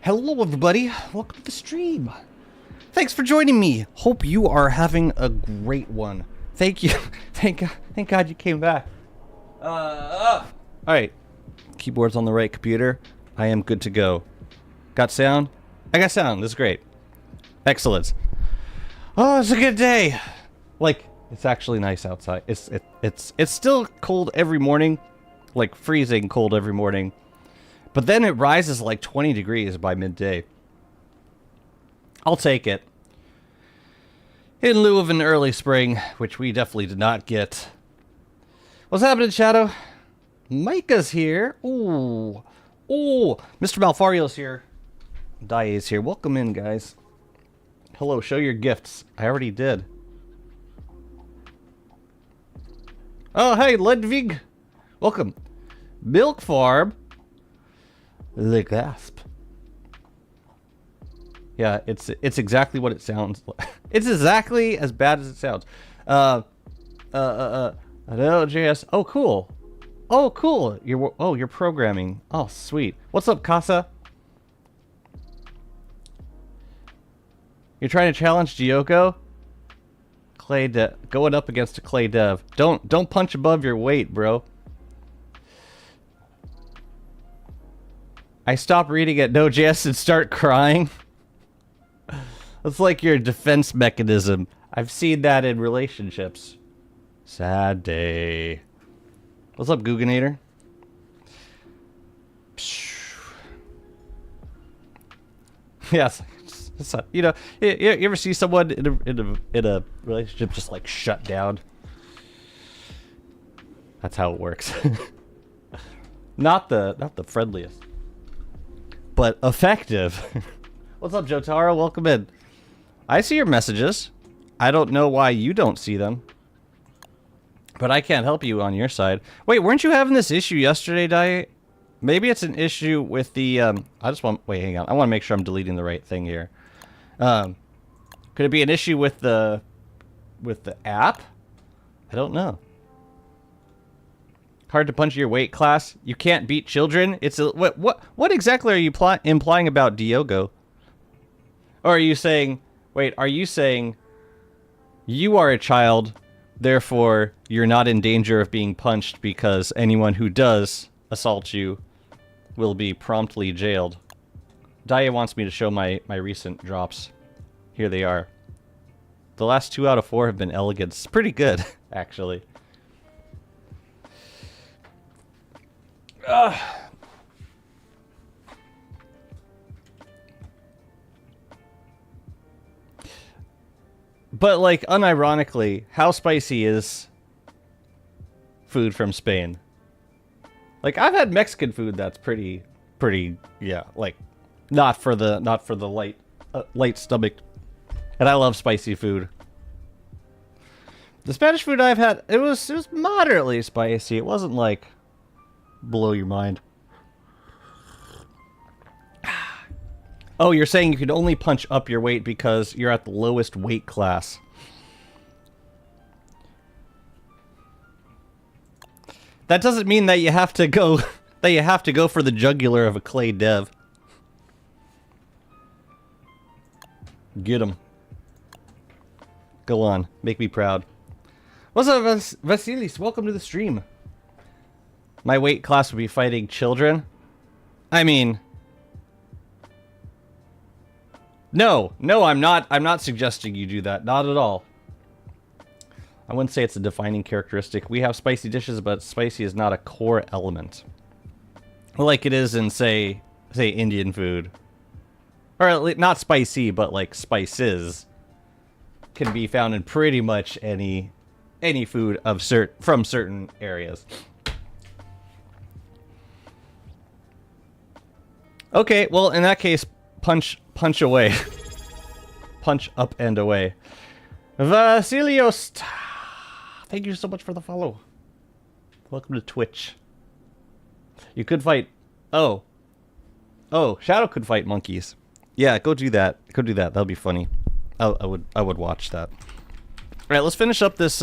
Hello everybody, welcome to the stream. Thanks for joining me. Hope you are having a great one. Thank you. Thank God you came back. Alright. Keyboard's on the right computer. I am good to go. Got sound? I got sound. This is great. Excellent. Oh, it's a good day. Like, it's actually nice outside. It's still cold every morning. Like freezing cold every morning. But then it rises like 20 degrees by midday. I'll take it. In lieu of an early spring, which we definitely did not get. What's happening, Shadow? Micah's here. Ooh. Ooh. Mr. Malfario's here. Die's here. Welcome in, guys. Hello, show your gifts. I already did. Oh, hey, Ludwig. Welcome. Milk Farm. The gasp. Yeah, it's exactly what it sounds like. It's exactly as bad as it sounds. JS. Oh, cool. Oh, cool. You're programming. Oh, sweet. What's up, Casa? You're trying to challenge Gyoko? Going up against a clay dev. Don't punch above your weight, bro. I stop reading at Node.js and start crying. It's like your defense mechanism. I've seen that in relationships. Sad day. What's up, Googanator? Yes. You know, you ever see someone in a relationship just like shut down? That's how it works. Not the friendliest, but effective. What's up, Jotaro? Welcome in. I see your messages. I don't know why you don't see them, but I can't help you on your side. Wait, weren't you having this issue yesterday, Dai? Maybe it's an issue with the wait, hang on. I want to make sure I'm deleting the right thing here. Could it be an issue with the app? I don't know. Hard to punch your weight class. You can't beat children. It's a, what exactly are you implying about Diogo? Or are you saying, wait, are you saying you are a child, therefore you're not in danger of being punched because anyone who does assault you will be promptly jailed? Daya wants me to show my recent drops. Here they are. The last 2 out of 4 have been elegant. It's pretty good, actually. But, like, unironically, how spicy is food from Spain? Like, I've had Mexican food that's pretty, yeah, like, not for the light stomach. And I love spicy food. The Spanish food I've had, it was moderately spicy. It wasn't like blow your mind. Oh, you're saying you could only punch up your weight because you're at the lowest weight class. That doesn't mean that you have to go for the jugular of a clay dev. Get him. Go on, make me proud. What's up, Vasilis? Welcome to the stream. My weight class would be fighting children. I mean, no, I'm not suggesting you do that. Not at all. I wouldn't say it's a defining characteristic. We have spicy dishes, but spicy is not a core element. Like it is in, say Indian food. Or at least, not spicy, but like spices can be found in pretty much any food of from certain areas. Okay, well, in that case, punch away. Punch up and away. Vasilios, thank you so much for the follow. Welcome to Twitch. You could fight... Oh, Shadow could fight monkeys. Yeah, go do that. Go do that. That'll be funny. I would watch that. All right, let's finish up this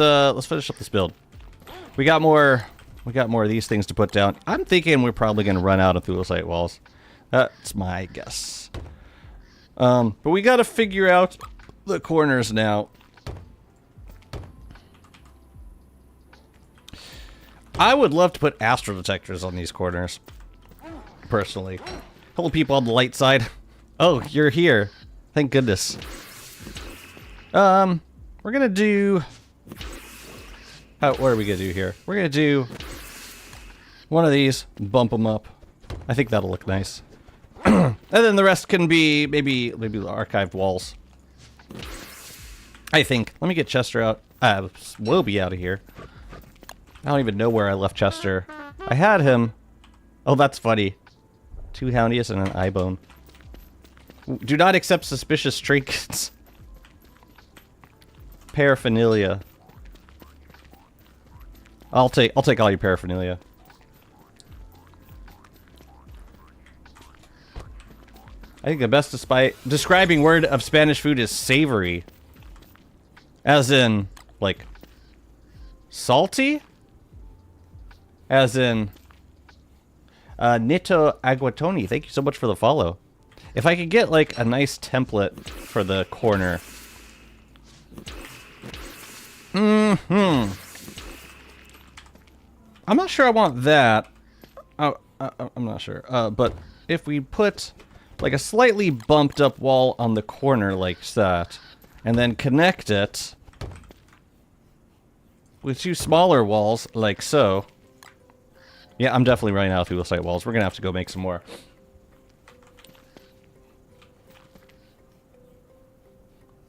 build. We got more of these things to put down. I'm thinking we're probably going to run out of thulecite walls. That's my guess. But we got to figure out the corners now. I would love to put astro detectors on these corners. Personally. Hello, people on the light side. Oh, you're here. Thank goodness. We're gonna do... what are we gonna do here? We're gonna do one of these, bump them up. I think that'll look nice. And then the rest can be maybe archived walls. I think. Let me get Chester out. We'll be out of here. I don't even know where I left Chester. I had him. Oh, that's funny. 2 Houndius and an eye bone. Do not accept suspicious trinkets. Paraphernalia. I'll take all your paraphernalia. I think the best describing word of Spanish food is savory. As in, like, salty? As in, Nito Aguatoni, thank you so much for the follow. If I could get, like, a nice template for the corner. I'm not sure I want that. I'm not sure. But if we put, like, a slightly bumped up wall on the corner like that, and then connect it with 2 smaller walls like so. Yeah, I'm definitely running out of thulecite walls. We're gonna have to go make some more.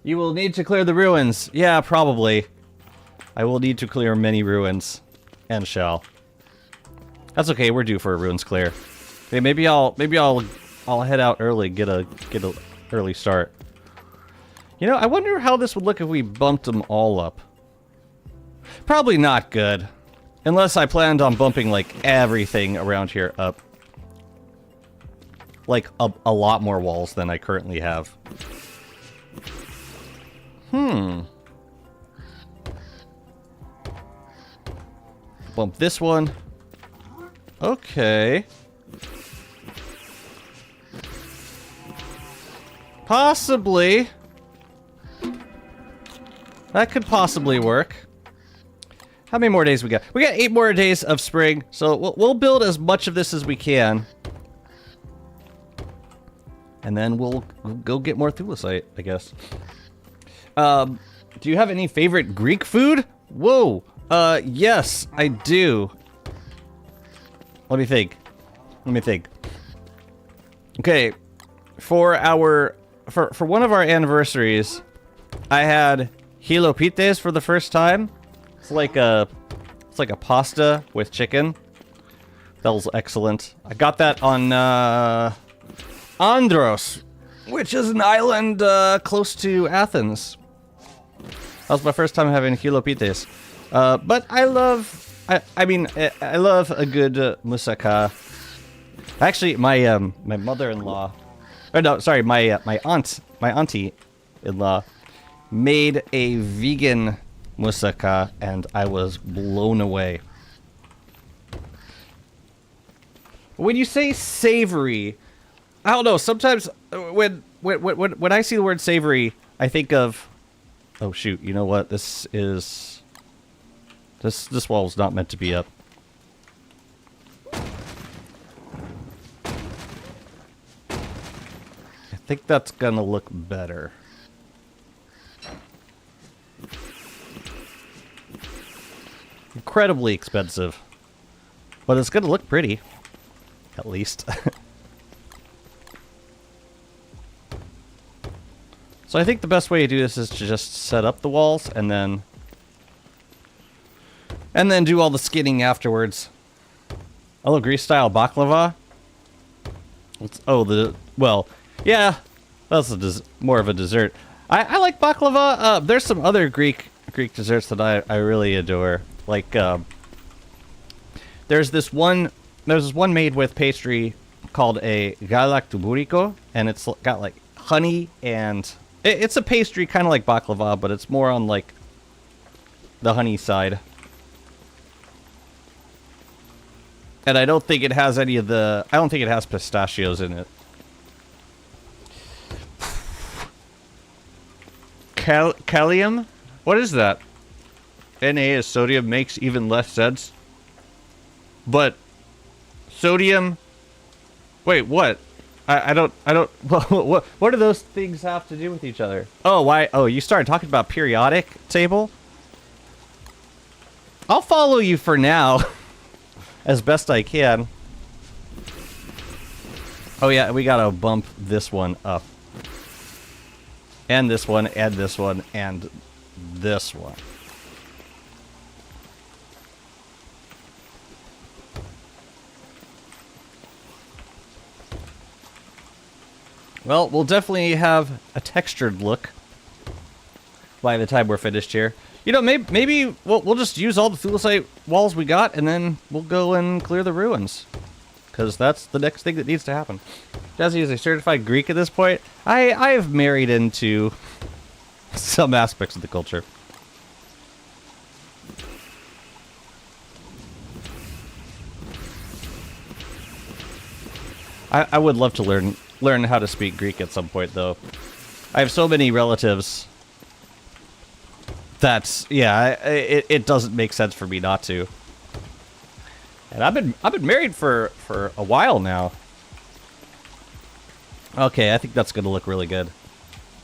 You will need to clear the ruins. Yeah, probably. I will need to clear many ruins. And shall. That's okay, we're due for a ruins clear. Okay, maybe I'll head out early, get a early start. You know, I wonder how this would look if we bumped them all up. Probably not good. Unless I planned on bumping, like, everything around here up. Like, a lot more walls than I currently have. Bump this one. Okay. Possibly. That could possibly work. How many more days we got? We got 8 more days of spring, so we'll build as much of this as we can. And then we'll go get more thulecite, I guess. Do you have any favorite Greek food? Whoa. Yes, I do. Let me think. Okay, for one of our anniversaries, I had hilopites for the first time. It's like a pasta with chicken. That was excellent. I got that on Andros, which is an island close to Athens. That was my first time having Hilopites. But I love, I mean, I love a good moussaka. Actually, my mother-in-law, or no, sorry, my auntie-in-law made a vegan moussaka, and I was blown away. When you say savory, I don't know. Sometimes when I see the word savory, I think of, oh shoot, you know what? This wall's not meant to be up. I think that's gonna look better. Incredibly expensive, but it's gonna look pretty. At least. So I think the best way to do this is to just set up the walls and then do all the skinning afterwards. Oh, Greece style baklava. Well, yeah, that's more of a dessert. I like baklava. There's some other Greek desserts that I really adore. Like there's this one made with pastry called a galaktuburiko, and it's got like honey, and it's a pastry kind of like baklava, but it's more on like the honey side. And I don't think it has I don't think it has pistachios in it. Kalium? What is that? Na as sodium makes even less sense. But sodium. Wait, what? I don't. What do those things have to do with each other? Oh, why? Oh, you started talking about periodic table? I'll follow you for now. As best I can. Oh yeah, we gotta bump this one up. And this one, and this one, and this one. Well, we'll definitely have a textured look by the time we're finished here. You know, maybe we'll just use all the thulecite walls we got, and then we'll go and clear the ruins. Because that's the next thing that needs to happen. Jesse is a certified Greek at this point. I've married into some aspects of the culture. I would love to learn how to speak Greek at some point, though. I have so many relatives that, yeah, it doesn't make sense for me not to. And I've been married for a while now. Okay, I think that's gonna look really good.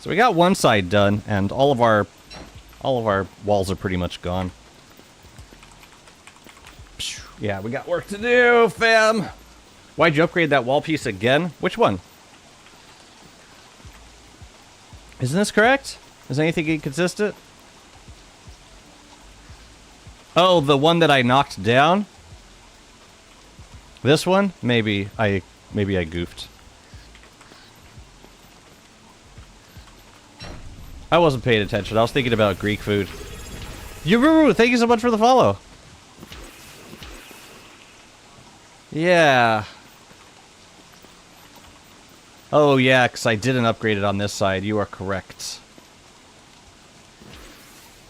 So we got one side done, and all of our walls are pretty much gone. Yeah, we got work to do, fam. Why'd you upgrade that wall piece again? Which one? Isn't this correct? Is anything inconsistent? Oh, the one that I knocked down? This one? Maybe I goofed. I wasn't paying attention. I was thinking about Greek food. Yururu, thank you so much for the follow. Yeah. Oh, yeah, because I didn't upgrade it on this side. You are correct.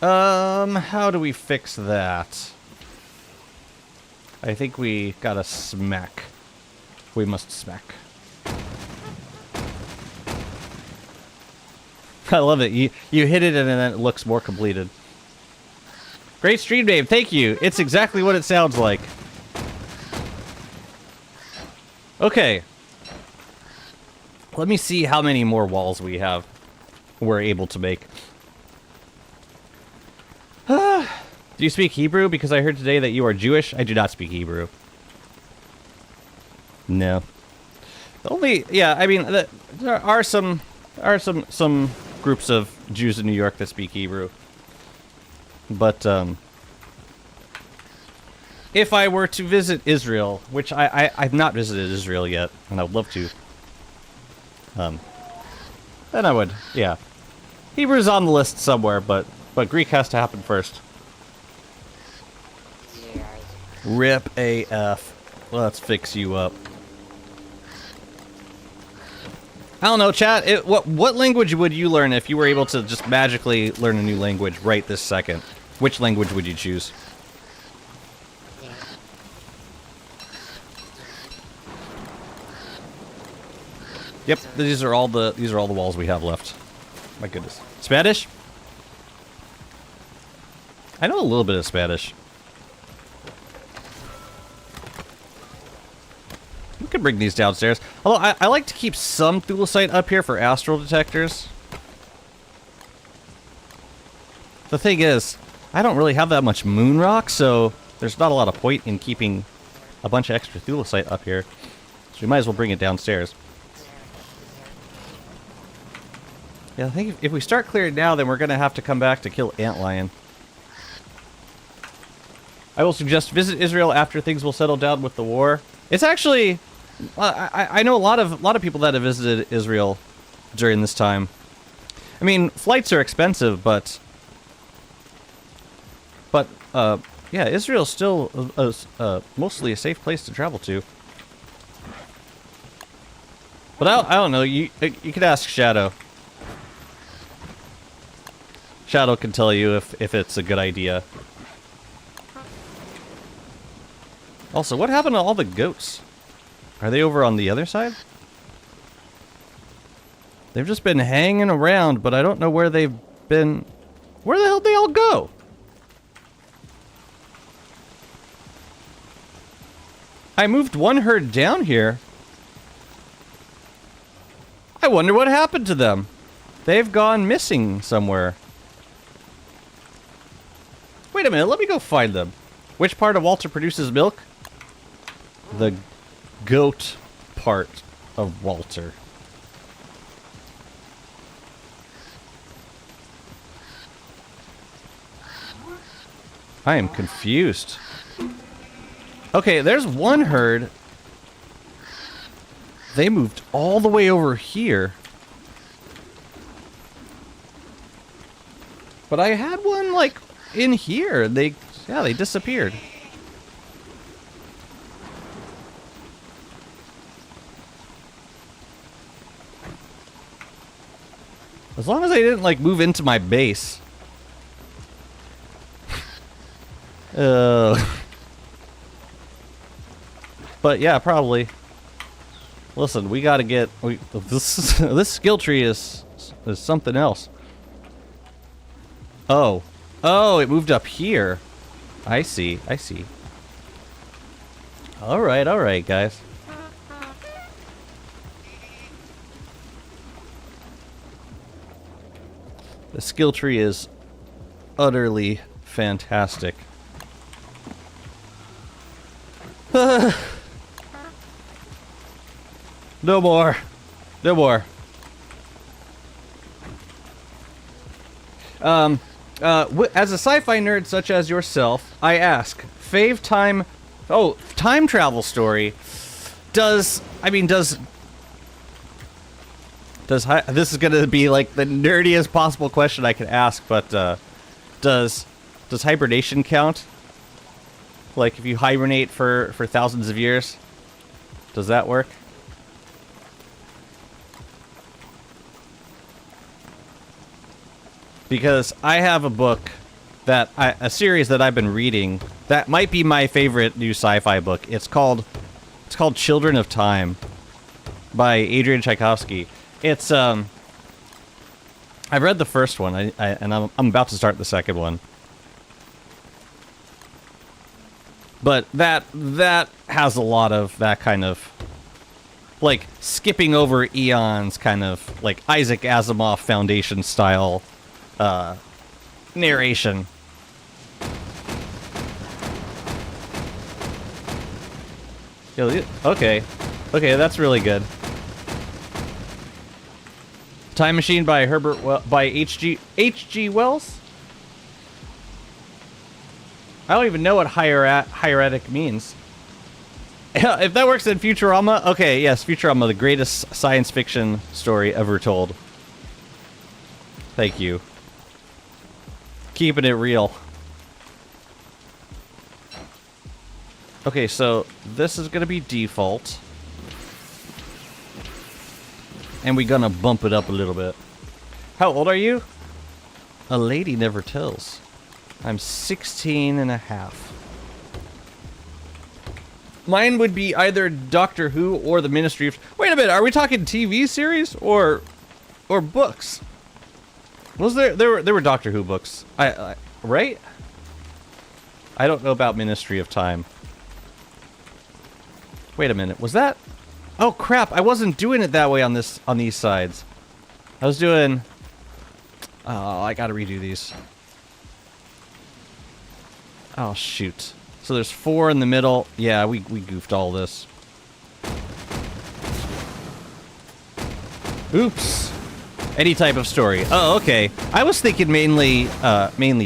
How do we fix that? I think we gotta smack. We must smack. I love it. You hit it and then it looks more completed. Great stream, Dave. Thank you. It's exactly what it sounds like. Okay. Let me see how many more walls we're able to make. Do you speak Hebrew? Because I heard today that you are Jewish. I do not speak Hebrew. No. Yeah, I mean, there are some groups of Jews in New York that speak Hebrew. But, if I were to visit Israel, which I've not visited Israel yet, and I would love to, then I would, yeah. Hebrew's on the list somewhere, but Greek has to happen first. Rip AF. Let's fix you up. I don't know, chat. What language would you learn if you were able to just magically learn a new language right this second? Which language would you choose? Yep, these are all the walls we have left. My goodness. Spanish? I know a little bit of Spanish. We could bring these downstairs. Although I like to keep some thulecite up here for astral detectors. The thing is, I don't really have that much moon rock, so there's not a lot of point in keeping a bunch of extra thulecite up here. So we might as well bring it downstairs. Yeah, I think if we start clearing now, then we're going to have to come back to kill Antlion. I will suggest visit Israel after things will settle down with the war. It's actually, I know a lot of people that have visited Israel during this time. I mean, flights are expensive, but yeah, Israel's still mostly a safe place to travel to. But I don't know. You could ask Shadow. Shadow can tell you if it's a good idea. Also, what happened to all the goats? Are they over on the other side? They've just been hanging around, but I don't know where they've been. Where the hell did they all go? I moved one herd down here. I wonder what happened to them. They've gone missing somewhere. Wait a minute, let me go find them. Which part of Walter produces milk? The goat part of Walter. I am confused. Okay, there's one herd. They moved all the way over here. But I had one, like, in here. They disappeared. As long as they didn't, like, move into my base. But yeah, probably. Listen, we gotta get this skill tree is something else. Oh, it moved up here. I see. All right, guys. The skill tree is utterly fantastic. No more. As a sci-fi nerd such as yourself, I ask, time travel story. This is gonna be like the nerdiest possible question I can ask, but does hibernation count? Like if you hibernate for thousands of years, does that work? Because I have a book a series that I've been reading that might be my favorite new sci-fi book. It's called Children of Time by Adrian Tchaikovsky. It's I've read the first one, and I'm about to start the second one. But that has a lot of that kind of like skipping over eons, kind of like Isaac Asimov Foundation style narration. Okay, that's really good. Time Machine by by H.G. Wells. I don't even know what hieratic means. If that works in Futurama, okay, yes, Futurama, the greatest science fiction story ever told. Thank you. Keeping it real. Okay, so this is gonna be default. And we're gonna bump it up a little bit. How old are you? A lady never tells. I'm 16 and a half. Mine would be either Doctor Who or the Ministry of... Wait a minute, are we talking TV series or books? Was there were Doctor Who books. Right? I don't know about Ministry of Time. Wait a minute, was that... Oh crap, I wasn't doing it that way on these sides. I was doing... Oh, I gotta redo these. Oh shoot. So there's 4 in the middle. Yeah, we goofed all this. Oops. Any type of story. Oh, okay. I was thinking mainly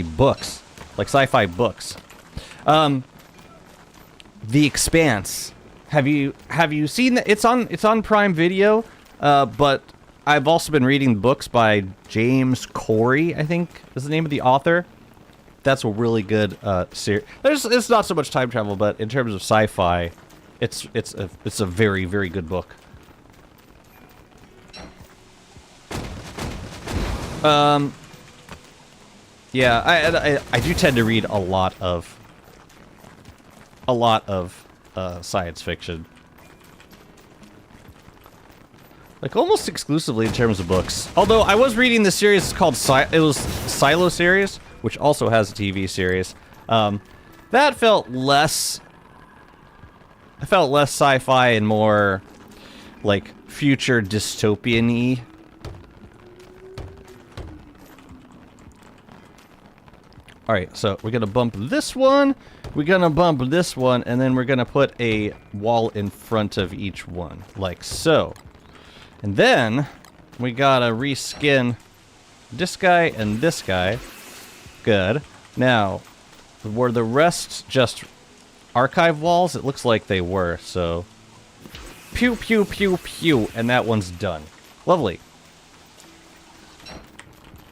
books, like sci-fi books. The Expanse. Have you seen that? It's on Prime Video, but I've also been reading books by James Corey, I think is the name of the author. That's a really good series. It's not so much time travel, but in terms of sci-fi, it's a very, very good book. Yeah, I do tend to read a lot of science fiction. Like, almost exclusively in terms of books. Although, I was reading this series called Silo series, which also has a TV series. That felt less... I felt less sci-fi and more, like, future dystopian-y. Alright, so we're gonna bump this one, we're gonna bump this one, and then we're gonna put a wall in front of each one, like so. And then, we gotta reskin this guy and this guy. Good. Now, were the rest just archive walls? It looks like they were, so... Pew, pew, pew, pew, and that one's done. Lovely.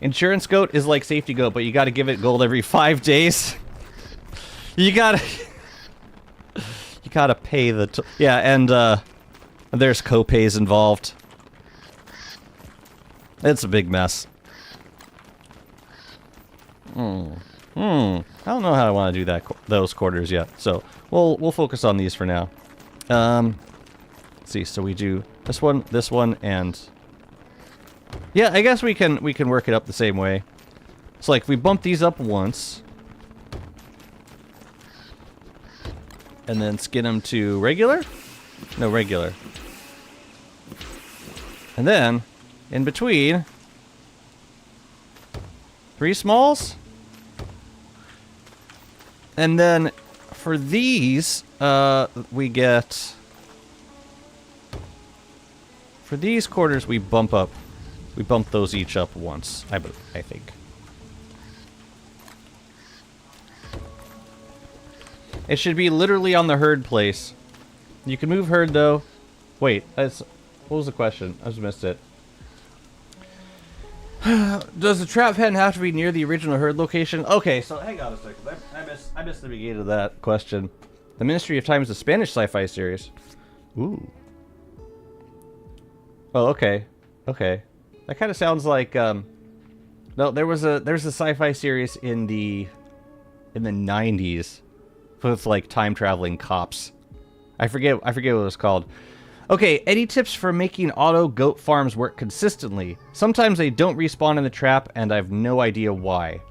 Insurance goat is like safety goat, but you gotta give it gold every 5 days. You gotta... you gotta pay the... yeah, and, there's co-pays involved. It's a big mess. I don't know how I want to do those quarters yet, so we'll focus on these for now. Let's see. So we do this one, and yeah, I guess we can work it up the same way. So like, if we bump these up once, and then skin them to regular, no regular, and then in between 3 smalls. And then for these, we get... For these quarters, we bump those each up once, I think. It should be literally on the herd place. You can move herd, though. Wait, what was the question? I just missed it. Does the trap pen have to be near the original herd location? Okay, so hang on a second. I missed the beginning of that question. The Ministry of Time is a Spanish sci-fi series. Ooh. Oh, okay. Okay. That kind of sounds like no, there's a sci-fi series in the 90s with like time traveling cops. I forget what it was called. Okay, any tips for making auto goat farms work consistently? Sometimes they don't respawn in the trap, and I have no idea why.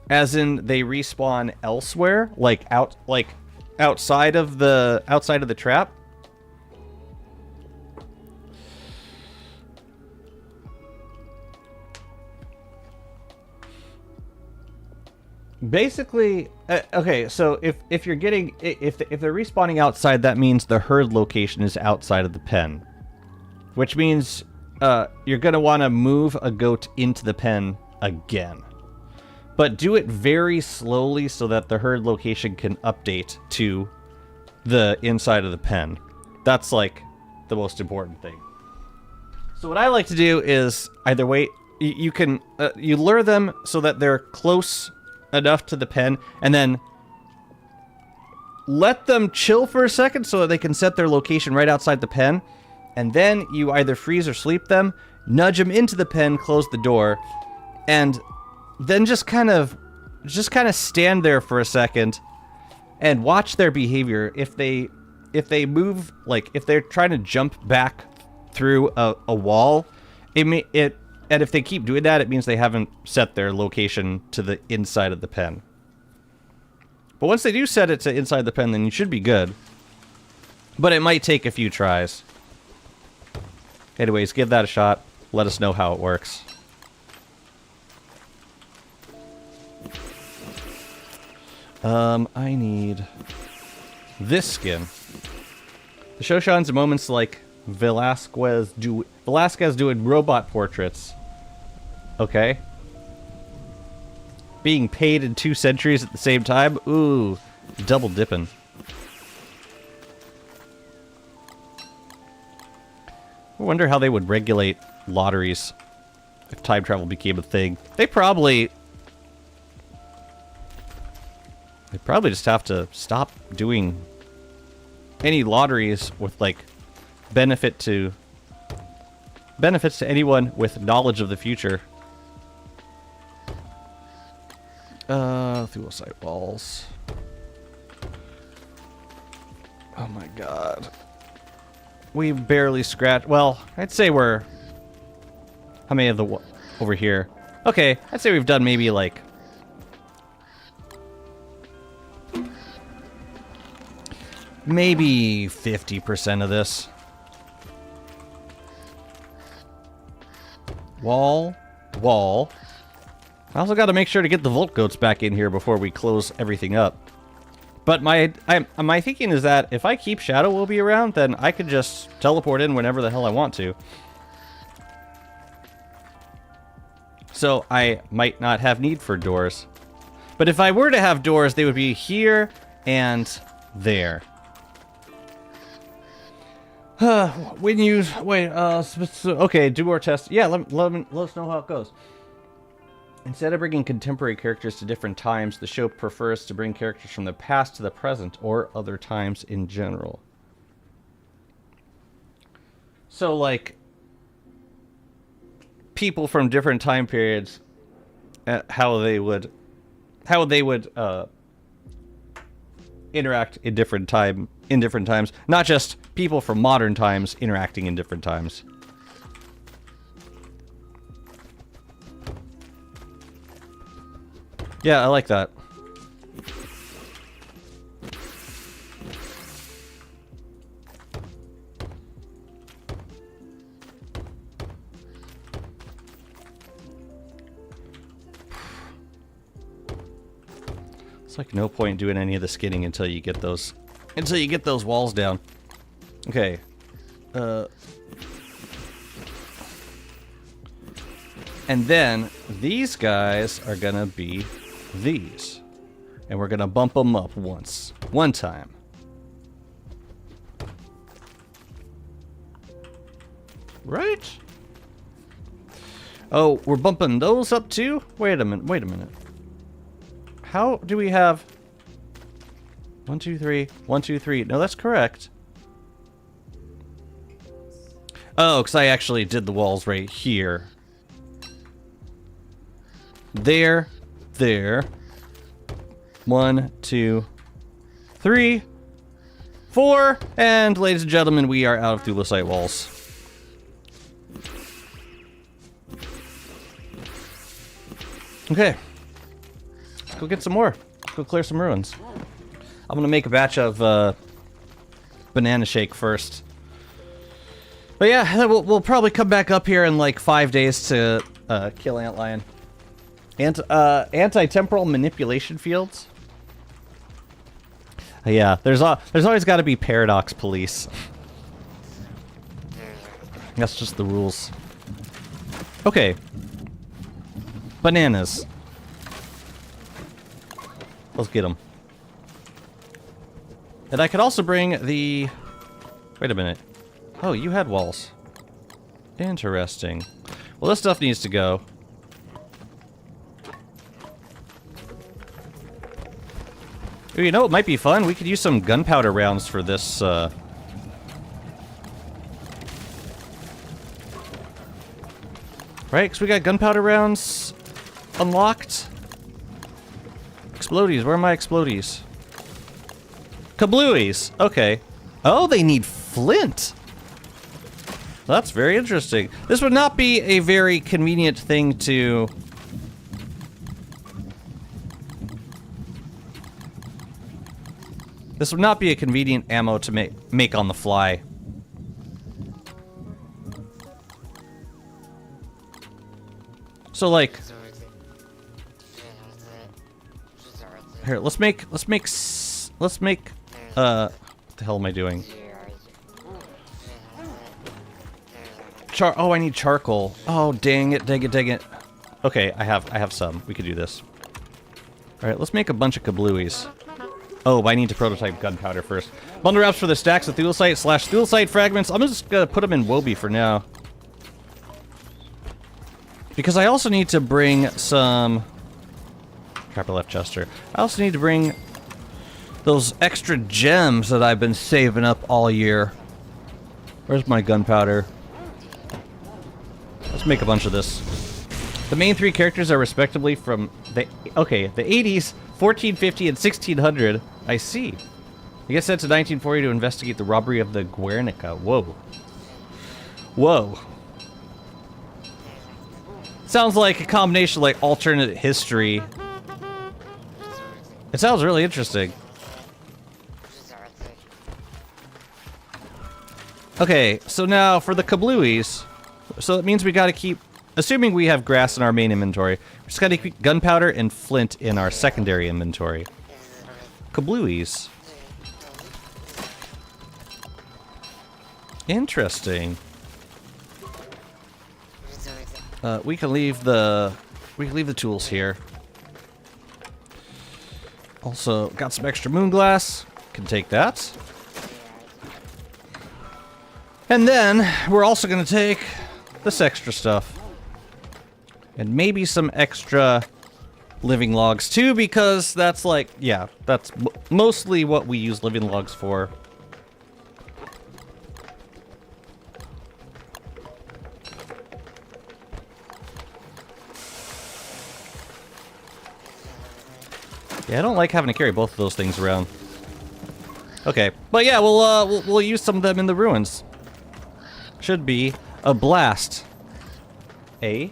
As in, they respawn elsewhere, like outside of the trap. Basically, okay, so if you're getting... If they're respawning outside, that means the herd location is outside of the pen. Which means you're going to want to move a goat into the pen again. but do it very slowly so that the herd location can update to the inside of the pen. That's like the most important thing. So what I like to do is either wait, you can you lure them so that they're close enough to the pen, and then let them chill for a second so that they can set their location right outside the pen, and then you either freeze or sleep them, nudge them into the pen, close the door, and then just kind of stand there for a second and watch their behavior. If they move, like if they're trying to jump back through a wall, and if they keep doing that, it means they haven't set their location to the inside of the pen. But once they do set it to inside the pen, then you should be good. But it might take a few tries. Anyways, give that a shot. Let us know how it works. I need this skin. The show shines in moments like Velasquez doing robot portraits. Okay. Being paid in 2 centuries at the same time? Ooh, double dipping. I wonder how they would regulate lotteries if time travel became a thing. They probably just have to stop doing any lotteries with, like, benefits to anyone with knowledge of the future. Through site walls. Oh my god. We barely scratched. Well, I'd say we're... How many of the... Over here. Okay, I'd say we've done maybe, like... Maybe 50% of this. Wall. I also got to make sure to get the Volt Goats back in here before we close everything up. But my thinking is that if I keep Shadow Wilby around, then I could just teleport in whenever the hell I want to. So I might not have need for doors. But if I were to have doors, they would be here and there. When you... Wait, okay, do our test. Yeah, let us know how it goes. Instead of bringing contemporary characters to different times, the show prefers to bring characters from the past to the present, or other times in general. So, like, people from different time periods, how they would interact in different times, not just people from modern times interacting in different times. Yeah, I like that. It's like no point doing any of the skinning until you get those walls down. Okay. And then these guys are gonna be these. And we're gonna bump them up one time. Right? Oh, we're bumping those up too? Wait a minute. How do we have 1, 2, 3, 1, 2, 3? No, that's correct. Oh, because I actually did the walls right here. There. 1, 2, 3, 4, and ladies and gentlemen, we are out of Thulecite walls. Okay. Let's go get some more. Let's go clear some ruins. I'm gonna make a batch of banana shake first. But yeah, we'll probably come back up here in like 5 days to kill Antlion. Anti-temporal manipulation fields. Yeah, there's always got to be paradox police. That's just the rules. Okay. Bananas. Let's get them. And I could also bring the... Wait a minute. Oh, you had walls. Interesting. Well, this stuff needs to go. Ooh, you know, it might be fun. We could use some gunpowder rounds for this, Right, because we got gunpowder rounds unlocked. Explodies, where are my explodies? Kablooies, okay. Oh, they need flint. That's very interesting. This would not be a very convenient thing to... This would not be a convenient ammo to make on the fly. So like... Here, let's make, what the hell am I doing? Oh, I need charcoal. Oh, dang it, dang it, dang it. Okay, I have some. We could do this. Alright, let's make a bunch of kablooies. Oh, but I need to prototype gunpowder first. Bundle wraps for the stacks of thulecite / thulecite fragments. I'm just gonna put them in Wobie for now. Because I also need to bring some... Crap, I left Chester. I also need to bring those extra gems that I've been saving up all year. Where's my gunpowder? Let's make a bunch of this. The main three characters are respectively from the... Okay, the 80s, 1450, and 1600. I see. He gets sent to 1940 to investigate the robbery of the Guernica. Whoa. Whoa. Sounds like a combination of, like, alternate history. It sounds really interesting. Okay, so now for the kablooies. So that means we gotta keep... Assuming we have grass in our main inventory, we just gotta keep gunpowder and flint in our secondary inventory. Kablooies. Interesting. We can leave the tools here. Also, got some extra moon glass. Can take that. And then we're also gonna take this extra stuff. And maybe some extra living logs too, because that's like, yeah, that's mostly what we use living logs for. Yeah, I don't like having to carry both of those things around. Okay, but yeah, we'll use some of them in the ruins. Should be a blast. And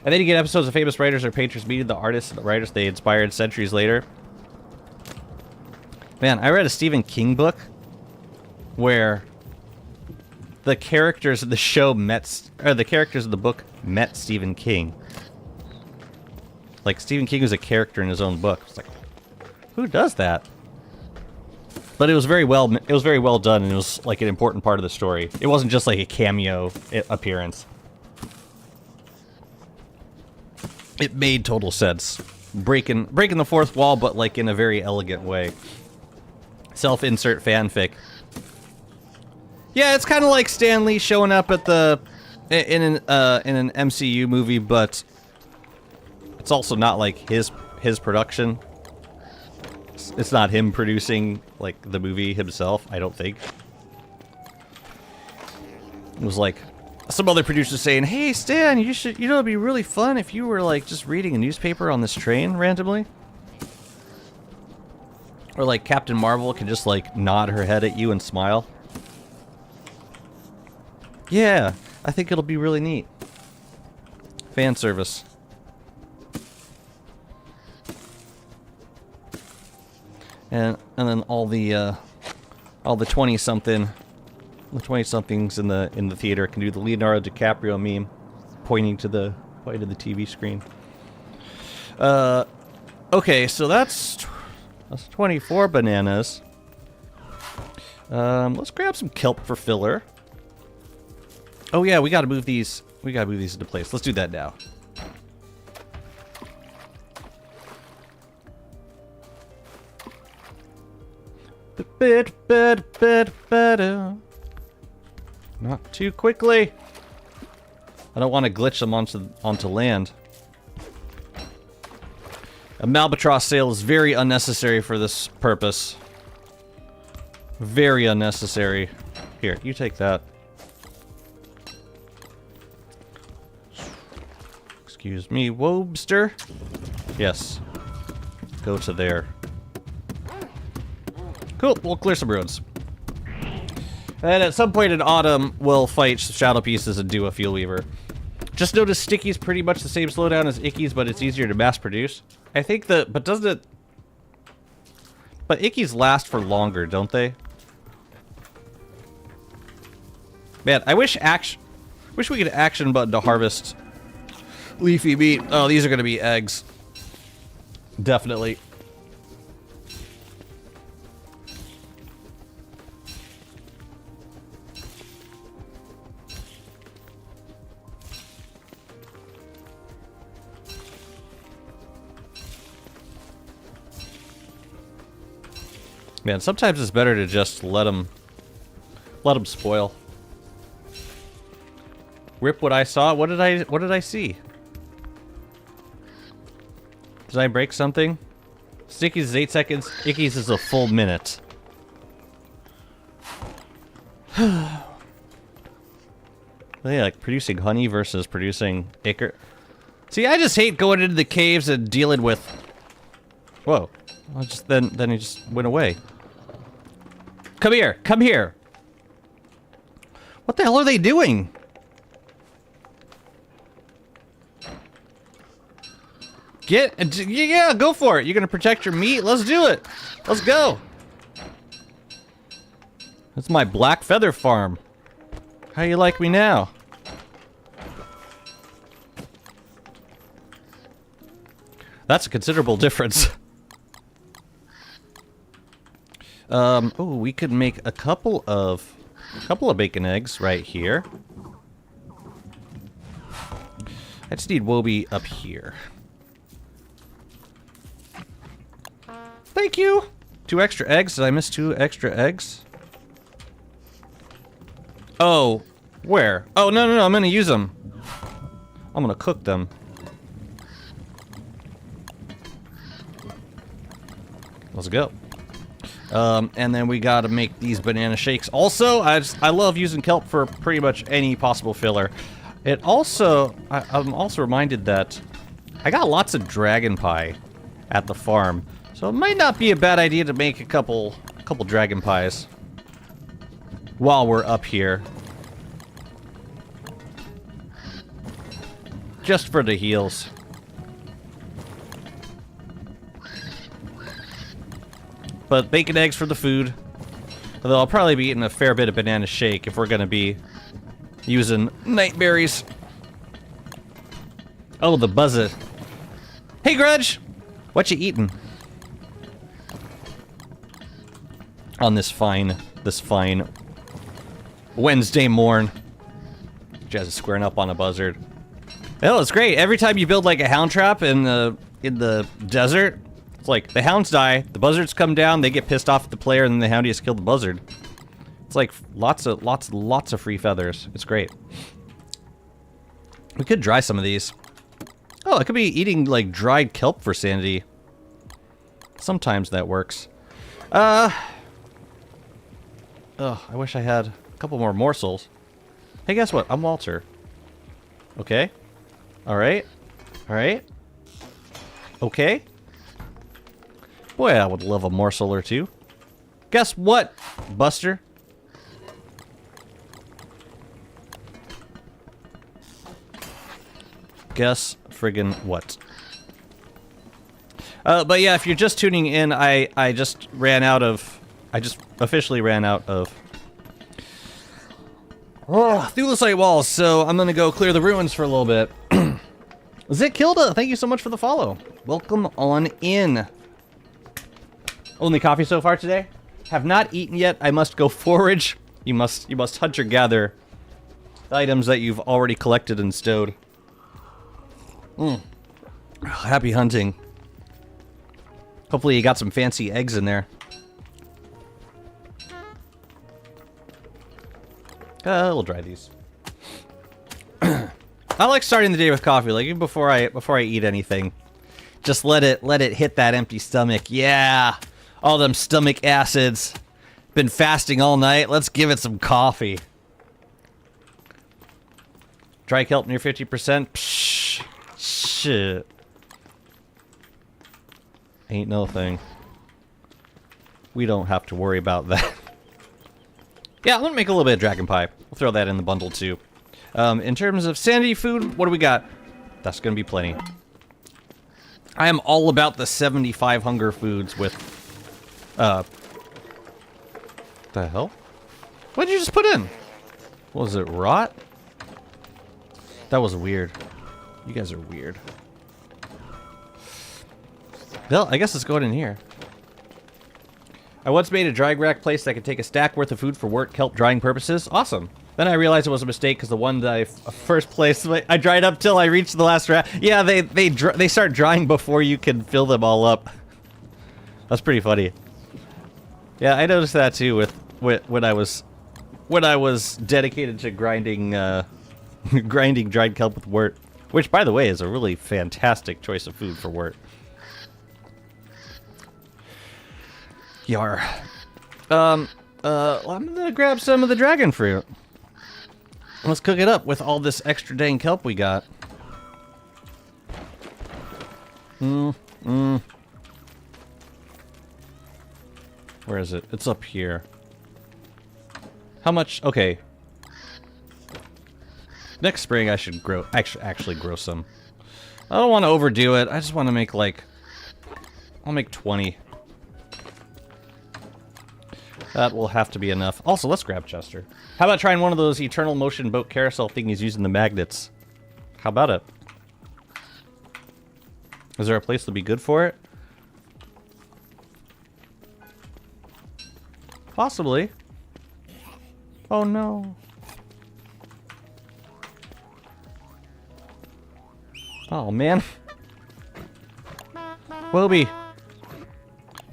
then you get episodes of famous writers or painters meeting the artists and the writers they inspired centuries later. Man, I read a Stephen King book where the characters of the show the characters of the book met Stephen King. Like, Stephen King was a character in his own book. It's like, who does that? But it was very well done, and it was like an important part of the story. It wasn't just like a cameo appearance. It made total sense. Breaking the fourth wall, but like in a very elegant way. Self-insert fanfic. Yeah, it's kind of like Stan Lee showing up at in an MCU movie, but it's also not like his production. It's not him producing like the movie himself, I don't think. It was like some other producer saying, "Hey Stan, you know it'd be really fun if you were like just reading a newspaper on this train randomly." Or like Captain Marvel can just like nod her head at you and smile. Yeah, I think it'll be really neat. Fan service. And then all the 20-somethings in the theater can do the Leonardo DiCaprio meme, pointing to the TV screen. Okay, so that's 24 bananas. Let's grab some kelp for filler. Oh yeah, we gotta move these. We gotta move these into place. Let's do that now. Not too quickly. I don't want to glitch them onto land. A Malbatross sail is very unnecessary for this purpose. Very unnecessary. Here, you take that. Excuse me, Wobster. Yes. Go to there. Cool, we'll clear some ruins. And at some point in autumn, we'll fight Shadow Pieces and do a Fuel Weaver. Just notice Sticky's pretty much the same slowdown as Icky's, but it's easier to mass produce. I think that, but doesn't it... But Icky's last for longer, don't they? Man, I wish we could action button to harvest leafy meat. Oh, these are gonna be eggs. Definitely. Man, sometimes it's better to just let them spoil. Rip what I saw. What did I see? Did I break something? Sticky's is 8 seconds. Icky's is a full minute. Yeah, like producing honey versus producing ichor. See, I just hate going into the caves and dealing with. Whoa! Then he just went away. Come here! Come here! What the hell are they doing? Yeah, go for it. You're gonna protect your meat? Let's do it. Let's go. That's my black feather farm. How you like me now? That's a considerable difference. Oh, we could make a couple of bacon eggs right here. I just need Wobie up here. Thank you! 2 extra eggs? Did I miss 2 extra eggs? Oh, where? Oh, no, I'm gonna use them. I'm gonna cook them. Let's go. And then we gotta make these banana shakes. Also, I love using kelp for pretty much any possible filler. It also, I'm also reminded that I got lots of dragon pie at the farm. So it might not be a bad idea to make a couple dragon pies while we're up here. Just for the heals. But bacon eggs for the food. Although I'll probably be eating a fair bit of banana shake if we're gonna be using night berries. Oh, the buzzard. Hey, Grudge! What you eating? On this fine Wednesday morn. Jazz is squaring up on a buzzard. Oh, it's great. Every time you build like a hound trap in the desert, it's like the hounds die, the buzzards come down, they get pissed off at the player, and then the houndy has killed the buzzard. It's like lots of free feathers. It's great. We could dry some of these. Oh, I could be eating like dried kelp for sanity. Sometimes that works. Oh, I wish I had a couple more morsels. Hey, guess what? I'm Walter. Okay. Alright. Alright. Okay. Boy, I would love a morsel or two. Guess what, Buster? Guess friggin' what? But yeah, if you're just tuning in, I just ran out of... I just officially ran out of Thulecite walls, so I'm gonna go clear the ruins for a little bit. Zit Kilda, thank you so much for the follow. Welcome on in. Only coffee so far today? Have not eaten yet. I must go forage. You must hunt or gather the items that you've already collected and stowed. Happy hunting. Hopefully you got some fancy eggs in there. We'll dry these. I like starting the day with coffee, like even before I eat anything. Just let it hit that empty stomach. Yeah, all them stomach acids. Been fasting all night. Let's give it some coffee. Dry kelp near 50%. Psh, shit. Ain't no thing. We don't have to worry about that. Yeah, I'm gonna make a little bit of dragon pie. We'll throw that in the bundle too. In terms of sanity food, what do we got? That's gonna be plenty. I am all about the 75 hunger foods with, the hell? What did you just put in? What was it, rot? That was weird. You guys are weird. Well, I guess let's go in here. I once made a dry rack place that could take a stack worth of food for wort kelp drying purposes. Awesome. Then I realized it was a mistake because the one that I first placed, I dried up till I reached the last rack. Yeah, they start drying before you can fill them all up. That's pretty funny. Yeah, I noticed that too with when I was dedicated to grinding grinding dried kelp with wort, which by the way is a really fantastic choice of food for wort. Yar. I'm gonna grab some of the dragon fruit. Let's cook it up with all this extra dang kelp we got. Where is it? It's up here. How much? Okay. Next spring I should grow, actually grow some. I don't want to overdo it. I just want to make like, I'll make 20. That will have to be enough. Also, let's grab Chester. How about trying one of those eternal motion boat carousel thingies using the magnets? How about it? Is there a place to be good for it? Possibly. Oh no. Oh man. Wilby.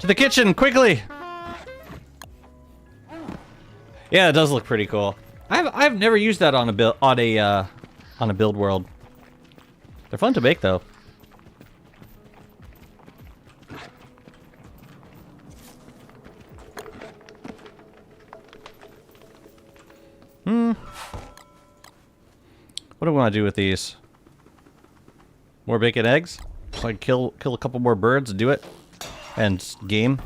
To the kitchen, quickly! Yeah, it does look pretty cool. I've never used that on a build on a build world. They're fun to make though. What do we want to do with these? More bacon eggs? So I can kill a couple more birds and do it, and game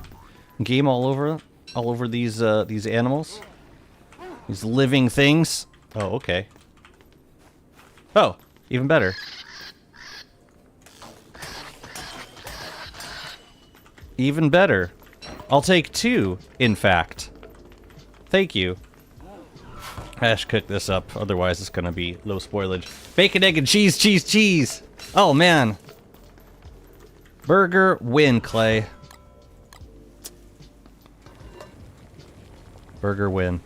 all over these animals. These living things. Oh, okay. Oh, even better. Even better. I'll take 2, in fact. Thank you. I should cook this up, otherwise it's gonna be low spoilage. Bacon, egg, and cheese, cheese, cheese! Oh, man. Burger win, Clay. Burger win.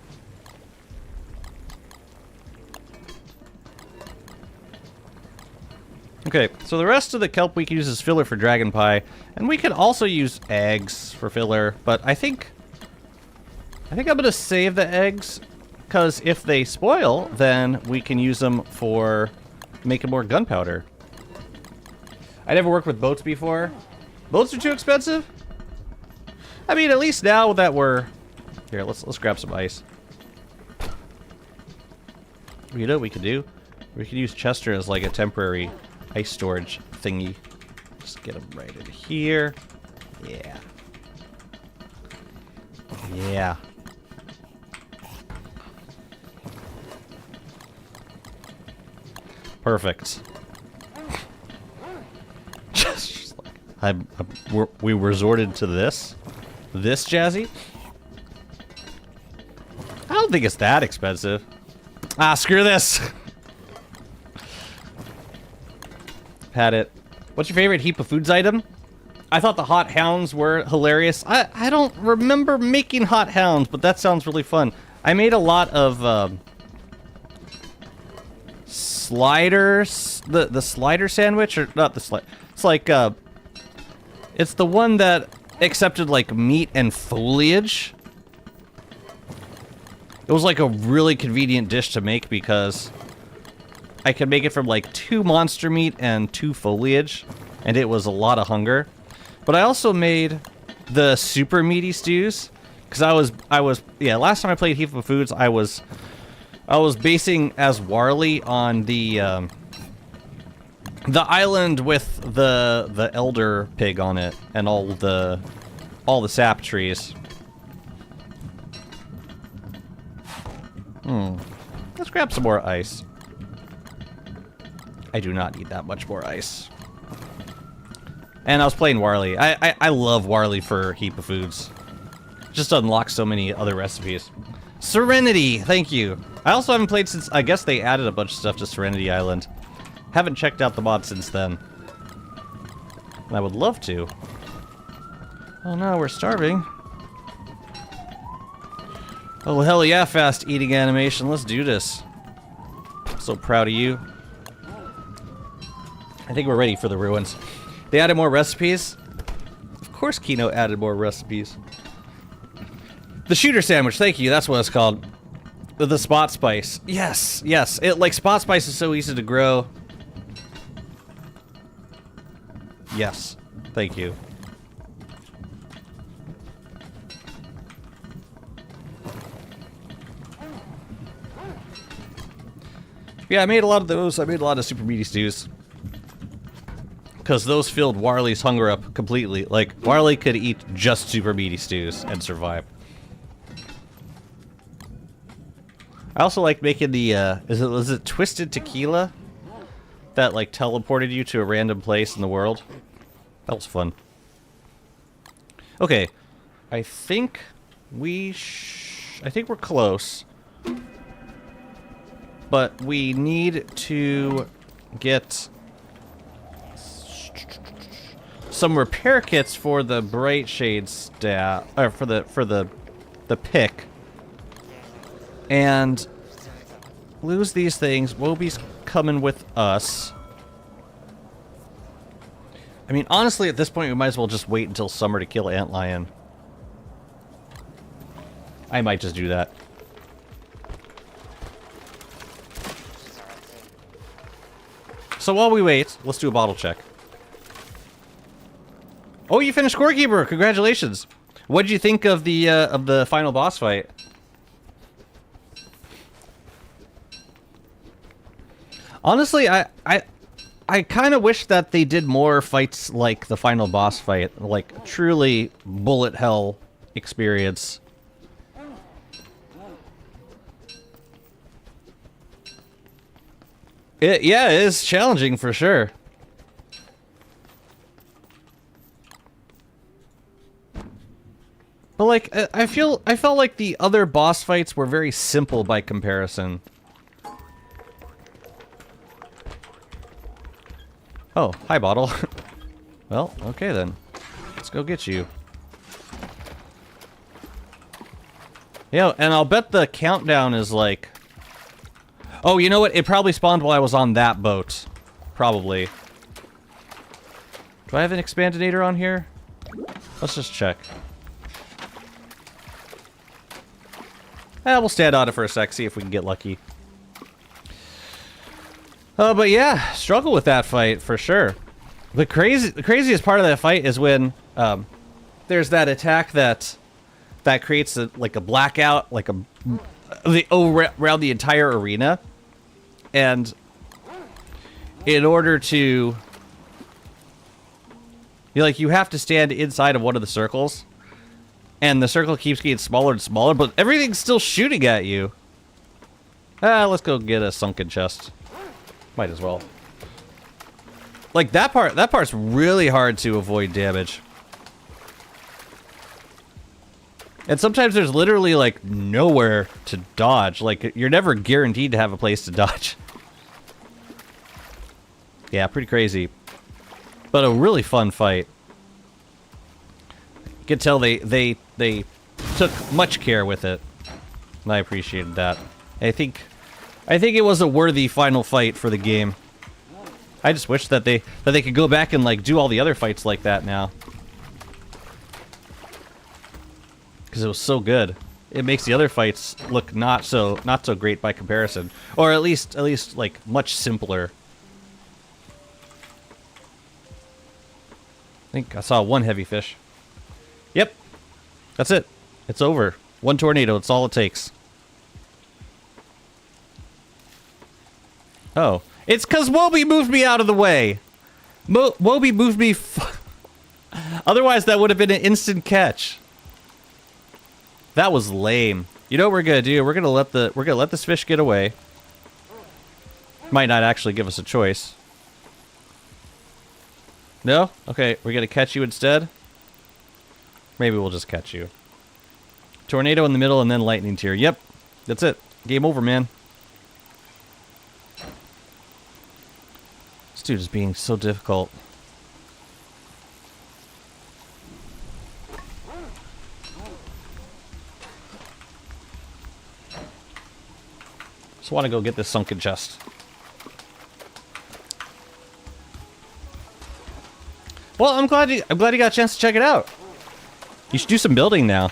Okay, so the rest of the kelp we can use as filler for dragon pie, and we can also use eggs for filler, but I think I'm gonna save the eggs, because if they spoil, then we can use them for making more gunpowder. I never worked with boats before. Boats are too expensive? I mean, at least now that we're... Here, let's grab some ice. You know what we could do? We could use Chester as like a temporary ice storage thingy. Just get him right in here. Yeah. Yeah. Perfect. Just like we resorted to this jazzy. I don't think it's that expensive. Ah, screw this. Had it. What's your favorite heap of foods item? I thought the hot hounds were hilarious. I don't remember making hot hounds, but that sounds really fun. I made a lot of sliders. The slider sandwich, or not the slider. It's like it's the one that accepted like meat and foliage. It was like a really convenient dish to make because I could make it from like 2 monster meat and 2 foliage, and it was a lot of hunger. But I also made the super meaty stews because I was yeah. Last time I played Heap of Foods, I was basing as Warley on the island with the elder pig on it and all the sap trees. Let's grab some more ice. I do not need that much more ice. And I was playing Warley. I love Warley for Heap of Foods. Just unlocks so many other recipes. Serenity, thank you. I also haven't played since, I guess they added a bunch of stuff to Serenity Island. Haven't checked out the mod since then. I would love to. Oh no, we're starving. Oh, hell yeah, fast eating animation. Let's do this. I'm so proud of you. I think we're ready for the ruins. They added more recipes. Of course Kino added more recipes. The shooter sandwich, thank you. That's what it's called. The spot spice. Yes, yes. Like, spot spice is so easy to grow. Yes. Thank you. Yeah, I made a lot of those. I made a lot of super meaty stews. Because those filled Warley's hunger up completely. Like, Warley could eat just super meaty stews and survive. I also like making the, was it Twisted Tequila? That, like, teleported you to a random place in the world. That was fun. Okay. I think we're close. But we need to get some repair kits for the Bright Shade staff, or for the pick. And lose these things. Wobie's coming with us. I mean, honestly, at this point, we might as well just wait until summer to kill Antlion. I might just do that. So while we wait, let's do a bottle check. Oh, you finished Scorekeeper! Congratulations! What did you think of the final boss fight? Honestly, I kind of wish that they did more fights like the final boss fight, like truly bullet hell experience. Yeah, it is challenging for sure. But like, I felt like the other boss fights were very simple by comparison. Oh, hi, Bottle. Well, okay then. Let's go get you. Yeah, and I'll bet the countdown is like... Oh, you know what? It probably spawned while I was on that boat. Probably. Do I have an Expandinator on here? Let's just check. We'll stand on it for a sec, see if we can get lucky. But yeah, struggle with that fight for sure. The craziest part of that fight is when there's that attack that creates like a blackout, like around the entire arena, and in order to, you have to stand inside of one of the circles, and the circle keeps getting smaller and smaller, but everything's still shooting at you. Let's go get a sunken chest. Might as well. Like, that part's really hard to avoid damage. And sometimes there's literally, like, nowhere to dodge. Like, you're never guaranteed to have a place to dodge. Yeah, pretty crazy. But a really fun fight. You can tell they took much care with it. And I appreciated that. I think it was a worthy final fight for the game. I just wish that they could go back and like do all the other fights like that now. Because it was so good. it makes the other fights look not so great by comparison, or at least like much simpler. I think I saw one heavy fish. Yep, that's it. It's over. One tornado. It's all it takes. Oh, it's because Wobie moved me out of the way. Wobie moved me. Otherwise, that would have been an instant catch. That was lame. You know what we're gonna do? We're gonna let this fish get away. Might not actually give us a choice. No? Okay, we're gonna catch you instead. Maybe we'll just catch you. Tornado in the middle and then lightning tier. Yep, that's it. Game over, man. This dude is being so difficult. Just want to go get this sunken chest. Well, I'm glad you got a chance to check it out. You should do some building now.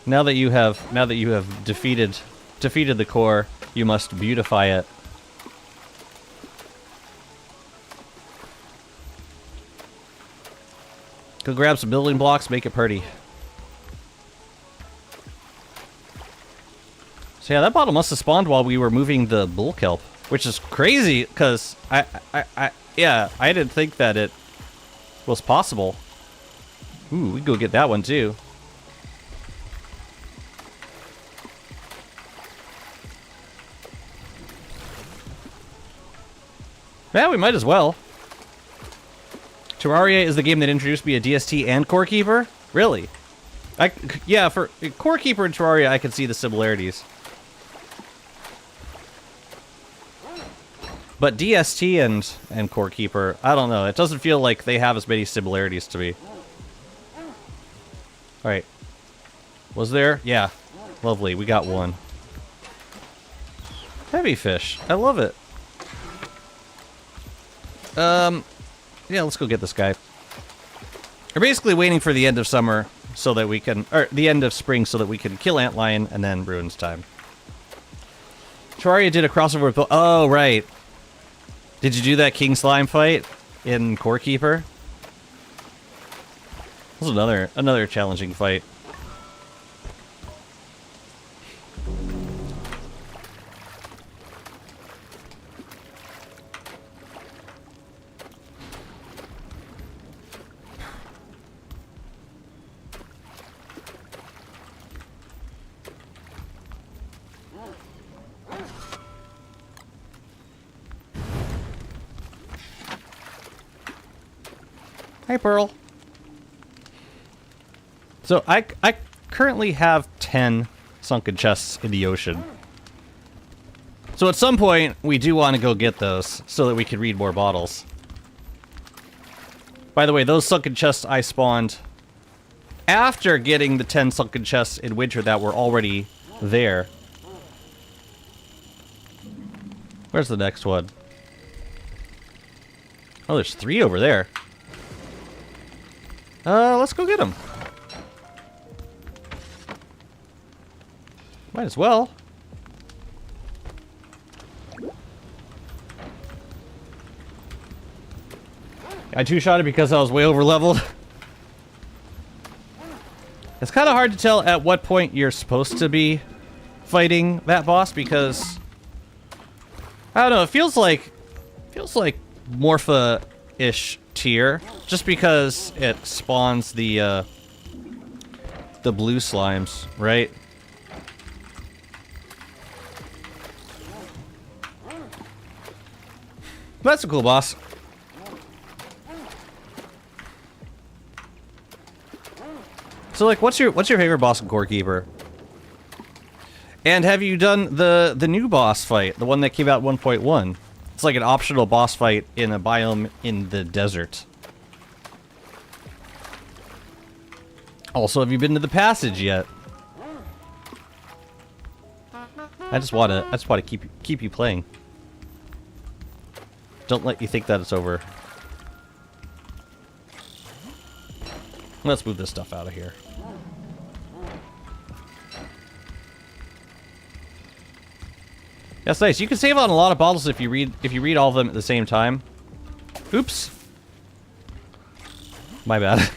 Now that you have defeated the core, you must beautify it. Go grab some building blocks, make it pretty. So yeah, that bottle must have spawned while we were moving the bull kelp, which is crazy because I didn't think that it was possible. Ooh, we can go get that one too. Yeah, we might as well. Terraria is the game that introduced me to DST and Core Keeper? Really? Yeah, for Core Keeper and Terraria, I can see the similarities. But DST and Core Keeper, I don't know. It doesn't feel like they have as many similarities to me. Alright. Was there? Yeah. Lovely. We got one. Heavy fish. I love it. Yeah, let's go get this guy. We're basically waiting for the end of summer so that we can, or the end of spring so that we can kill Antlion and then Ruins time. Terraria did a crossover with, oh, right. Did you do that King Slime fight in Core Keeper? This was another challenging fight. Hi, Pearl. So I currently have 10 sunken chests in the ocean. So at some point, we do want to go get those so that we can read more bottles. By the way, those sunken chests I spawned after getting the 10 sunken chests in winter that were already there. Where's the next one? Oh, there's 3 over there. Let's go get them. Might as well. I two-shot it because I was way over leveled. It's kind of hard to tell at what point you're supposed to be fighting that boss because I don't know, it feels like Morpha-ish tier just because it spawns the blue slimes, right? That's a cool boss. So, like, what's your favorite boss in Core Keeper? And have you done the new boss fight, the one that came out 1.1? It's like an optional boss fight in a biome in the desert. Also, have you been to the passage yet? I just wanna keep you playing. Don't let you think that it's over. Let's move this stuff out of here. That's nice. You can save on a lot of bottles if you read all of them at the same time. Oops. My bad.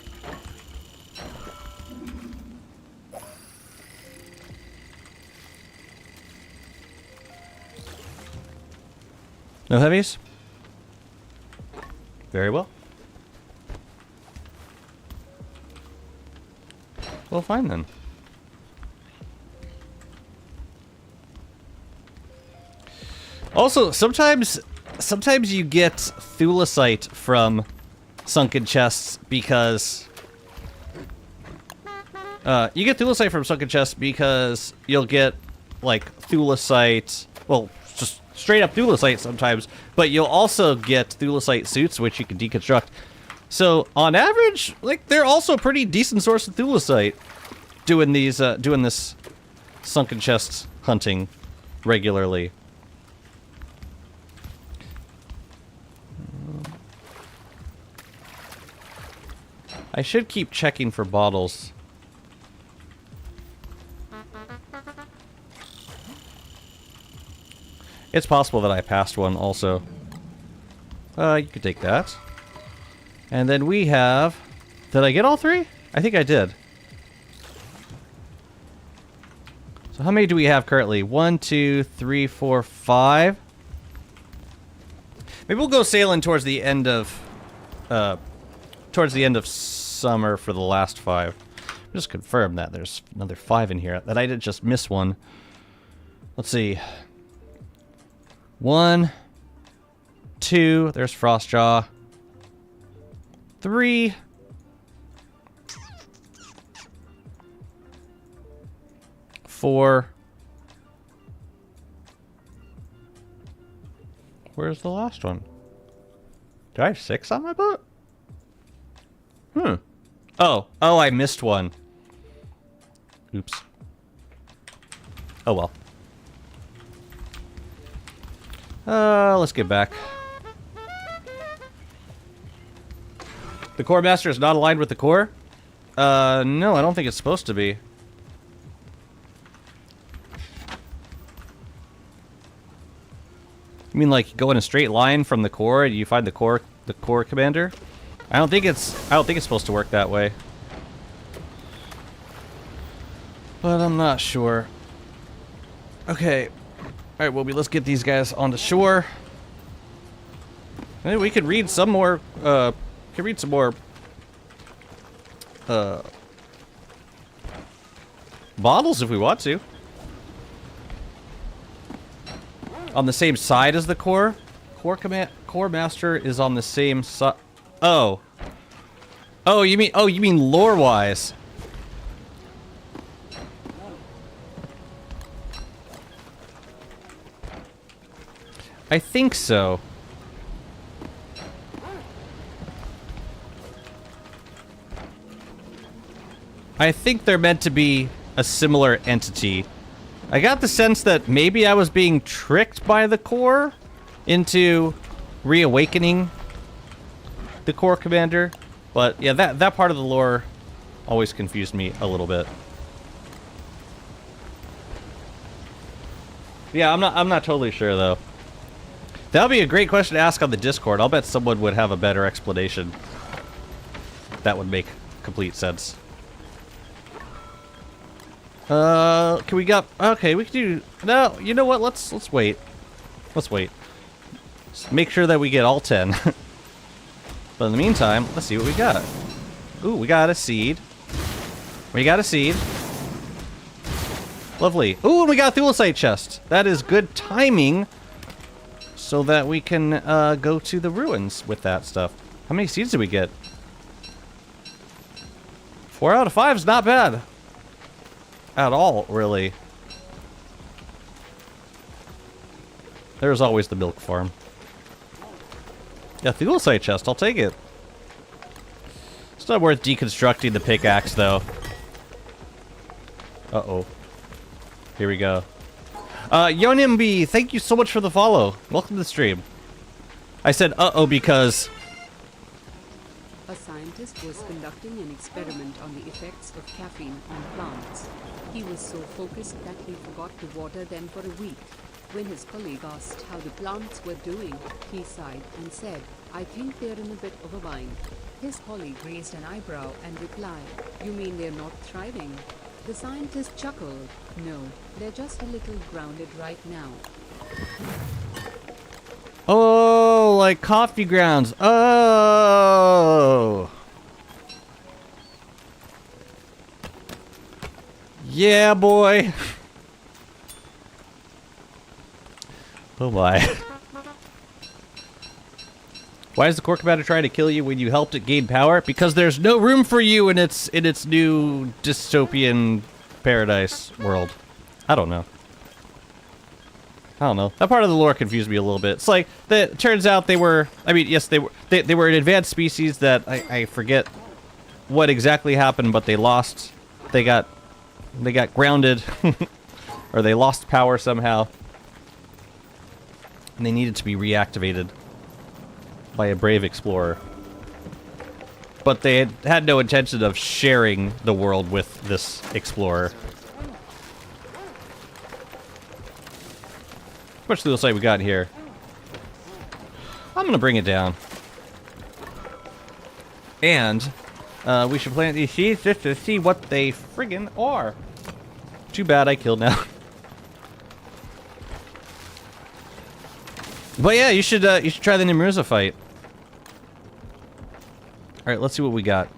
No heavies? Very well. Well, fine then. Also, sometimes you get thulecite from sunken chests because you'll get like thulecite, well, just straight up thulecite sometimes, but you'll also get thulecite suits which you can deconstruct. So on average, like, they're also a pretty decent source of thulecite doing this sunken chests hunting regularly. I should keep checking for bottles. It's possible that I passed one also. You could take that. And then we have... Did I get all three? I think I did. So how many do we have currently? 1, 2, 3, 4, 5. Maybe we'll go sailing towards the end of... summer for the last 5. Just confirm that there's another 5 in here, that I didn't just miss one. Let's see. 1, 2, there's Frostjaw. 3. 4. Where's the last one? Do I have 6 on my boat? Oh, I missed one. Oops. Oh well. Let's get back. The core master is not aligned with the core? No, I don't think it's supposed to be. You mean like go in a straight line from the core and you find the core commander? I don't think it's supposed to work that way. But I'm not sure. Okay. Alright, well, let's get these guys onto shore. Maybe we could read some more bottles if we want to. On the same side as the core? Core master is on the same side. Oh. Oh, you mean lore-wise. I think so. I think they're meant to be a similar entity. I got the sense that maybe I was being tricked by the core into reawakening the core commander, but yeah, that part of the lore always confused me a little bit. Yeah, I'm not totally sure though. That would be a great question to ask on the Discord. I'll bet someone would have a better explanation. That would make complete sense. Can we go? Okay, we can do. No, you know what? Let's wait. Let's wait. Just make sure that we get all 10. But in the meantime, let's see what we got. Ooh, we got a seed. We got a seed. Lovely. Ooh, and we got a thulecite chest. That is good timing, so that we can go to the ruins with that stuff. How many seeds did we get? 4 out of 5 is not bad. At all, really. There's always the milk farm. Yeah, thulecite chest, I'll take it. It's not worth deconstructing the pickaxe, though. Uh-oh. Here we go. Yonimbi, thank you so much for the follow. Welcome to the stream. I said uh-oh because... A scientist was conducting an experiment on the effects of caffeine on plants. He was so focused that he forgot to water them for a week. When his colleague asked how the plants were doing, he sighed and said, "I think they're in a bit of a bind." His colleague raised an eyebrow and replied, "You mean they're not thriving?" The scientist chuckled, "No, they're just a little grounded right now." Oh, like coffee grounds. Oh. Yeah, boy. Oh my. Why is the core commander trying to kill you when you helped it gain power? Because there's no room for you in its new dystopian paradise world. I don't know. That part of the lore confused me a little bit. It's like, it turns out they were, I mean, yes, they were an advanced species that I forget what exactly happened, but they lost, they got grounded, or they lost power somehow, and they needed to be reactivated by a brave explorer. But they had no intention of sharing the world with this explorer. How much lucite we got here? I'm gonna bring it down. And we should plant these seeds just to see what they friggin' are. Too bad I killed now. But yeah, you should try the Nimruza fight. All right, let's see what we got.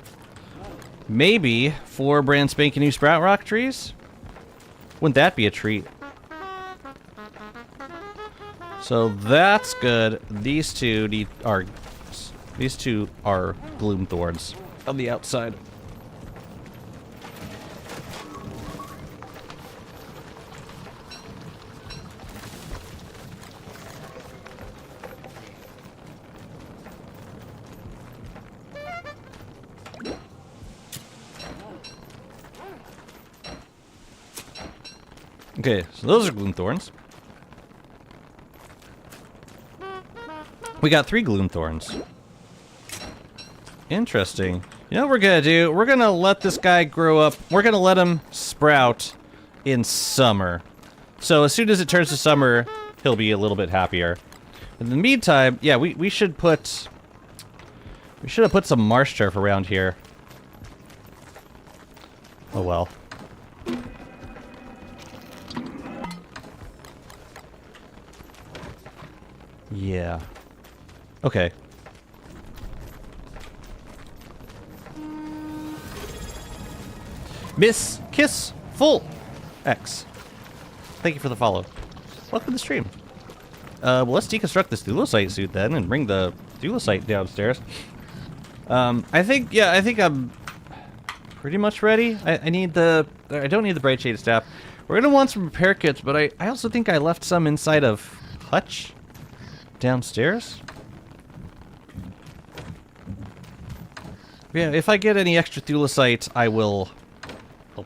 Maybe 4 brand spanking new sprout rock trees. Wouldn't that be a treat? So that's good. These two are gloom thorns on the outside. Okay, so those are gloom thorns. We got 3 gloom thorns. Interesting. You know what we're gonna do? We're gonna let this guy grow up. We're gonna let him sprout in summer. So as soon as it turns to summer, he'll be a little bit happier. In the meantime, yeah, we should have put some marsh turf around here. Oh well. Yeah. Okay. Miss Kiss Full X. Thank you for the follow. Welcome to the stream. Well, let's deconstruct this thulecite suit then and bring the thulecite downstairs. I think I'm pretty much ready. I don't need the bright shade staff. We're gonna want some repair kits, but I also think I left some inside of Hutch downstairs. Yeah, if I get any extra thulecite, I'll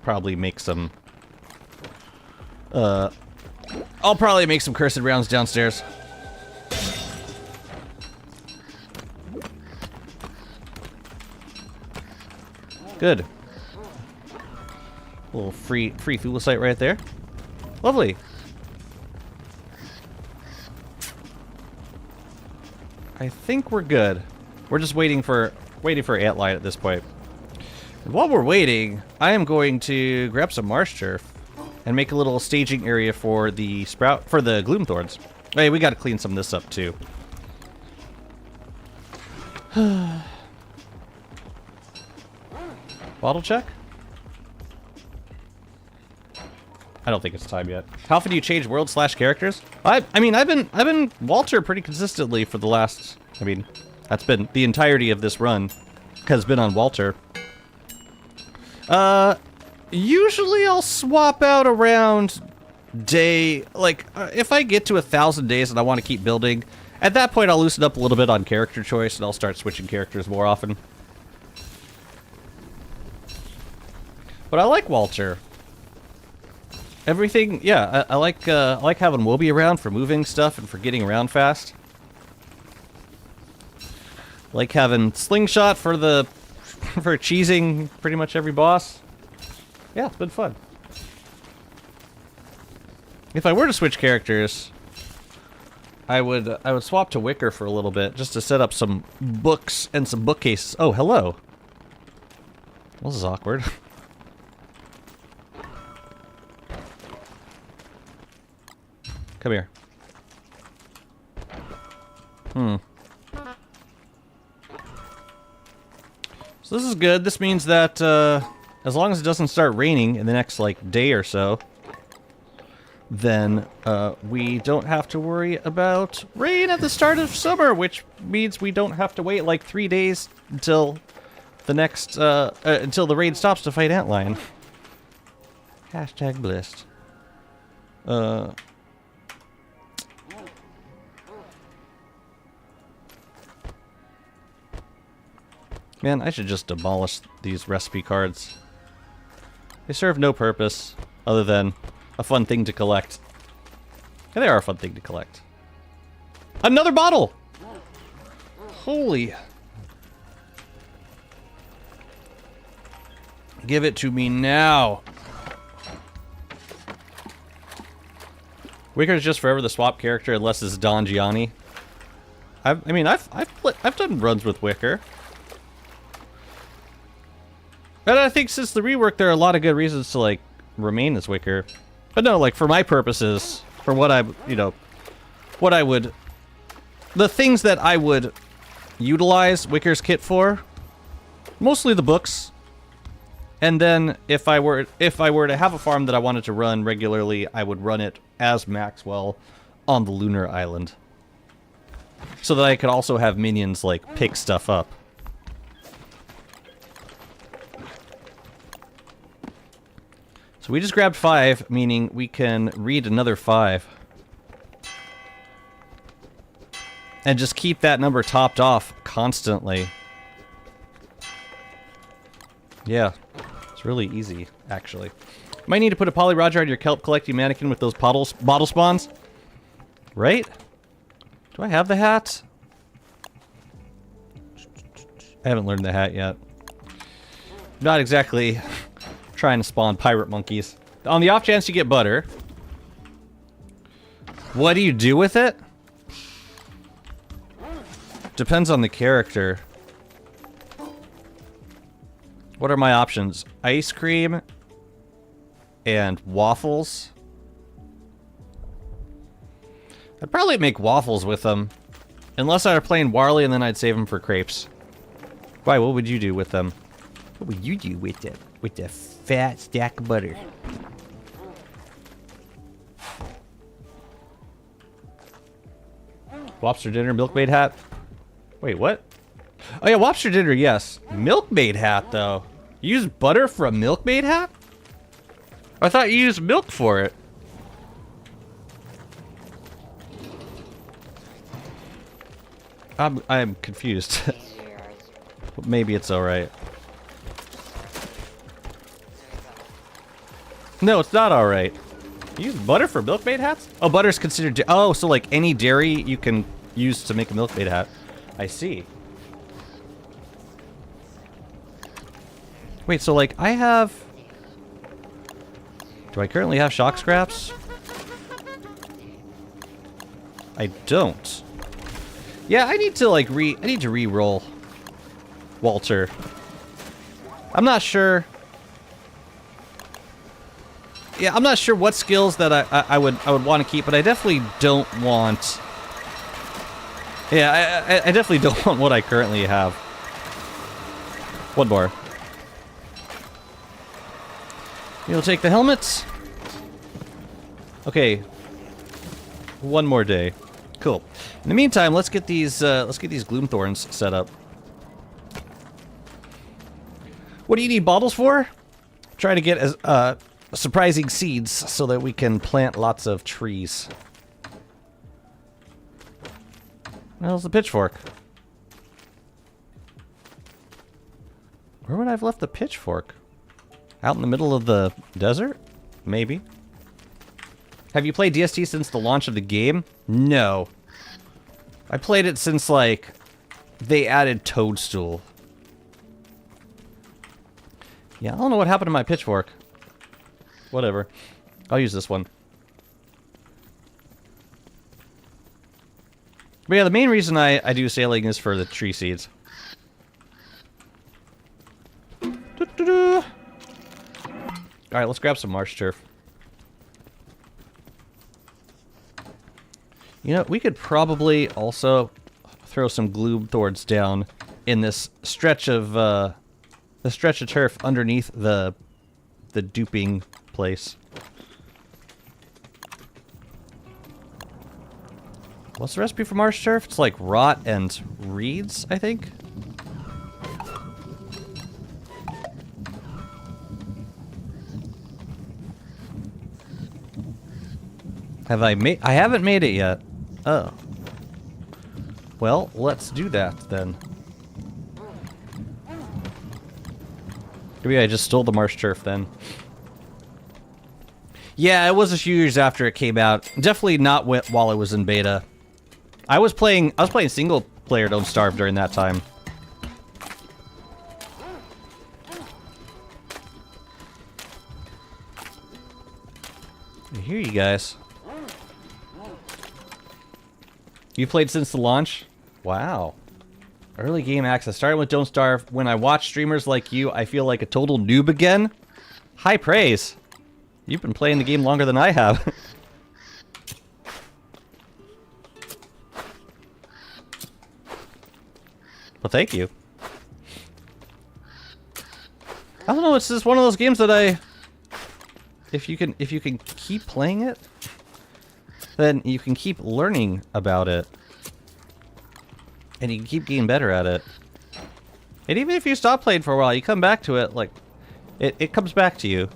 probably make some. I'll probably make some cursed rounds downstairs. Good. A little free thulecite right there. Lovely. I think we're good. We're just waiting for antlight at this point. And while we're waiting, I am going to grab some marsh turf and make a little staging area for the gloom thorns. Hey, we got to clean some of this up too. Bottle check? I don't think it's time yet. How often do you change world / characters? I mean, I've been Walter pretty consistently for the last. I mean, that's been the entirety of this run. Has been on Walter. Usually I'll swap out around day. Like, if I get to 1,000 days and I want to keep building, at that point I'll loosen up a little bit on character choice and I'll start switching characters more often. But I like Walter. Everything, yeah, I like having Wobie around for moving stuff and for getting around fast. Like having Slingshot for cheesing pretty much every boss. Yeah, it's been fun. If I were to switch characters, I would swap to wicker for a little bit just to set up some books and some bookcases. Oh, hello. Well, this is awkward. Come here. So this is good. This means that as long as it doesn't start raining in the next like day or so, then we don't have to worry about rain at the start of summer, which means we don't have to wait like 3 days until the next until the rain stops to fight Antlion. Hashtag blessed. Man, I should just demolish these recipe cards. They serve no purpose other than a fun thing to collect. And they are a fun thing to collect. Another bottle! Holy. Give it to me now. Wicker's just forever the swap character unless it's Don Gianni. I've done runs with Wicker. And I think since the rework, there are a lot of good reasons to, like, remain as Wicker. But no, like, for my purposes, for what I, you know, what I would... The things that I would utilize Wicker's kit for, mostly the books. And then, if I were to have a farm that I wanted to run regularly, I would run it as Maxwell on the Lunar Island. So that I could also have minions, like, pick stuff up. So we just grabbed 5, meaning we can read another 5. And just keep that number topped off constantly. Yeah, it's really easy, actually. Might need to put a Poly Roger on your kelp collecting mannequin with those bottle spawns. Right? Do I have the hat? I haven't learned the hat yet. Not exactly trying to spawn pirate monkeys. On the off chance you get butter, what do you do with it? Depends on the character. What are my options? Ice cream and waffles. I'd probably make waffles with them. Unless I were playing Warley and then I'd save them for crepes. Why, what would you do with them? What would you do with them? With the fat stack of butter. Lobster dinner, milkmaid hat. Wait, what? Oh yeah, lobster dinner, yes. Milkmaid hat, though. You use butter for a milkmaid hat? I thought you used milk for it. I'm confused. Maybe it's alright. No, it's not alright. You use butter for milkmaid hats? Oh, butter's considered... Oh, so like any dairy you can use to make a milkmaid hat. I see. Wait, so like I have... Do I currently have shock scraps? I don't. Yeah, I need to like I need to re-roll Walter. I'm not sure... Yeah, I'm not sure what skills that I would want to keep, but I definitely don't want... Yeah, I definitely don't want what I currently have. One more. You'll take the helmets. Okay. One more day. Cool. In the meantime, let's get these Gloomthorns set up. What do you need bottles for? Try to get as surprising seeds so that we can plant lots of trees. Where's the pitchfork? Where would I have left the pitchfork? Out in the middle of the desert? Maybe. Have you played DST since the launch of the game? No. I played it since, like, they added Toadstool. Yeah, I don't know what happened to my pitchfork. Whatever. I'll use this one. But yeah, the main reason I do sailing is for the tree seeds. Alright, let's grab some marsh turf. You know, we could probably also throw some gloom thorns down in this stretch of turf underneath the duping place. What's the recipe for marsh turf? It's like rot and reeds, I think. Have I made? I haven't made it yet. Oh. Well, let's do that then. Maybe I just stole the marsh turf then. Yeah, it was a few years after it came out. Definitely not while it was in beta. I was playing single player Don't Starve during that time. I hear you guys. You played since the launch? Wow. Early game access. Starting with Don't Starve. When I watch streamers like you, I feel like a total noob again. High praise. You've been playing the game longer than I have. Well, thank you. I don't know, it's just one of those games that if you can keep playing it, then you can keep learning about it. And you can keep getting better at it. And even if you stop playing for a while, you come back to it, like, it comes back to you.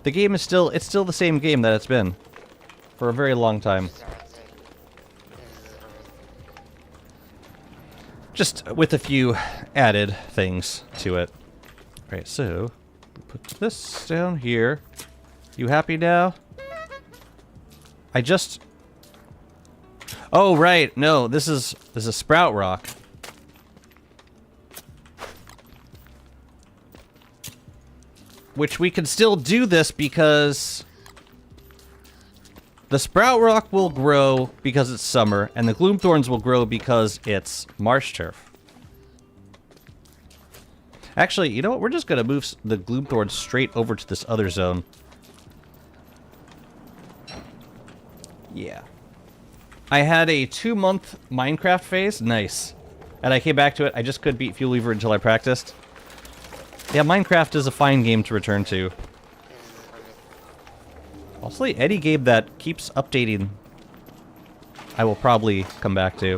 The game is still the same game that it's been for a very long time. Just with a few added things to it. Alright, so put this down here. You happy now? Oh right, no, this is sprout rock. Which we can still do this because the sprout rock will grow because it's summer, and the gloom thorns will grow because it's marsh turf. Actually, you know what? We're just gonna move the gloom thorns straight over to this other zone. Yeah. I had a 2-month Minecraft phase. Nice. And I came back to it. I just couldn't beat Fuel Weaver until I practiced. Yeah, Minecraft is a fine game to return to. Also, any game that keeps updating, I will probably come back to.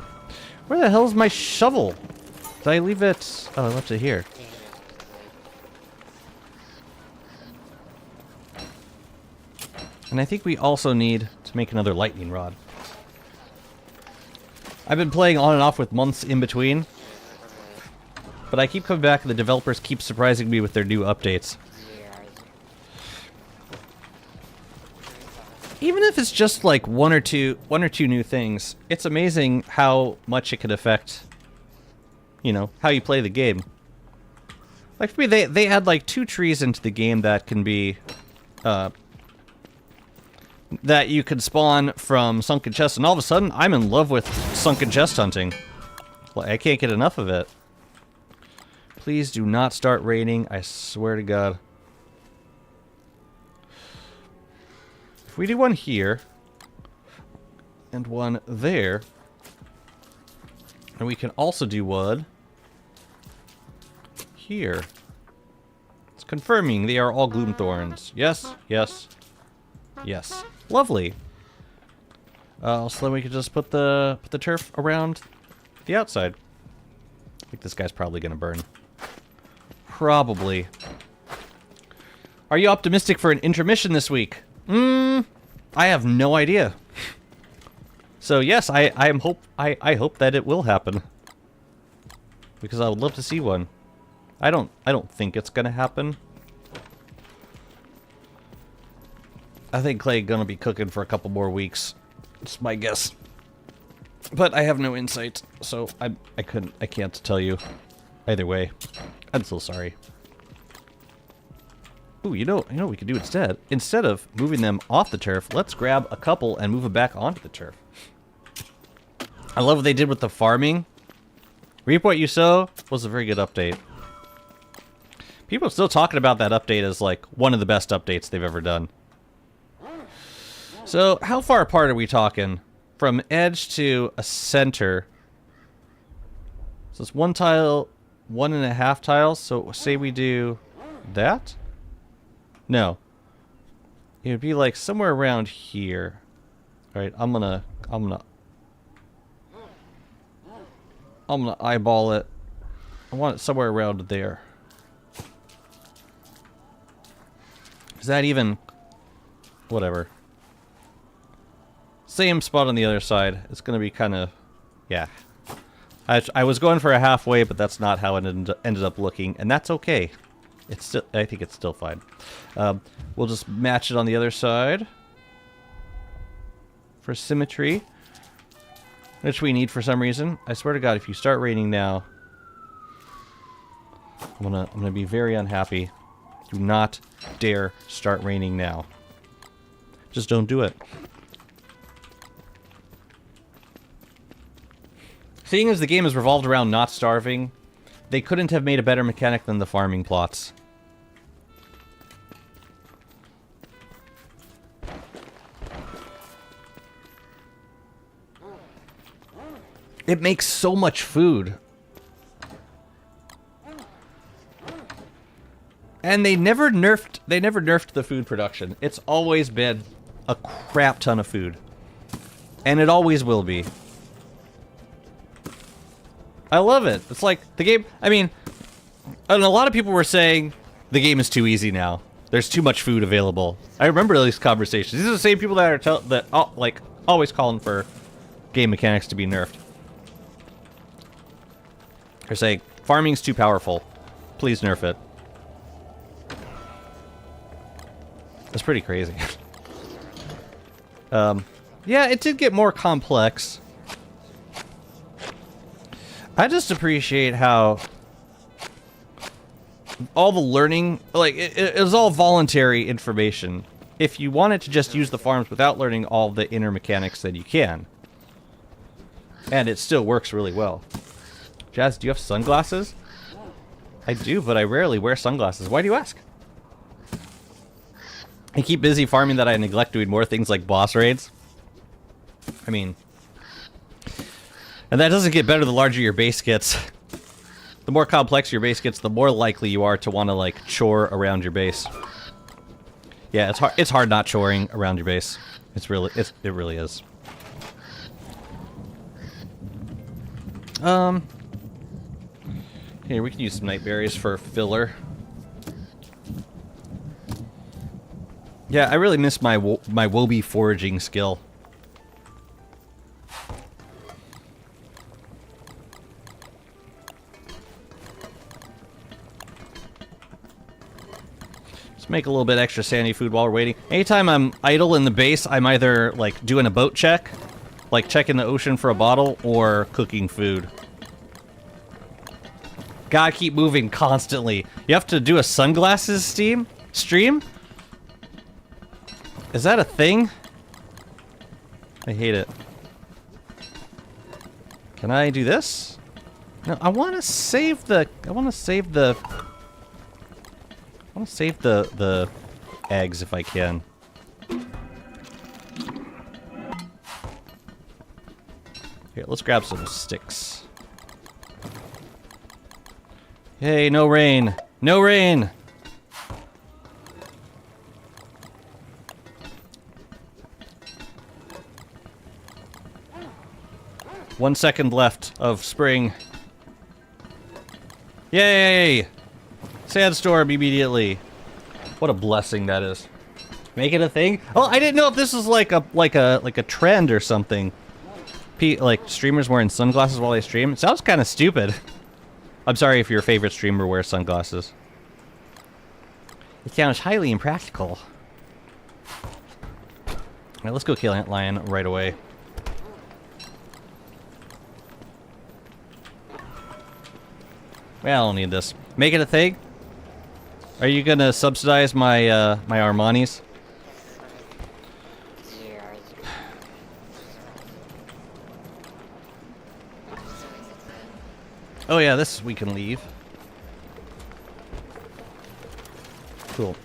Where the hell is my shovel? Did I leave it? Oh, I left it here. And I think we also need to make another lightning rod. I've been playing on and off with months in between. But I keep coming back and the developers keep surprising me with their new updates. Even if it's just like one or two new things, it's amazing how much it can affect, you know, how you play the game. Like for me, they add like 2 trees into the game that can be, that you can spawn from sunken chests, and all of a sudden, I'm in love with sunken chest hunting. Like, I can't get enough of it. Please do not start raining, I swear to God. If we do one here, and one there, and we can also do one here. It's confirming they are all gloom thorns. Yes, yes, yes. Lovely. So then we could just put the turf around the outside. I think this guy's probably gonna burn. Probably. Are you optimistic for an intermission this week? I have no idea. So yes, I hope that it will happen. Because I would love to see one. I don't think it's gonna happen. I think Clay's gonna be cooking for a couple more weeks. It's my guess. But I have no insight, so I can't tell you. Either way, I'm so sorry. Ooh, you know what we could do instead? Instead of moving them off the turf, let's grab a couple and move them back onto the turf. I love what they did with the farming. Reap what you sow was a very good update. People are still talking about that update as like one of the best updates they've ever done. So how far apart are we talking? From edge to a center. So it's one tile, 1.5 tiles. So say we do that? No. It would be like somewhere around here. Alright, I'm gonna eyeball it. I want it somewhere around there. Is that even... Whatever. Same spot on the other side. It's gonna be kind of... Yeah. I was going for a halfway, but that's not how it ended up looking, and that's okay. It's still... I think it's still fine. We'll just match it on the other side. For symmetry. Which we need for some reason. I swear to God, if you start raining now... I'm gonna be very unhappy. Do not dare start raining now. Just don't do it. Seeing as the game is revolved around not starving, they couldn't have made a better mechanic than the farming plots. It makes so much food. And they never nerfed the food production. It's always been a crap ton of food. And it always will be. I love it. It's like the game, I mean, and a lot of people were saying the game is too easy now. There's too much food available. I remember these conversations. These are the same people that are like always calling for game mechanics to be nerfed. They're saying farming's too powerful. Please nerf it. That's pretty crazy. Yeah, it did get more complex. I just appreciate how all the learning, like, it was all voluntary information. If you wanted to just use the farms without learning all the inner mechanics, then you can. And it still works really well. Jazz, do you have sunglasses? I do, but I rarely wear sunglasses. Why do you ask? I keep busy farming that I neglect doing more things like boss raids. I mean... And that doesn't get better the larger your base gets. The more complex your base gets, the more likely you are to want to, like, chore around your base. Yeah, it's hard not choring around your base. It really is. Here, we can use some night berries for filler. Yeah, I really miss my Wobie foraging skill. Let's make a little bit extra sandy food while we're waiting. Anytime I'm idle in the base, I'm either, like, doing a boat check, like checking the ocean for a bottle, or cooking food. Gotta keep moving constantly. You have to do a sunglasses stream? Is that a thing? I hate it. Can I do this? No, I want to save the eggs if I can. Here, let's grab some sticks. Hey, no rain. No rain. One second left of spring. Yay! Sandstorm immediately. What a blessing that is. Make it a thing? Oh, I didn't know if this was like a trend or something. Like streamers wearing sunglasses while they stream. It sounds kind of stupid. I'm sorry if your favorite streamer wears sunglasses. It sounds highly impractical. Alright, let's go kill Antlion right away. Well, I don't need this. Make it a thing? Are you gonna subsidize my my Armanis? Oh yeah, this we can leave. Cool.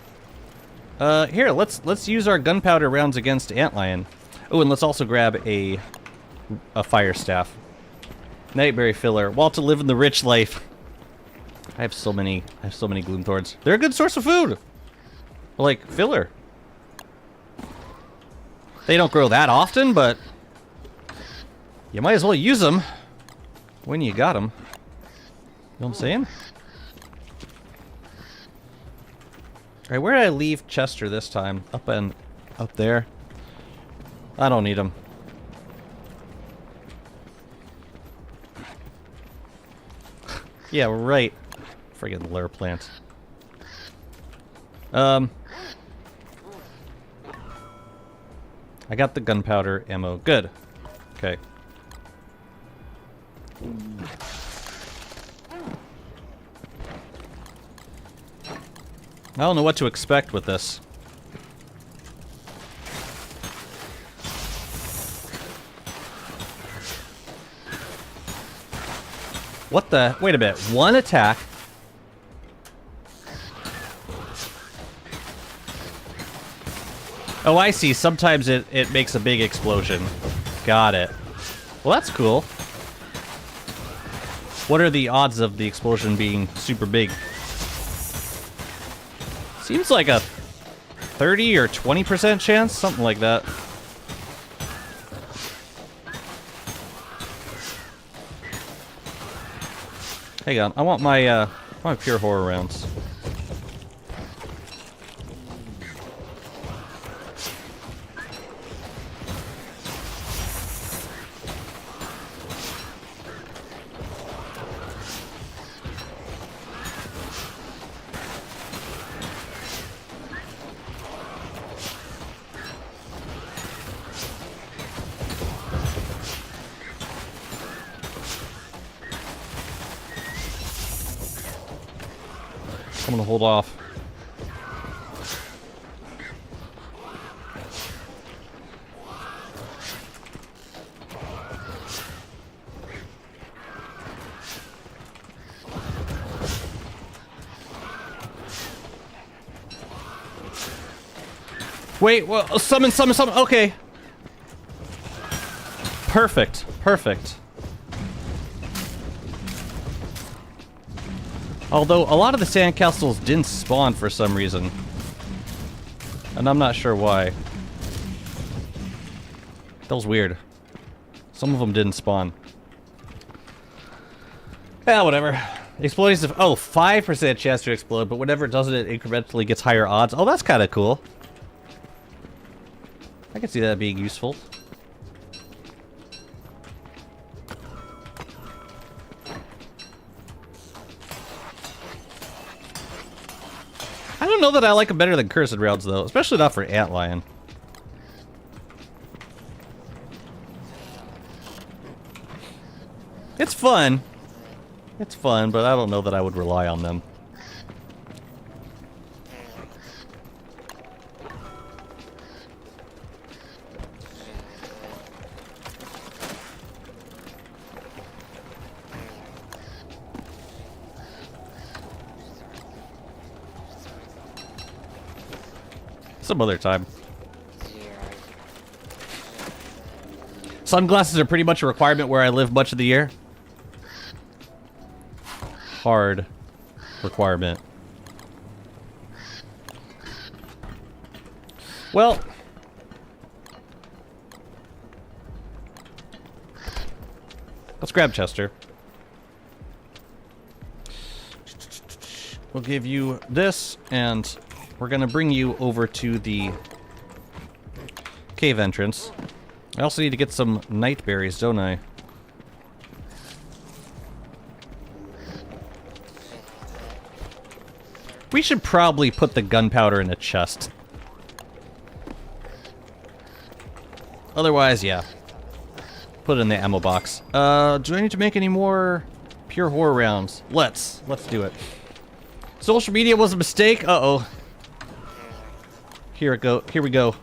Here, let's use our gunpowder rounds against antlion. Oh, and let's also grab a fire staff. Nightberry filler. Want to live in the rich life. I have so many gloom thorns. They're a good source of food. Like filler. They don't grow that often, but you might as well use them when you got them. You know what I'm saying? Alright, where did I leave Chester this time? Up there. I don't need him. Yeah, right. Friggin' lure plant. I got the gunpowder ammo. Good. Okay. I don't know what to expect with this. What the? Wait a minute. One attack. Oh, I see. Sometimes it makes a big explosion. Got it. Well, that's cool. What are the odds of the explosion being super big? Seems like a 30 or 20% chance, something like that. Hang on, I want my pure horror rounds. I'm gonna hold off. Wait, well, summon. Okay. Perfect. Although, a lot of the sandcastles didn't spawn for some reason. And I'm not sure why. That was weird. Some of them didn't spawn. Yeah, whatever. Explosive. Oh, 5% chance to explode, but whenever it doesn't, it incrementally gets higher odds. Oh, that's kind of cool. I can see that being useful. I don't know that I like them better than Cursed Rounds, though. Especially not for Antlion. It's fun. It's fun, but I don't know that I would rely on them. Some other time. Sunglasses are pretty much a requirement where I live much of the year. Hard requirement. Well, let's grab Chester. We'll give you this, and we're gonna bring you over to the cave entrance. I also need to get some night berries, don't I? We should probably put the gunpowder in a chest. Otherwise, yeah. Put it in the ammo box. Do I need to make any more pure horror rounds? Let's do it. Social media was a mistake? Uh-oh. Here we go.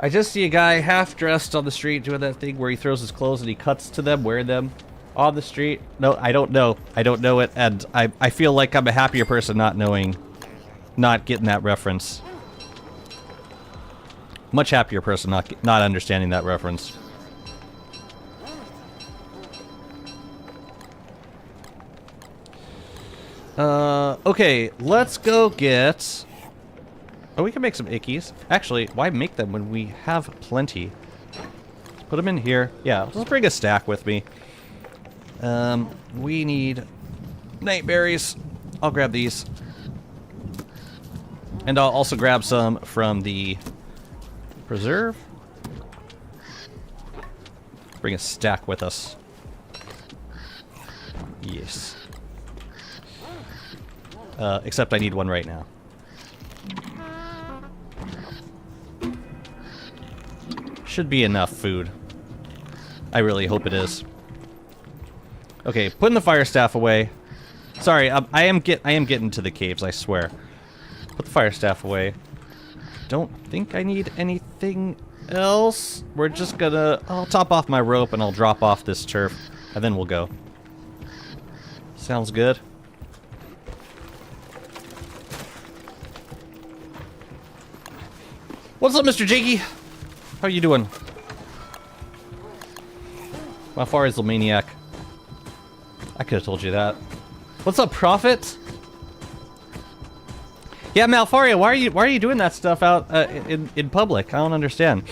I just see a guy half dressed on the street doing that thing where he throws his clothes and he cuts to them, wearing them. On the street? No, I don't know. I don't know it, and I feel like I'm a happier person not knowing, not getting that reference. Much happier person not understanding that reference. Okay, let's go get... Oh, we can make some ickies. Actually, why make them when we have plenty? Let's put them in here. Yeah, let's bring a stack with me. We need night berries. I'll grab these. And I'll also grab some from the preserve. Bring a stack with us. Yes. Except I need one right now. Should be enough food. I really hope it is. Okay, putting the fire staff away. Sorry, I am getting to the caves, I swear. Put the fire staff away. Don't think I need anything else. We're just gonna... I'll top off my rope and I'll drop off this turf. And then we'll go. Sounds good. What's up, Mr. Jakey? How are you doing? How far is the maniac? I could have told you that. What's up, Prophet? Yeah, Malfaria, why are you doing that stuff out in public? I don't understand.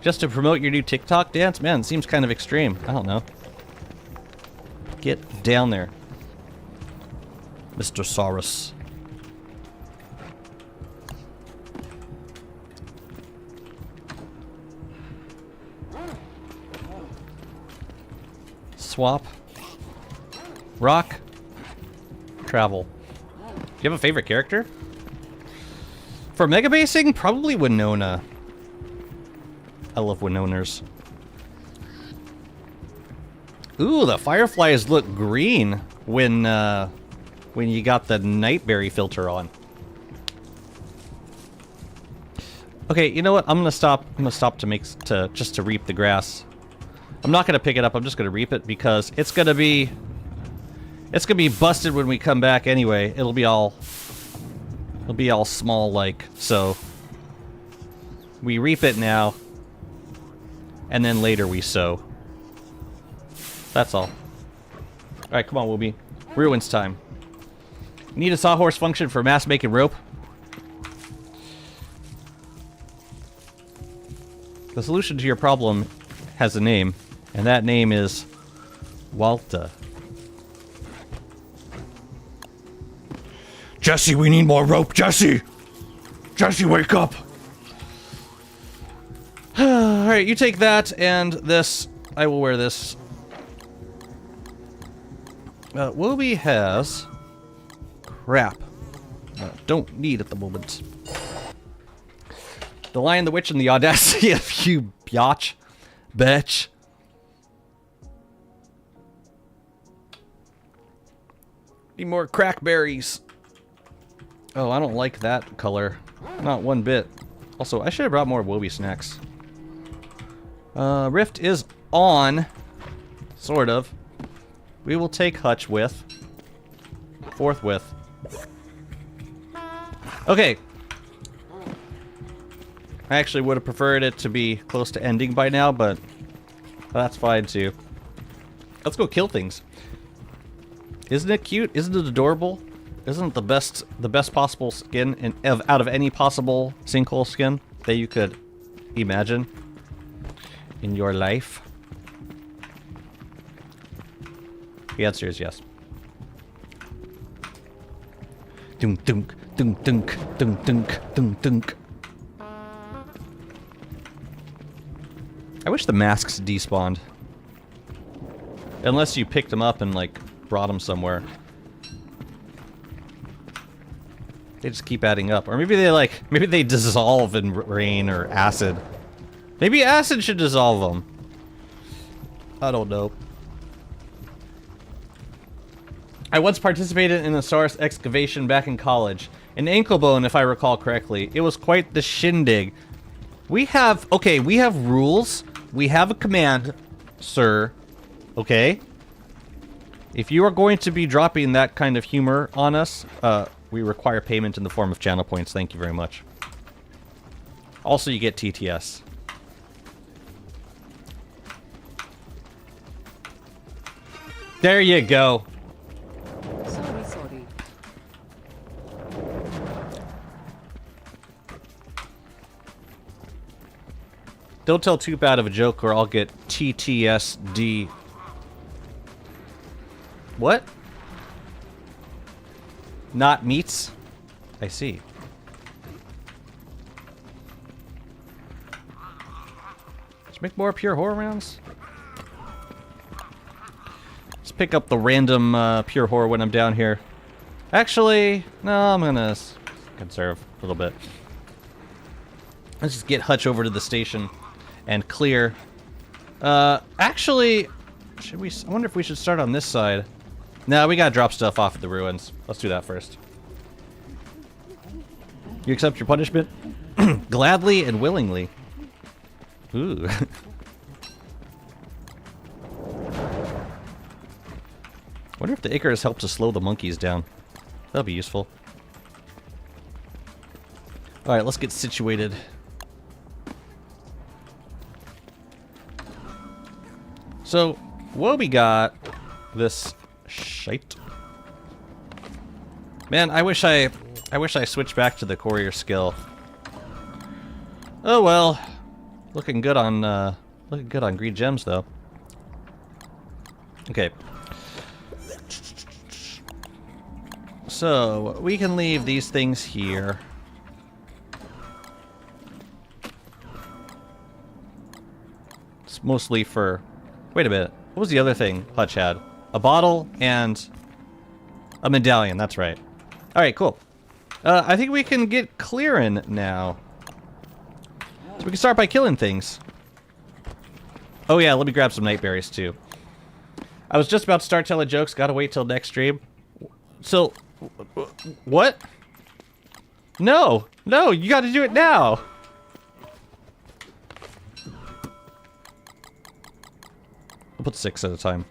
Just to promote your new TikTok dance? Man, it seems kind of extreme. I don't know. Get down there, Mr. Saurus. Swap. Rock. Travel. Do you have a favorite character? For mega basing, probably Winona. I love Winoners. Ooh, the fireflies look green when you got the nightberry filter on. Okay, you know what? I'm gonna stop just to reap the grass. I'm not gonna pick it up. I'm just gonna reap it because it's gonna be busted when we come back anyway. It'll be all small like. So we reap it now, and then later we sow. That's all. All right, come on, Wooby. Ruins time. Need a sawhorse function for mass making rope. The solution to your problem has a name, and that name is Walta. Jesse, we need more rope, Jesse! Jesse, wake up! Alright, you take that, and this. I will wear this. Wooby has... crap. Don't need at the moment. The Lion, the Witch, and the Audacity of you, biatch. Bitch. Need more crackberries. Oh, I don't like that color. Not one bit. Also, I should have brought more Wooby snacks. Rift is on. Sort of. We will take Hutch with. Forthwith. Okay. I actually would have preferred it to be close to ending by now, but that's fine too. Let's go kill things. Isn't it cute? Isn't it adorable? Isn't it the best possible skin out of any possible sinkhole skin that you could imagine in your life? The answer is yes. Dunk dunk dunk dunk dunk dunk dunk dunk. I wish the masks despawned. Unless you picked them up and like brought them somewhere. They just keep adding up. Or maybe they dissolve in rain or acid. Maybe acid should dissolve them. I don't know. I once participated in a Saurus excavation back in college. An ankle bone, if I recall correctly. It was quite the shindig. We have rules. We have a command, sir. Okay? If you are going to be dropping that kind of humor on us, we require payment in the form of channel points. Thank you very much. Also, you get TTS. There you go. Sorry. Don't tell too bad of a joke or I'll get TTSD. What? Not meats? I see. Let's make more pure horror rounds. Let's pick up the random pure horror when I'm down here. Actually, no, I'm gonna conserve a little bit. Let's just get Hutch over to the station and clear. Actually, should we? I wonder if we should start on this side. No, we gotta drop stuff off at the ruins. Let's do that first. You accept your punishment? Gladly and willingly. Ooh. Wonder if the Icarus helped to slow the monkeys down. That'll be useful. Alright, let's get situated. So, Wobie got this shite. Man, I wish I switched back to the courier skill. Oh well. Looking good on green gems though. Okay. So, we can leave these things here. It's mostly for... Wait a minute. What was the other thing Hutch had? A bottle and a medallion. That's right. Alright, cool. I think we can get clearing now. So we can start by killing things. Oh yeah, let me grab some night berries too. I was just about to start telling jokes. Gotta wait till next stream. So... What? No! No, you gotta do it now! I'll put 6 at a time.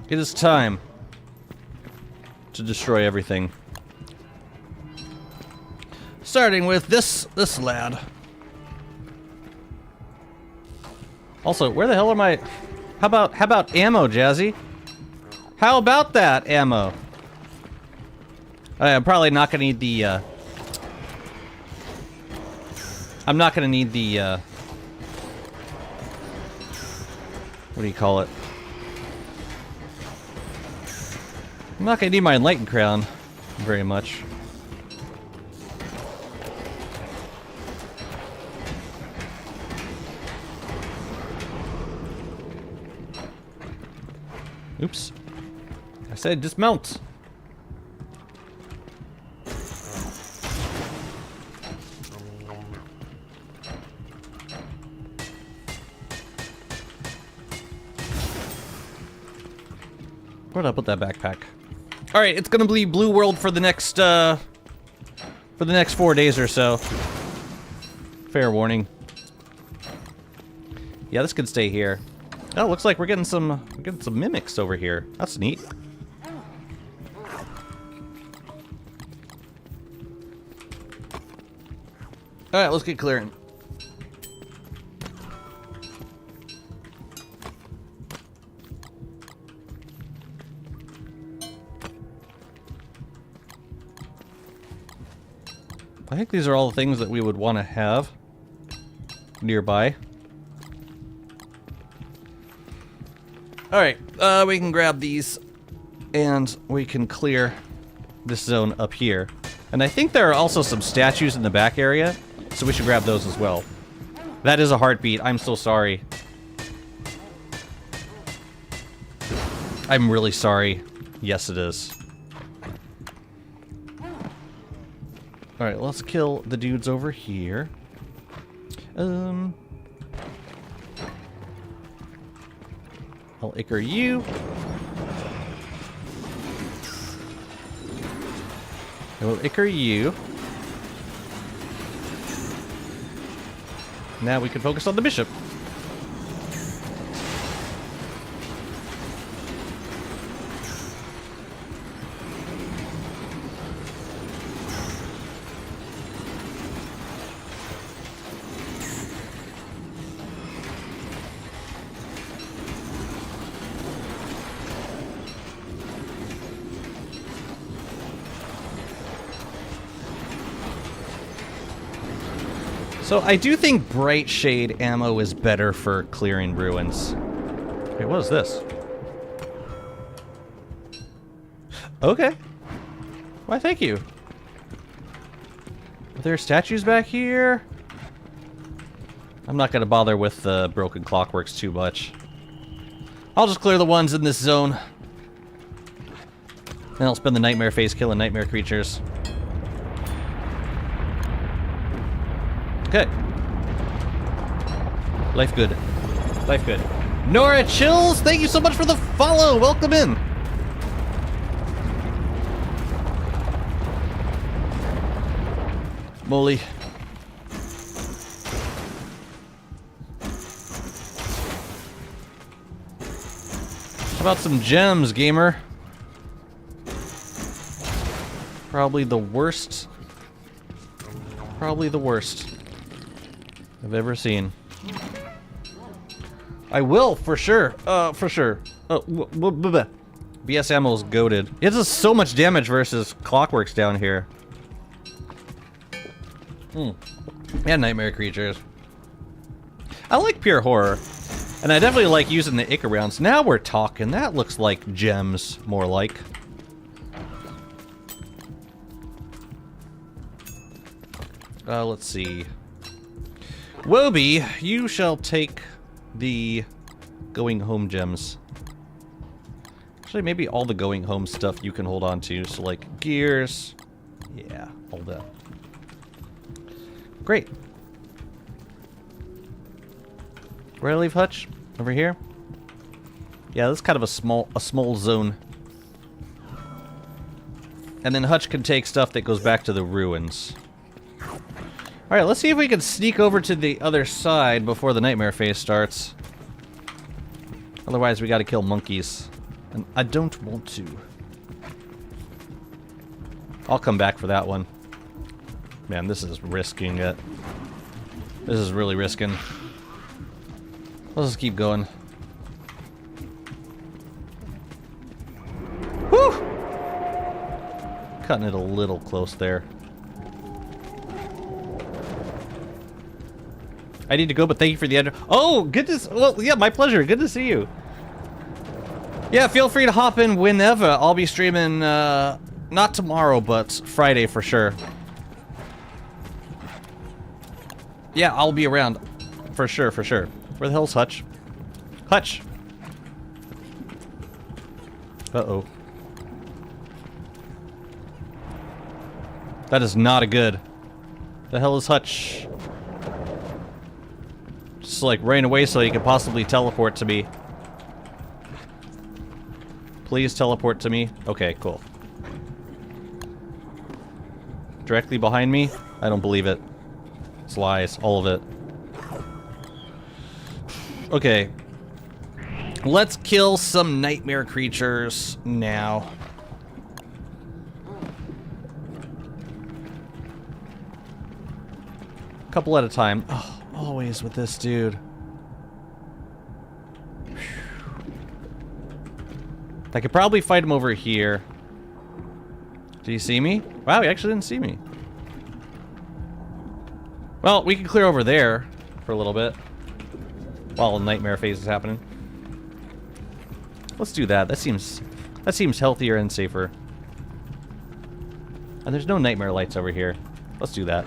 It is time to destroy everything. Starting with this lad. Also, where the hell are my... How about ammo, Jazzy? How about that ammo? I'm probably not gonna need the I'm not gonna need the what do you call it? I'm not gonna need my enlightened crown very much. Oops. I said dismount. Where'd I put that backpack? Alright, it's gonna be Blue World for the next 4 days or so. Fair warning. Yeah, this could stay here. Oh, looks like we're getting some mimics over here. That's neat. Alright, let's get clearing. I think these are all the things that we would want to have nearby. Alright, we can grab these and we can clear this zone up here. And I think there are also some statues in the back area, so we should grab those as well. That is a heartbeat. I'm so sorry. I'm really sorry. Yes, it is. Alright, let's kill the dudes over here. I'll ichor you. I will ichor you. Now we can focus on the bishop. So I do think bright shade ammo is better for clearing ruins. Wait, what is this? Okay. Why, thank you. Are there statues back here? I'm not gonna bother with the broken clockworks too much. I'll just clear the ones in this zone. Then I'll spend the nightmare phase killing nightmare creatures. Okay. Life good. Life good. Nora Chills, thank you so much for the follow. Welcome in. Molly. How about some gems, gamer? Probably the worst. Probably the worst I've ever seen. I will, for sure. For sure. BS ammo's goated. It does so much damage versus clockworks down here. And nightmare creatures. I like pure horror. And I definitely like using the ichor rounds. Now we're talking. That looks like gems, more like. Let's see. Woby, you shall take the going home gems. Actually, maybe all the going home stuff you can hold on to. So, like, gears. Yeah, all that. Great. Where do I leave Hutch? Over here? Yeah, this is kind of a small zone. And then Hutch can take stuff that goes back to the ruins. Alright, let's see if we can sneak over to the other side before the nightmare phase starts. Otherwise, we gotta kill monkeys. And I don't want to. I'll come back for that one. Man, this is risking it. This is really risking. Let's just keep going. Whew! Cutting it a little close there. I need to go, but thank you for the end. Oh, good to... Well, yeah, my pleasure. Good to see you. Yeah, feel free to hop in whenever. I'll be streaming, not tomorrow, but Friday for sure. Yeah, I'll be around. For sure, for sure. Where the hell's Hutch? Hutch! Uh-oh. That is not a good. The hell is Hutch? Just like ran away so he could possibly teleport to me. Please teleport to me. Okay, cool. Directly behind me? I don't believe it. It's lies, all of it. Okay. Let's kill some nightmare creatures now. Couple at a time. Oh, always with this dude. I could probably fight him over here. Do you see me? Wow, he actually didn't see me. Well, we can clear over there for a little bit while the nightmare phase is happening. Let's do that. That seems healthier and safer. And there's no nightmare lights over here. Let's do that.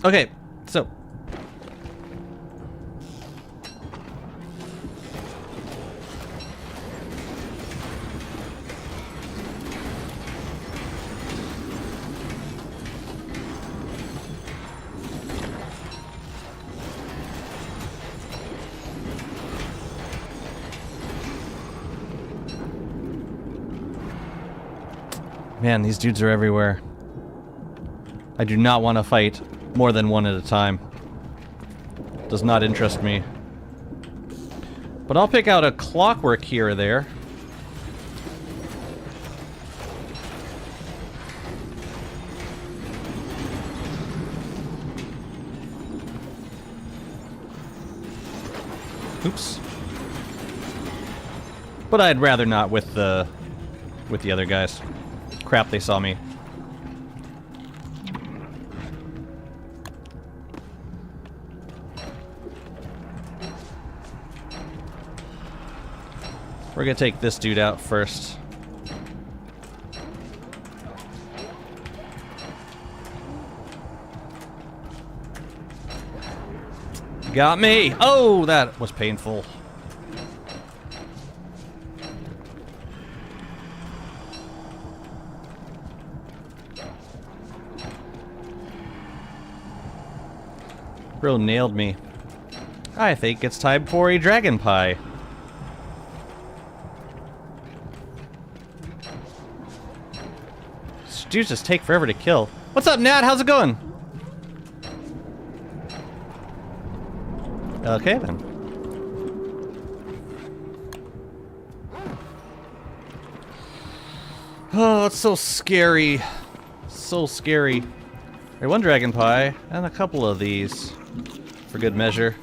Okay, so Man, these dudes are everywhere. I do not want to fight more than one at a time. Does not interest me. But I'll pick out a clockwork here or there. Oops. But I'd rather not with the other guys. Crap, they saw me. We're gonna take this dude out first. Got me! Oh, that was painful. Bro nailed me. I think it's time for a dragon pie. These dudes just take forever to kill. What's up, Nat? How's it going? Okay, then. Oh, it's so scary. So scary. Hey, one dragon pie, and a couple of these. For good measure.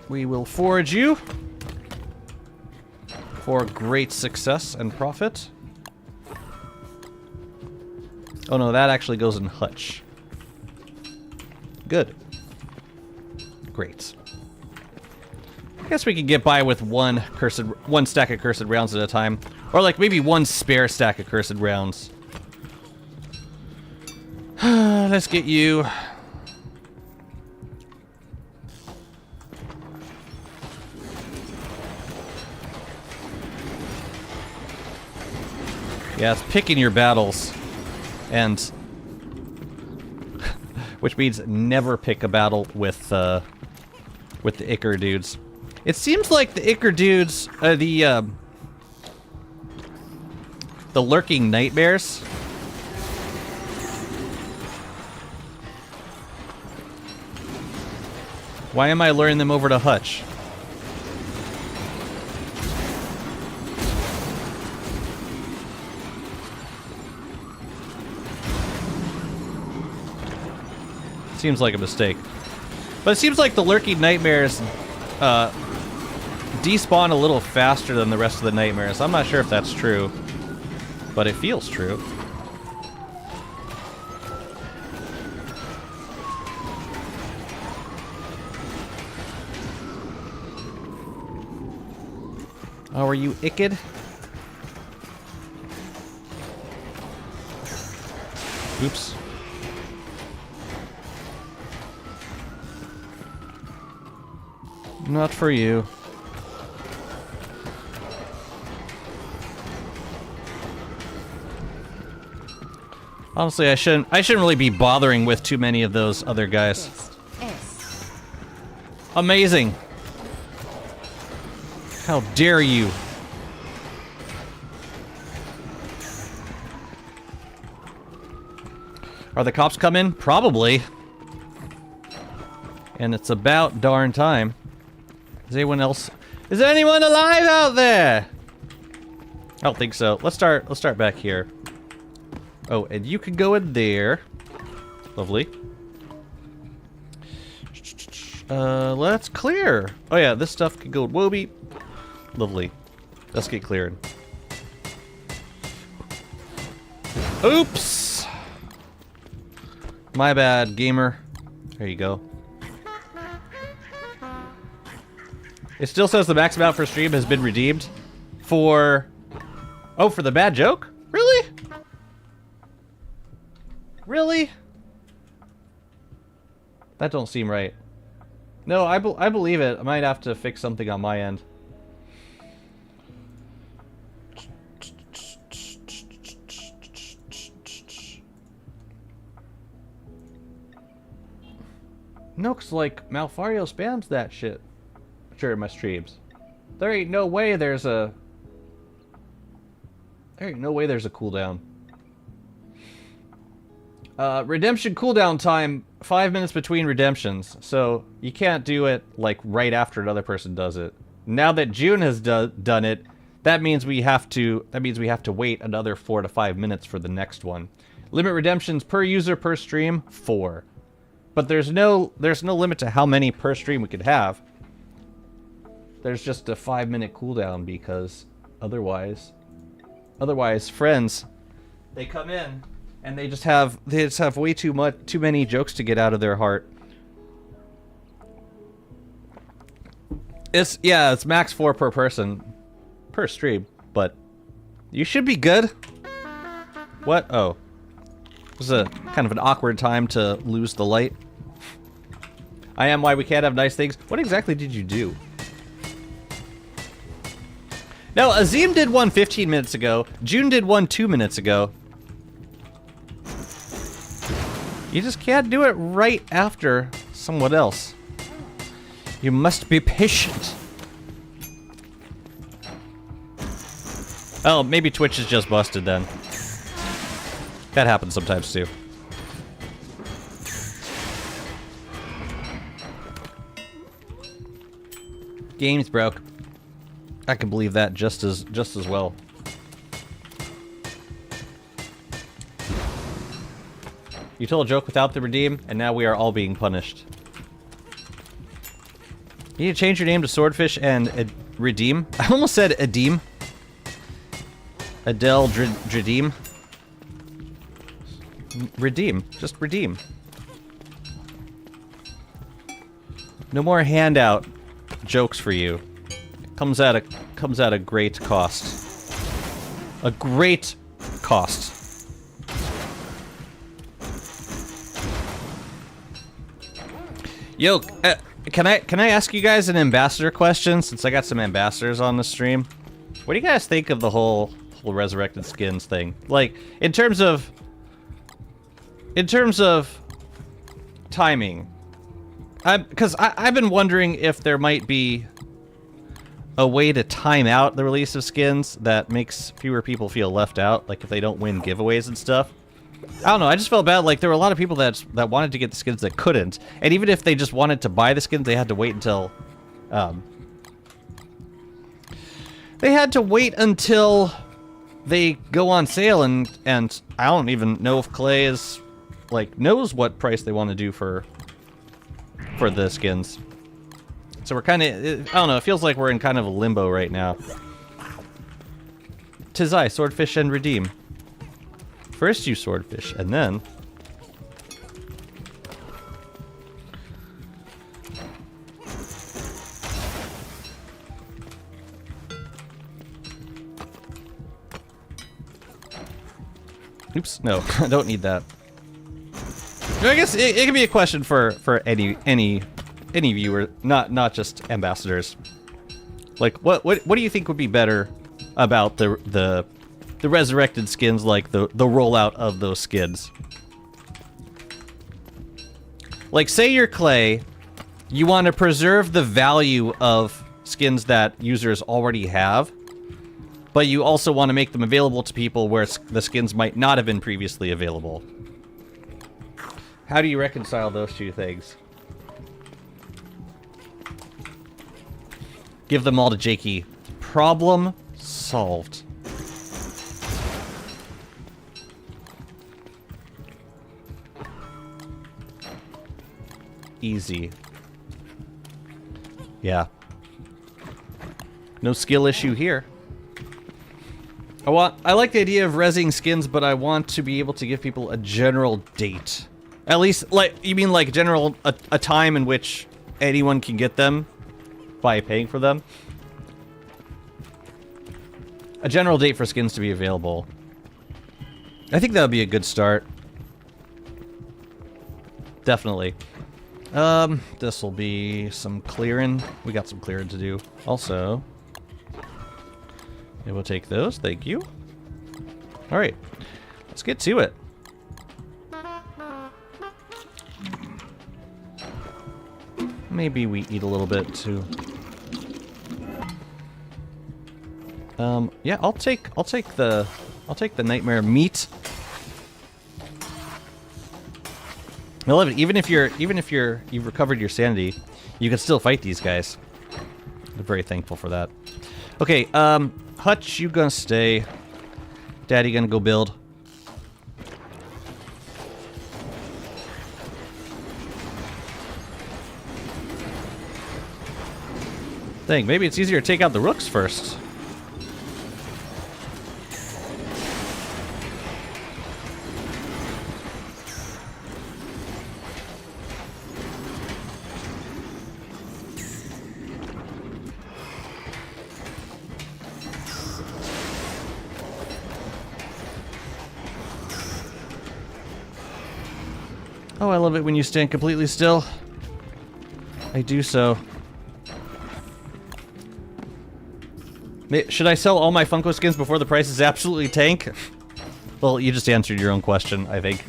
We will forage you. For great success and profit. Oh no, that actually goes in hutch. Good. Great. I guess we could get by with one stack of cursed rounds at a time. Or like maybe one spare stack of cursed rounds. Let's get you. Yeah, it's picking your battles. And which means never pick a battle with the Ichor dudes. It seems like the Ichor dudes, the lurking nightmares. Why am I luring them over to Hutch? Seems like a mistake. But it seems like the lurking nightmares despawn a little faster than the rest of the nightmares. I'm not sure if that's true, but it feels true. Oh, are you Ichid? Oops. Not for you. Honestly, I shouldn't really be bothering with too many of those other guys. Amazing. How dare you? Are the cops coming? Probably. And it's about darn time. Is anyone else? Is anyone alive out there? I don't think so. Let's start back here. Oh, and you can go in there. Lovely. Let's clear. Oh yeah, this stuff can go in Wobie. Lovely. Let's get cleared. Oops! My bad, gamer. There you go. It still says the max amount for stream has been redeemed. For... Oh, for the bad joke? Really? Really? That don't seem right. No, I believe it. I might have to fix something on my end. No, cause like Malfario spams that shit during my streams. There ain't no way there's a There ain't no way there's a cooldown. Redemption cooldown time, 5 minutes between redemptions. So you can't do it like right after another person does it. Now that June has done it, that means we have to wait another 4 to 5 minutes for the next one. Limit redemptions per user per stream, 4. But there's no limit to how many per stream we could have. There's just a 5-minute cooldown because otherwise friends, they come in and they just have way too many jokes to get out of their heart. It's max 4 per person per stream, but you should be good. What? Oh. This is a kind of an awkward time to lose the light. I am why we can't have nice things. What exactly did you do? No, Azim did one 15 minutes ago. June did one 2 minutes ago. You just can't do it right after someone else. You must be patient. Oh, maybe Twitch is just busted then. That happens sometimes too. Game's broke. I can believe that just as well. You told a joke without the redeem, and now we are all being punished. You need to change your name to Swordfish and redeem. I almost said Adeem. Adele Dredeem. Redeem. Just redeem. No more handout jokes for you. Comes at a great cost. A great cost. Yo, can I ask you guys an ambassador question since I got some ambassadors on the stream? What do you guys think of the whole resurrected skins thing? Like in terms of timing. Because I've been wondering if there might be a way to time out the release of skins that makes fewer people feel left out, like if they don't win giveaways and stuff. I don't know, I just felt bad, like there were a lot of people that wanted to get the skins that couldn't, and even if they just wanted to buy the skins, they had to wait until, they go on sale, and I don't even know if Clay is, like, knows what price they want to do for the skins. So we're kind of, I don't know, it feels like we're in kind of a limbo right now. 'Tis I, Swordfish and Redeem. First you Swordfish, and then... Oops, no, I don't need that. I guess it can be a question for any viewer, not just ambassadors. Like, what do you think would be better about the resurrected skins, like the rollout of those skins? Like, say you're Clay, you want to preserve the value of skins that users already have, but you also want to make them available to people where the skins might not have been previously available. How do you reconcile those two things? Give them all to Jakey. Problem solved. Easy. Yeah. No skill issue here. I like the idea of rezzing skins, but I want to be able to give people a general date. At least, like, you mean like a time in which anyone can get them by paying for them? A general date for skins to be available. I think that would be a good start. Definitely. This will be some clearing. We got some clearing to do. Also, yeah, we'll take those. Thank you. All right, let's get to it. Maybe we eat a little bit too. Yeah, I'll take the nightmare meat. I love it. Even if you've recovered your sanity, you can still fight these guys. I'm very thankful for that. Okay, Hutch, you gonna stay. Daddy gonna go build. Dang, maybe it's easier to take out the rooks first. Oh, I love it when you stand completely still. I do so. Should I sell all my Funko skins before the prices absolutely tank? Well, you just answered your own question, I think.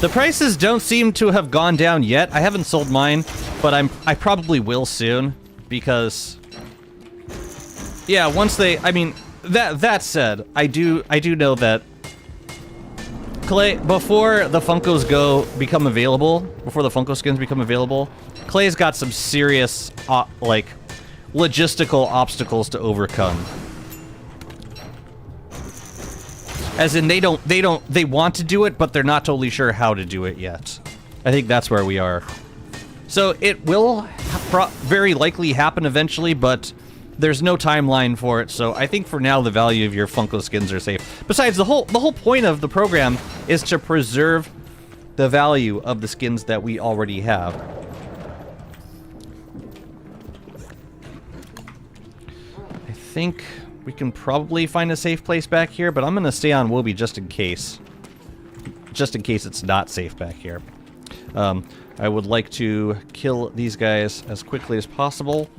The prices don't seem to have gone down yet. I haven't sold mine, but I probably will soon, because... Yeah, once they... I mean, that said, I do know that Clay, before the Funkos become available, before the Funko skins become available, Clay's got some serious, like, logistical obstacles to overcome. As in, they want to do it, but they're not totally sure how to do it yet. I think that's where we are. So it will very likely happen eventually, but there's no timeline for it, so I think for now the value of your Funko skins are safe. Besides, the whole point of the program is to preserve the value of the skins that we already have. I think we can probably find a safe place back here, but I'm gonna stay on Wobie just in case. Just in case it's not safe back here. I would like to kill these guys as quickly as possible.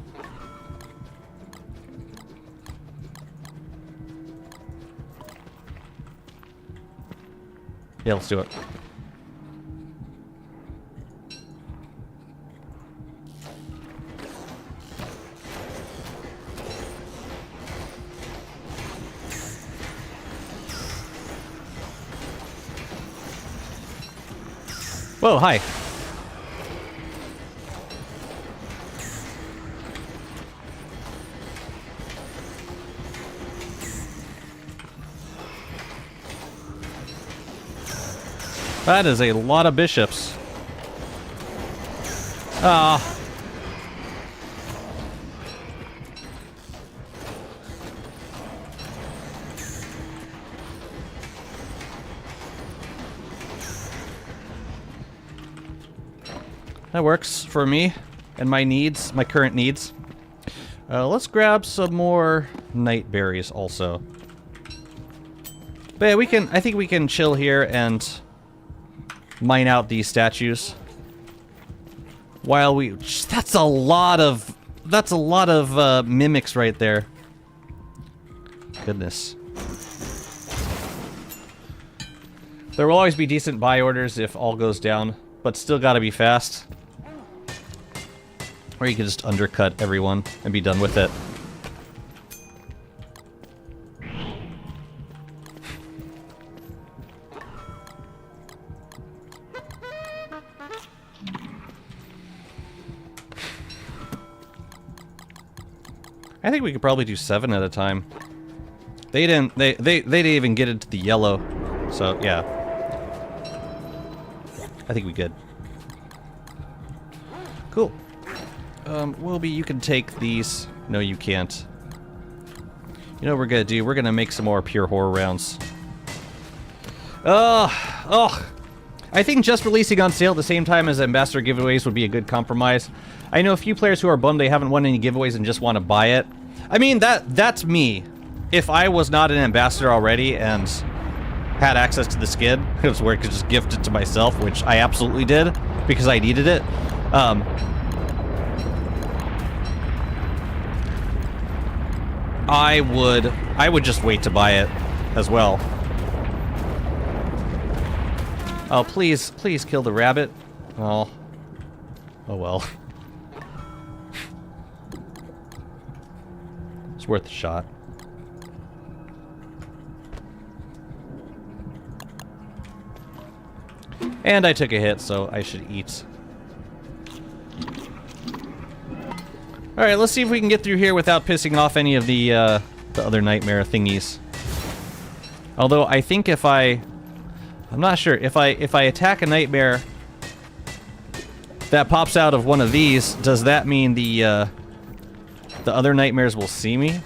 Yeah, let's do it. Whoa, hi. That is a lot of bishops. Ah. That works for me and my needs, my current needs. Let's grab some more night berries also. But yeah, I think we can chill here and mine out these statues while we... That's a lot of mimics right there. Goodness. There will always be decent buy orders if all goes down, but still gotta be fast. Or you can just undercut everyone and be done with it. I think we could probably do 7 at a time. They didn't even get into the yellow. So, yeah. I think we could. Cool. Wilby, you can take these. No, you can't. You know what we're gonna do? We're gonna make some more pure horror rounds. I think just releasing on sale at the same time as ambassador giveaways would be a good compromise. I know a few players who are bummed they haven't won any giveaways and just want to buy it. I mean, that's me. If I was not an ambassador already and had access to the skin, it was where I could just gift it to myself, which I absolutely did because I needed it. I would just wait to buy it as well. Oh, please kill the rabbit. Oh well. It's worth a shot. And I took a hit, so I should eat. Alright, let's see if we can get through here without pissing off any of the other nightmare thingies. Although, I think if I'm not sure. If I attack a nightmare that pops out of one of these, does that mean the other nightmares will see me?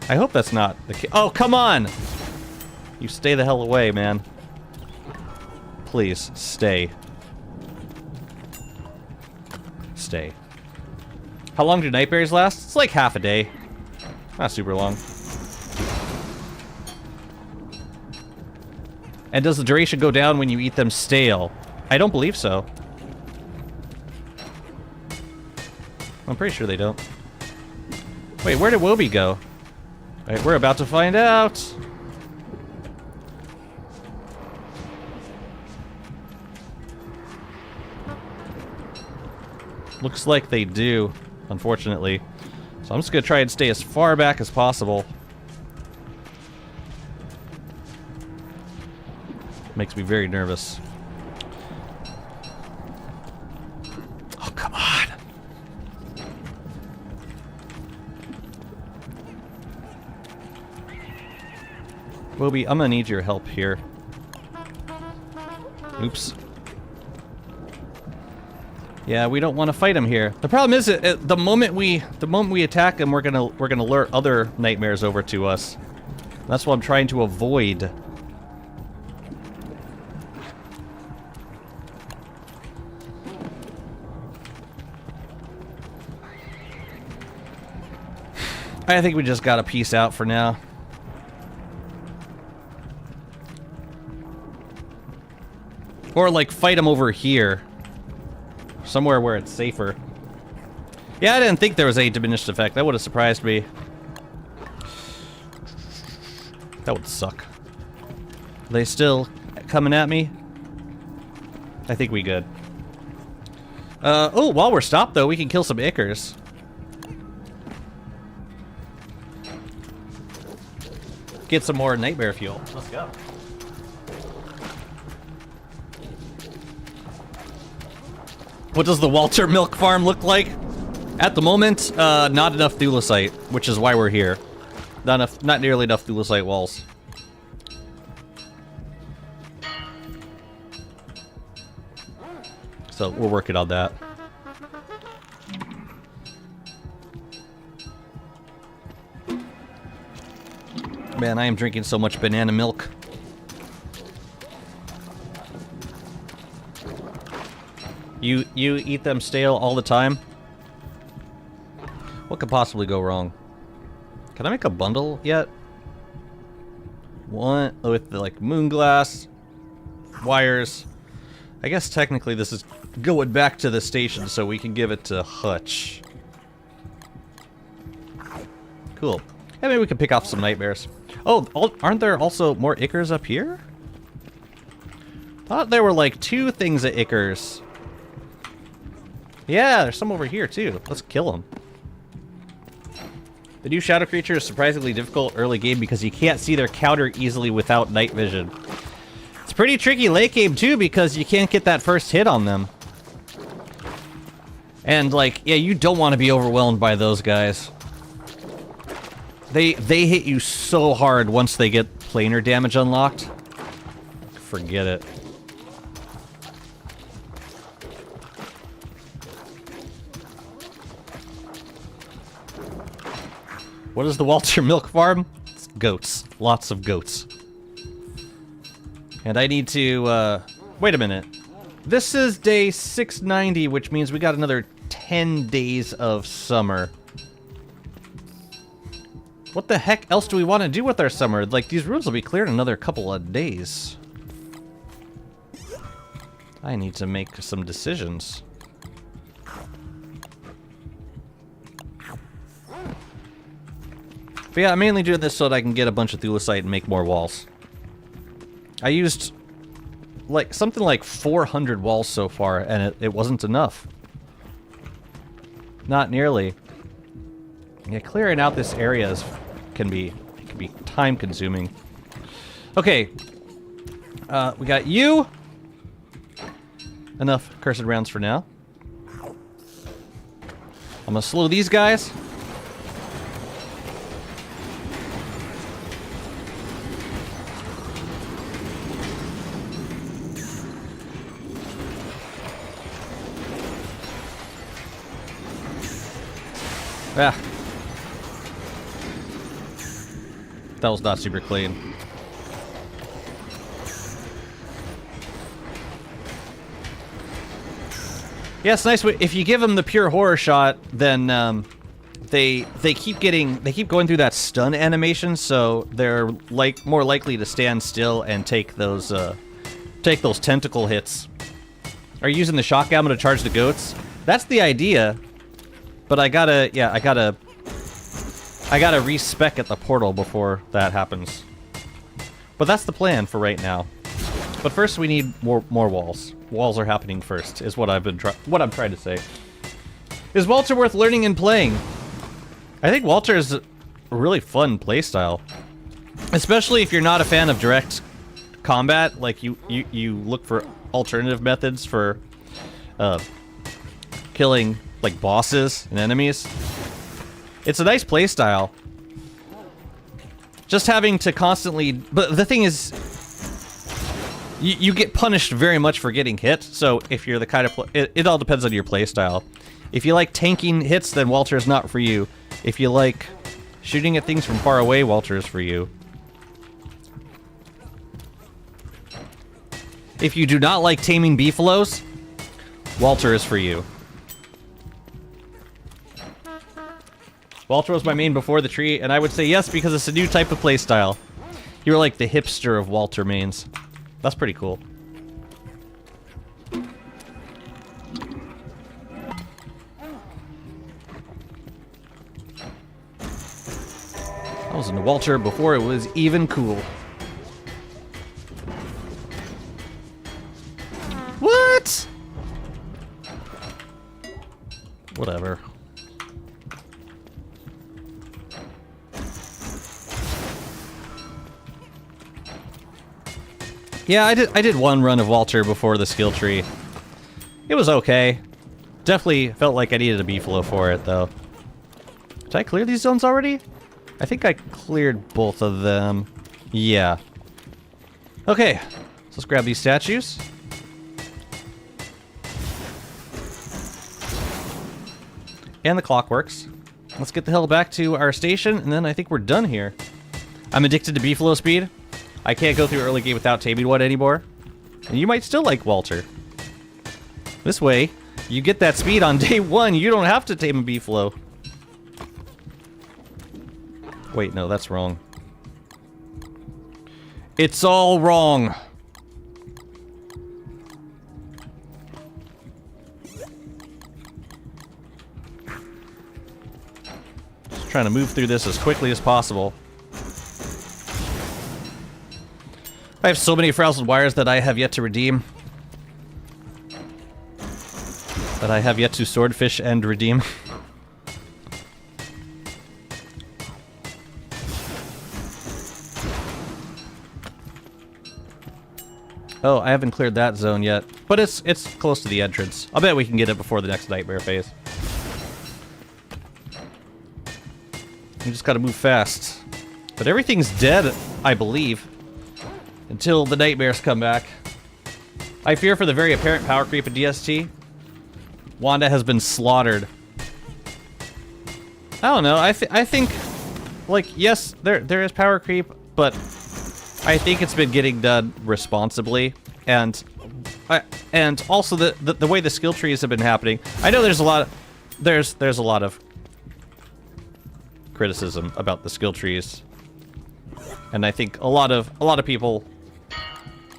I hope that's not the case. Oh, come on! You stay the hell away, man. Please, stay. Stay. How long do nightmares last? It's like half a day. Not super long. And does the duration go down when you eat them stale? I don't believe so. I'm pretty sure they don't. Wait, where did Wobie go? Alright, we're about to find out. Looks like they do, unfortunately. So I'm just gonna try and stay as far back as possible. Makes me very nervous. Oh, come on. Wobie, I'm gonna need your help here. Oops. Yeah, we don't want to fight him here. The problem is, the moment we attack him, we're gonna lure other nightmares over to us. That's what I'm trying to avoid. I think we just gotta peace out for now. Or, like, fight him over here. Somewhere where it's safer. Yeah, I didn't think there was a diminished effect. That would have surprised me. That would suck. Are they still coming at me? I think we good. Oh, while we're stopped, though, we can kill some Ickers. Get some more nightmare fuel. Let's go. What does the Walter Milk Farm look like? At the moment, not enough thulecite, which is why we're here. Not nearly enough thulecite walls. So we're working on that. Man, I am drinking so much banana milk. You eat them stale all the time? What could possibly go wrong? Can I make a bundle yet? One with like moon glass, wires. I guess technically this is going back to the station, so we can give it to Hutch. Cool. Yeah, maybe we can pick off some nightmares. Oh, aren't there also more Ickers up here? Thought there were like 2 things at Ickers. Yeah, there's some over here too. Let's kill them. The new shadow creature is surprisingly difficult early game because you can't see their counter easily without night vision. It's pretty tricky late game too because you can't get that first hit on them. And like, yeah, you don't want to be overwhelmed by those guys. They hit you so hard once they get planar damage unlocked. Forget it. What is the Walter Milk Farm? It's goats. Lots of goats. And I need to, wait a minute. This is day 690, which means we got another 10 days of summer. What the heck else do we want to do with our summer? Like, these rooms will be cleared in another couple of days. I need to make some decisions. But yeah, I'm mainly doing this so that I can get a bunch of thulecite and make more walls. I used like something like 400 walls so far, and it wasn't enough. Not nearly. Yeah, clearing out this area can be time consuming. Okay. We got you. Enough cursed rounds for now. I'm gonna slow these guys. Ah. That was not super clean. Yeah, it's nice if you give them the pure horror shot, then they keep going through that stun animation, so they're more likely to stand still and take those tentacle hits. Are you using the shock ammo to charge the goats? That's the idea, but I gotta respec at the portal before that happens. But that's the plan for right now. But first, we need more walls. Walls are happening first, is what I'm trying to say. Is Walter worth learning and playing? I think Walter is a really fun playstyle, especially if you're not a fan of direct combat. Like you look for alternative methods for killing like bosses and enemies. It's a nice playstyle. Just having to constantly, but the thing is, you get punished very much for getting hit, so if you're the kind of it all depends on your playstyle. If you like tanking hits, then Walter is not for you. If you like shooting at things from far away, Walter is for you. If you do not like taming beefaloes, Walter is for you. Walter was my main before the tree, and I would say yes because it's a new type of playstyle. You're like the hipster of Walter mains. That's pretty cool. I was into Walter before it was even cool. What? Whatever. Yeah, I did one run of Walter before the skill tree. It was okay. Definitely felt like I needed a beefalo for it, though. Did I clear these zones already? I think I cleared both of them. Yeah. Okay, so let's grab these statues. And the clockworks. Let's get the hell back to our station, and then I think we're done here. I'm addicted to beefalo speed. I can't go through early game without taming one anymore. And you might still like Walter. This way, you get that speed on day one, you don't have to tame a beefalo. Wait, no, that's wrong. It's all wrong. Just trying to move through this as quickly as possible. I have so many frazzled wires that I have yet to redeem. That I have yet to swordfish and redeem. Oh, I haven't cleared that zone yet, but it's close to the entrance. I'll bet we can get it before the next nightmare phase. We just gotta move fast. But everything's dead, I believe. Until the nightmares come back. I fear for the very apparent power creep in DST. Wanda has been slaughtered. I don't know, I think, like, yes, there is power creep, but I think it's been getting done responsibly, and also the way the skill trees have been happening. I know there's a lot of criticism about the skill trees, and I think a lot of people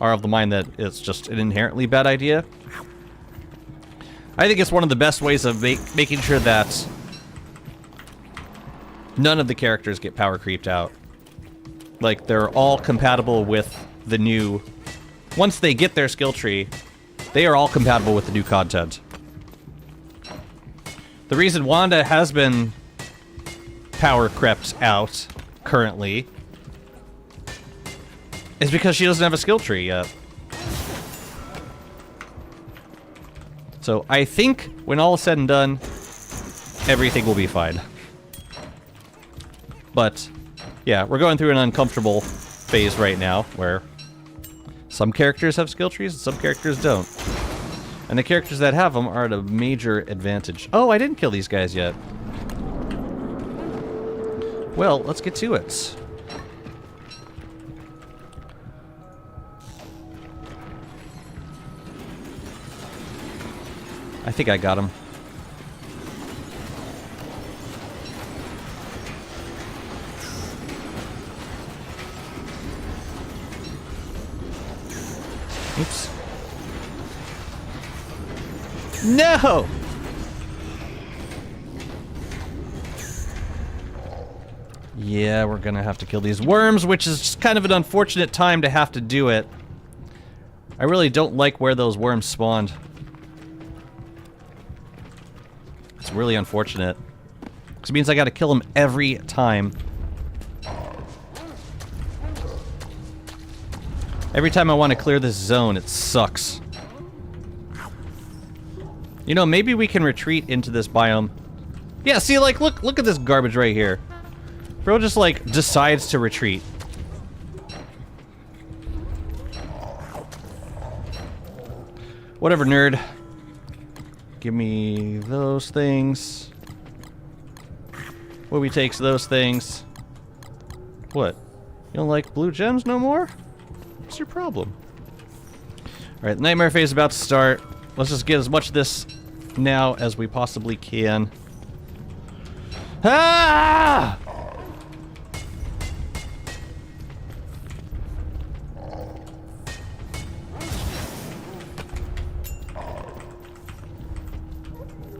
are of the mind that it's just an inherently bad idea. I think it's one of the best ways of making sure that none of the characters get power creeped out. Like, they're all compatible with the new... Once they get their skill tree, they are all compatible with the new content. The reason Wanda has been power crept out currently is because she doesn't have a skill tree yet. So I think when all is said and done, everything will be fine. But yeah, we're going through an uncomfortable phase right now where some characters have skill trees and some characters don't. And the characters that have them are at a major advantage. Oh, I didn't kill these guys yet. Well, let's get to it. I think I got him. Oops. No! Yeah, we're gonna have to kill these worms, which is just kind of an unfortunate time to have to do it. I really don't like where those worms spawned. It's really unfortunate. Because it means I gotta kill them every time. Every time I want to clear this zone, it sucks. You know, maybe we can retreat into this biome. Yeah, see, like, look at this garbage right here. Bro just, like, decides to retreat. Whatever, nerd. Give me those things. Wobby takes those things. What? You don't like blue gems no more? What's your problem? Alright, the nightmare phase is about to start. Let's just get as much of this now as we possibly can. Ah!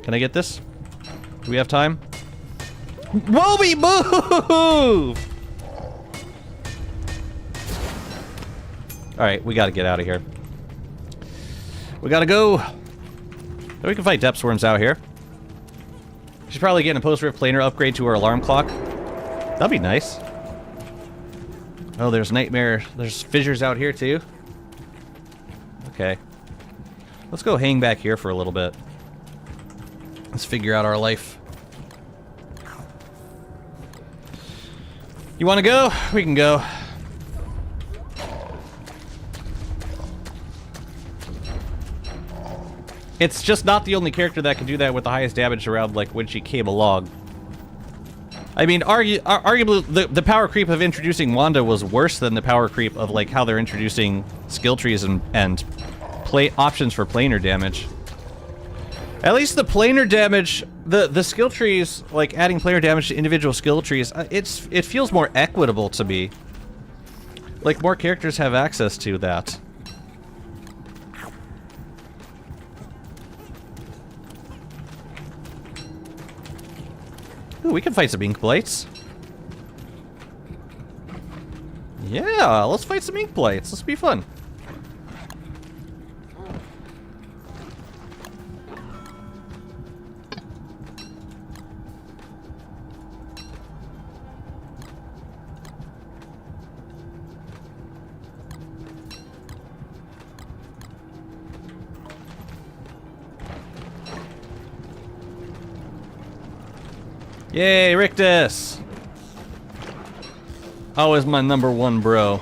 Can I get this? Do we have time? Wobby, move! Alright, we gotta get out of here. We gotta go! We can fight depth worms out here. She's probably getting a post-rift planar upgrade to her alarm clock. That'd be nice. Oh, there's nightmare. There's fissures out here too. Okay. Let's go hang back here for a little bit. Let's figure out our life. You wanna go? We can go. It's just not the only character that can do that with the highest damage around, like, when she came along. I mean, arguably, the power creep of introducing Wanda was worse than the power creep of, like, how they're introducing skill trees and play options for planar damage. At least the planar damage, the skill trees, like, adding planar damage to individual skill trees, it feels more equitable to me. Like, more characters have access to that. Ooh, we can fight some ink blights. Yeah, let's fight some ink blights. This will be fun. Yay, Rictus! Always my #1 bro.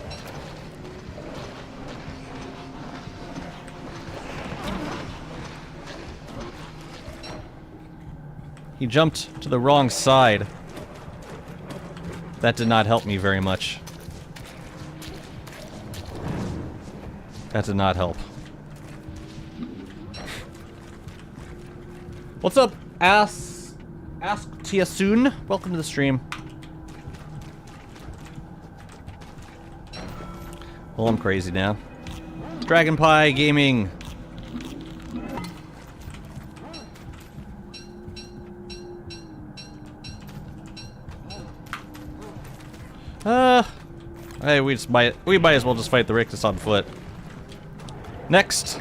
He jumped to the wrong side. That did not help me very much. That did not help. What's up, Ask Tiasoon? Welcome to the stream. Well, I'm crazy now. Dragon Pie Gaming. Hey, we might as well just fight the Rictus on foot. Next.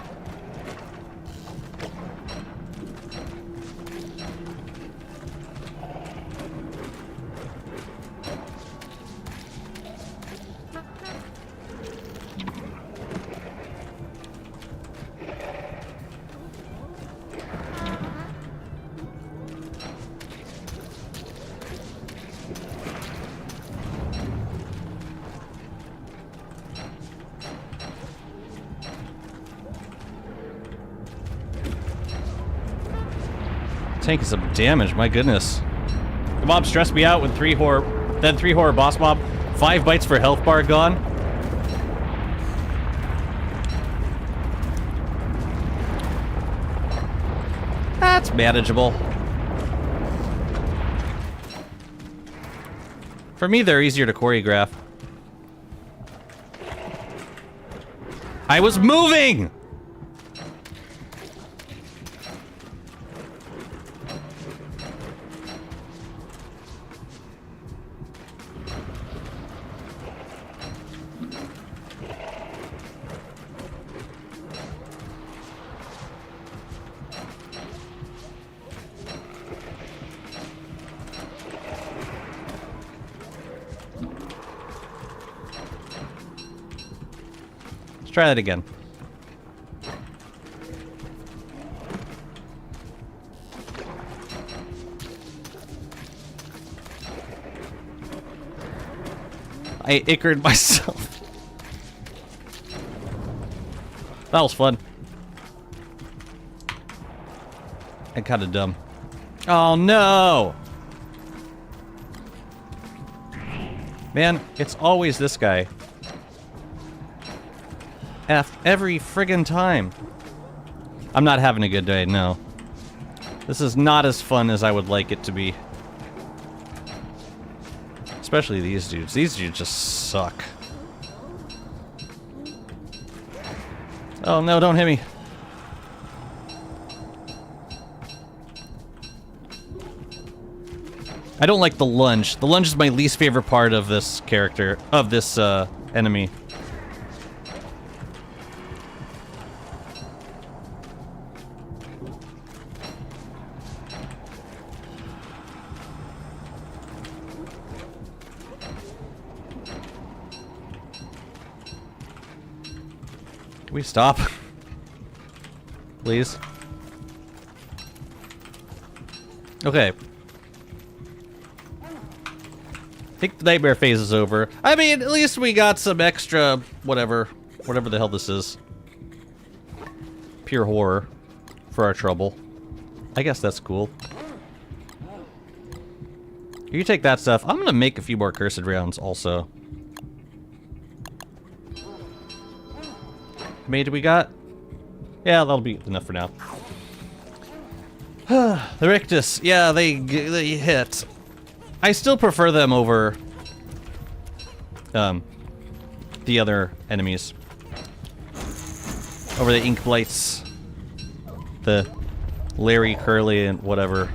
Taking some damage, my goodness. The mob stressed me out with 3 horror, then 3 horror boss mob, 5 bites for health bar gone. That's manageable. For me, they're easier to choreograph. I was moving! Let's try that again. I ickered myself. That was fun. And kind of dumb. Oh no! Man, it's always this guy. Every friggin' time. I'm not having a good day, no. This is not as fun as I would like it to be. Especially these dudes. These dudes just suck. Oh no, don't hit me. I don't like the lunge. The lunge is my least favorite part of this character, of this enemy. Can we stop? Please? Okay. I think the nightmare phase is over. I mean, at least we got some extra, whatever the hell this is. Pure horror for our trouble. I guess that's cool. You take that stuff. I'm gonna make a few more cursed rounds also. How many do we got? Yeah, that'll be enough for now. The Rictus, yeah, they hit. I still prefer them over the other enemies. Over the Ink Blights, the Larry, Curly, and whatever.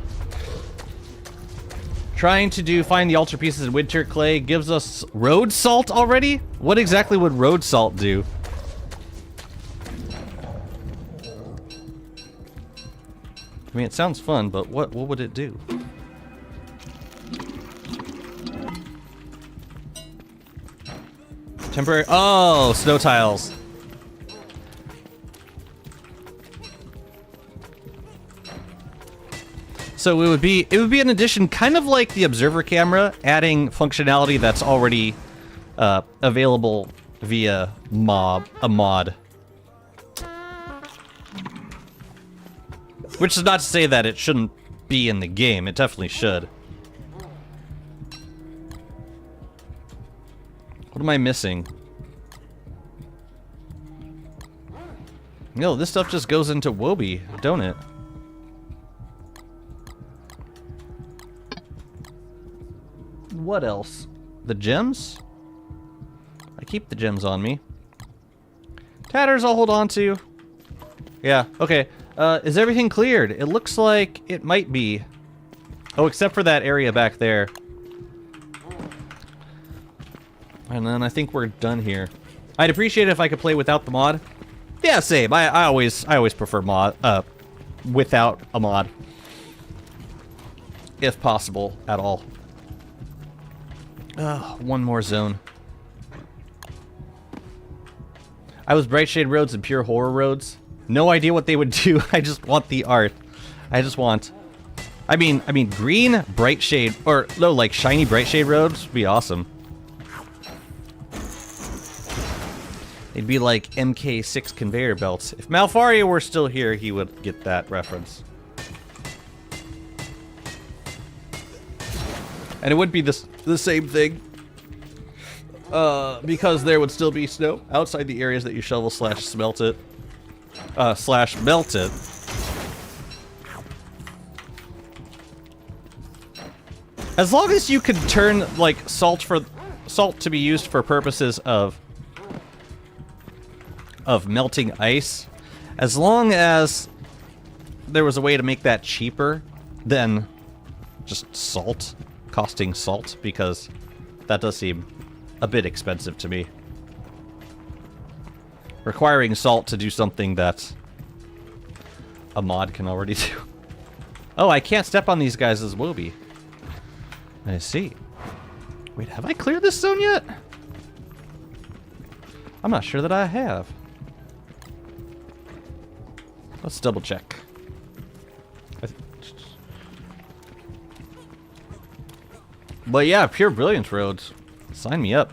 Trying to find the altar pieces in Winter Clay gives us road salt already? What exactly would road salt do? I mean, it sounds fun, but what would it do? Temporary. Oh, snow tiles. So it would be an addition, kind of like the observer camera, adding functionality that's already available via a mod. Which is not to say that it shouldn't be in the game. It definitely should. What am I missing? No, this stuff just goes into Wobie, don't it? What else? The gems? I keep the gems on me. Tatters I'll hold on to. Yeah, okay. Is everything cleared? It looks like it might be. Oh, except for that area back there. And then I think we're done here. I'd appreciate it if I could play without the mod. Yeah, same. I always prefer mod without a mod. If possible at all. One more zone. I was Brightshade Roads and Pure Horror Roads. No idea what they would do. I just want the art. I just want. I mean, green Brightshade, or no, like shiny Brightshade Roads would be awesome. It'd be like MK6 conveyor belts. If Malfaria were still here, he would get that reference. And it would be the same thing. Because there would still be snow outside the areas that you shovel slash smelt it. Slash melt it. As long as you can turn, like, salt to be used for purposes of melting ice, as long as there was a way to make that cheaper than just salt, costing salt, because that does seem a bit expensive to me. Requiring salt to do something that a mod can already do. Oh, I can't step on these guys as Wobie. I see. Wait, have I cleared this zone yet? I'm not sure that I have. Let's double check. But yeah, pure brilliance roads. Sign me up.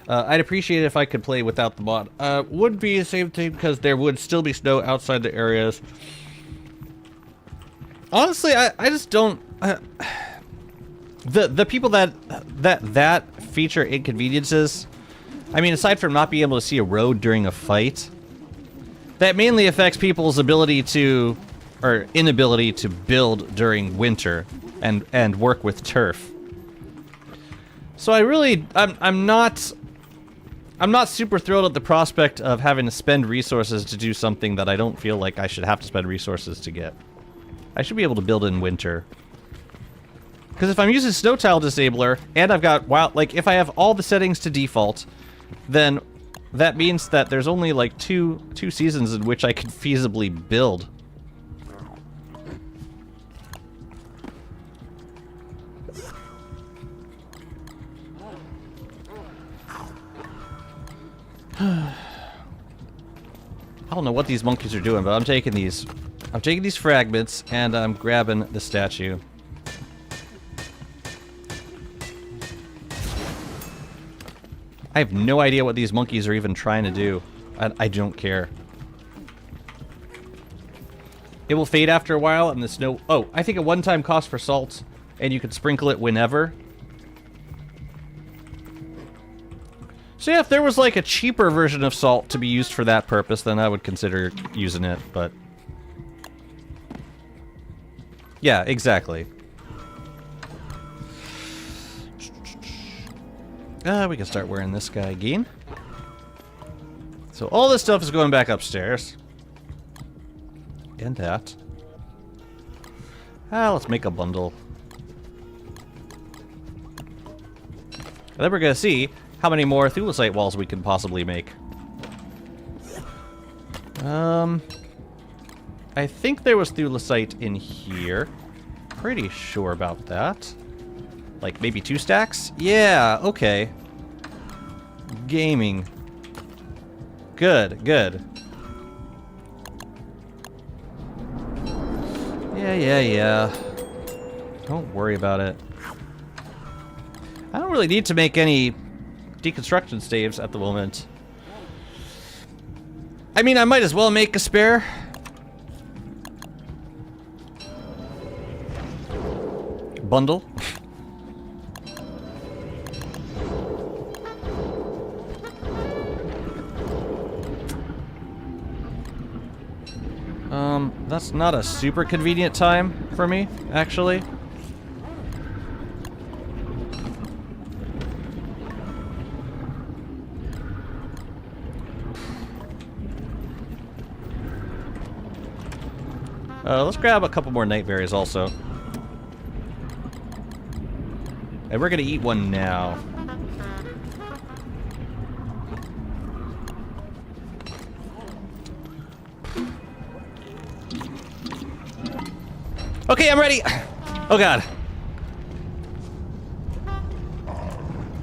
I'd appreciate it if I could play without the mod. Would be the same thing because there would still be snow outside the areas. Honestly, I just don't. The people that feature inconveniences. I mean, aside from not being able to see a road during a fight, that mainly affects people's ability to, or inability to build during winter and work with turf. So I'm not super thrilled at the prospect of having to spend resources to do something that I don't feel like I should have to spend resources to get. I should be able to build in winter. Because if I'm using Snow Tile Disabler, and I've got wild, like if I have all the settings to default, then that means that there's only like two seasons in which I could feasibly build. I don't know what these monkeys are doing, but I'm taking these fragments and I'm grabbing the statue. I have no idea what these monkeys are even trying to do. I don't care. It will fade after a while and the snow... Oh, I think a one-time cost for salt, and you can sprinkle it whenever. So yeah, if there was like a cheaper version of salt to be used for that purpose, then I would consider using it, but... Yeah, exactly. We can start wearing this guy again. So all this stuff is going back upstairs. And that. Let's make a bundle. And then we're gonna see how many more thulecite walls we can possibly make. I think there was thulecite in here. Pretty sure about that. Like maybe 2 stacks? Yeah, okay. Gaming. Good, good. Yeah. Don't worry about it. I don't really need to make any deconstruction staves at the moment. I mean, I might as well make a spare. Bundle. That's not a super convenient time for me, actually. Let's grab a couple more night berries also. And we're gonna eat one now. Okay, I'm ready! Oh god.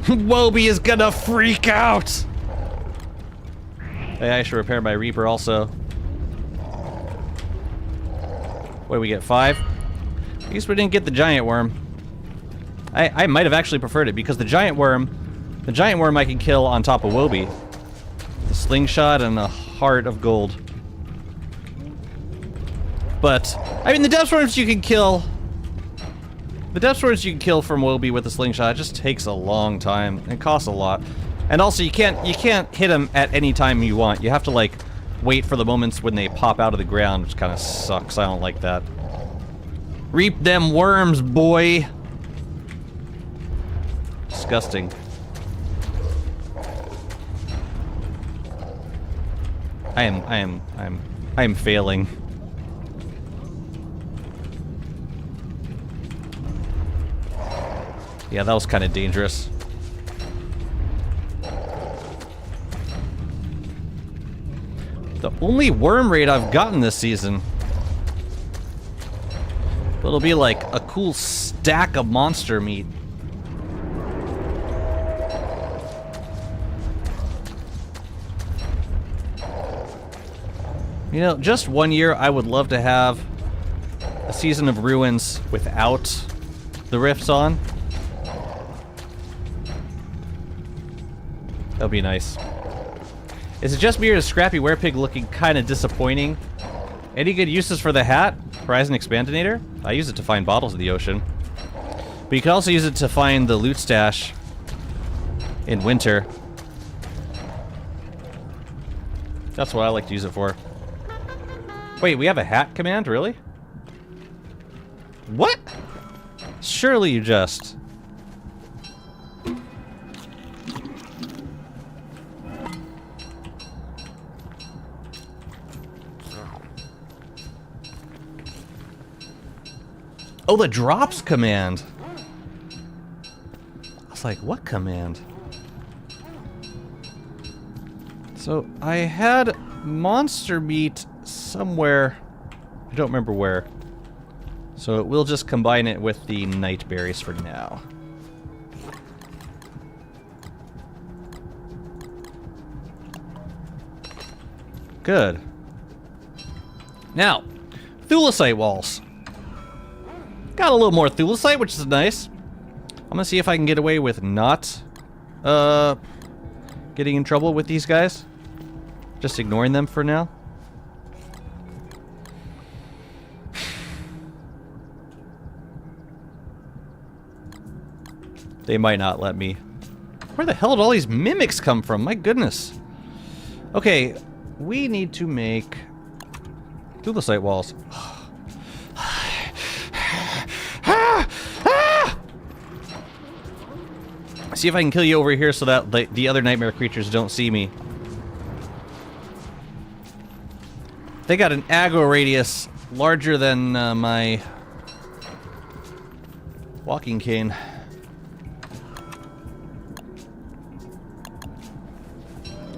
Wobie is gonna freak out! Hey, I should repair my Reaper also. What do we get, 5? At least we didn't get the giant worm. I might have actually preferred it because the giant worm I can kill on top of Wobie. The slingshot and a heart of gold. But, I mean, the depth swarms you can kill... The depth swarms you can kill from Woby with a slingshot, it just takes a long time. It costs a lot. And also, you can't hit them at any time you want. You have to, like, wait for the moments when they pop out of the ground, which kind of sucks. I don't like that. Reap them worms, boy! Disgusting. I am failing. Yeah, that was kind of dangerous. The only worm raid I've gotten this season. But it'll be like a cool stack of monster meat. You know, just one year I would love to have a season of Ruins without the rifts on. That'll be nice. Is it just me or is Scrappy Werepig looking kind of disappointing? Any good uses for the hat? Horizon Expandinator? I use it to find bottles in the ocean. But you can also use it to find the loot stash in winter. That's what I like to use it for. Wait, we have a hat command? Really? What? Surely you just... Oh, the drops command. I was like, what command? So, I had monster meat somewhere. I don't remember where. So, we'll just combine it with the night berries for now. Good. Now, thulecite walls. Got a little more thulecite, which is nice. I'm gonna see if I can get away with not getting in trouble with these guys. Just ignoring them for now. They might not let me. Where the hell did all these mimics come from? My goodness. Okay, we need to make thulecite walls. See if I can kill you over here so that the other nightmare creatures don't see me. They got an aggro radius larger than my walking cane.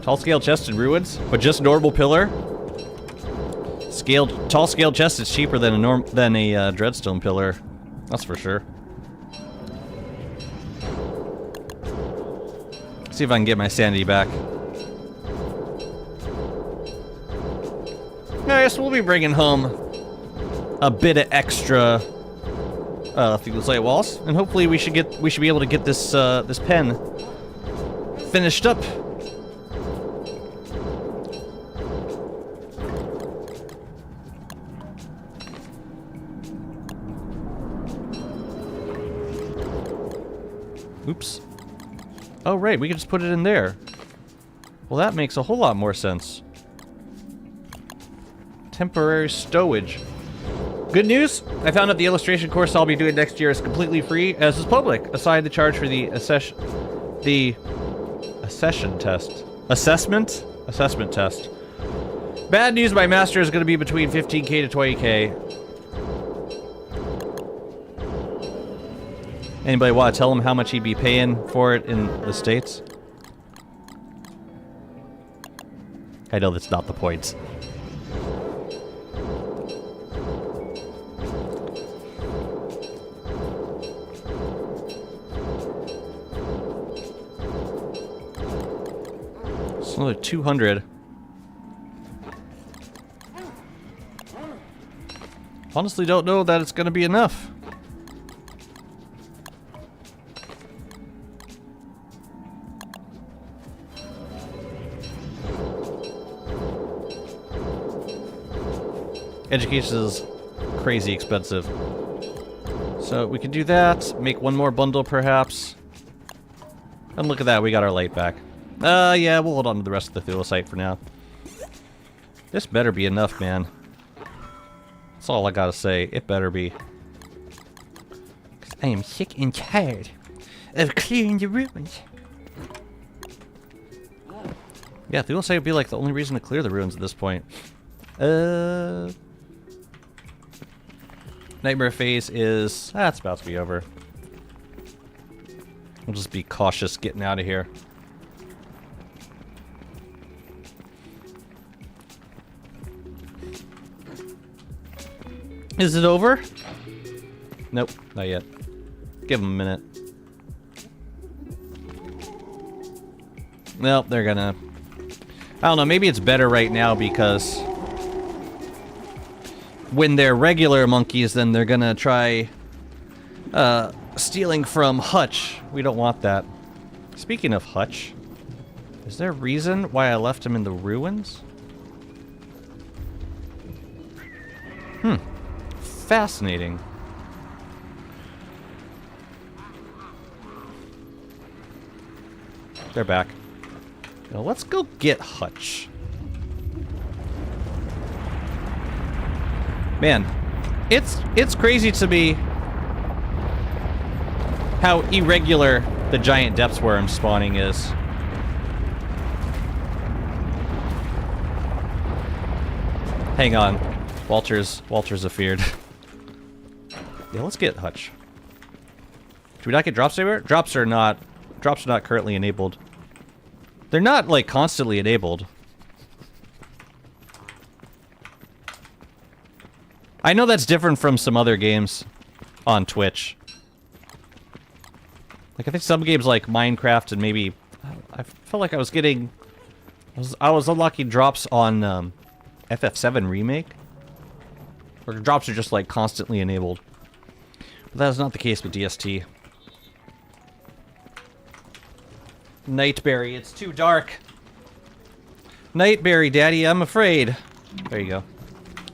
Tall scale chest in ruins, but just normal pillar. Tall scale chest is cheaper than a dreadstone pillar. That's for sure. See if I can get my sanity back. I guess we'll be bringing home a bit of extra thulecite walls, and hopefully we should be able to get this this pen finished up. Oops. Oh, right, we can just put it in there. Well, that makes a whole lot more sense. Temporary stowage. Good news! I found out the illustration course I'll be doing next year is completely free, as is public, aside the charge for the assessment test. Bad news, my master is going to be between 15k to 20k. Anybody want to tell him how much he'd be paying for it in the States? I know that's not the point. It's another 200. Honestly, don't know that it's going to be enough. Education is crazy expensive. So we can do that. Make one more bundle, perhaps. And look at that, we got our light back. Yeah, we'll hold on to the rest of the thulecite for now. This better be enough, man. That's all I gotta say. It better be. 'Cause I am sick and tired of clearing the ruins. Yeah, thulecite would be like the only reason to clear the ruins at this point. Nightmare phase is... that's about to be over. We'll just be cautious getting out of here. Is it over? Nope, not yet. Give them a minute. Well, they're gonna... I don't know, maybe it's better right now because... when they're regular monkeys, then they're gonna try... stealing from Hutch. We don't want that. Speaking of Hutch... is there a reason why I left him in the ruins? Fascinating. They're back. Now let's go get Hutch. Man, it's crazy to me how irregular the giant depths worm spawning is. Hang on. Walter's afeared. Yeah, let's get Hutch. Should we not get drops anywhere? Drops are not currently enabled. They're not like constantly enabled. I know that's different from some other games on Twitch. Like I think some games like Minecraft and maybe I felt like I was getting I was unlocking drops on FF7 Remake. Or drops are just like constantly enabled. But that is not the case with DST. Nightberry, it's too dark. Nightberry, Daddy, I'm afraid. There you go.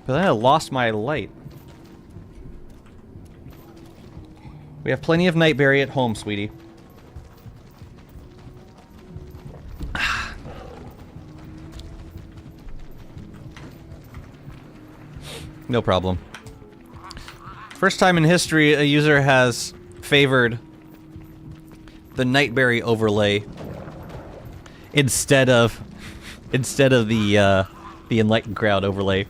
But then I lost my light. We have plenty of Nightberry at home, sweetie. No problem. First time in history a user has favored the Nightberry overlay instead of the Enlightened Crowd overlay.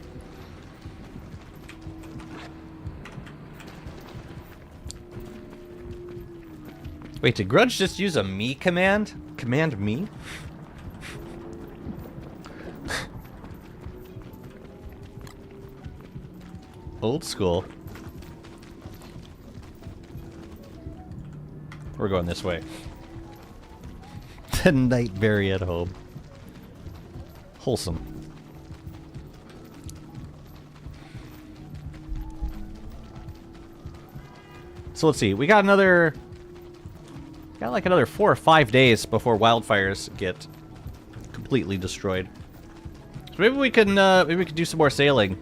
Wait, did Grudge just use a me command? Command me? Old school. We're going this way. The Nightberry at home. Wholesome. So let's see. We got another... got like another 4 or 5 days before wildfires get completely destroyed. So maybe we can do some more sailing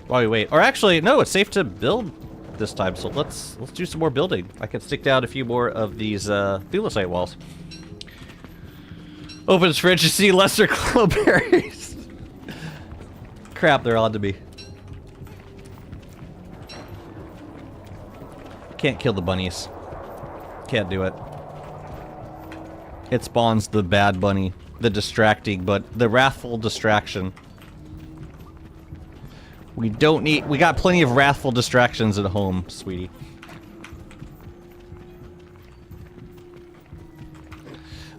while we wait. Or actually, no, it's safe to build this time. So let's do some more building. I can stick down a few more of these thulecite walls. Opens fridge to see lesser cloberries. Crap, they're on to me. Can't kill the bunnies. Can't do it. It spawns the bad bunny. The distracting, but the wrathful distraction. We don't need... we got plenty of wrathful distractions at home, sweetie.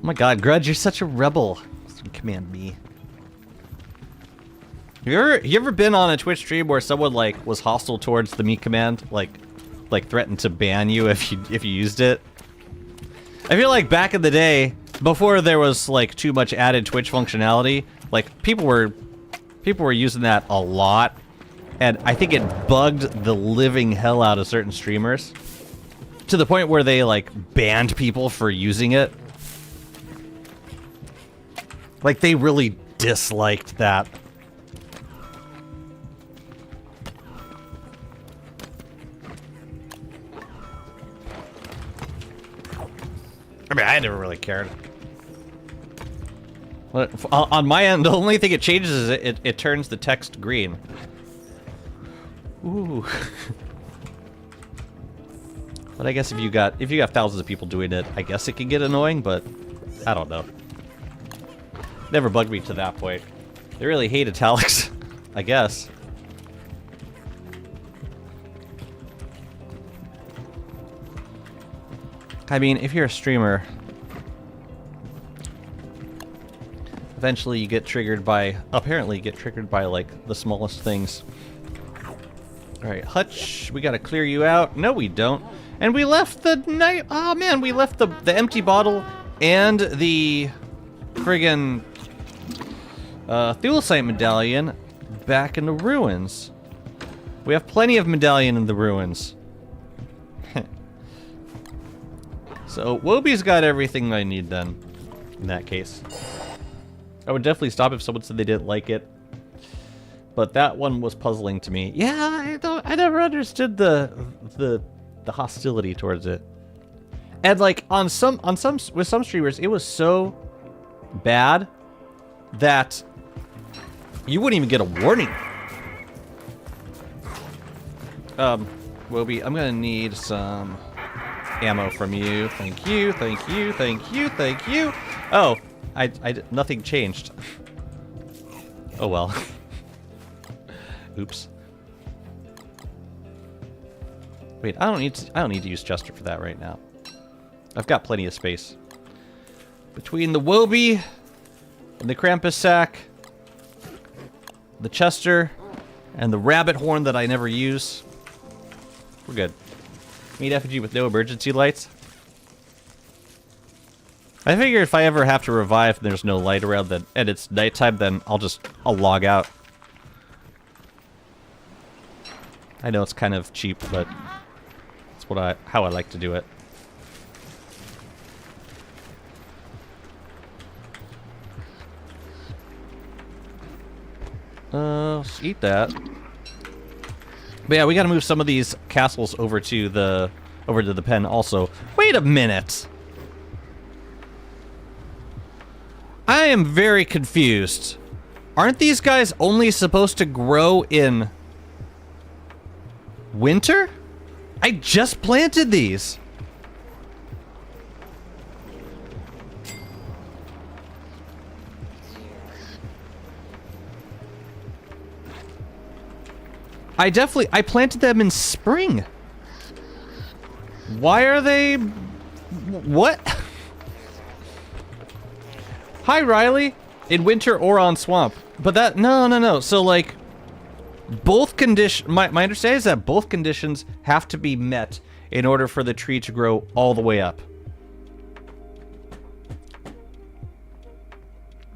Oh my god, Grudge, you're such a rebel. Command me. You ever been on a Twitch stream where someone, like, was hostile towards the me command? Like threatened to ban you if you used it? I feel like back in the day, before there was, like, too much added Twitch functionality, like, people were using that a lot. And I think it bugged the living hell out of certain streamers. To the point where they, like, banned people for using it. Like, they really disliked that. I mean, I never really cared. But on my end, the only thing it changes is it turns the text green. Ooh. But I guess if you got thousands of people doing it, I guess it can get annoying, but I don't know. Never bugged me to that point. They really hate italics, I guess. I mean, if you're a streamer, eventually you get triggered by, apparently get triggered by, like, the smallest things. Alright, Hutch, we gotta clear you out. No, we don't. And we left the night. Oh man, we left the empty bottle and the friggin' Thulecite medallion back in the ruins. We have plenty of medallion in the ruins. So Wobie's got everything I need then. In that case, I would definitely stop if someone said they didn't like it. But that one was puzzling to me. Yeah, I never understood the hostility towards it. And like with some streamers, it was so bad that you wouldn't even get a warning. Wobie, I'm gonna need some ammo from you. Thank you, thank you, thank you, thank you. Oh, nothing changed. Oh well. Oops. Wait, I don't need to use Chester for that right now. I've got plenty of space. Between the Wobie and the Krampus sack, the Chester, and the rabbit horn that I never use, we're good. Meet effigy with no emergency lights. I figure if I ever have to revive and there's no light around and it's nighttime, then I'll log out. I know it's kind of cheap, but it's how I like to do it. Let's eat that. But yeah, we gotta move some of these castles over to the pen also. Wait a minute! I am very confused. Aren't these guys only supposed to grow in winter? I just planted these. I planted them in spring. Why are they... What? Hi, Riley. In winter or on swamp. But that... No. So, like... Both conditions... My understanding is that both conditions have to be met in order for the tree to grow all the way up.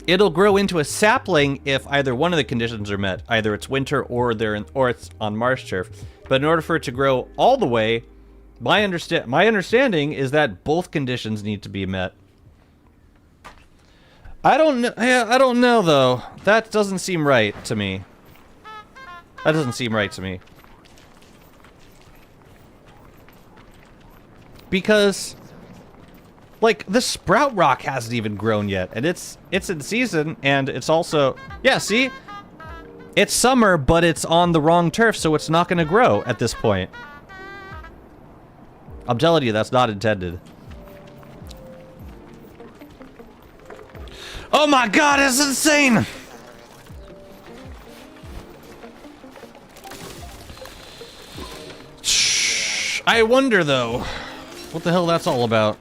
It'll grow into a sapling if either one of the conditions are met. Either it's winter or it's on marsh turf. But in order for it to grow all the way, my understanding is that both conditions need to be met. I don't know. Yeah, I don't know though. That doesn't seem right to me. That doesn't seem right to me. Because, like, the sprout rock hasn't even grown yet, and it's in season, and it's also... Yeah, see? It's summer, but it's on the wrong turf, so it's not going to grow at this point. I'm telling you, that's not intended. Oh my god, it's insane! I wonder, though, what the hell that's all about.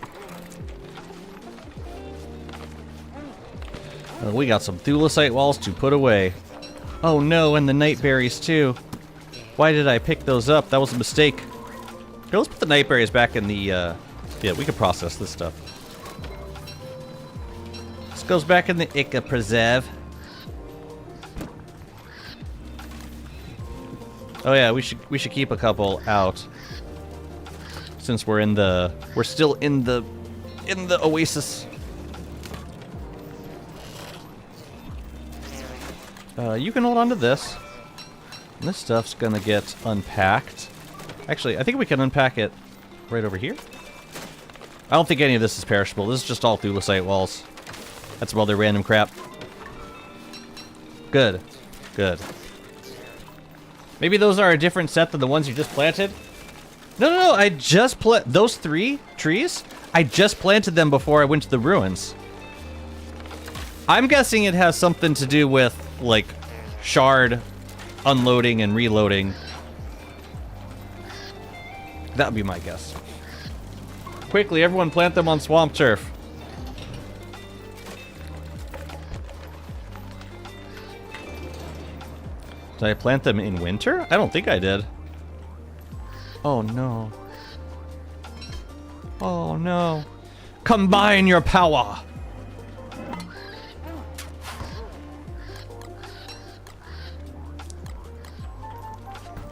We got some thulecite walls to put away. Oh no, and the nightberries too. Why did I pick those up? That was a mistake. Here, let's put the nightberries back in the, yeah, we can process this stuff. This goes back in the Ica Preserve. Oh yeah, we should keep a couple out. Since we're still in the oasis. You can hold on to this. And this stuff's gonna get unpacked. Actually, I think we can unpack it right over here. I don't think any of this is perishable. This is just all thulecite walls. That's some other random crap. Good. Good. Maybe those are a different set than the ones you just planted? No, I just those 3 trees, I just planted them before I went to the ruins. I'm guessing it has something to do with, like, shard unloading and reloading. That would be my guess. Quickly, everyone plant them on swamp turf. Did I plant them in winter? I don't think I did. Oh no. Oh no. Combine your power!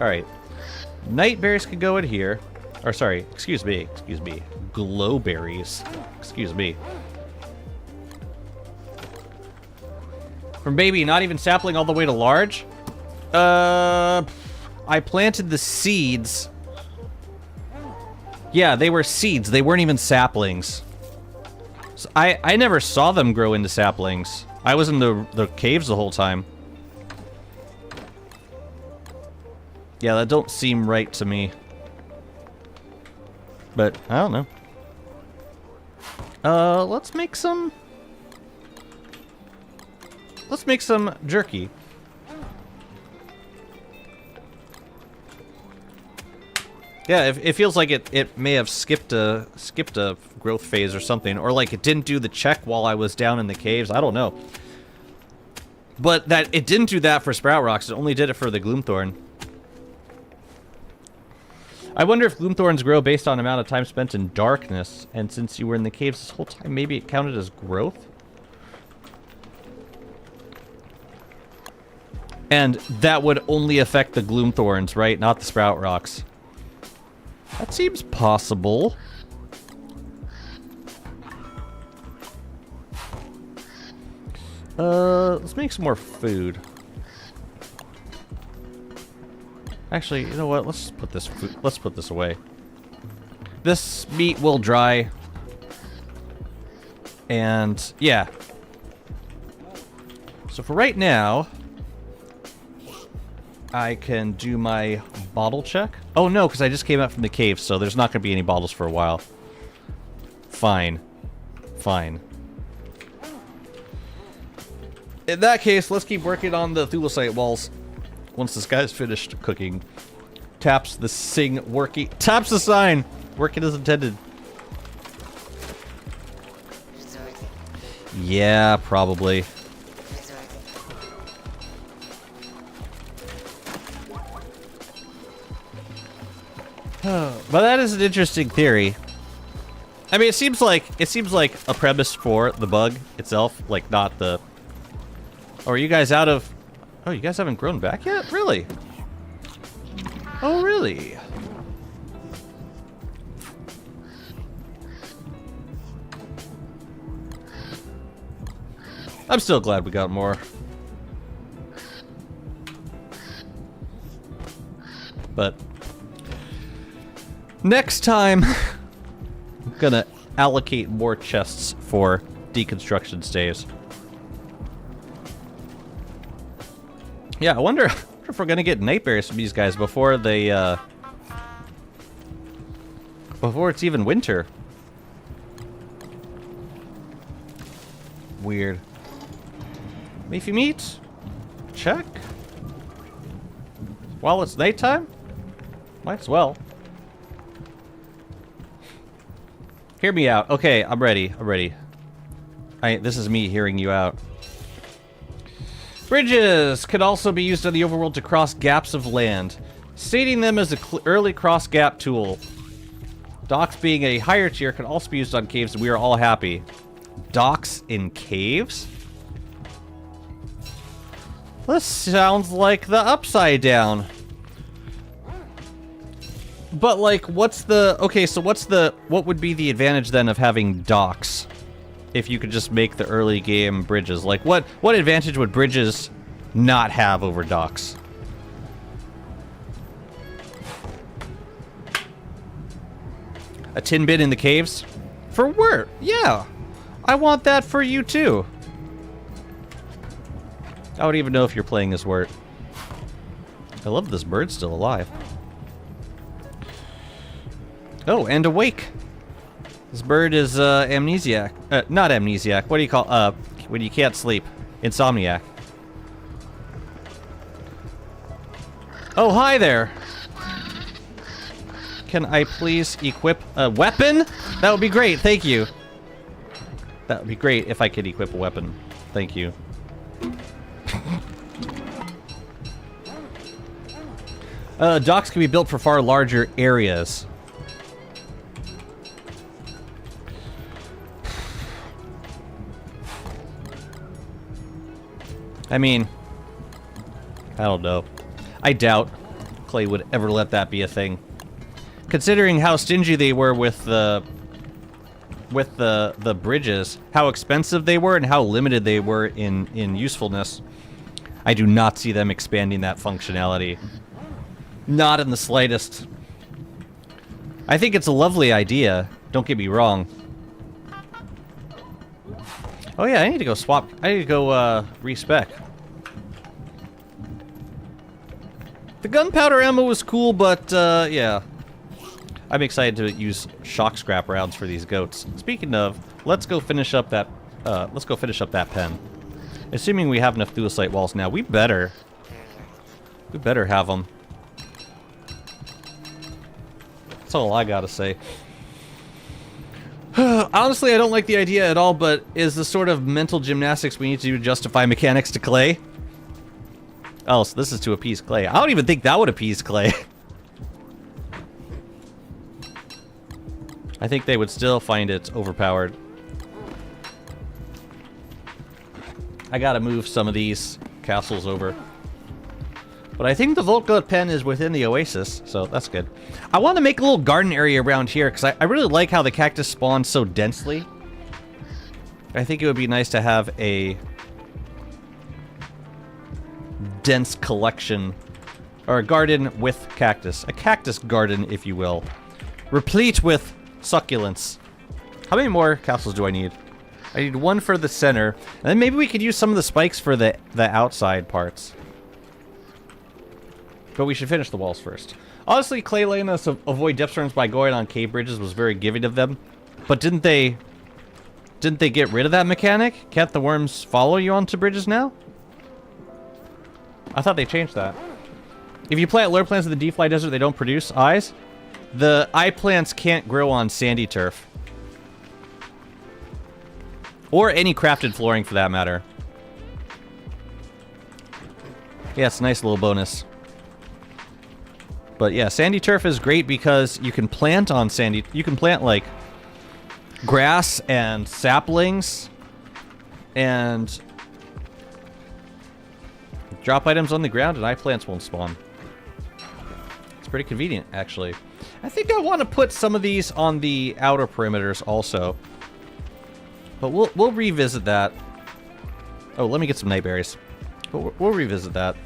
Alright. Night berries could go in here. Or sorry, excuse me. Glow berries. Excuse me. From baby, not even sapling all the way to large? I planted the seeds. Yeah, they were seeds. They weren't even saplings. So I never saw them grow into saplings. I was in the caves the whole time. Yeah, that don't seem right to me. But, I don't know. Let's make some jerky. Yeah, it feels like it may have skipped a growth phase or something, or like it didn't do the check while I was down in the caves. I don't know. But that it didn't do that for Sprout Rocks. It only did it for the Gloomthorn. I wonder if Gloomthorns grow based on amount of time spent in darkness, and since you were in the caves this whole time, maybe it counted as growth? And that would only affect the Gloomthorns, right? Not the Sprout Rocks. That seems possible. Let's make some more food. Actually, you know what? Let's put this away. This meat will dry. And yeah. So for right now, I can do my bottle check. Oh no, because I just came out from the cave, so there's not going to be any bottles for a while. Fine. Fine. In that case, let's keep working on the thulecite walls. Once this guy's finished cooking. Taps the taps the sign! Working as intended. Yeah, probably. But that is an interesting theory. I mean, it seems like a premise for the bug itself, like not the. Oh, are you guys out of? Oh, you guys haven't grown back yet? Really? Oh, really? I'm still glad we got more. But next time, I'm gonna allocate more chests for deconstruction stays. Yeah, I wonder if we're gonna get night berries from these guys before they, before it's even winter. Weird. Leafy meat? Check. While it's nighttime? Might as well. Hear me out. Okay, I'm ready. I'm ready. This is me hearing you out. Bridges could also be used in the overworld to cross gaps of land, stating them as an early cross-gap tool. Docks being a higher tier can also be used on caves, and we are all happy. Docks in caves? This sounds like the Upside Down. But, like, what's the... Okay, so what would be the advantage, then, of having docks? If you could just make the early game bridges. Like, what advantage would bridges not have over docks? A tin bin in the caves? For where? Yeah. I want that for you too. I don't even know if you're playing as Wirt. I love this bird still alive. Oh, and awake. This bird is amnesiac. Not amnesiac. What do you call when you can't sleep? Insomniac. Oh, hi there. Can I please equip a weapon? That would be great. Thank you. That would be great if I could equip a weapon. Thank you. Docks can be built for far larger areas. I mean, I don't know. I doubt Clay would ever let that be a thing. Considering how stingy they were with the bridges, how expensive they were, and how limited they were in usefulness, I do not see them expanding that functionality. Not in the slightest. I think it's a lovely idea. Don't get me wrong. Oh yeah, I need to go swap. I need to go respec. The gunpowder ammo was cool, but yeah. I'm excited to use shock scrap rounds for these goats. Speaking of, let's go finish up that pen. Assuming we have enough thulecite walls now, we better have them. That's all I gotta say. Honestly, I don't like the idea at all, but is the sort of mental gymnastics we need to do to justify mechanics to Clay? Oh, so this is to appease Clay. I don't even think that would appease Clay. I think they would still find it overpowered. I gotta move some of these castles over. But I think the Volca pen is within the oasis, so that's good. I want to make a little garden area around here, because I really like how the cactus spawns so densely. I think it would be nice to have a dense collection, or a garden with cactus. A cactus garden, if you will. Replete with succulents. How many more castles do I need? I need one for the center, and then maybe we could use some of the spikes for the outside parts. But we should finish the walls first. Honestly, Clay letting us avoid depth storms by going on cave bridges was very giving of them. But didn't they get rid of that mechanic? Can't the worms follow you onto bridges now? I thought they changed that. If you plant lure plants in the D-Fly Desert, they don't produce eyes. The eye plants can't grow on sandy turf. Or any crafted flooring for that matter. Yeah, it's a nice little bonus. But yeah, sandy turf is great because you can plant on sandy... You can plant, like, grass and saplings and drop items on the ground and eye plants won't spawn. It's pretty convenient, actually. I think I want to put some of these on the outer perimeters also. But we'll revisit that. Oh, let me get some night berries. But we'll revisit that.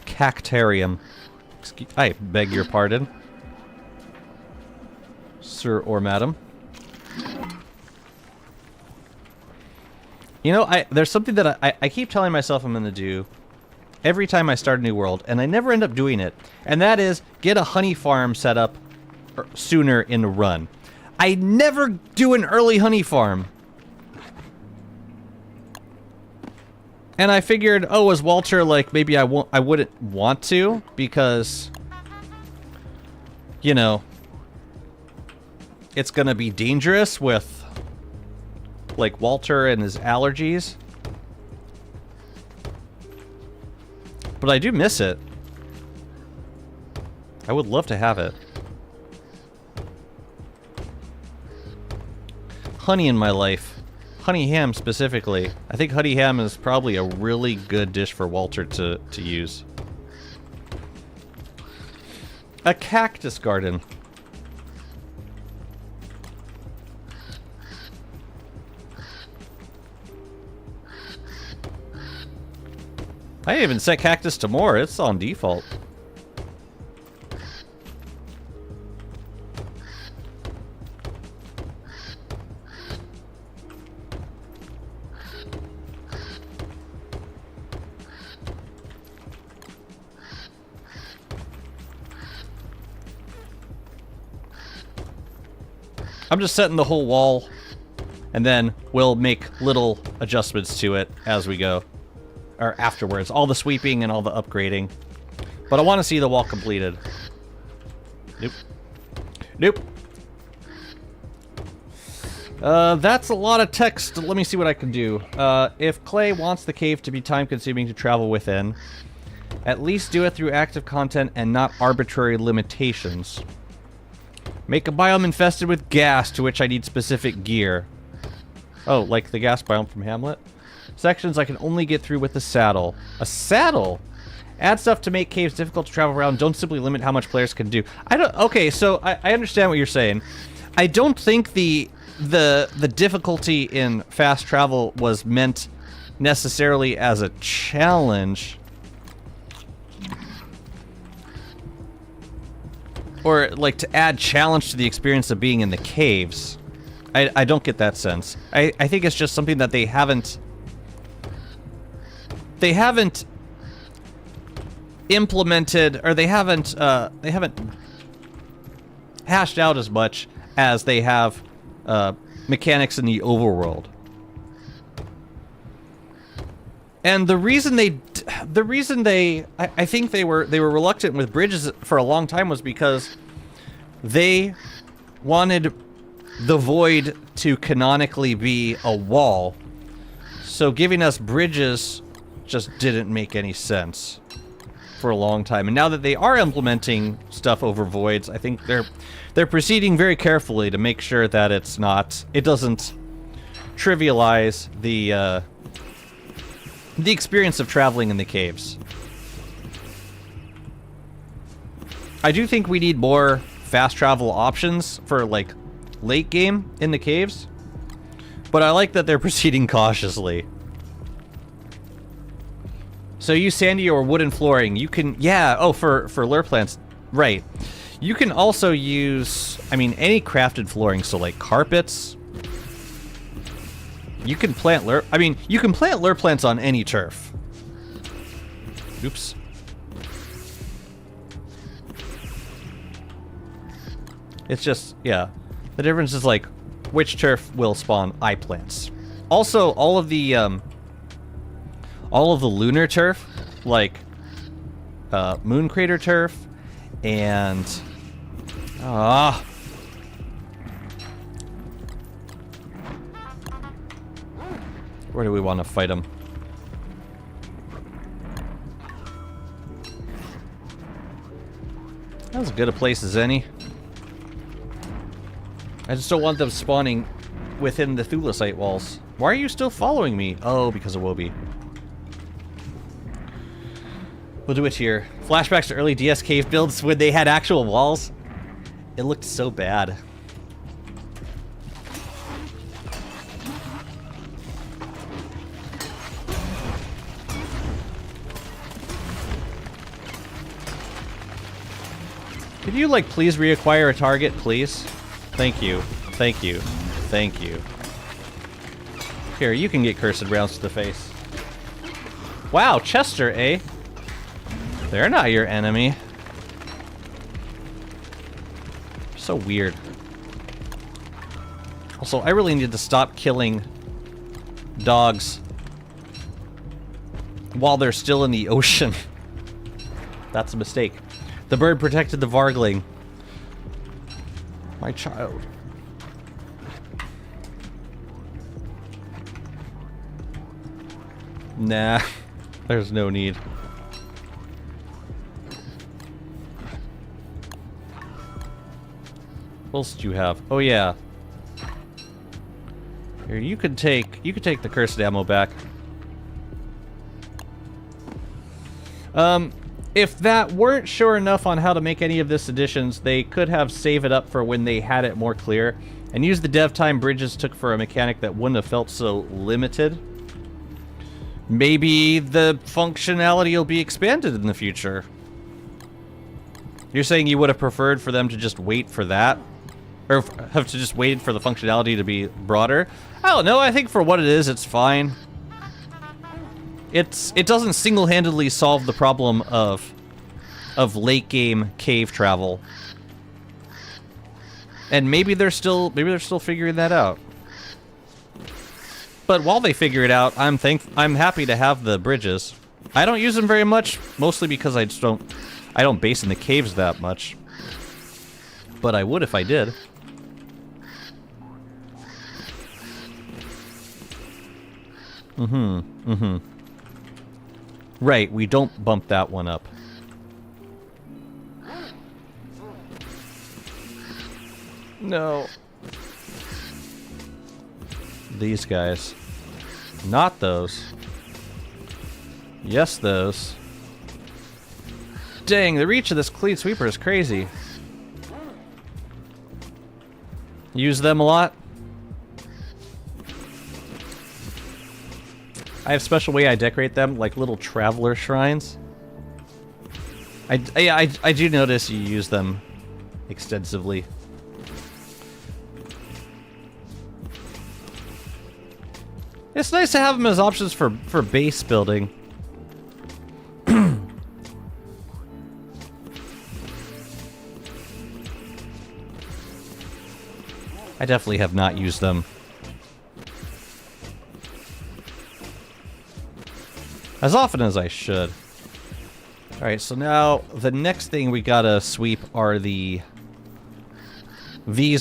Cactarium. I beg your pardon, sir or madam. You know, there's something that I keep telling myself I'm going to do every time I start a new world, and I never end up doing it. And that is get a honey farm set up sooner in the run. I never do an early honey farm. And I figured, oh, as Walter, like, maybe I wouldn't want to, because, you know, it's gonna be dangerous with, like, Walter and his allergies. But I do miss it. I would love to have it. Honey in my life. Honey ham specifically. I think honey ham is probably a really good dish for Walter to use. A cactus garden. I didn't even set cactus to more. It's on default. I'm just setting the whole wall, and then we'll make little adjustments to it as we go. Or afterwards. All the sweeping and all the upgrading. But I want to see the wall completed. Nope. Nope. That's a lot of text. Let me see what I can do. If Clay wants the cave to be time-consuming to travel within, at least do it through active content and not arbitrary limitations. Make a biome infested with gas, to which I need specific gear. Oh, like the gas biome from Hamlet? Sections I can only get through with the saddle. A saddle? Add stuff to make caves difficult to travel around. Don't simply limit how much players can do. Okay, so I understand what you're saying. I don't think the difficulty in fast travel was meant necessarily as a challenge. Or, like, to add challenge to the experience of being in the caves. I don't get that sense. I think it's just something that they haven't implemented, or they haven't hashed out as much as they have mechanics in the overworld. And the reason I think they were reluctant with bridges for a long time was because they wanted the void to canonically be a wall. So giving us bridges just didn't make any sense for a long time. And now that they are implementing stuff over voids, I think they're proceeding very carefully to make sure that it doesn't trivialize the experience of traveling in the caves. I do think we need more fast travel options for, like, late game in the caves, but I like that they're proceeding cautiously. So use sandy or wooden flooring. You can, yeah, oh, for lure plants, right. You can also use, I mean, any crafted flooring, so like carpets. You can plant lure, I mean, you can plant lure plants on any turf. Oops. It's just, yeah. The difference is, like, which turf will spawn eye plants. Also, all of the lunar turf, like, moon crater turf, and, where do we want to fight them? That's as good a place as any. I just don't want them spawning within the Thulecite walls. Why are you still following me? Oh, because of Wobie. We'll do it here. Flashbacks to early DS cave builds when they had actual walls. It looked so bad. Could you, like, please reacquire a target, please? Thank you. Thank you. Thank you. Here, you can get cursed rounds to the face. Wow, Chester, eh? They're not your enemy. So weird. Also, I really need to stop killing dogs while they're still in the ocean. That's a mistake. The bird protected the Vargling. My child. Nah, there's no need. What else do you have? Oh yeah. Here, you could take the cursed ammo back. If that weren't sure enough on how to make any of this additions, they could have saved it up for when they had it more clear, and used the dev time bridges took for a mechanic that wouldn't have felt so limited. maybe the functionality will be expanded in the future. You're saying you would have preferred for them to just wait for that? Or have to just wait for the functionality to be broader? I don't know, I think for what it is, it's fine. It doesn't single-handedly solve the problem of late game cave travel. And maybe they're still figuring that out. But while they figure it out, I'm happy to have the bridges. I don't use them very much, mostly because I don't base in the caves that much. But I would if I did. Right, we don't bump that one up. No. These guys. Not those. Yes, those. Dang, the reach of this clean sweeper is crazy. Use them a lot. I have a special way I decorate them, like little traveler shrines. I do notice you use them extensively. It's nice to have them as options for base building. I definitely have not used them. As often as I should. Alright, so now the next thing we gotta sweep are these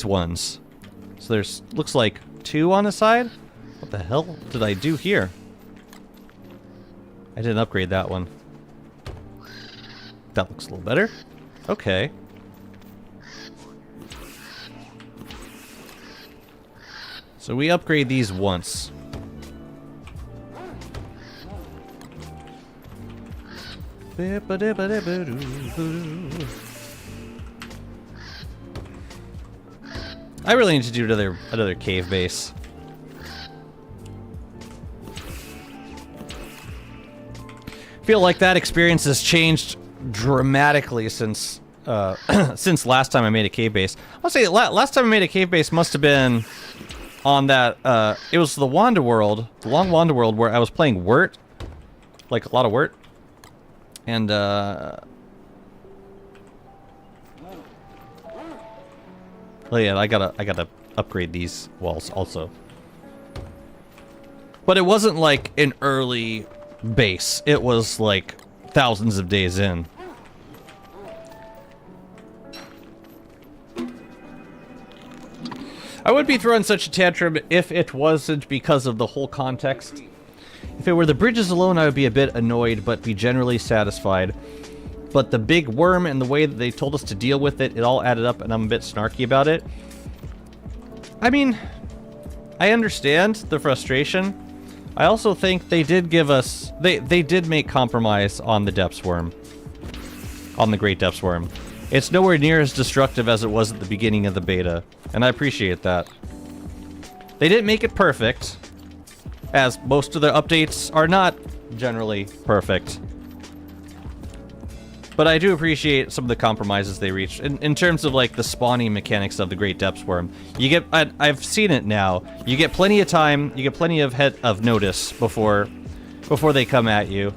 ones. So there's, looks like 2 on the side? What the hell did I do here? I didn't upgrade that one. That looks a little better. Okay. So we upgrade these once. I really need to do another cave base. Feel like that experience has changed dramatically since since last time I made a cave base. I'll say last time I made a cave base must have been on that it was the Wander World, the Long Wander World, where I was playing Wurt, like a lot of Wurt, and oh yeah, I gotta upgrade these walls also. But it wasn't like an early base. It was like thousands of days in. I would be throwing such a tantrum if it wasn't because of the whole context. If it were the bridges alone, I would be a bit annoyed, but be generally satisfied. But the big worm and the way that they told us to deal with it, it all added up, and I'm a bit snarky about it. I mean, I understand the frustration. I also think they did give us... They did make compromise on the Depths Worm. On the Great Depths Worm. It's nowhere near as destructive as it was at the beginning of the beta, and I appreciate that. They didn't make it perfect, as most of the updates are not generally perfect. But I do appreciate some of the compromises they reached. In terms of, like, the spawning mechanics of the Great Depths Worm. You get... I've seen it now. You get plenty of time, you get plenty of notice before they come at you.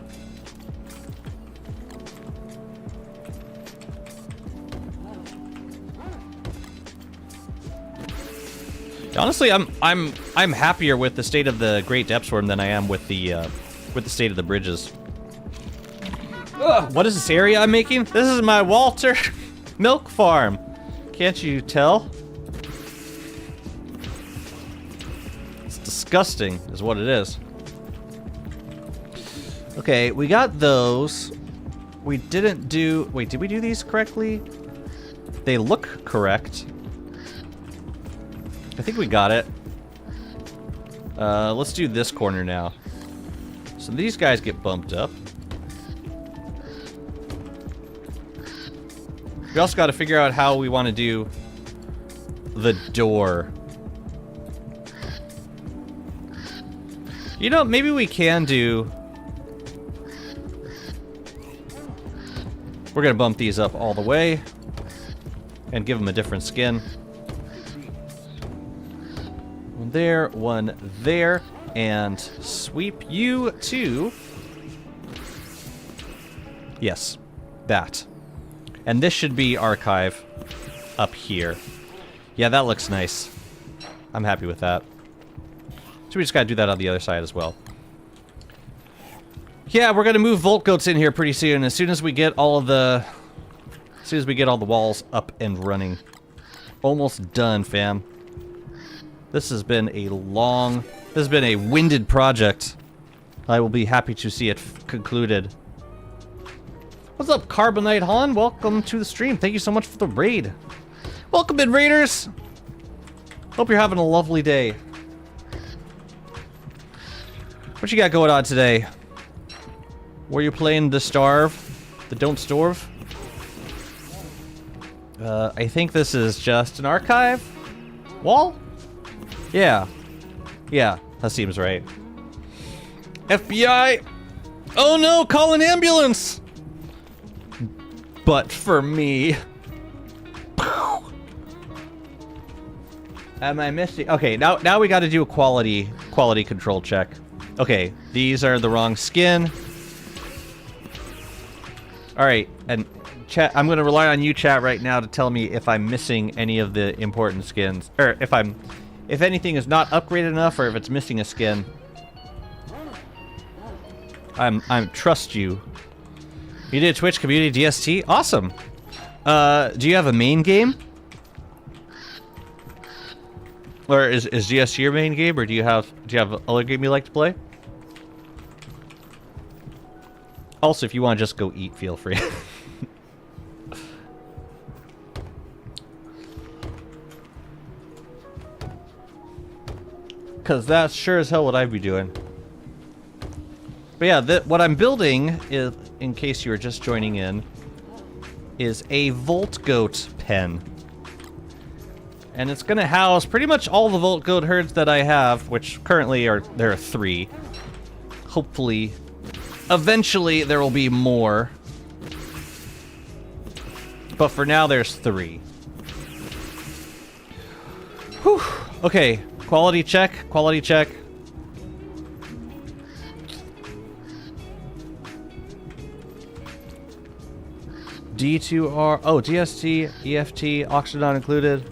Honestly, I'm happier with the state of the Great Depths Worm than I am with the state of the bridges. Ugh, what is this area I'm making? This is my Walter milk farm. Can't you tell? It's disgusting, is what it is. Okay, we got those. We didn't do... Wait, did we do these correctly? They look correct. I think we got it. Let's do this corner now. So these guys get bumped up. We also got to figure out how we want to do the door. You know, maybe we can do We're gonna bump these up all the way and give them a different skin. One there, and sweep you to... Yes, that. And this should be archive up here. Yeah, that looks nice. I'm happy with that. So we just gotta do that on the other side as well. Yeah, we're gonna move Volt Goats in here pretty soon. As soon as we get all of the... As soon as we get all the walls up and running. Almost done, fam. This has been a long... This has been a winded project. I will be happy to see it concluded. What's up, Carbonite Han? Welcome to the stream. Thank you so much for the raid. Welcome in, Raiders! Hope you're having a lovely day. What you got going on today? Were you playing the Starve? The Don't Starve? I think this is just an archive wall? Yeah. Yeah, that seems right. FBI! Oh no, call an ambulance! But for me... Am I missing? Okay, now we gotta do a quality control check. Okay, these are the wrong skin. Alright, and chat, I'm gonna rely on you, chat, right now to tell me if I'm missing any of the important skins. Or if anything is not upgraded enough, or if it's missing a skin. I'm trust you. You did Twitch community DST? Awesome. Do you have a main game? Or is DST your main game, or do you have other game you like to play? Also, if you want to just go eat, feel free. Because that's sure as hell what I'd be doing. But yeah, what I'm building is, in case you were just joining in, is a Volt Goat pen. And it's going to house pretty much all the Volt Goat herds that I have, which currently there are 3. Hopefully, eventually there will be more. But for now, there's 3. Whew. Okay, quality check, quality check. D2R, oh, DST, EFT, auction not included.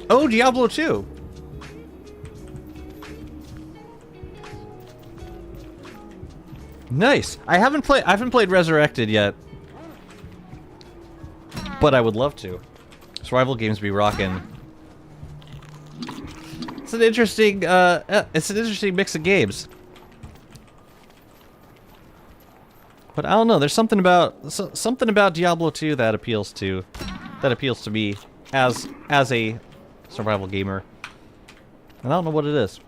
Oh, Diablo 2. Nice. I haven't played Resurrected yet. But I would love to. Survival games be rocking. It's an interesting mix of games. But I don't know, there's something about Diablo 2 that appeals to me as a survival gamer. And I don't know what it is.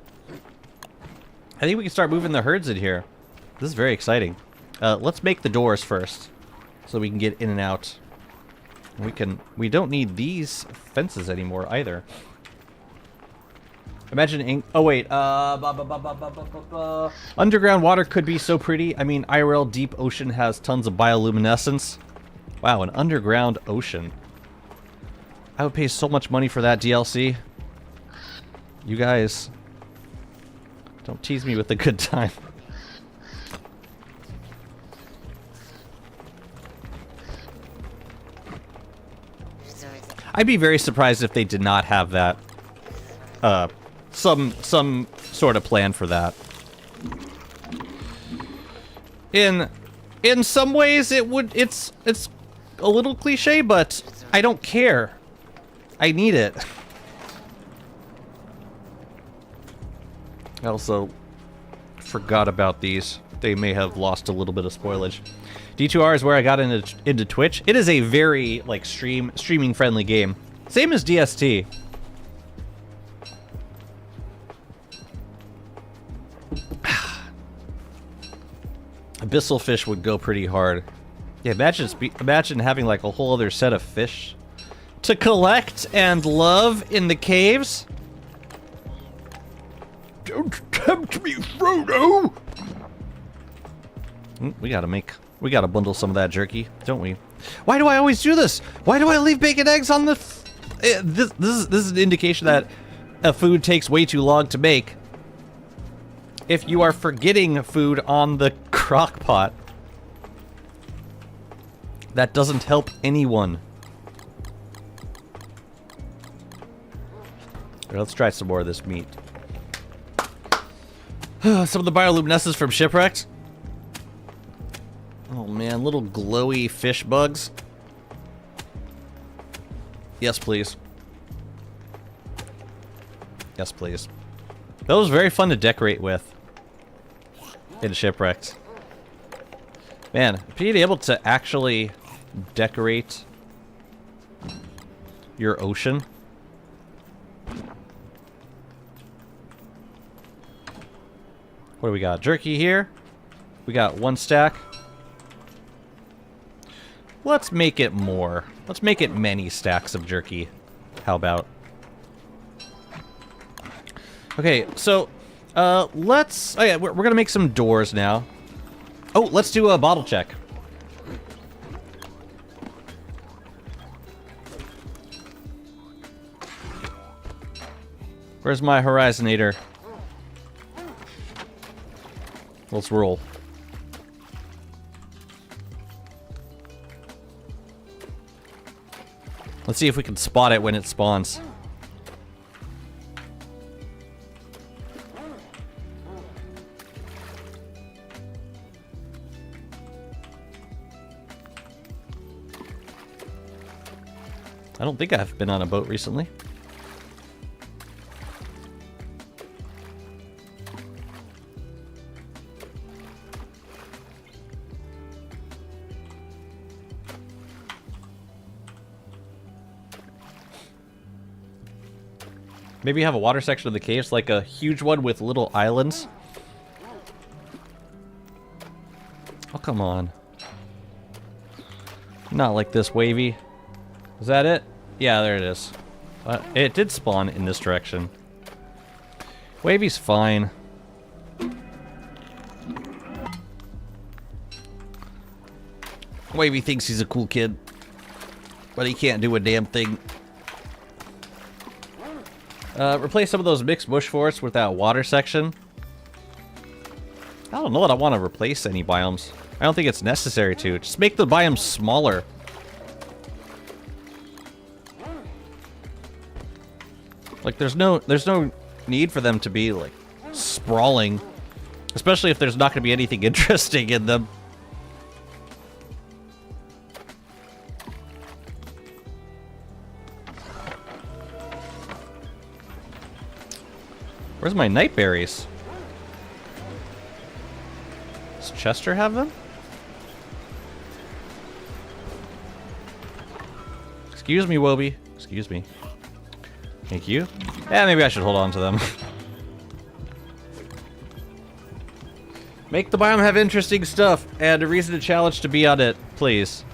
I think we can start moving the herds in here. This is very exciting. Let's make the doors first, so we can get in and out. We don't need these fences anymore either. Imagine oh wait, underground water could be so pretty. I mean, IRL deep ocean has tons of bioluminescence. Wow, an underground ocean. I would pay so much money for that DLC. You guys, don't tease me with a good time. I'd be very surprised if they did not have that. Some sort of plan for that. In some ways, it's a little cliche, but I don't care. I need it. I also forgot about these. They may have lost a little bit of spoilage. D2R is where I got into Twitch. It is a very like streaming friendly game. Same as DST. Abyssal fish would go pretty hard. Yeah, imagine having like a whole other set of fish to collect and love in the caves. Don't tempt me, Frodo! We gotta bundle some of that jerky, don't we? Why do I always do this? Why do I leave bacon eggs on the... This is an indication that a food takes way too long to make. If you are forgetting food on the crock pot, that doesn't help anyone. Right, let's try some more of this meat. Some of the bioluminescence from Shipwrecked. Oh man, little glowy fish bugs. Yes, please. Yes, please. That was very fun to decorate with in Shipwrecked. Man, being able to actually decorate your ocean. What do we got? Jerky here. We got 1 stack. Let's make it more. Let's make it many stacks of jerky. How about? Okay, so let's... Oh yeah, we're gonna make some doors now. Oh, let's do a bottle check. Where's my horizonator? Let's roll. Let's see if we can spot it when it spawns. I don't think I've been on a boat recently. Maybe have a water section of the caves, like a huge one with little islands. Oh, come on. Not like this, Wavy. Is that it? Yeah, there it is. It did spawn in this direction. Wavy's fine. Wavy thinks he's a cool kid, but he can't do a damn thing. Replace some of those mixed bush forests with that water section. I don't know that I want to replace any biomes. I don't think it's necessary to. Just make the biomes smaller. Like, there's no need for them to be, like, sprawling. Especially if there's not going to be anything interesting in them. Where's my night berries? Does Chester have them? Excuse me, Wobie. Excuse me. Thank you. Yeah, maybe I should hold on to them. Make the biome have interesting stuff and a reason to challenge to be on it, please.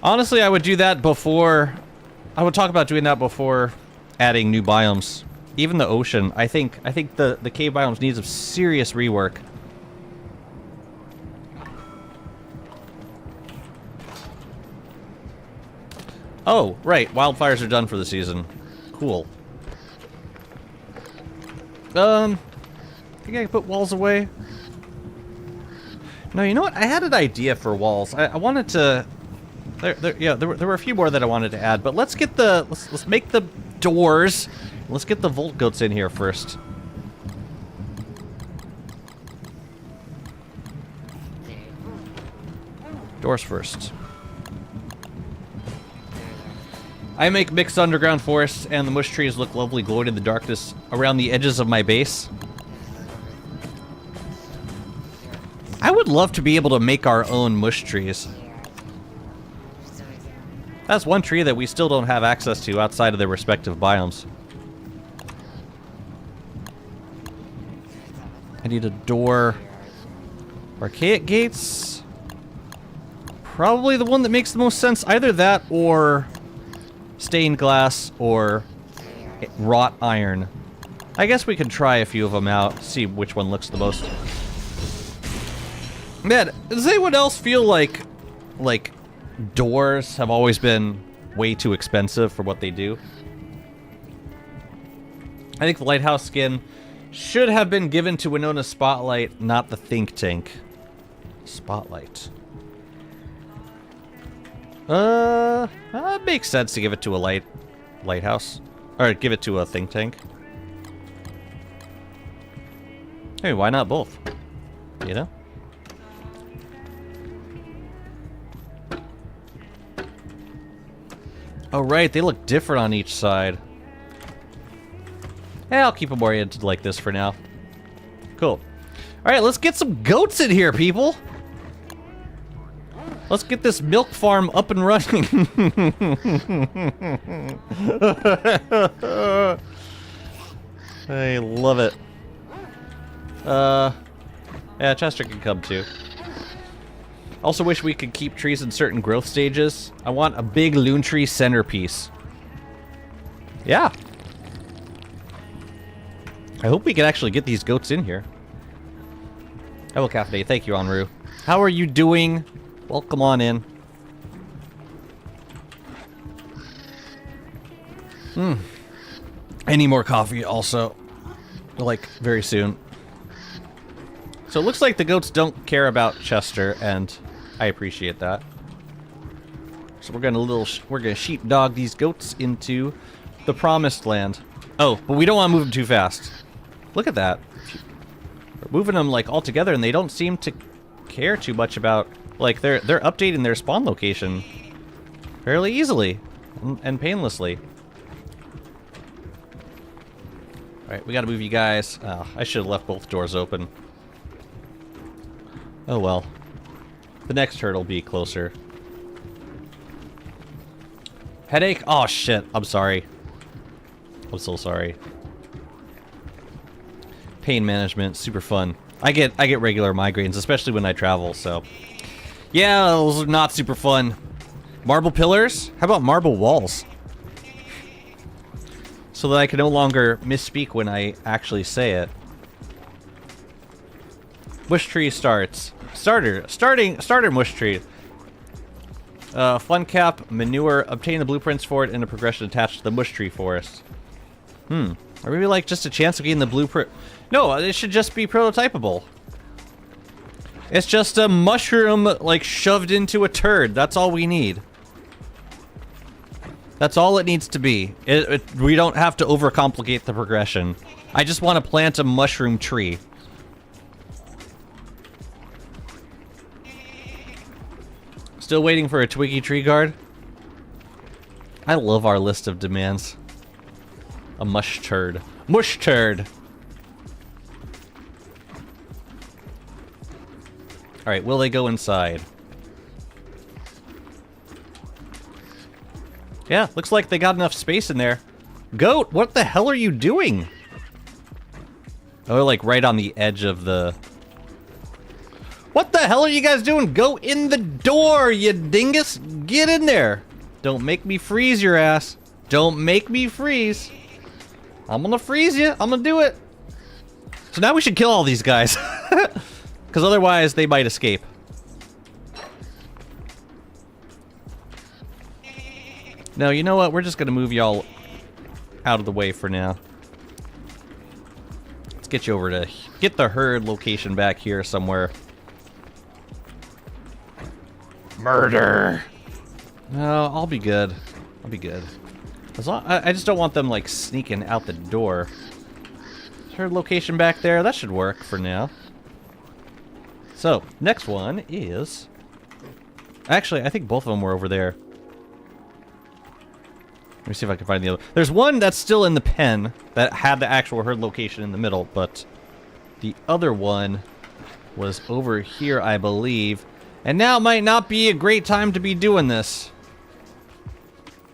Honestly, I would do that before... I would talk about doing that before adding new biomes. Even the ocean, I think the cave biomes needs some serious rework. Oh, right, wildfires are done for the season. Cool. I think I can put walls away. No, you know what? I had an idea for walls. I wanted to... There were a few more that I wanted to add, but let's get the... Let's make the doors... Let's get the Volt Goats in here first. Doors first. I make mixed underground forests, and the mush trees look lovely glowing in the darkness around the edges of my base. I would love to be able to make our own mush trees. That's one tree that we still don't have access to outside of their respective biomes. I need a door. Archaic gates. Probably the one that makes the most sense. Either that or stained glass or wrought iron. I guess we could try a few of them out, see which one looks the most. Man, does anyone else feel like doors have always been way too expensive for what they do? I think the lighthouse skin should have been given to Winona Spotlight, not the think tank. Spotlight. It makes sense to give it to a lighthouse. Or give it to a think tank. Hey, why not both? You know? Oh, right, they look different on each side. Yeah, I'll keep them oriented like this for now. Cool. Alright, let's get some goats in here, people! Let's get this milk farm up and running. I love it. Yeah, Chester can come too. Also wish we could keep trees in certain growth stages. I want a big loon tree centerpiece. Yeah. I hope we can actually get these goats in here. Hello, Cafe. Thank you, Enru. How are you doing? Welcome on in. I need more coffee also. Like, very soon. So it looks like the goats don't care about Chester, and I appreciate that. So we're gonna sheepdog these goats into the promised land. Oh, but we don't want to move them too fast. Look at that. We're moving them like all together, and they don't seem to care too much about. Like they're updating their spawn location fairly easily and painlessly. All right, we got to move you guys. Oh, I should have left both doors open. Oh well. The next herd will be closer. Headache? Oh shit! I'm sorry. I'm so sorry. Pain management, super fun. I get regular migraines, especially when I travel. So. Yeah, those are not super fun. Marble pillars? How about marble walls? So that I can no longer misspeak when I actually say it. Mush tree starts. Starter mush tree. Fun cap, manure, obtain the blueprints for it in a progression attached to the mush tree forest. Or maybe like just a chance of getting the blueprint. No, it should just be prototypable. It's just a mushroom, like, shoved into a turd. That's all we need. That's all it needs to be. We don't have to overcomplicate the progression. I just want to plant a mushroom tree. Still waiting for a Twiggy tree guard? I love our list of demands. A mush turd. Mush turd! Alright, will they go inside? Yeah, looks like they got enough space in there. Goat, what the hell are you doing? Oh, like right on the edge of the... What the hell are you guys doing? Go in the door, you dingus! Get in there! Don't make me freeze your ass. Don't make me freeze. I'm gonna freeze you. I'm gonna do it. So now we should kill all these guys. Because otherwise, they might escape. No, you know what? We're just going to move y'all out of the way for now. Let's get you over to... Get the herd location back here somewhere. Murder! No, I'll be good. I'll be good. As long, I just don't want them, like, sneaking out the door. Herd location back there. That should work for now. So, next one is... Actually, I think both of them were over there. Let me see if I can find the other. There's one that's still in the pen that had the actual herd location in the middle, but the other one was over here, I believe. And now might not be a great time to be doing this,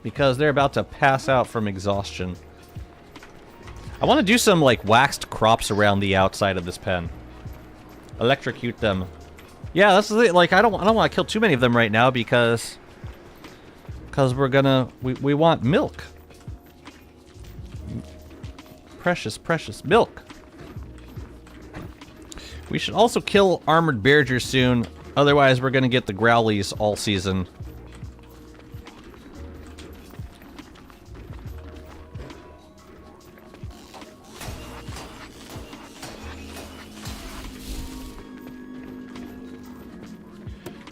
because they're about to pass out from exhaustion. I want to do some, like, waxed crops around the outside of this pen. Electrocute them. Yeah, that's the thing. Like, I don't want to kill too many of them right now because we're gonna we want milk. Precious, precious milk. We should also kill armored beargers soon. Otherwise, we're going to get the growlies all season.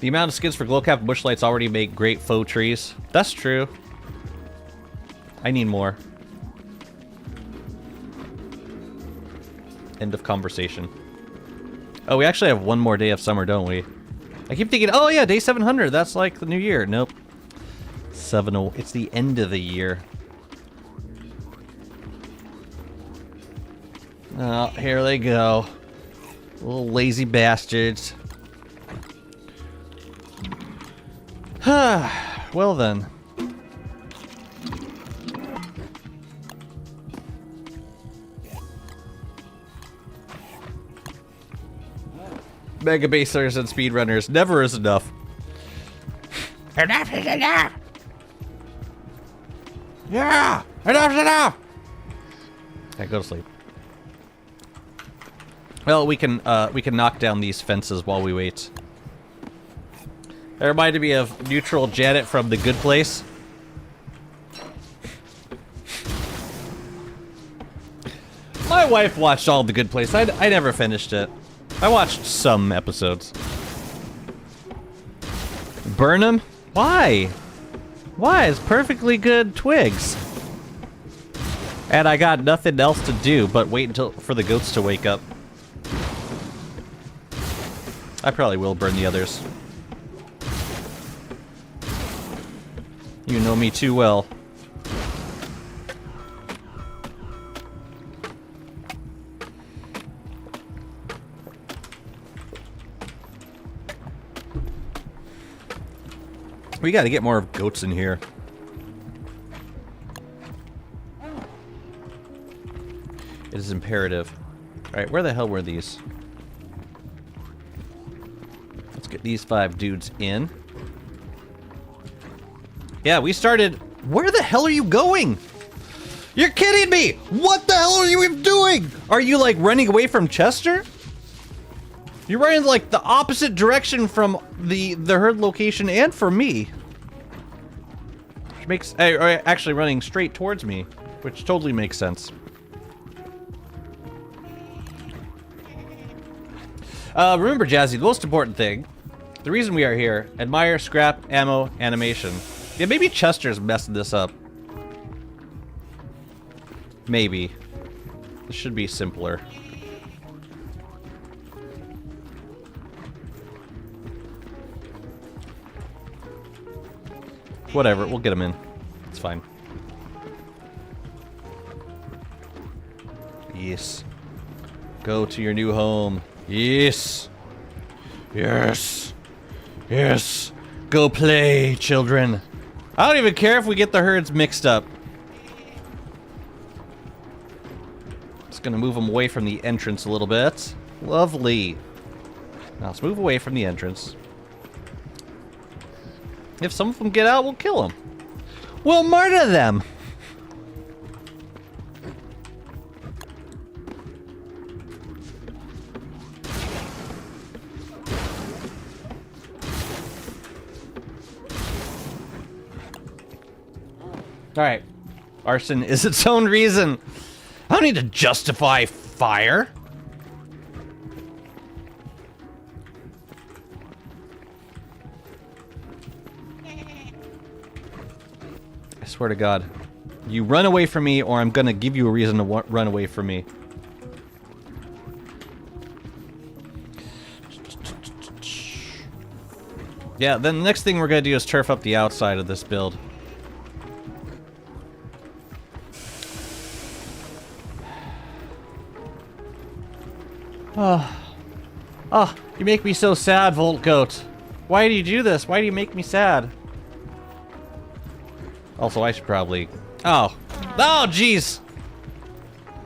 The amount of skins for glowcap and bushlights already make great faux trees. That's true. I need more. End of conversation. Oh, we actually have one more day of summer, don't we? I keep thinking, oh yeah, day 700. That's like the new year. Nope. It's the end of the year. Oh, here they go. Little lazy bastards. Well then. Mega basers and speedrunners. Never is enough. Enough is enough! Yeah! Enough is enough! Okay, go to sleep. Well, we can knock down these fences while we wait. That reminded me of neutral Janet from The Good Place. My wife watched all The Good Place. I never finished it. I watched some episodes. Burn them? Why? Why? It's perfectly good twigs. And I got nothing else to do but wait until for the goats to wake up. I probably will burn the others. You know me too well. We gotta get more goats in here. It is imperative. Alright, where the hell were these? Let's get these 5 dudes in. Yeah, we started... Where the hell are you going? You're kidding me! What the hell are you even doing? Are you, like, running away from Chester? You're running, like, the opposite direction from the herd location and from me. Which makes... actually running straight towards me. Which totally makes sense. Remember, Jazzy, the most important thing... The reason we are here... Admire, scrap, ammo, animation. Yeah, maybe Chester's messing this up. Maybe. This should be simpler. Whatever, we'll get him in. It's fine. Yes. Go to your new home. Yes. Yes. Yes. Go play, children. I don't even care if we get the herds mixed up. Just gonna move them away from the entrance a little bit. Lovely. Now let's move away from the entrance. If some of them get out, we'll kill them. We'll murder them. Alright. Arson is its own reason. I don't need to justify fire. I swear to God. You run away from me or I'm gonna give you a reason to run away from me. Yeah, then the next thing we're gonna do is turf up the outside of this build. Oh, you make me so sad, Volt Goat. Why do you do this? Why do you make me sad? Also, I should probably... Oh, jeez!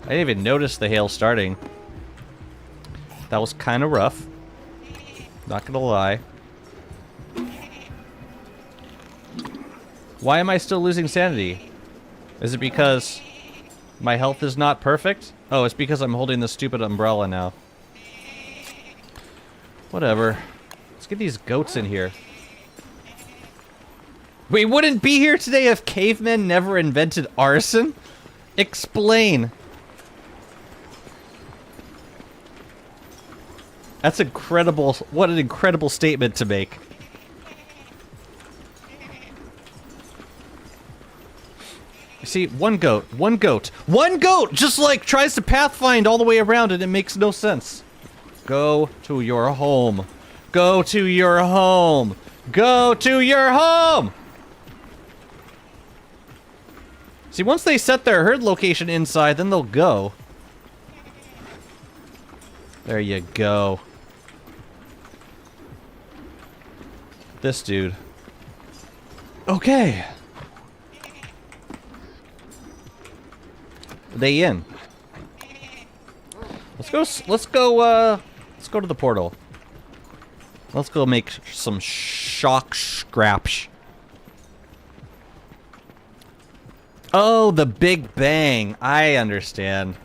I didn't even notice the hail starting. That was kind of rough. Not gonna lie. Why am I still losing sanity? Is it because my health is not perfect? Oh, it's because I'm holding this stupid umbrella now. Whatever. Let's get these goats in here. We wouldn't be here today if cavemen never invented arson? Explain. That's incredible. What an incredible statement to make. You see, one goat just like tries to pathfind all the way around and it makes no sense. Go to your home. Go to your home. Go to your home! See, once they set their herd location inside, then they'll go. There you go. This dude. Okay. Are they in? Let's go to the portal. Let's go make some shock scraps. Oh, the Big Bang. I understand.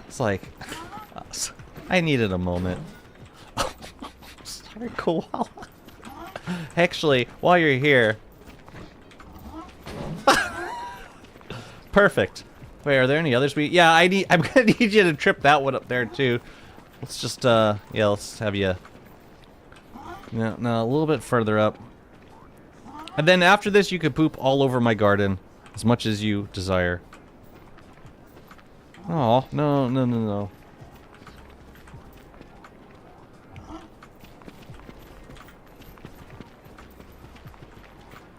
It's like, I needed a moment. Sorry, koala. Actually, while you're here. Perfect. Wait, are there any others? Yeah, I'm gonna need you to trip that one up there too. Let's just yeah, let's have you. No, a little bit further up. And then after this, you could poop all over my garden, as much as you desire. Oh, no.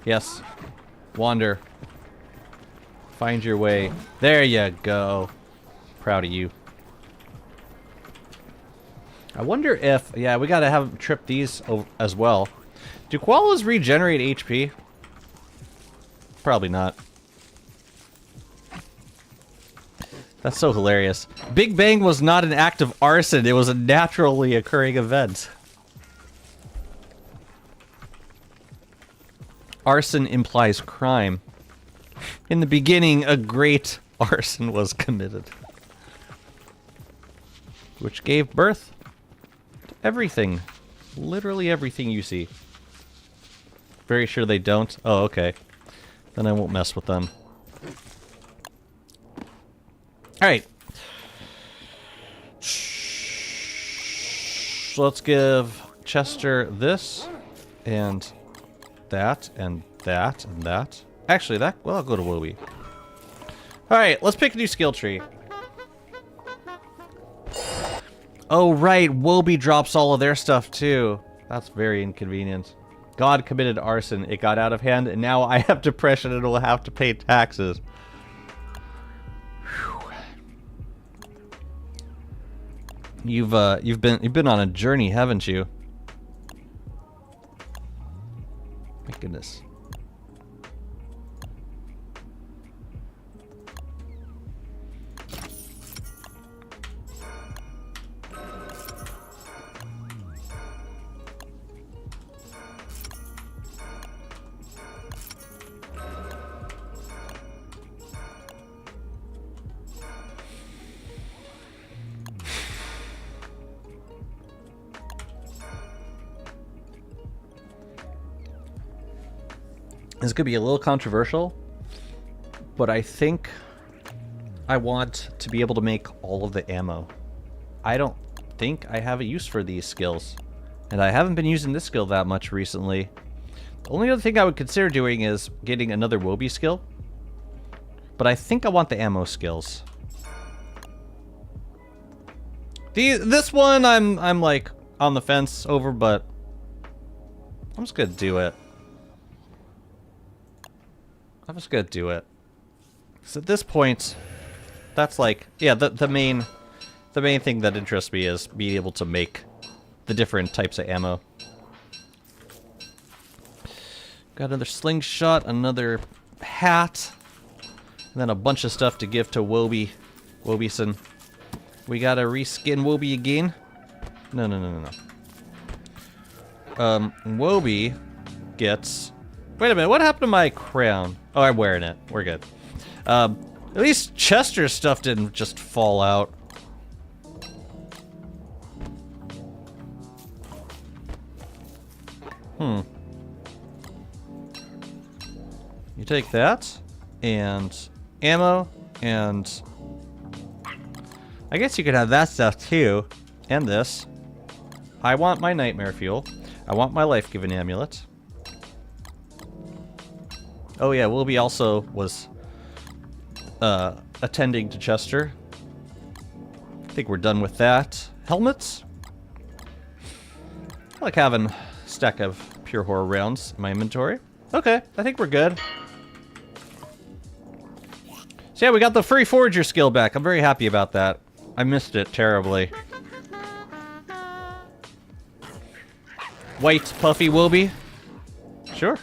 Yes. Wander. Find your way. There you go. Proud of you. I wonder if... Yeah, we gotta have trip these as well. Do koalas regenerate HP? Probably not. That's so hilarious. Big Bang was not an act of arson. It was a naturally occurring event. Arson implies crime. In the beginning, a great arson was committed. Which gave birth to everything. Literally everything you see. Very sure they don't? Oh, okay. Then I won't mess with them. Alright. Let's give Chester this, and that, and that, and that. Actually, that... Well, I'll go to Wobie. Alright, let's pick a new skill tree. Oh, right. Wobie drops all of their stuff, too. That's very inconvenient. God committed arson. It got out of hand, and now I have depression and will have to pay taxes. You've been on a journey, haven't you? My goodness. This could be a little controversial, but I think I want to be able to make all of the ammo. I don't think I have a use for these skills, and I haven't been using this skill that much recently. The only other thing I would consider doing is getting another Wobie skill, but I think I want the ammo skills. This one I'm like on the fence over, but I'm just gonna do it. I'm just gonna do it. So at this point, that's like, yeah, the main thing that interests me is being able to make the different types of ammo. Got another slingshot, another hat, and then a bunch of stuff to give to Wobieson. We gotta reskin Wobie again. No. Wobie gets... Wait a minute, what happened to my crown? Oh, I'm wearing it. We're good. At least Chester's stuff didn't just fall out. You take that, and ammo, and I guess you could have that stuff too, and this. I want my nightmare fuel. I want my life-giving amulet. Oh yeah, Wilby also was attending to Chester. I think we're done with that. Helmets? I like having a stack of pure horror rounds in my inventory. Okay, I think we're good. So yeah, we got the Furry Forager skill back. I'm very happy about that. I missed it terribly. White puffy Wilby? Sure.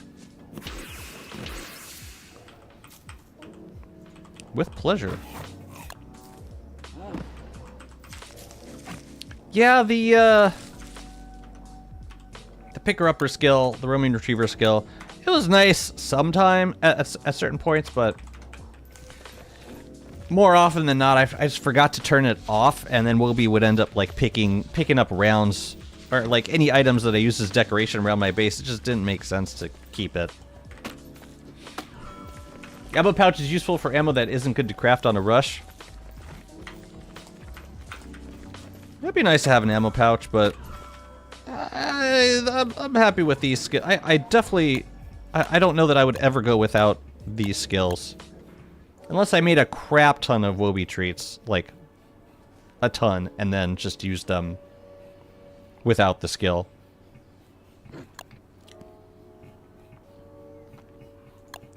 With pleasure. Yeah, the picker-upper skill, the roaming retriever skill, it was nice sometime at certain points, but more often than not, I just forgot to turn it off, and then Wilby would end up like picking up rounds or like any items that I use as decoration around my base. It just didn't make sense to keep it. Ammo pouch is useful for ammo that isn't good to craft on a rush. It'd be nice to have an ammo pouch, but I'm happy with these skills. I definitely... I don't know that I would ever go without these skills. Unless I made a crap ton of Wilby treats, like a ton, and then just used them without the skill.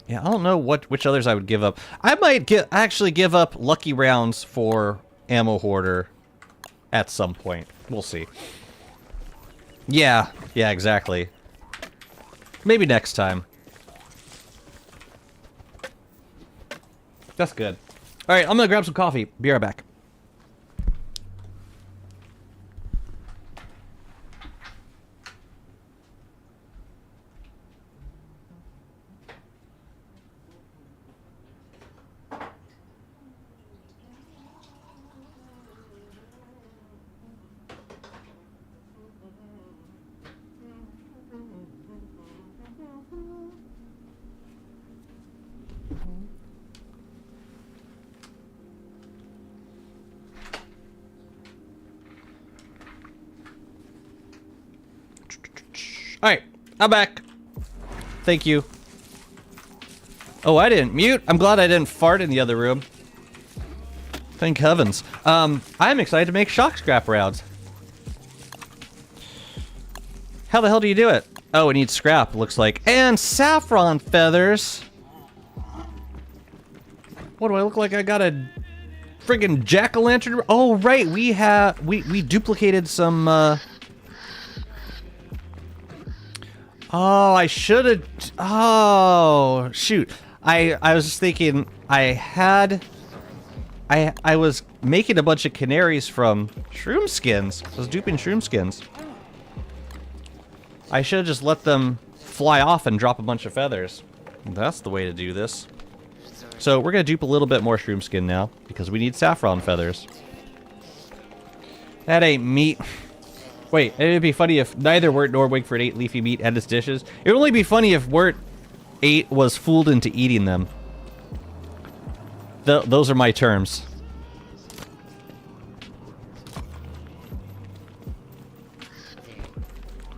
Yeah, I don't know which others I would give up. I might actually give up lucky rounds for ammo hoarder at some point. We'll see. Yeah, exactly. Maybe next time. That's good. All right, I'm gonna grab some coffee. Be right back. Alright, I'm back. Thank you. Oh, I didn't mute. I'm glad I didn't fart in the other room. Thank heavens. I'm excited to make shock scrap rounds. How the hell do you do it? Oh, it needs scrap, looks like. And saffron feathers. What do I look like? I got a friggin' jack-o'-lantern. Oh, right, we duplicated some, Oh, I should have... Oh, shoot. I was just thinking I was making a bunch of canaries from shroom skins. I was duping shroom skins. I should have just let them fly off and drop a bunch of feathers. That's the way to do this. So we're going to dupe a little bit more shroom skin now because we need saffron feathers. That ain't meat. Wait, it'd be funny if neither Wirt nor Wigford ate leafy meat and its dishes. It would only be funny if Wirt was fooled into eating them. Those are my terms.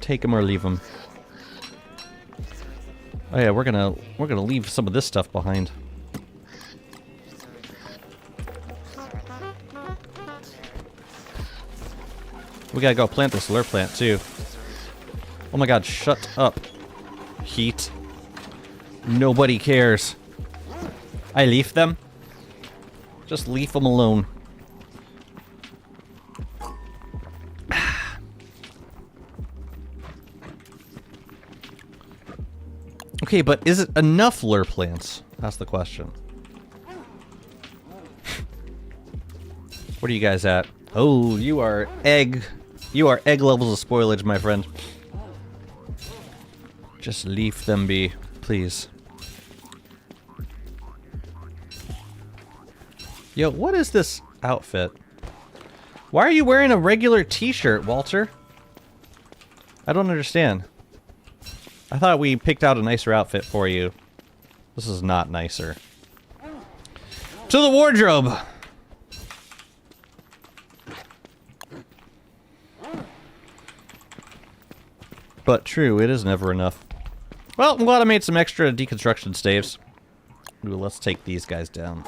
Take them or leave them. Oh yeah, we're gonna leave some of this stuff behind. We gotta go plant this lure plant, too. Oh my god, shut up. Heat. Nobody cares. I leave them. Just leave them alone. Okay, but is it enough lure plants? That's the question. What are you guys at? Oh, you are egg levels of spoilage, my friend. Just leave them be, please. Yo, what is this outfit? Why are you wearing a regular t-shirt, Walter? I don't understand. I thought we picked out a nicer outfit for you. This is not nicer. To the wardrobe! But true, it is never enough. Well, I'm glad I made some extra deconstruction staves. Ooh, let's take these guys down.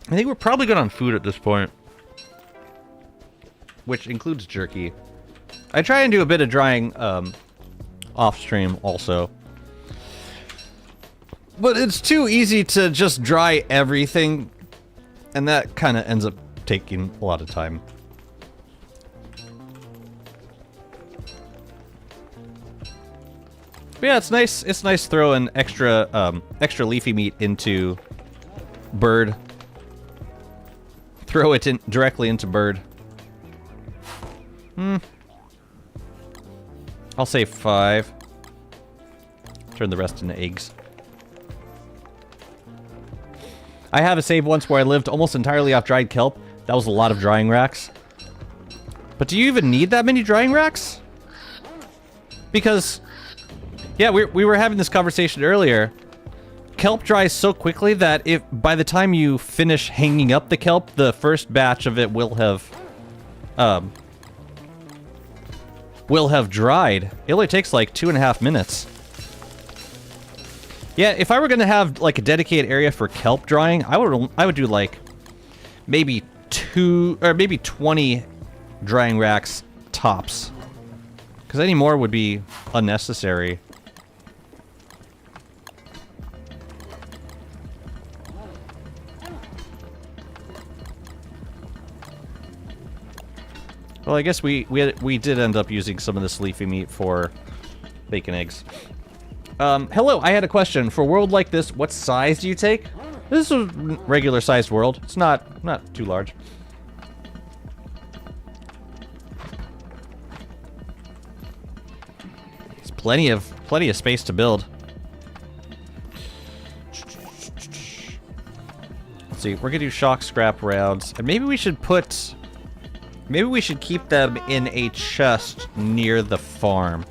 I think we're probably good on food at this point. Which includes jerky. I try and do a bit of drying off-stream also. But it's too easy to just dry everything, and that kind of ends up taking a lot of time. But yeah, it's nice. It's nice throwing extra leafy meat into bird. Throw it in directly into bird. I'll say 5. Turn the rest into eggs. I have a save once where I lived almost entirely off dried kelp. That was a lot of drying racks. But do you even need that many drying racks? Because, yeah, we were having this conversation earlier. Kelp dries so quickly that if by the time you finish hanging up the kelp, the first batch of it will have dried. It only takes like 2.5 minutes. Yeah, if I were gonna have like a dedicated area for kelp drying, I would do like maybe 2 or maybe 20 drying racks tops. Because any more would be unnecessary. Well, I guess we did end up using some of this leafy meat for bacon eggs. Hello, I had a question. For a world like this, what size do you take? This is a regular sized world. It's not too large. It's plenty of space to build. Let's see, we're gonna do shock scrap rounds, and maybe we should keep them in a chest near the farm.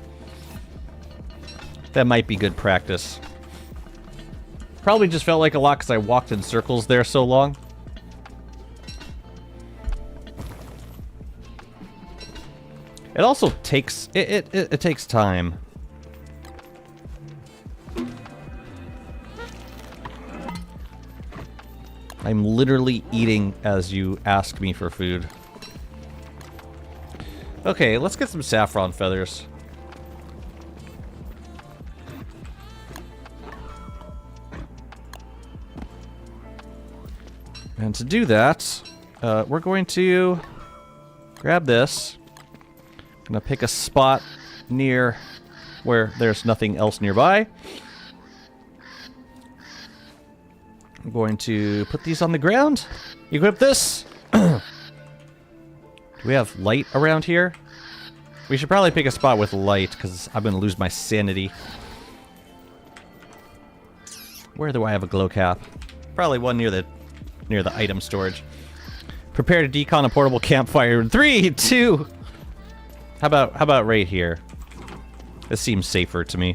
That might be good practice. Probably just felt like a lot because I walked in circles there so long. It also takes... It takes time. I'm literally eating as you ask me for food. Okay, let's get some saffron feathers. And to do that, we're going to grab this. I'm gonna pick a spot near where there's nothing else nearby. I'm going to put these on the ground. Equip this. Do we have light around here? We should probably pick a spot with light, because I'm going to lose my sanity. Where do I have a glow cap? Probably one near the item storage. Prepare to decon a portable campfire in 3, 2. How about right here? This seems safer to me.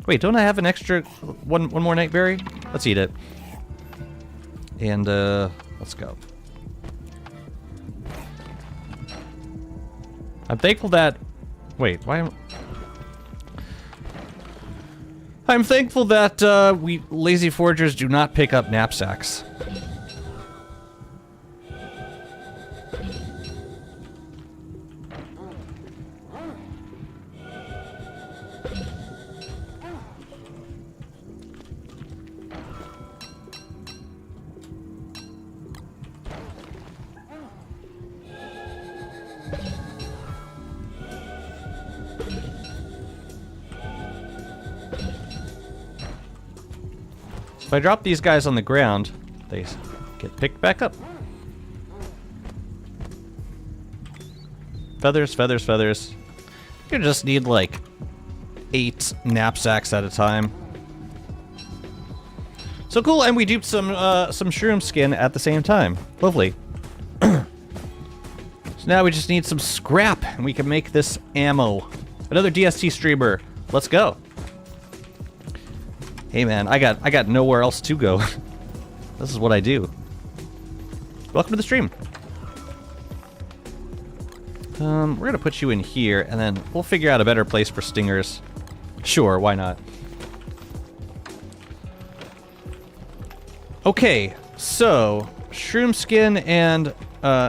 Wait, don't I have an extra one more night berry? Let's eat it. And let's go. I'm thankful that... Wait, why am... I'm thankful that we lazy foragers do not pick up knapsacks. If I drop these guys on the ground, they get picked back up. Feathers, feathers, feathers. You just need like 8 knapsacks at a time. So cool, and we duped some shroom skin at the same time. Lovely. So now we just need some scrap, and we can make this ammo. Another DST streamer let's go. Hey man, I got nowhere else to go. This is what I do. Welcome to the stream. We're gonna put you in here, and then we'll figure out a better place for stingers. Sure, why not? Okay, so shroom skin and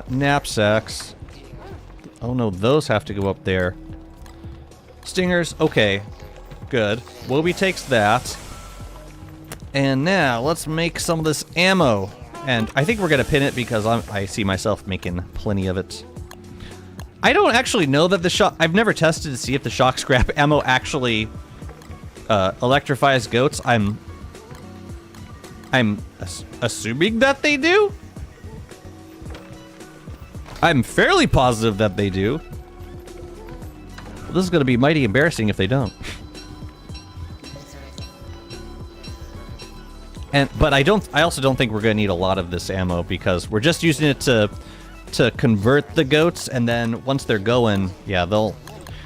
knapsacks. Oh no, those have to go up there. Stingers, okay, good. Wilby takes that. And now let's make some of this ammo. And I think we're gonna pin it because I see myself making plenty of it. I don't actually know that the shock... I've never tested to see if the shock scrap ammo actually electrifies goats. I'm assuming that they do? I'm fairly positive that they do. This is going to be mighty embarrassing if they don't. But I also don't think we're going to need a lot of this ammo because we're just using it to convert the goats, and then once they're going, yeah, the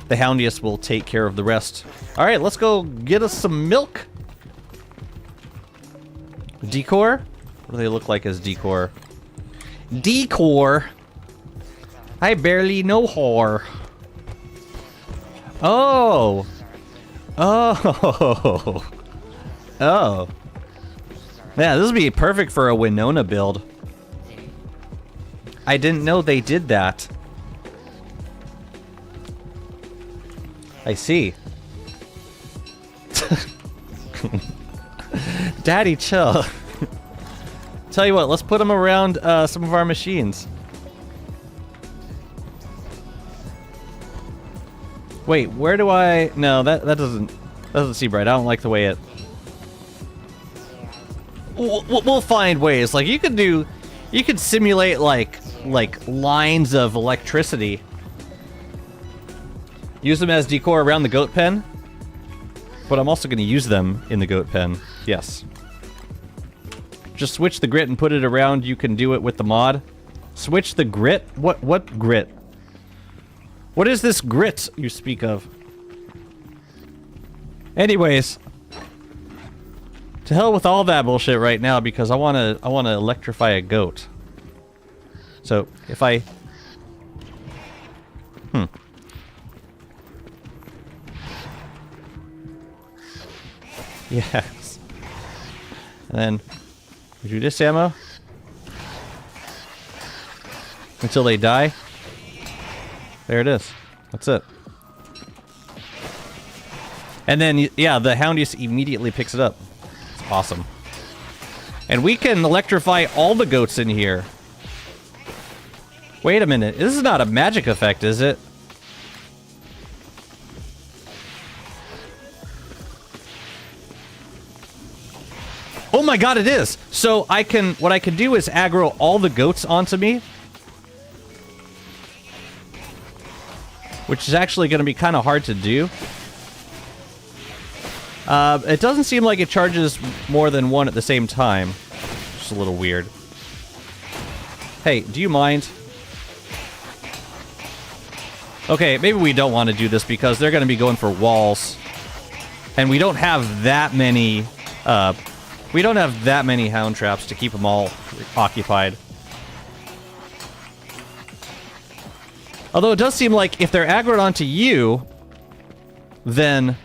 Houndiest will take care of the rest. All right, let's go get us some milk. Decor? What do they look like as decor? Decor? I barely know whore. Oh. Oh. Oh. Yeah, this would be perfect for a Winona build. I didn't know they did that. I see. Daddy, chill. Tell you what, let's put them around some of our machines. Wait, where do I... No, that doesn't seem right. I don't like the way it... We'll find ways. Like, you could simulate, like lines of electricity. Use them as decor around the goat pen. But I'm also going to use them in the goat pen. Yes. Just switch the grit and put it around. You can do it with the mod. Switch the grit? What grit? What is this grit you speak of? Anyways. To hell with all that bullshit right now because I wanna electrify a goat. So if I Yes. And then we do this ammo until they die. There it is. That's it. And then, yeah, the Houndiest immediately picks it up. It's awesome. And we can electrify all the goats in here. Wait a minute. This is not a magic effect, is it? Oh my god, it is! So what I can do is aggro all the goats onto me. Which is actually going to be kind of hard to do. It doesn't seem like it charges more than one at the same time. Just a little weird. Hey, do you mind? Okay, maybe we don't want to do this because they're going to be going for walls. And we don't have that many... we don't have that many hound traps to keep them all occupied. Although it does seem like if they're aggroed onto you, then...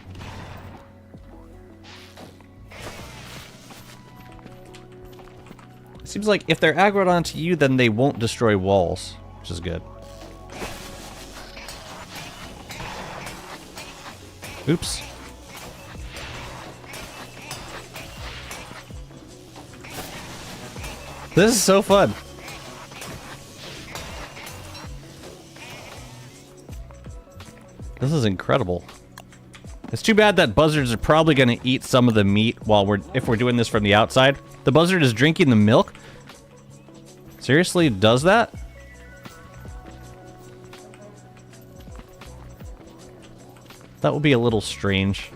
It seems like if they're aggroed onto you, then they won't destroy walls, which is good. Oops. This is so fun. This is incredible. It's too bad that buzzards are probably going to eat some of the meat if we're doing this from the outside. The buzzard is drinking the milk? Seriously, does that? That would be a little strange.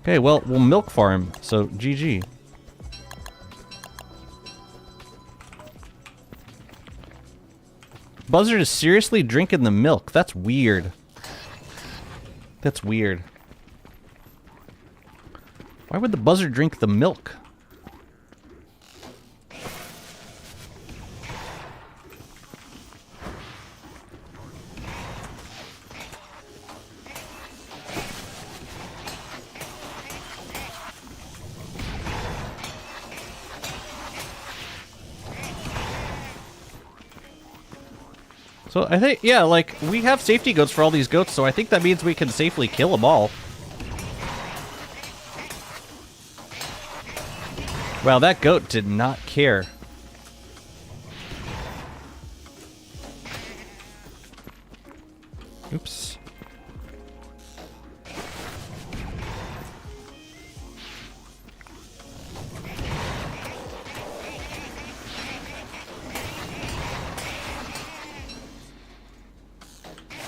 Okay, well, we'll milk farm, so GG. Buzzard is seriously drinking the milk. That's weird. That's weird. Why would the buzzard drink the milk? So I think, yeah, like, we have safety goats for all these goats, so I think that means we can safely kill them all. Wow, that goat did not care. Oops.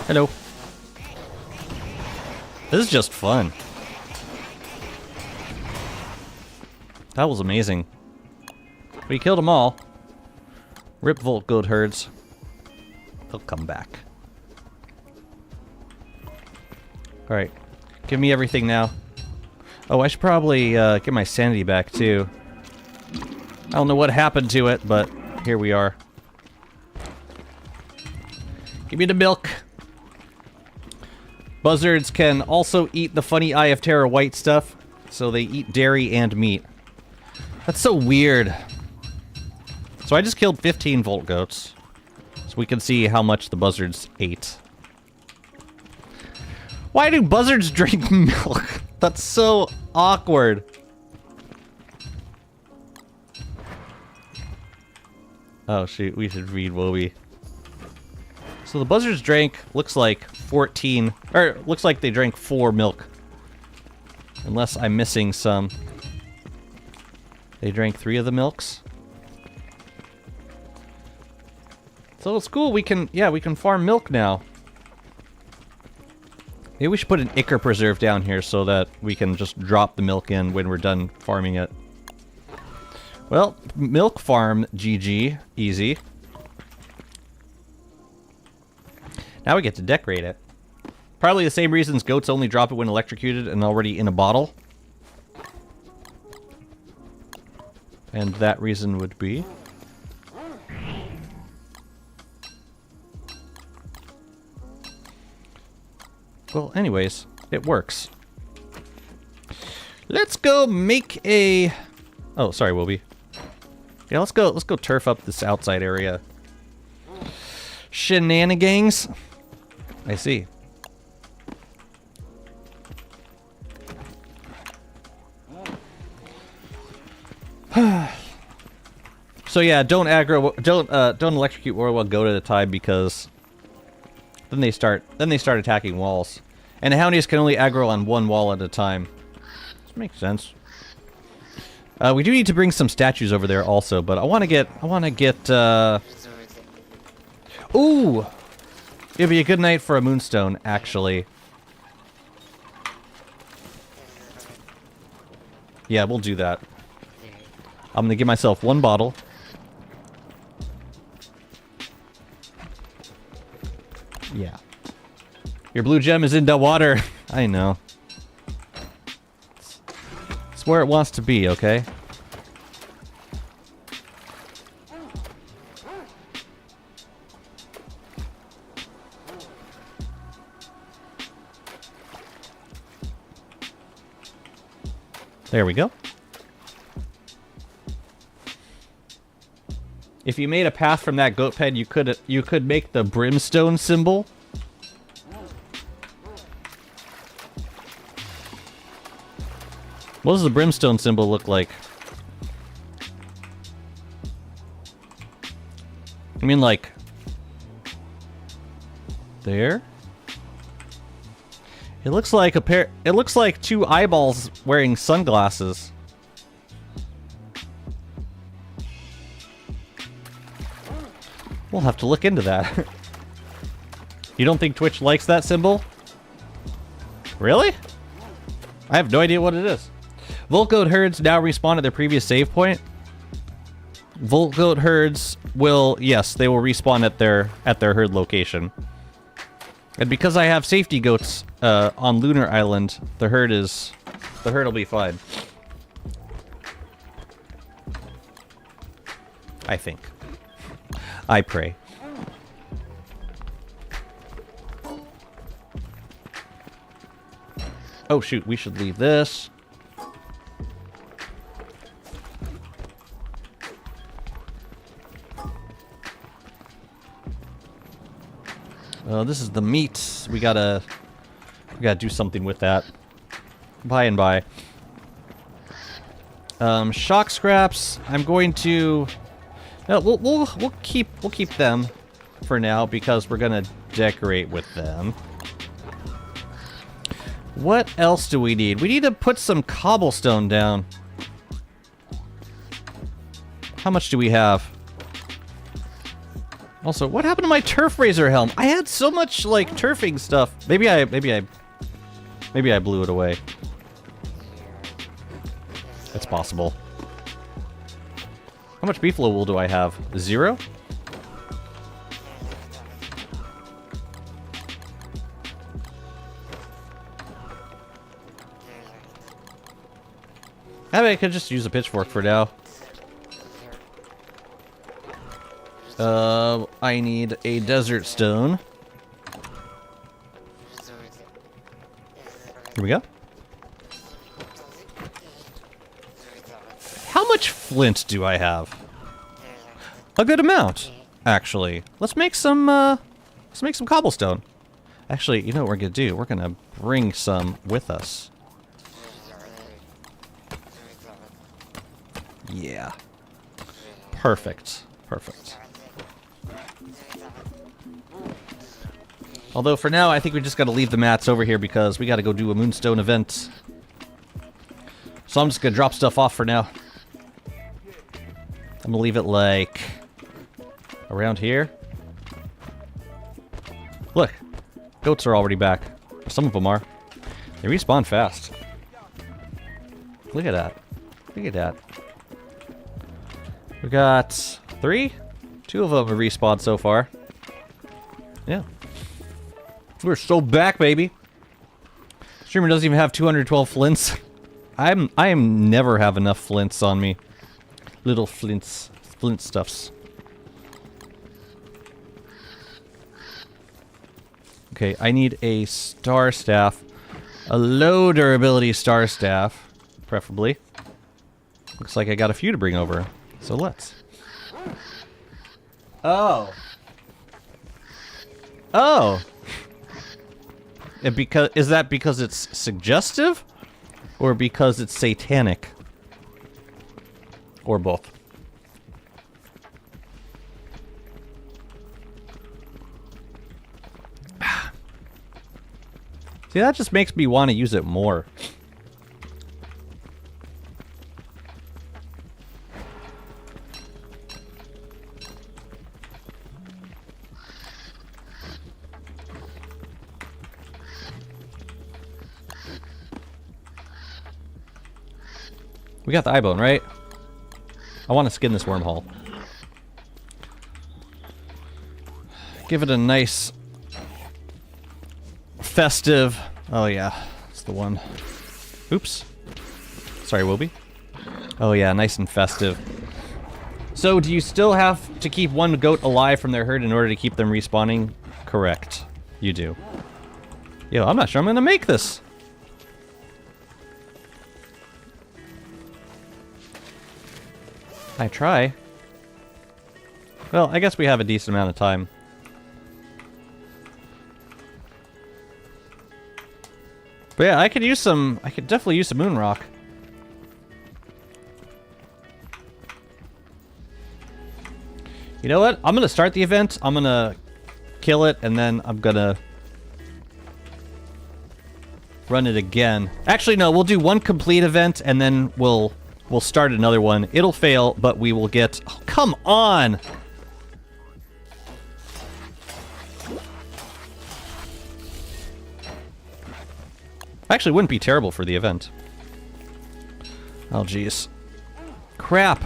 Hello. This is just fun. That was amazing. We killed them all. Rip Volt goat herds. They'll come back. Alright. Give me everything now. Oh, I should probably get my sanity back too. I don't know what happened to it, but here we are. Give me the milk. Buzzards can also eat the funny Eye of Terror white stuff, so they eat dairy and meat. That's so weird. So I just killed 15 Volt goats, so we can see how much the buzzards ate. Why do buzzards drink milk? That's so awkward. Oh shoot, we should read Wobie. So the buzzards drank, looks like 14, or looks like they drank 4 milk. Unless I'm missing some. They drank 3 of the milks. So it's cool, we can, yeah, we can farm milk now. Maybe we should put an Ichor preserve down here so that we can just drop the milk in when we're done farming it. Well, milk farm, GG, easy. Now we get to decorate it. Probably the same reasons goats only drop it when electrocuted and already in a bottle. And that reason would be... well, anyways, it works. Let's go make a... oh, sorry, Wobie. Yeah, let's go turf up this outside area. Shenanigans. I see. So yeah, don't electrocute one goat at a time, because then they start attacking walls. And the Houndies can only aggro on one wall at a time. This makes sense. We do need to bring some statues over there also, but I want to get ooh! It'd be a good night for a Moonstone, actually. Yeah, we'll do that. I'm gonna give myself 1 bottle. Yeah. Your blue gem is in the water. I know. It's where it wants to be, okay? There we go. If you made a path from that goat pen, you could make the brimstone symbol. What does the brimstone symbol look like? I mean, like, there? It looks like it looks like 2 eyeballs wearing sunglasses. We'll have to look into that. You don't think Twitch likes that symbol? Really? I have no idea what it is. Voltgoat herds now respawn at their previous save point. Voltgoat herds will, yes, they will respawn at their herd location. And because I have safety goats on Lunar Island, the herd will be fine. I think. I pray. Oh shoot, we should leave this. This is the meat. We gotta do something with that. By and by. Shock scraps. I'm going to. No, we'll keep them for now because we're gonna decorate with them. What else do we need? We need to put some cobblestone down. How much do we have? Also, what happened to my turf razor helm? I had so much like turfing stuff. Maybe I blew it away. It's possible. How much beefalo wool do I have? 0? I could just use a pitchfork for now. I need a desert stone. Here we go. How much flint do I have? A good amount, actually. Let's make some cobblestone. Actually, you know what we're gonna do? We're gonna bring some with us. Yeah. Perfect. Perfect. Although for now, I think we just gotta leave the mats over here because we gotta go do a Moonstone event. So I'm just gonna drop stuff off for now. I'm gonna leave it like around here. Look, goats are already back. Some of them are. They respawn fast. Look at that. Look at that. We got 3? 2 of them have respawned so far. Yeah. We're so back, baby. Streamer doesn't even have 212 flints. I am never have enough flints on me. Little flint stuffs. Okay, I need a star staff. A low durability star staff, preferably. Looks like I got a few to bring over. So let's. Oh. Oh. Is that because it's suggestive? Or because it's satanic? Or both? See, that just makes me want to use it more. We got the eye bone, right? I want to skin this wormhole. Give it a nice festive. Oh yeah, that's the one. Oops. Sorry, Wilby. Oh yeah, nice and festive. So, do you still have to keep one goat alive from their herd in order to keep them respawning? Correct. You do. Yo, I'm not sure I'm gonna make this. I try. Well, I guess we have a decent amount of time. But yeah, I could definitely use some moon rock. You know what? I'm gonna start the event, I'm gonna kill it, and then I'm gonna run it again. Actually, no, we'll do one complete event, and then we'll start another one. It'll fail, but we will get... Oh, come on! Actually, wouldn't be terrible for the event. Oh, jeez. Crap.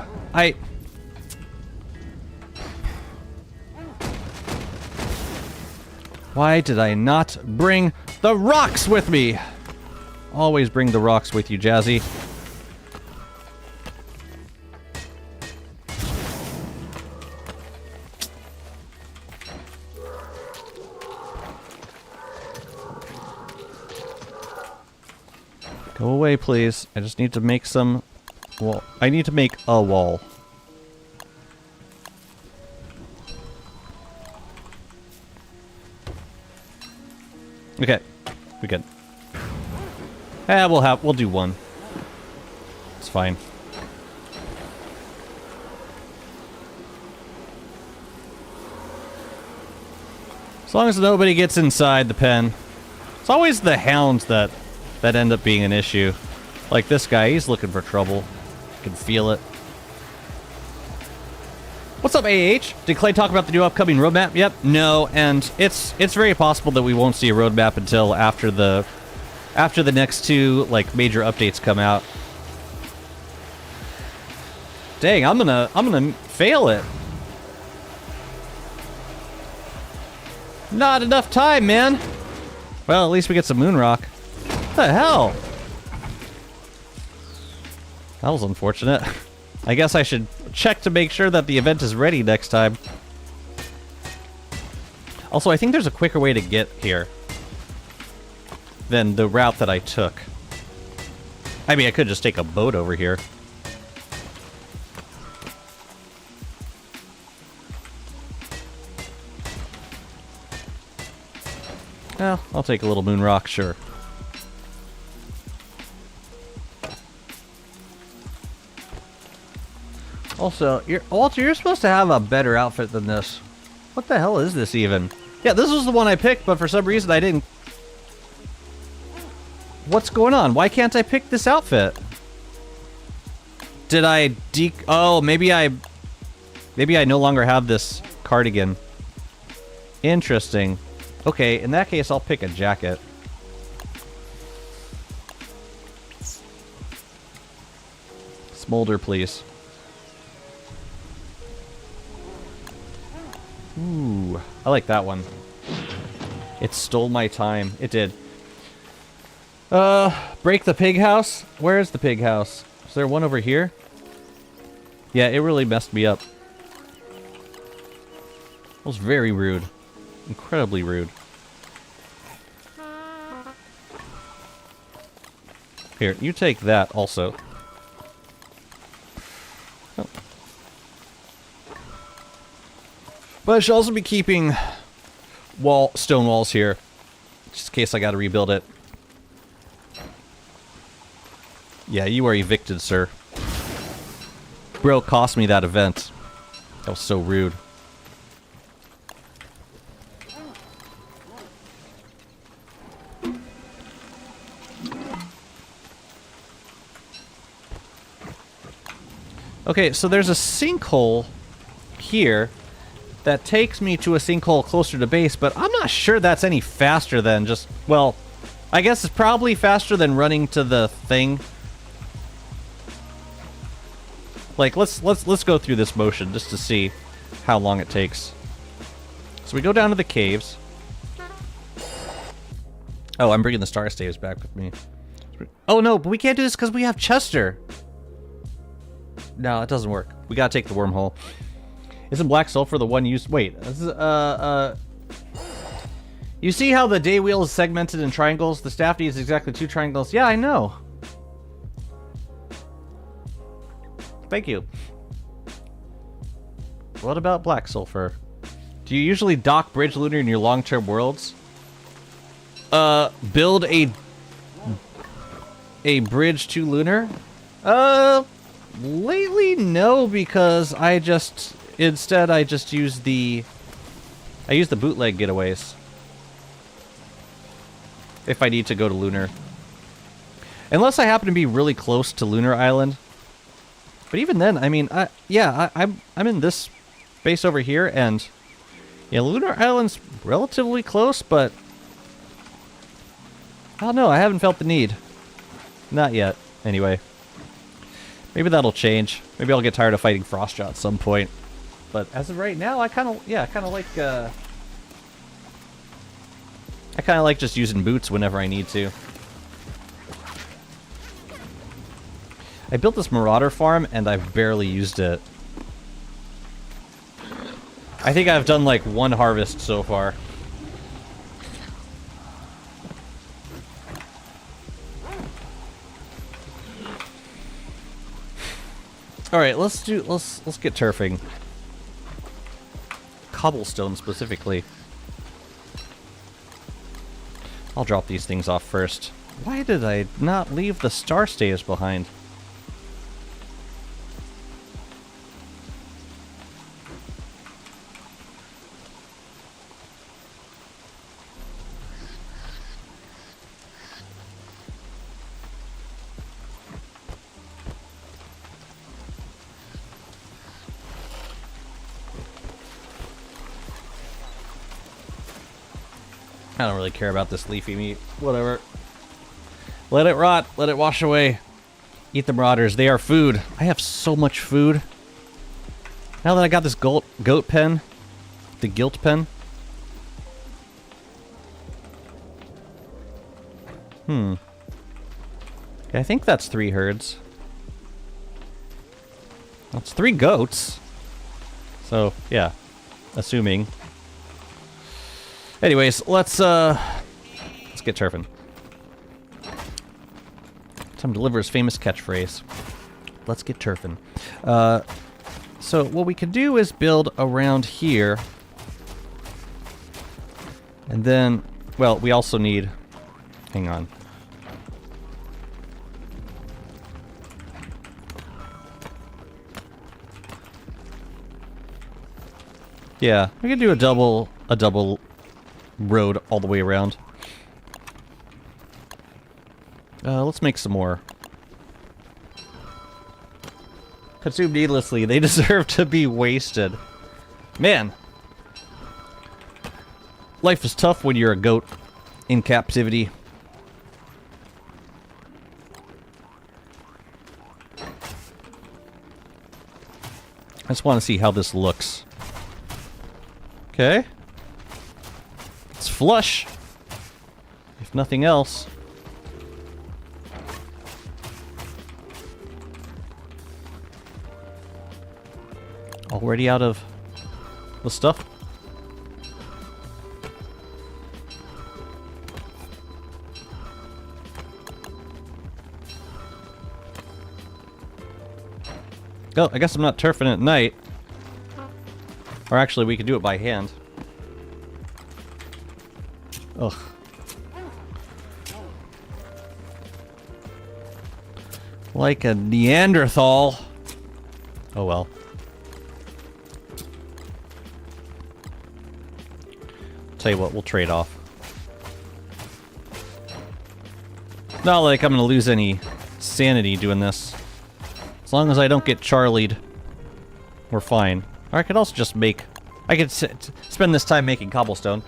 Why did I not bring the rocks with me? Always bring the rocks with you, Jazzy. Go away, please. I just need to make some wall. I need to make a wall. Okay, we good. We'll do one. It's fine. As long as nobody gets inside the pen. It's always the hounds that end up being an issue. Like this guy, he's looking for trouble. I can feel it. What's up, AH? Did Clay talk about the new upcoming roadmap? Yep. No, and it's very possible that we won't see a roadmap until after the next two like major updates come out. Dang, I'm gonna fail it. Not enough time, man. Well, at least we get some moon rock. What the hell? That was unfortunate. I guess I should check to make sure that the event is ready next time. Also, I think there's a quicker way to get here than the route that I took. I mean, I could just take a boat over here. Well, I'll take a little moon rock, sure. Also, Walter, you're supposed to have a better outfit than this. What the hell is this even? Yeah, this was the one I picked, but for some reason I didn't. What's going on? Why can't I pick this outfit? Did I Oh, maybe I no longer have this cardigan. Interesting. Okay, in that case, I'll pick a jacket. Smolder, please. Ooh, I like that one. It stole my time. It did. Break the pig house? Where is the pig house? Is there one over here? Yeah, it really messed me up. It was very rude. Incredibly rude. Here, you take that also. Oh. But I should also be keeping stone walls here, just in case I gotta rebuild it. Yeah, you are evicted, sir. Bro cost me that event. That was so rude. Okay, so there's a sinkhole here that takes me to a sinkhole closer to base, but I'm not sure that's any faster than just, well, I guess it's probably faster than running to the thing. Like, let's go through this motion just to see how long it takes. So we go down to the caves. Oh, I'm bringing the Star Staves back with me. Oh no, but we can't do this because we have Chester. No, it doesn't work. We gotta take the wormhole. Isn't black sulfur the one used? Wait, this is, you see how the day wheel is segmented in triangles? The staff needs exactly 2 triangles. Yeah, I know. Thank you. What about black sulfur? Do you usually dock bridge lunar in your long-term worlds? Build a bridge to lunar? Lately, no, because I just use the bootleg getaways if I need to go to lunar. Unless I happen to be really close to Lunar Island. But even then, I mean, I'm in this base over here, and yeah, Lunar Island's relatively close, but I don't know, I haven't felt the need. Not yet, anyway. Maybe that'll change. Maybe I'll get tired of fighting Frostjaw at some point. But as of right now, I kind of like I kind of like just using boots whenever I need to. I built this marauder farm and I've barely used it. I think I've done like one harvest so far. All right, let's get turfing. Cobblestone specifically. I'll drop these things off first. Why did I not leave the star stays behind? I don't really care about this leafy meat. Whatever. Let it rot. Let it wash away. Eat the marauders. They are food. I have so much food. Now that I got this goat pen. The guilt pen. Okay, I think that's 3 herds. That's 3 goats. So, yeah. Assuming. Anyways, let's get turfing. Tom delivers famous catchphrase. Let's get turfing. So what we can do is build around here. And then, well, we also need... Hang on. Yeah, we can do a double road all the way around. Let's make some more. Consumed needlessly. They deserve to be wasted. Man. Life is tough when you're a goat in captivity. I just want to see how this looks. Okay. It's flush. If nothing else. Already out of the stuff. Oh, I guess I'm not turfing at night. Or actually, we could do it by hand. Ugh. Like a Neanderthal. Oh well. Tell you what, we'll trade off. Not like I'm gonna lose any sanity doing this. As long as I don't get Charlied, we're fine. Or I could also just make... I could spend this time making cobblestone.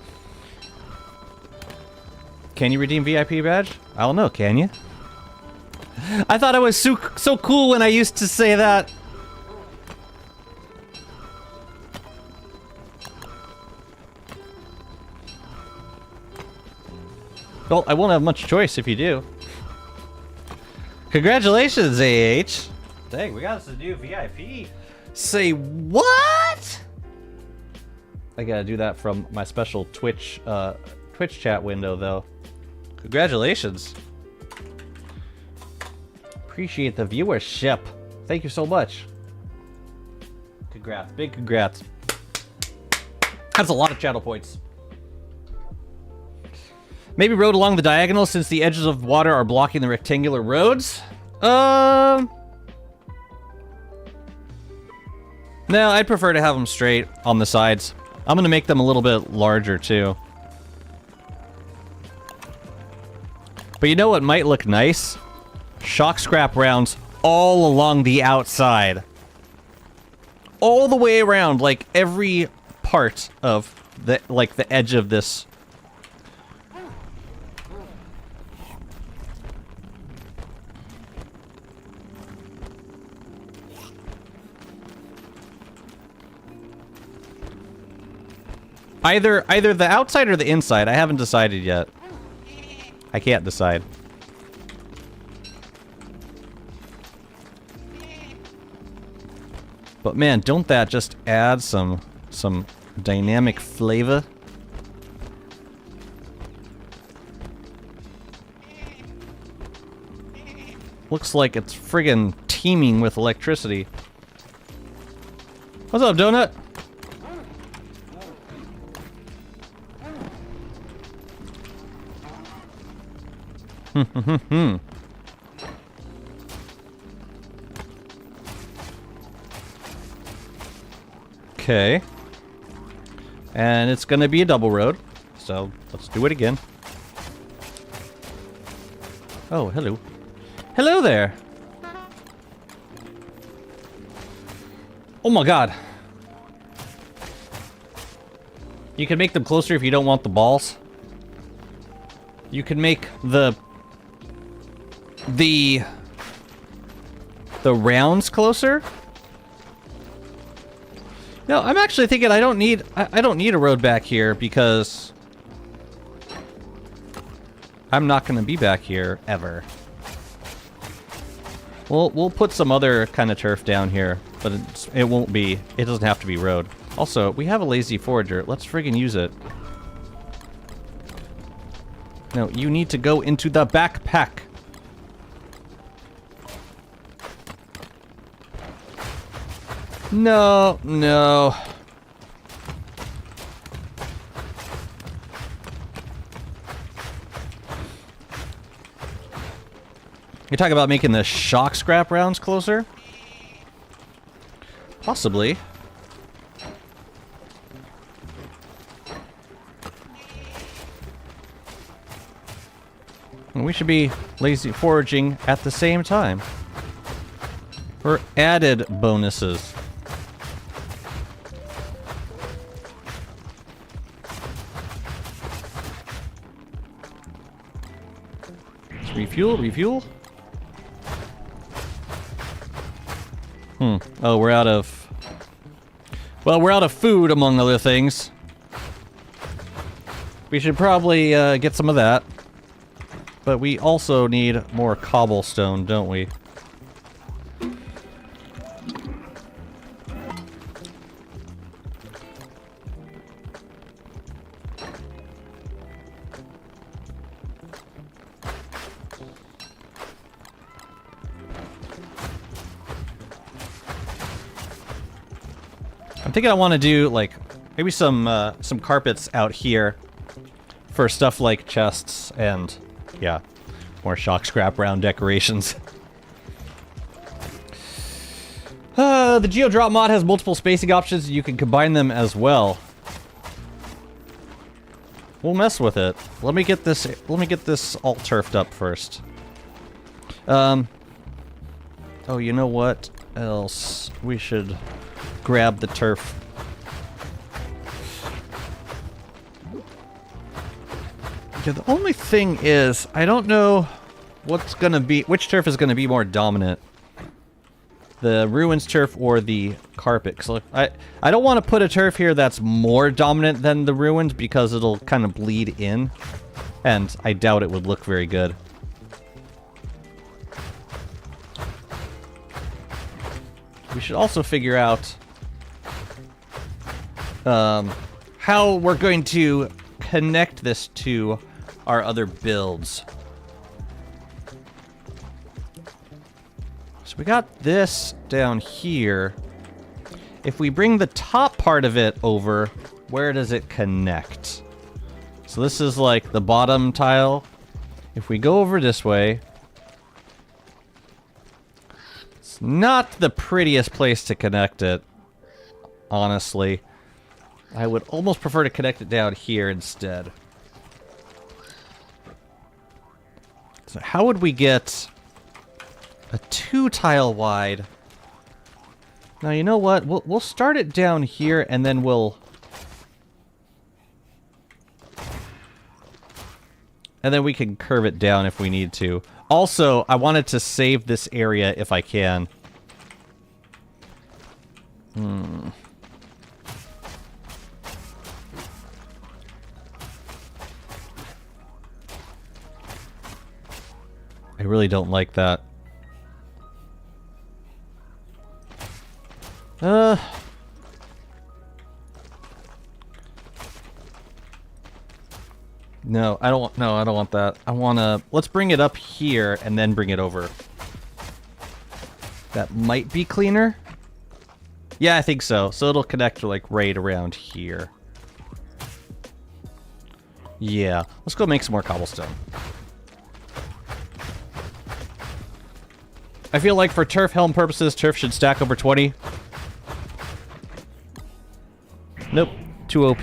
Can you redeem VIP badge? I don't know, can you? I thought I was so cool when I used to say that. Well, I won't have much choice if you do. Congratulations, AH! Dang, we got us a new VIP. Say what? I gotta do that from my special Twitch chat window, though. Congratulations. Appreciate the viewership. Thank you so much. Congrats. Big congrats. That's a lot of channel points. Maybe road along the diagonal since the edges of water are blocking the rectangular roads? No, I'd prefer to have them straight on the sides. I'm gonna make them a little bit larger too. But you know what might look nice? Shock scrap rounds all along the outside. All the way around, like every part of the, like the edge of this. Either the outside or the inside. I haven't decided yet. I can't decide. But man, don't that just add some dynamic flavor? Looks like it's friggin' teeming with electricity. What's up, Donut? Okay. And it's gonna be a double road, so let's do it again. Oh, hello. Hello there! Oh my god. You can make them closer if you don't want the balls. You can make the rounds closer. No, I'm actually thinking I don't need a road back here because I'm not going to be back here ever. We'll put some other kind of turf down here, but it doesn't have to be road. Also, we have a lazy forager. Let's friggin' use it. No, you need to go into the backpack. No, no. You talk about making the shock scrap rounds closer? Possibly. And we should be lazy foraging at the same time. For added bonuses. Let's refuel, refuel. Oh, we're out of... Well, we're out of food, among other things. We should probably get some of that. But we also need more cobblestone, don't we? I'm thinking I want to do, like, maybe some carpets out here for stuff like chests and, yeah, more shock scrap round decorations. The GeoDrop mod has multiple spacing options. You can combine them as well. We'll mess with it. Let me get this all turfed up first. Oh, you know what else? We should grab the turf. Yeah, the only thing is, I don't know which turf is gonna be more dominant. The ruins turf or the carpet. So I don't want to put a turf here that's more dominant than the ruins because it'll kind of bleed in. And I doubt it would look very good. We should also figure out how we're going to connect this to our other builds. So we got this down here. If we bring the top part of it over, where does it connect? So this is like the bottom tile. If we go over this way, it's not the prettiest place to connect it, honestly. I would almost prefer to connect it down here instead. So how would we get a 2-tile wide? Now, you know what? We'll start it down here and then we'll... And then we can curve it down if we need to. Also, I wanted to save this area if I can. really don't like that. No, I don't want, no, I don't want that. I want to, let's bring it up here and then bring it over. That might be cleaner. Yeah, I think so. So it'll connect like right around here. Yeah, let's go make some more cobblestone. I feel like for turf helm purposes, turf should stack over 20. Nope, too OP.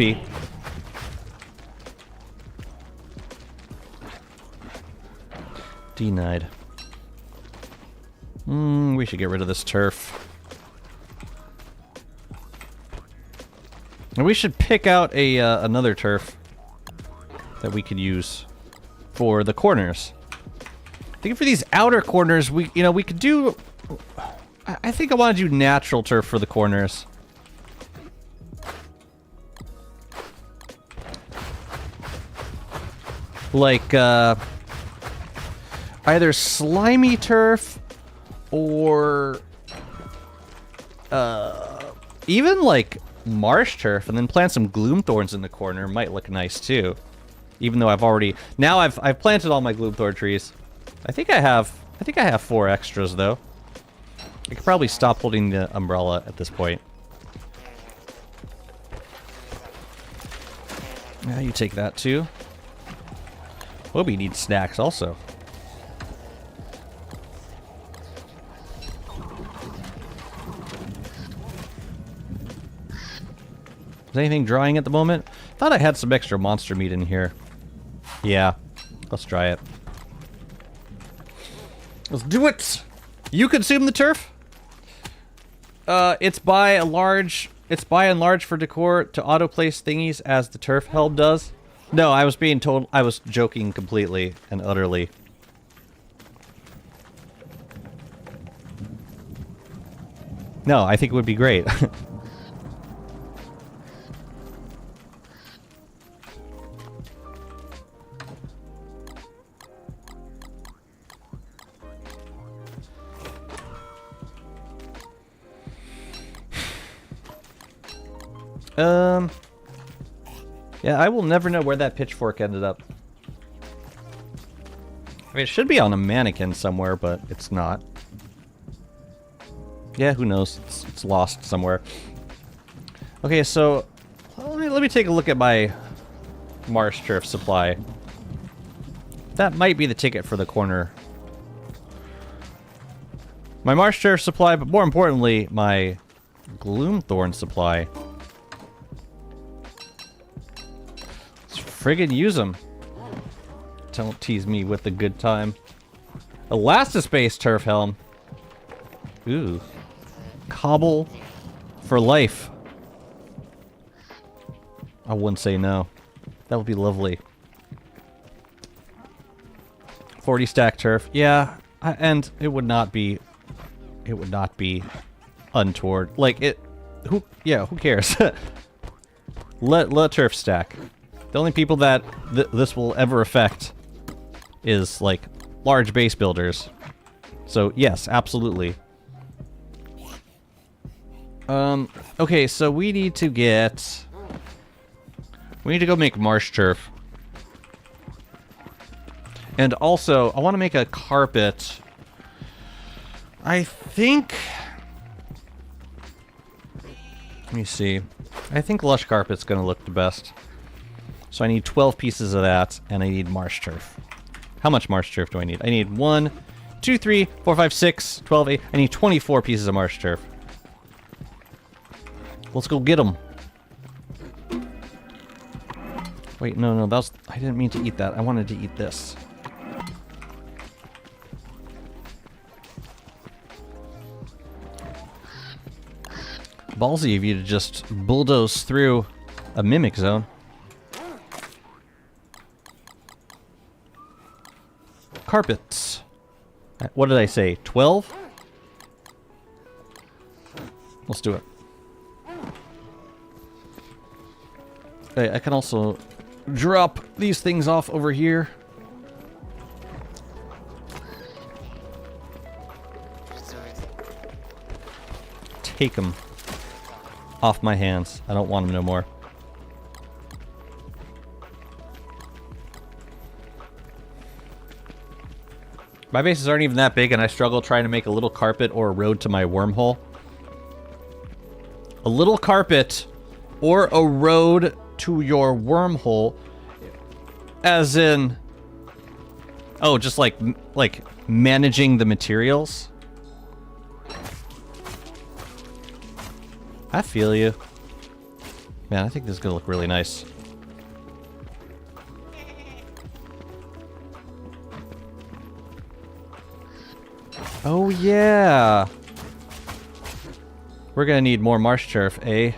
Denied. We should get rid of this turf. And we should pick out a another turf that we could use for the corners. I think for these outer corners, we could do. I think I want to do natural turf for the corners. Like either slimy turf or even like marsh turf, and then plant some gloom thorns in the corner. Might look nice too. Even though I've planted all my gloom thorn trees. I think I have 4 extras though. I could probably stop holding the umbrella at this point. Yeah, you take that too. Wobie needs snacks also. Is anything drying at the moment? Thought I had some extra monster meat in here. Yeah, let's try it. Let's do it! You consume the turf? It's by and large for decor to auto-place thingies as the turf helm does. No, I was being told, I was joking completely and utterly. No, I think it would be great. Yeah, I will never know where that pitchfork ended up. I mean, it should be on a mannequin somewhere, but it's not. Yeah, who knows? It's lost somewhere. Okay, so let me take a look at my marsh turf supply. That might be the ticket for the corner. My marsh turf supply, but more importantly, my gloomthorn supply. Friggin' use them. Don't tease me with the good time. Elastispace turf helm. Ooh. Cobble for life. I wouldn't say no. That would be lovely. 40 stack turf. Yeah, and it would not be untoward. Like it who cares? let turf stack. The only people that this will ever affect is, like, large base builders. So, yes, absolutely. Okay, so we need to go make marsh turf. And also, I want to make a carpet. I think... Let me see. I think lush carpet's going to look the best. So I need 12 pieces of that, and I need marsh turf. How much marsh turf do I need? I need 1, 2, 3, 4, 5, 6, 12, 8. I need 24 pieces of marsh turf. Let's go get them. Wait, no, that was... I didn't mean to eat that. I wanted to eat this. Ballsy of you to just bulldoze through a mimic zone. Carpets. What did I say? 12? Let's do it. Okay, I can also drop these things off over here. Take them off my hands. I don't want them no more. My bases aren't even that big, and I struggle trying to make a little carpet or a road to my wormhole. A little carpet or a road to your wormhole, as in, oh, just like managing the materials. I feel you. Man, I think this is gonna look really nice. Oh yeah! We're gonna need more marsh turf, eh?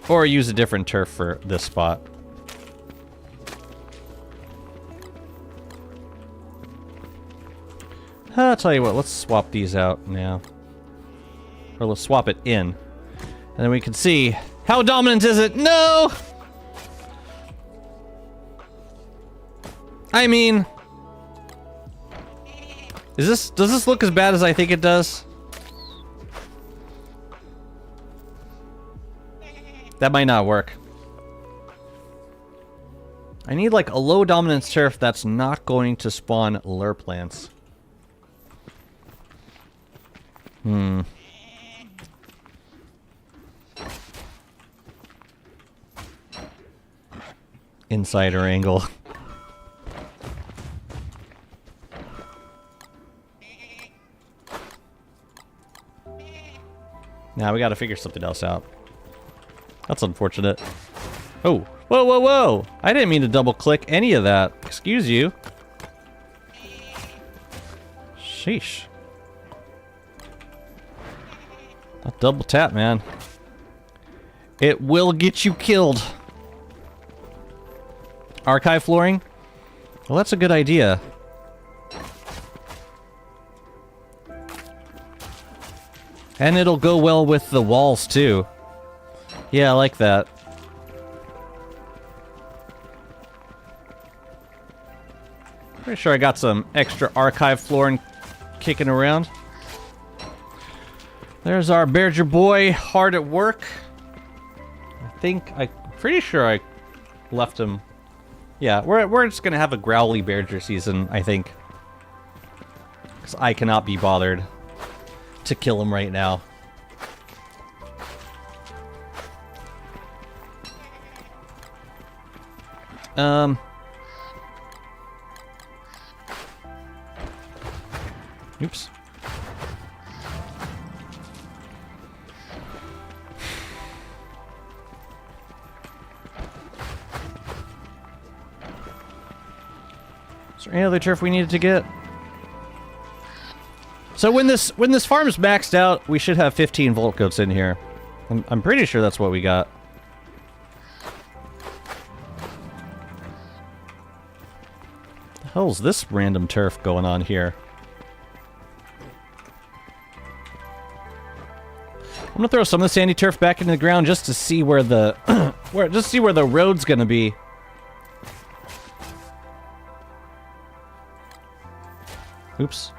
Or use a different turf for this spot. I'll tell you what, let's swap these out now. Or let's swap it in. And then we can see, how dominant is it? No! I mean, does this look as bad as I think it does? That might not work. I need like a low dominance turf that's not going to spawn lure plants. Insider angle. Now we gotta figure something else out. That's unfortunate. Oh, whoa, whoa, whoa! I didn't mean to double click any of that. Excuse you. Sheesh. Not double tap, man. It will get you killed. Archive flooring? Well, that's a good idea. And it'll go well with the walls, too. Yeah, I like that. Pretty sure I got some extra archive flooring kicking around. There's our Berger boy, hard at work. I'm pretty sure I left him. Yeah, we're just gonna have a growly Berger season, I think. Because I cannot be bothered to kill him right now. Oops. Is there any other turf we needed to get? So when this farm is maxed out, we should have 15 volt goats in here. I'm pretty sure that's what we got. The hell's this random turf going on here? I'm gonna throw some of the sandy turf back into the ground just to see where the where the road's gonna be. Oops.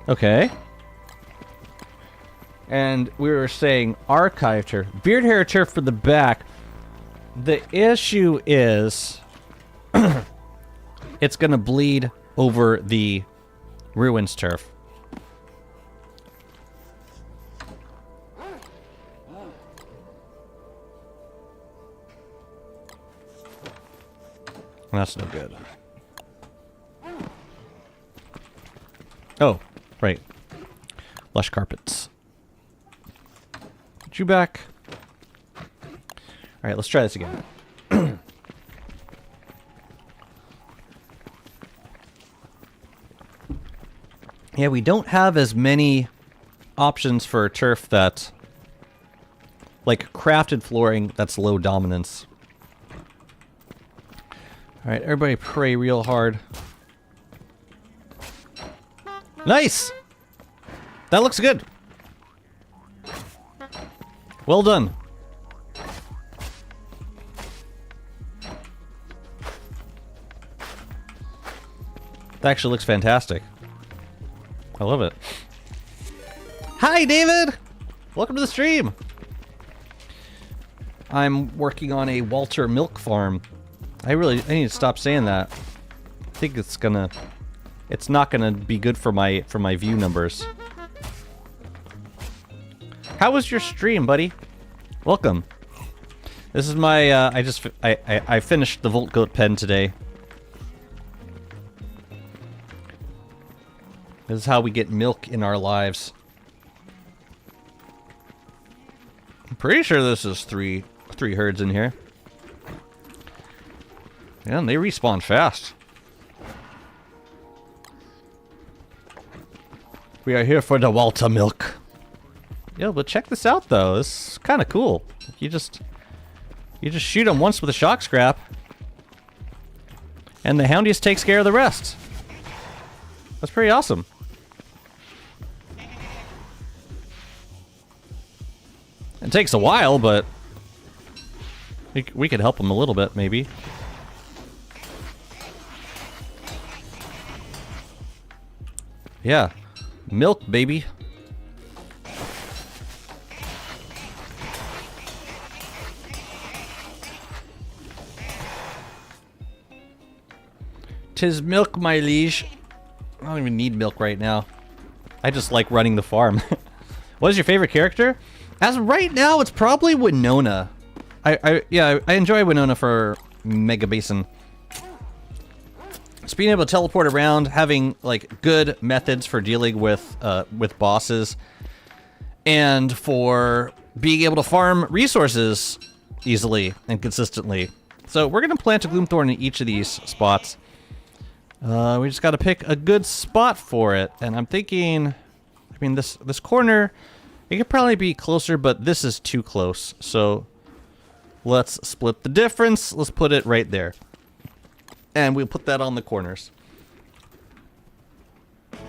Okay. And we were saying archive turf. Beard hair turf for the back. The issue is it's gonna bleed over the ruins turf. That's no good. Oh, right. Lush carpets. Put you back. Alright, let's try this again. Yeah, we don't have as many options for turf that... like, crafted flooring that's low dominance. Alright, everybody pray real hard. Nice! That looks good. Well done. That actually looks fantastic. I love it. Hi, David! Welcome to the stream! I'm working on a Walter milk farm. I need to stop saying that. I think it's not gonna be good for my view numbers. How was your stream, buddy? Welcome. This is my I finished the Volt Goat pen today. This is how we get milk in our lives. I'm pretty sure this is three herds in here. Yeah, and they respawn fast. We are here for the Walter milk. Yeah, but check this out though. This is kind of cool. You just shoot them once with a shock scrap, and the Houndiest takes care of the rest. That's pretty awesome. It takes a while, but we could help them a little bit, maybe. Yeah, milk, baby. Tis milk, my liege. I don't even need milk right now. I just like running the farm. What is your favorite character? As of right now, it's probably Winona. I enjoy Winona for Mega Basin. Just being able to teleport around, having like good methods for dealing with bosses, and for being able to farm resources easily and consistently. So we're gonna plant a Gloomthorn in each of these spots. We just got to pick a good spot for it, and I'm thinking, I mean, this corner, it could probably be closer, but this is too close. So let's split the difference. Let's put it right there, and we'll put that on the corners. There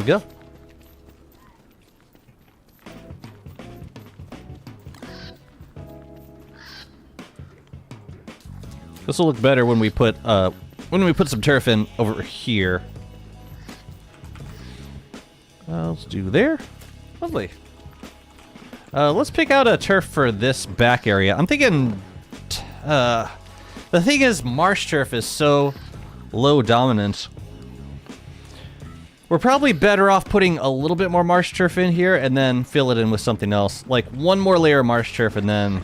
we go. This will look better when we put some turf in over here. Let's do there. Lovely. Let's pick out a turf for this back area. I'm thinking, the thing is, marsh turf is so low dominant. We're probably better off putting a little bit more marsh turf in here and then fill it in with something else. Like one more layer of marsh turf and then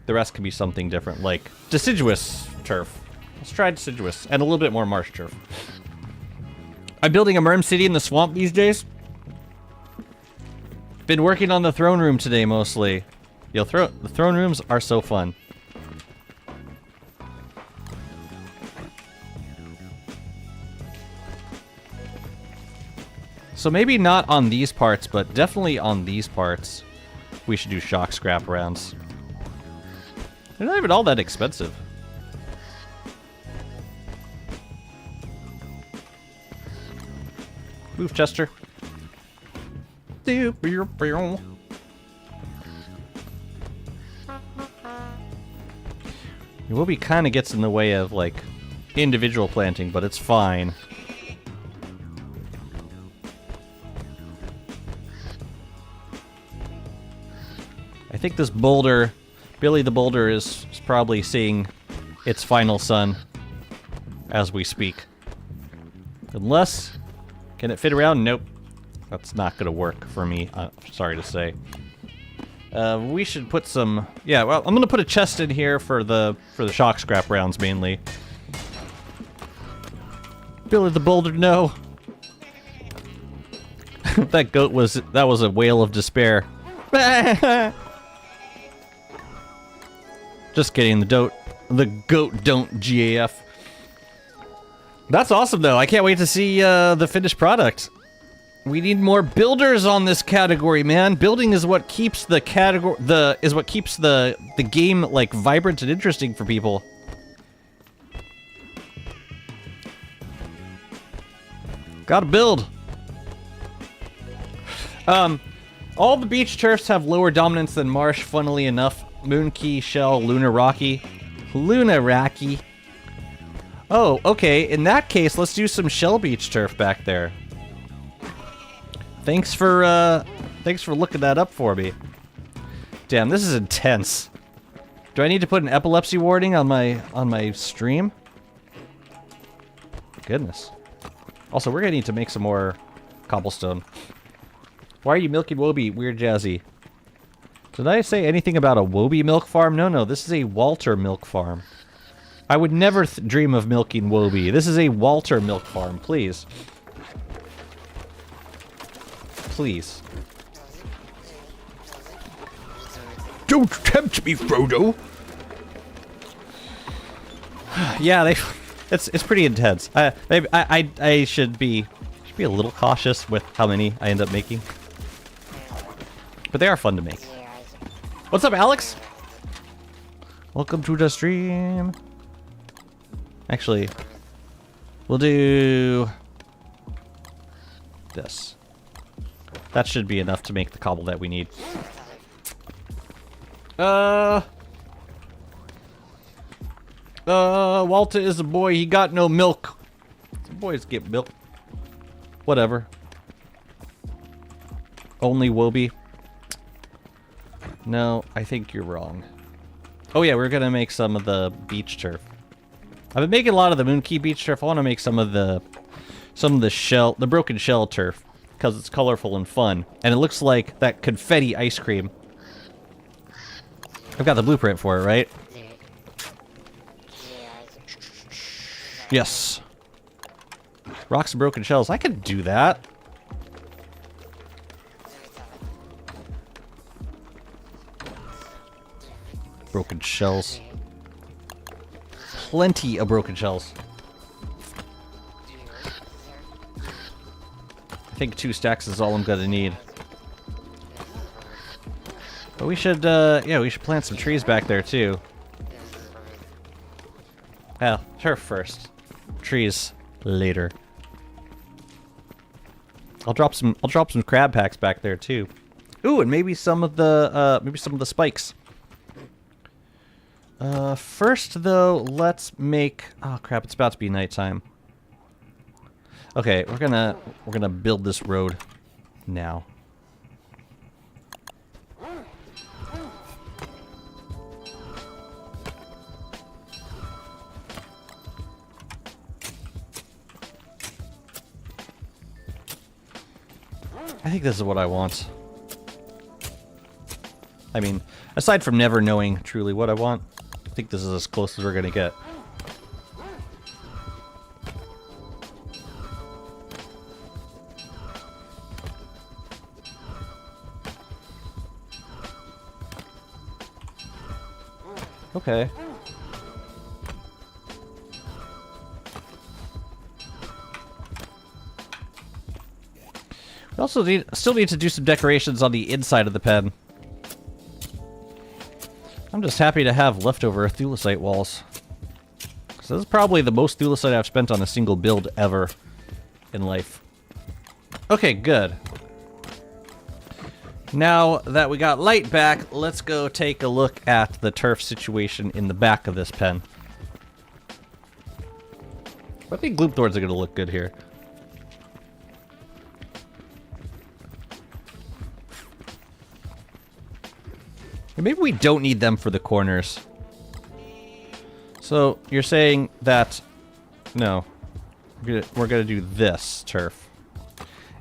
the rest can be something different, like deciduous turf. Let's try deciduous and a little bit more marsh turf. I'm building a Merm City in the swamp these days. Been working on the throne room today mostly. The throne rooms are so fun. So maybe not on these parts, but definitely on these parts, we should do shock scrap rounds. They're not even all that expensive. Move, Chester. It will be kind of gets in the way of like individual planting, but it's fine. I think this boulder, Billy the Boulder, is probably seeing its final sun as we speak. Unless, can it fit around? Nope. That's not gonna work for me, sorry to say. We should put some, yeah, well, I'm gonna put a chest in here for the shock scrap rounds mainly. Billy the Boulder, no. That was a wail of despair. Just kidding, the goat don't GAF. That's awesome though. I can't wait to see the finished product. We need more builders on this category, man. Building is what keeps the game like vibrant and interesting for people. Gotta build. All the beach turfs have lower dominance than marsh, funnily enough. Moonkey, Shell, Lunar Rocky. Lunar Rocky. Oh, okay. In that case, let's do some shell beach turf back there. Thanks for looking that up for me. Damn, this is intense. Do I need to put an epilepsy warning on my stream? Goodness. Also, we're gonna need to make some more cobblestone. Why are you milking Wobie, Weird Jazzy? Did I say anything about a Wobie milk farm? No, this is a Walter milk farm. I would never dream of milking Wobie. This is a Walter milk farm, please. Please. Don't tempt me, Frodo! Yeah, it's pretty intense. I should be a little cautious with how many I end up making. But they are fun to make. What's up, Alex? Welcome to the stream. Actually, we'll do this. That should be enough to make the cobble that we need. Walter is a boy, he got no milk. Boys get milk. Whatever. Only Wobie. No, I think you're wrong. Oh yeah, we're gonna make some of the beach turf. I've been making a lot of the Moonkey beach turf. I want to make some of the broken shell turf because it's colorful and fun, and it looks like that confetti ice cream. I've got the blueprint for it, right? Yes. Rocks and broken shells. I could do that. Broken shells. Plenty of broken shells. I think 2 stacks is all I'm gonna need. But we should, yeah, we should plant some trees back there too. Well, turf first. Trees later. I'll drop some crab packs back there too. Ooh, and maybe some of the spikes. First though, let's make... Oh crap, it's about to be nighttime. Okay, we're gonna build this road now. I think this is what I want. I mean, aside from never knowing truly what I want, I think this is as close as we're gonna get. Okay. We also still need to do some decorations on the inside of the pen. I'm just happy to have leftover thulecite walls. So this is probably the most thulecite I've spent on a single build ever in life. Okay, good. Now that we got light back, let's go take a look at the turf situation in the back of this pen. I think gloop thorns are going to look good here. Maybe we don't need them for the corners. So you're saying that no, we're gonna do this turf,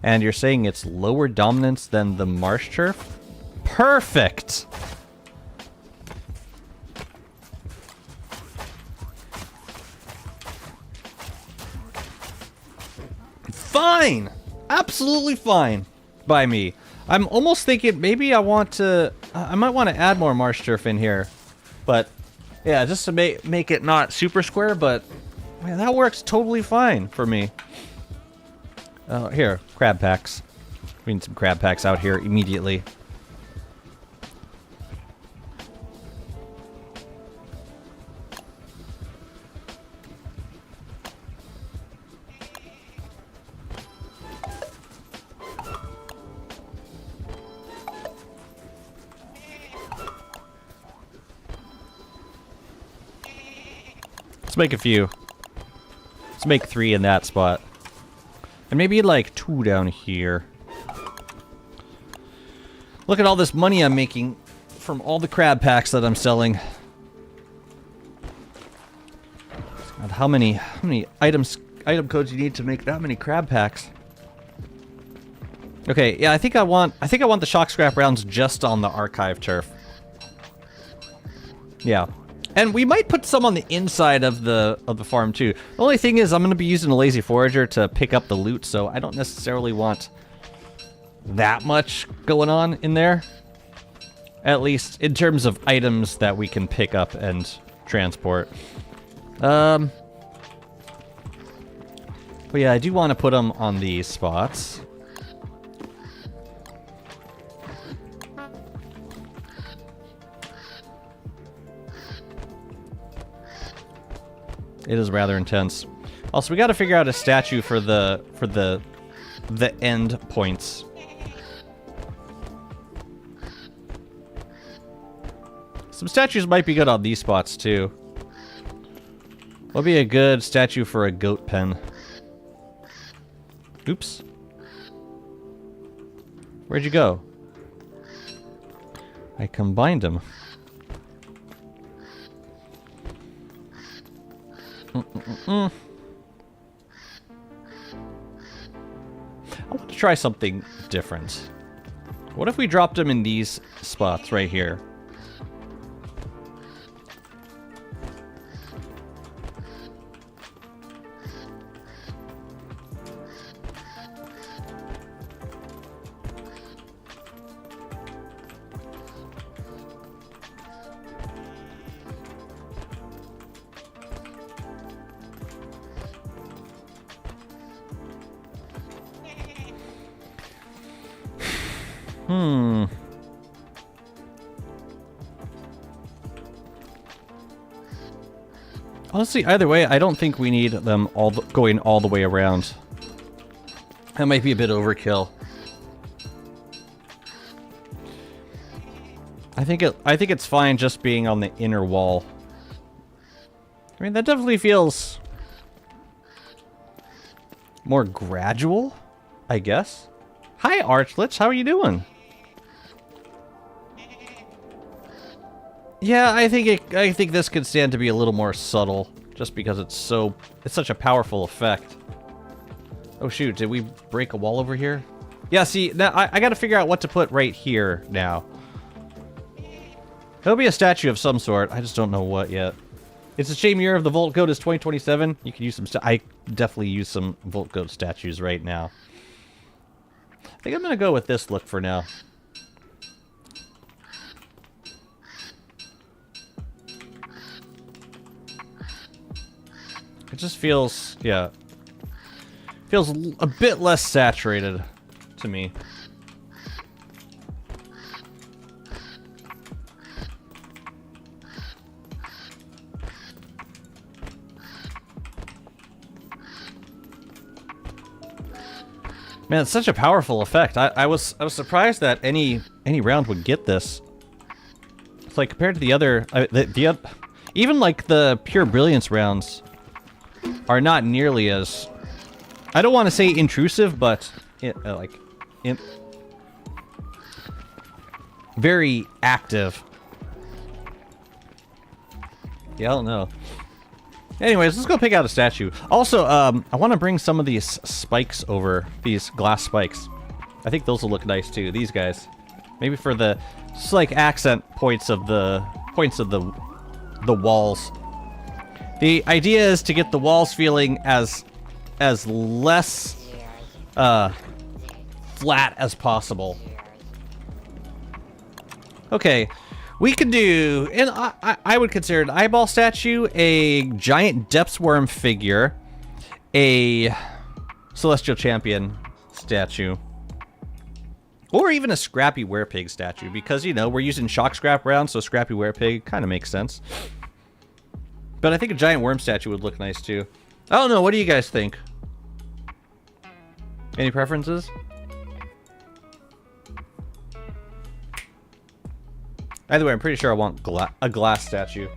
and you're saying it's lower dominance than the marsh turf? Perfect. Fine, absolutely fine by me. I'm almost thinking maybe I want to... I might want to add more marsh turf in here. But, yeah, just to make it not super square, but... Man, that works totally fine for me. Here, crab packs. We need some crab packs out here immediately. Let's make a few. Let's make 3 in that spot. And maybe like 2 down here. Look at all this money I'm making from all the crab packs that I'm selling. God, how many item codes you need to make that many crab packs? Okay, yeah, I think I want the shock scrap rounds just on the archive turf. Yeah. And we might put some on the inside of the farm too. The only thing is I'm going to be using a lazy forager to pick up the loot, so I don't necessarily want that much going on in there. At least in terms of items that we can pick up and transport. But yeah, I do want to put them on these spots. It is rather intense. Also, we got to figure out a statue for the end points. Some statues might be good on these spots too. What'll be a good statue for a goat pen? Oops. Where'd you go? I combined them. I want to try something different. What if we dropped them in these spots right here? Honestly, either way, I don't think we need them going all the way around. That might be a bit overkill. I think it's fine just being on the inner wall. I mean, that definitely feels more gradual, I guess. Hi, Archlets. How are you doing? Yeah, I think this could stand to be a little more subtle, just because it's such a powerful effect. Oh shoot, did we break a wall over here? Yeah, see, now I gotta figure out what to put right here now. There'll be a statue of some sort, I just don't know what yet. It's a shame year of the Volt Goat is 2027. You can use some I definitely use some Volt Goat statues right now. I think I'm gonna go with this look for now. It just feels, yeah, feels a bit less saturated to me. Man, it's such a powerful effect. I was surprised that any round would get this. It's like compared to the other, even like the pure brilliance rounds are not nearly as, I don't want to say intrusive, but very active. Yeah, I don't know. Anyways, let's go pick out a statue. Also, I want to bring some of these spikes over, these glass spikes. I think those will look nice too. These guys, maybe for the just like accent points of the walls. The idea is to get the walls feeling as less flat as possible. Okay, we could do, and I would consider an eyeball statue, a giant depths worm figure, a celestial champion statue, or even a scrappy werepig statue, because, you know, we're using shock scrap rounds, so scrappy werepig kind of makes sense. But I think a giant worm statue would look nice too. I don't know, what do you guys think? Any preferences? Either way, I'm pretty sure I want a glass statue.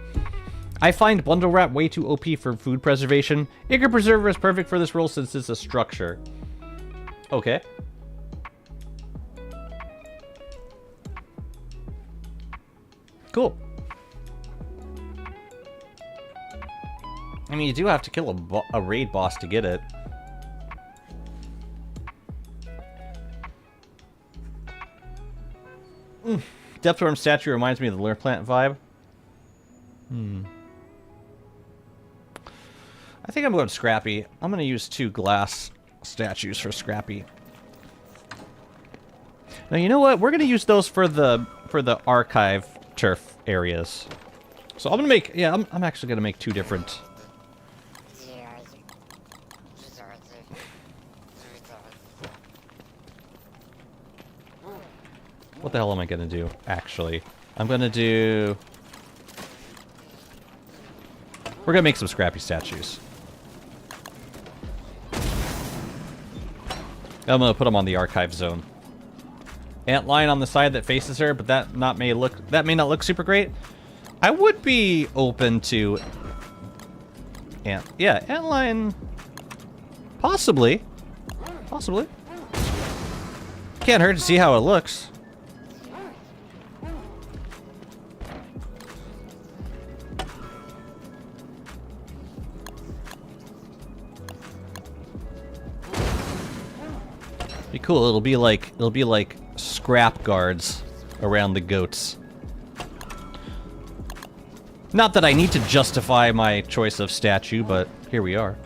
I find bundle wrap way too OP for food preservation. Ichor Preserver is perfect for this role since it's a structure. Okay. Cool. I mean, you do have to kill a raid boss to get it. Depthworm statue reminds me of the lure plant vibe. I think I'm going Scrappy. I'm going to use 2 glass statues for Scrappy. Now, you know what? We're going to use those for the archive turf areas. So I'm going to make... Yeah, I'm actually going to make 2 different... What the hell am I going to do, actually? I'm going to do... We're going to make some Scrappy statues. I'm going to put them on the archive zone. Antlion on the side that faces her, but that may not look super great. I would be open to... Antlion... Possibly. Possibly. Can't hurt to see how it looks. Be cool. It'll be like scrap guards around the goats. Not that I need to justify my choice of statue, but here we are.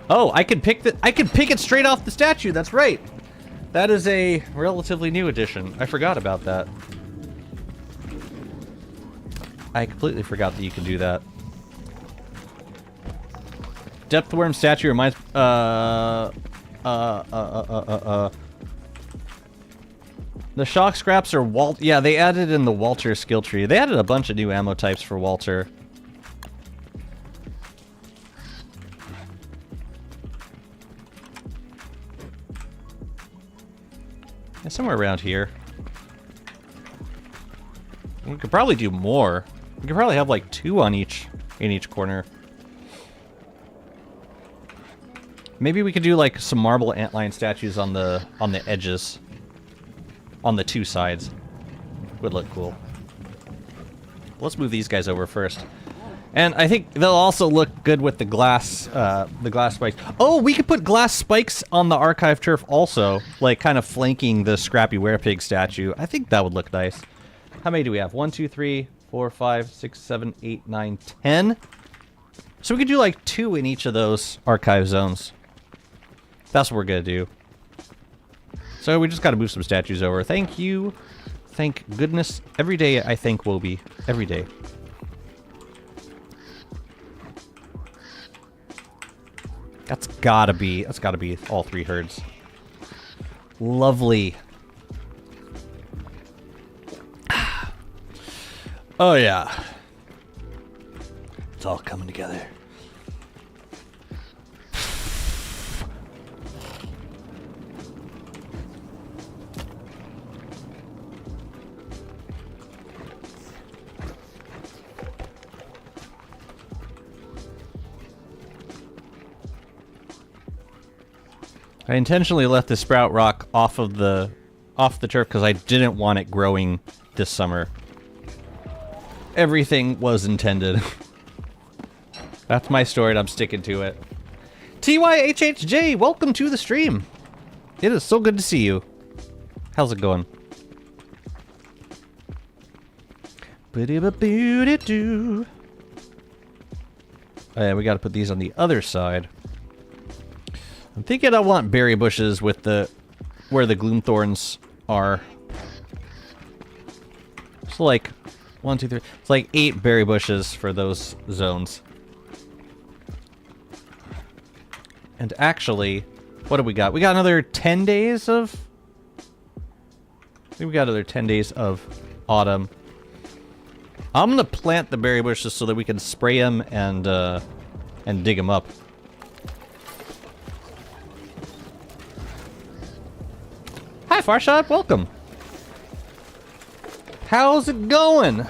Oh, I can pick it straight off the statue. That's right. That is a relatively new addition. I forgot about that. I completely forgot that you can do that. Depthworm statue reminds the shock scraps are yeah, they added in the Walter skill tree. They added a bunch of new ammo types for Walter. Yeah, somewhere around here. We could probably do more. We could probably have like 2 on in each corner. Maybe we could do like some marble antlion statues on the edges. On the 2 sides. Would look cool. Let's move these guys over first. And I think they'll also look good with the glass spikes. Oh, we could put glass spikes on the archive turf also, like kind of flanking the Scrappy Werepig statue. I think that would look nice. How many do we have? 1, 2, 3, 4, 5, 6, 7, 8, 9, 10. So we could do like 2 in each of those archive zones. That's what we're gonna do. So we just gotta move some statues over. Thank you. Thank goodness. Every day I thank Wobie. Every day. That's gotta be all 3 herds. Lovely. Oh yeah. It's all coming together. I intentionally left the sprout rock off the turf because I didn't want it growing this summer. Everything was intended. That's my story and I'm sticking to it. TYHHJ, welcome to the stream. It is so good to see you. How's it going? Oh yeah, we gotta put these on the other side. I'm thinking I want berry bushes with where the gloom thorns are. It's like 1, 2, 3. It's like 8 berry bushes for those zones. And actually, what do we got? We got another 10 days of... I think we got another 10 days of autumn. I'm gonna plant the berry bushes so that we can spray them and dig them up. Hi, Farshad. Welcome. How's it going?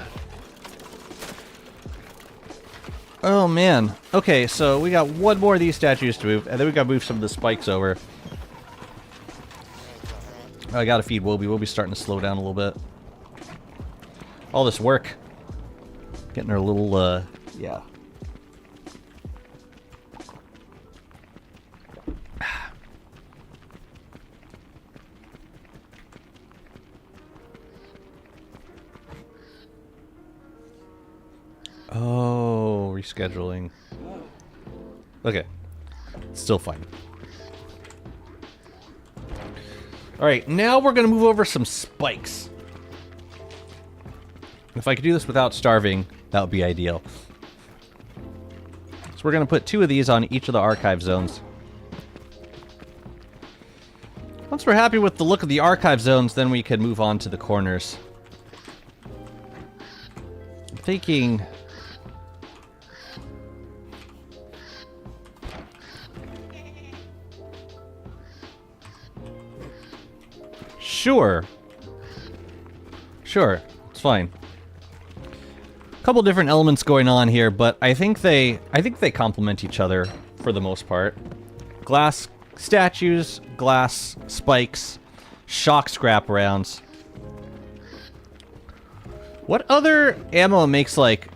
Oh, man. Okay, so we got one more of these statues to move, and then we gotta move some of the spikes over. I gotta feed Wobie. Wobie's starting to slow down a little bit. All this work. Getting her a little, yeah. Oh, rescheduling. Okay. Still fine. Alright, now we're going to move over some spikes. If I could do this without starving, that would be ideal. So we're going to put 2 of these on each of the archive zones. Once we're happy with the look of the archive zones, then we can move on to the corners. I'm thinking... Sure. Sure, it's fine. A couple different elements going on here, but I think they complement each other for the most part. Glass statues, glass spikes, shock scrap rounds. What other ammo makes like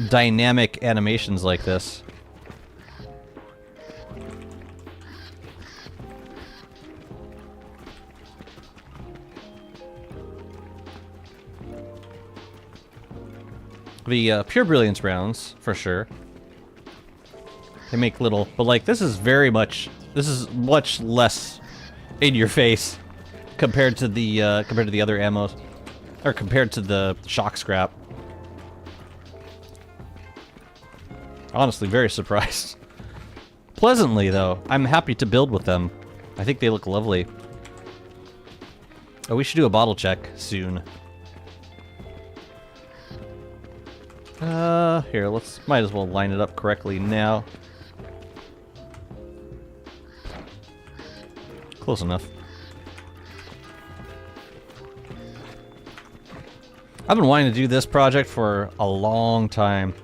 dynamic animations like this? The Pure Brilliance rounds, for sure. They make little, but like this is much less in your face compared to the other ammos, or compared to the shock scrap. Honestly, very surprised. Pleasantly though, I'm happy to build with them. I think they look lovely. Oh, we should do a bottle check soon. Here, might as well line it up correctly now. Close enough. I've been wanting to do this project for a long time.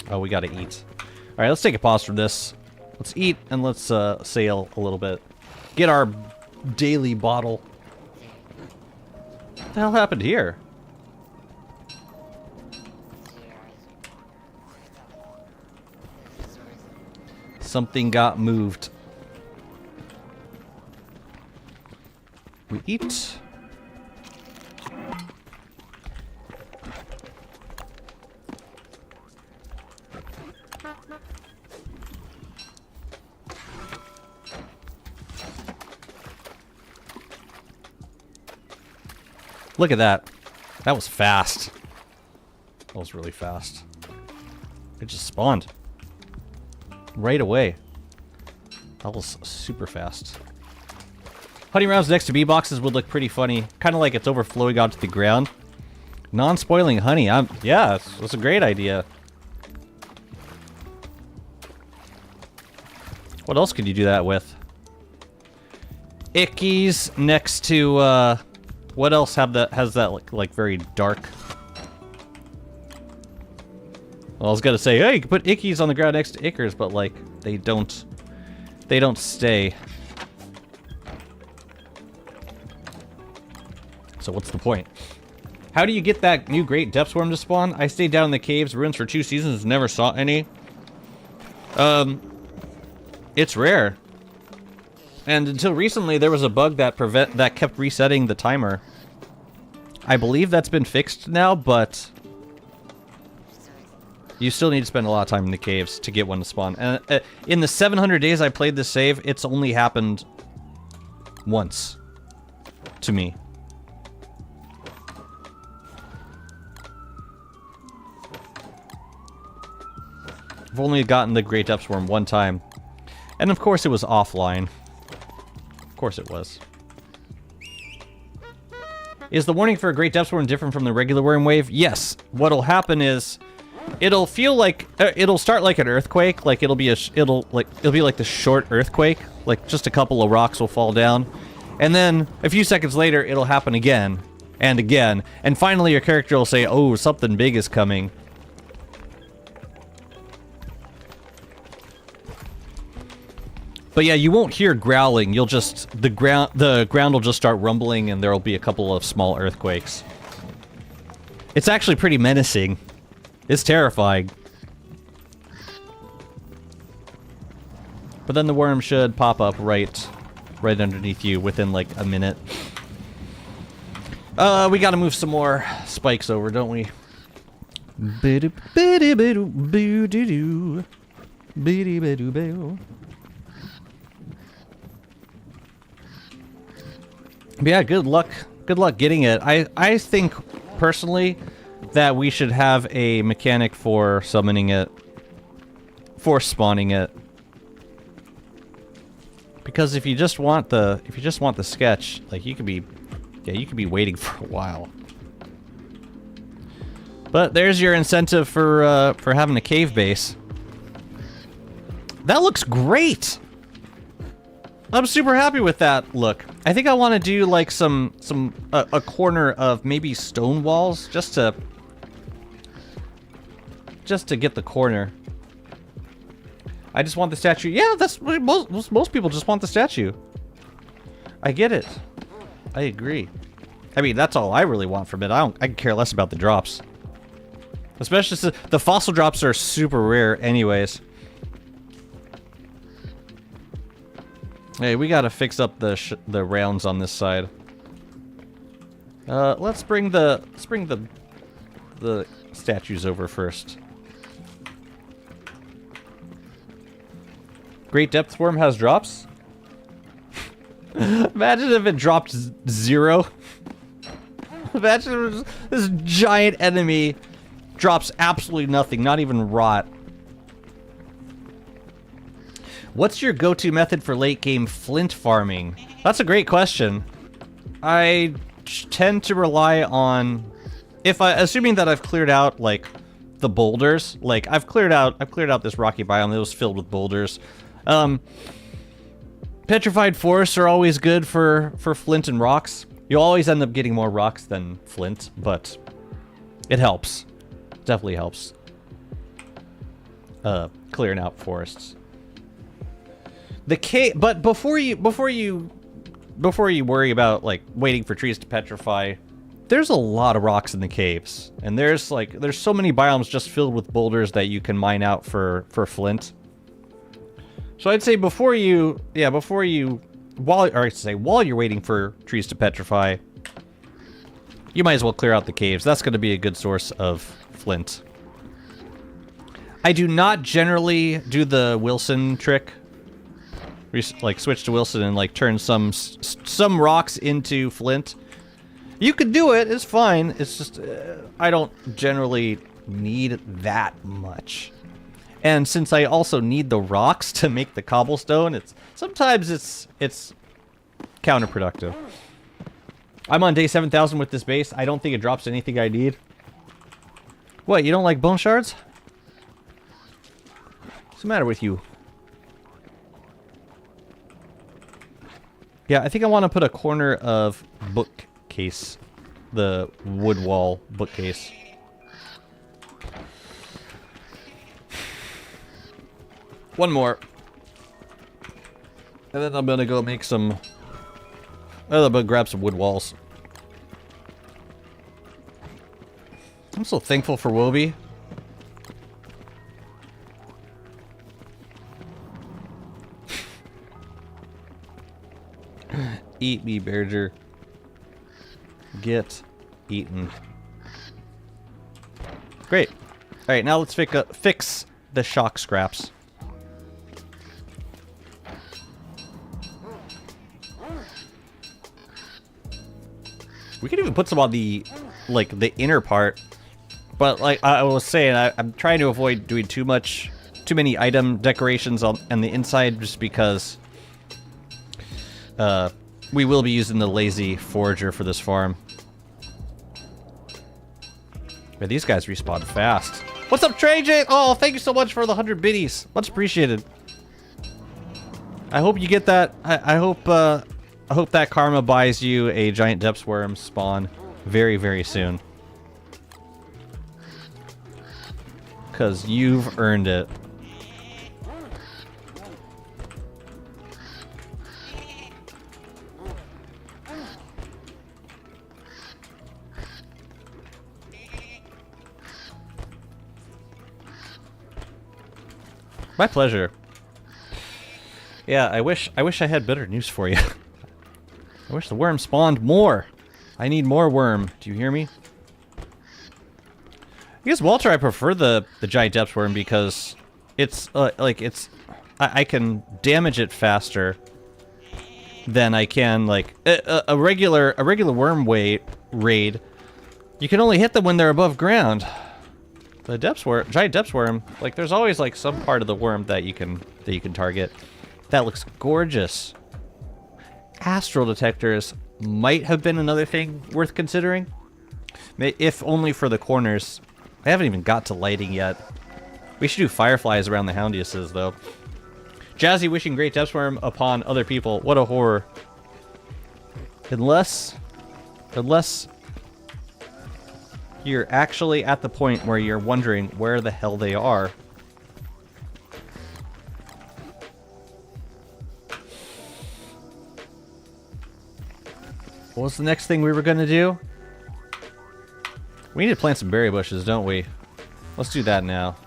Oh, we gotta eat. Alright, let's take a pause from this. Let's eat and let's sail a little bit. Get our daily bottle. What the hell happened here? Something got moved. We eat. Look at that. That was fast. That was really fast. It just spawned. Right away. That was super fast. Honey rounds next to bee boxes would look pretty funny. Kind of like it's overflowing onto the ground. Non-spoiling honey. Yeah, that's a great idea. What else could you do that with? Ickies next to, what else has that like very dark? Well, I was gonna say, hey, you can put ickies on the ground next to ickers, but like they don't stay. So what's the point? How do you get that new great depth swarm to spawn? I stayed down in the caves ruins for 2 seasons, never saw any. It's rare. And until recently, there was a bug that kept resetting the timer. I believe that's been fixed now, but you still need to spend a lot of time in the caves to get one to spawn. And in the 700 days I played this save, it's only happened once to me. I've only gotten the Great Depth Swarm one time. And of course it was offline. Of course it was. Is the warning for a Great Depth Swarm different from the regular worm wave? Yes. What'll happen is it'll feel like it'll start like an earthquake, like it'll be like the short earthquake, like just a couple of rocks will fall down. And then a few seconds later it'll happen again and again, and finally your character will say, "Oh, something big is coming." But yeah, you won't hear growling. You'll just the ground will just start rumbling, and there'll be a couple of small earthquakes. It's actually pretty menacing. It's terrifying. But then the worm should pop up right underneath you within like a minute. We gotta move some more spikes over, don't we? Yeah, good luck. Good luck getting it. I think personally that we should have a mechanic for summoning it, for spawning it. Because if you just want the sketch, like you could be waiting for a while. But there's your incentive for having a cave base. That looks great. I'm super happy with that look. I think I want to do like a corner of maybe stone walls just to get the corner. I just want the statue. Yeah, that's what most people just want the statue. I get it. I agree. I mean, that's all I really want from it. I can care less about the drops. Especially since the fossil drops are super rare anyways. Hey, we gotta fix up the rounds on this side. Let's bring the statues over first. Great Depth Worm has drops? Imagine if it dropped 0. Imagine if this giant enemy drops absolutely nothing, not even rot. What's your go-to method for late game flint farming? That's a great question. I tend to rely on, assuming that I've cleared out like the boulders, like I've cleared out this rocky biome that was filled with boulders. Petrified forests are always good for flint and rocks. You'll always end up getting more rocks than flint, but it helps. Definitely helps. Clearing out forests. The cave, but before you worry about like waiting for trees to petrify, there's a lot of rocks in the caves, and there's so many biomes just filled with boulders that you can mine out for flint. So I'd say while you're waiting for trees to petrify, you might as well clear out the caves. That's going to be a good source of flint. I do not generally do the Wilson trick. Like switch to Wilson and like turn some rocks into flint. You could do it, it's fine. It's just I don't generally need that much. And since I also need the rocks to make the cobblestone, sometimes it's counterproductive. I'm on day 7,000 with this base. I don't think it drops anything I need. What, you don't like bone shards? What's the matter with you? Yeah, I think I want to put a corner of bookcase. The wood wall bookcase. One more. And then I'm gonna go make some... I'm gonna grab some wood walls. I'm so thankful for Wobie. Eat me, Berger. Get eaten. Great. Alright, now let's fix the shock scraps. We could even put some on the inner part. But like I was saying, I'm trying to avoid doing too many item decorations on the inside just because we will be using the lazy forager for this farm. But these guys respawn fast. What's up, Trey J? Oh, thank you so much for the 100 biddies. Much appreciated. I hope you get that. I hope that karma buys you a giant depths worm spawn very, very soon. Because you've earned it. My pleasure. Yeah, I wish I had better news for you. I wish the worm spawned more. I need more worm. Do you hear me? I guess, Walter, I prefer the giant depth worm because it's like I can damage it faster than I can like a regular worm raid. You can only hit them when they're above ground. The giant depth worm, like there's always like some part of the worm that you can target. That looks gorgeous. Astral detectors might have been another thing worth considering, if only for the corners. I haven't even got to lighting yet. We should do fireflies around the Houndiuses, though. Jazzy wishing great depth worm upon other people. What a horror. Unless you're actually at the point where you're wondering where the hell they are. What was the next thing we were gonna do? We need to plant some berry bushes, don't we? Let's do that now.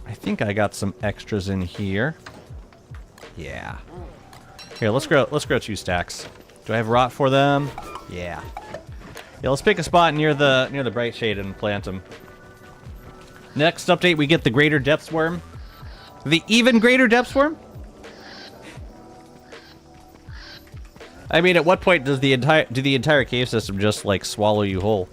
I think I got some extras in here. Yeah. Here, let's grow 2 stacks. Do I have rot for them? Yeah. Yeah, let's pick a spot near the bright shade and plant them. Next update, we get the greater depth worm. The even greater depth worm? I mean, at what point does the entire cave system just like swallow you whole?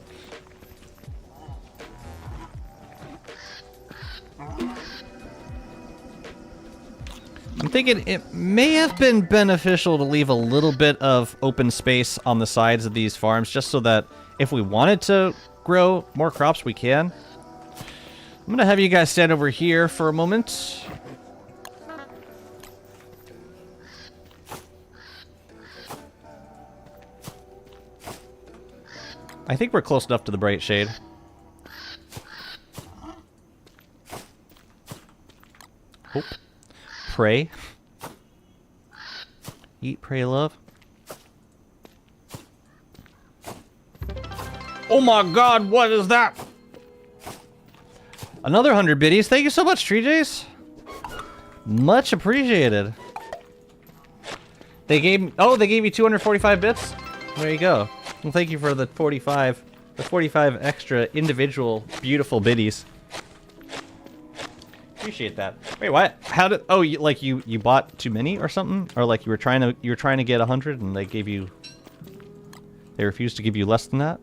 I'm thinking it may have been beneficial to leave a little bit of open space on the sides of these farms just so that if we wanted to grow more crops, we can. I'm gonna have you guys stand over here for a moment. I think we're close enough to the bright shade. Hope. Pray. Eat, pray, love. Oh my god, what is that? Another 100 biddies. Thank you so much, Tree Jays. Much appreciated. They gave you 245 bits? There you go. Well, thank you for the 45 extra individual beautiful biddies. Appreciate that. Wait, what? How did? Oh, you bought too many or something, or like you were trying to get 100 and they refused to give you less than that.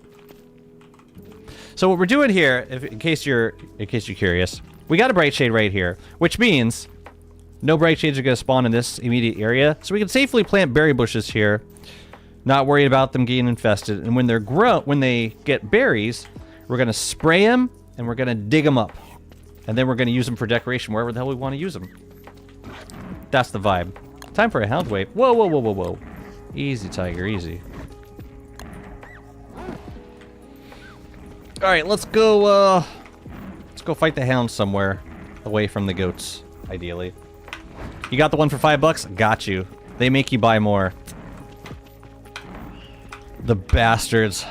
So what we're doing here, in case you're curious, we got a bright shade right here, which means no bright shades are going to spawn in this immediate area, so we can safely plant berry bushes here. Not worried about them getting infested. And when they get berries, we're gonna spray them and we're gonna dig them up, and then we're gonna use them for decoration wherever the hell we want to use them. That's the vibe. Time for a hound wave. Whoa, whoa, whoa, whoa, whoa! Easy, tiger, easy. All right, let's go fight the hound somewhere, away from the goats, ideally. You got the one for $5? Got you. They make you buy more. The bastards.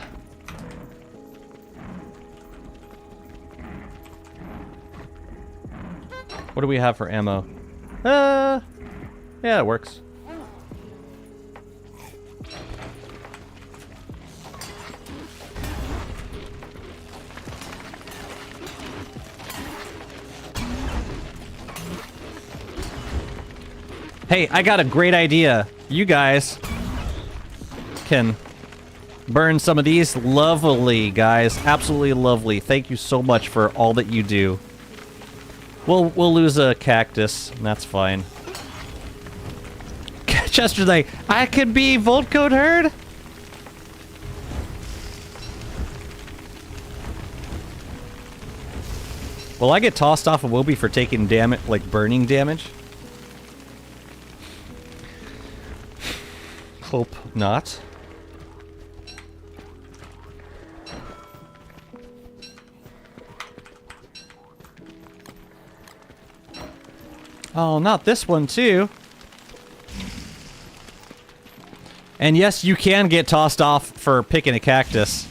What do we have for ammo? Yeah, it works. Hey, I got a great idea. You guys can burn some of these. Lovely, guys. Absolutely lovely. Thank you so much for all that you do. We'll lose a cactus, and that's fine. Chester's like, I could be Volt Code Herd? Will I get tossed off of Wobie for taking damage, like burning damage? Hope not. Oh, not this one too. And yes, you can get tossed off for picking a cactus.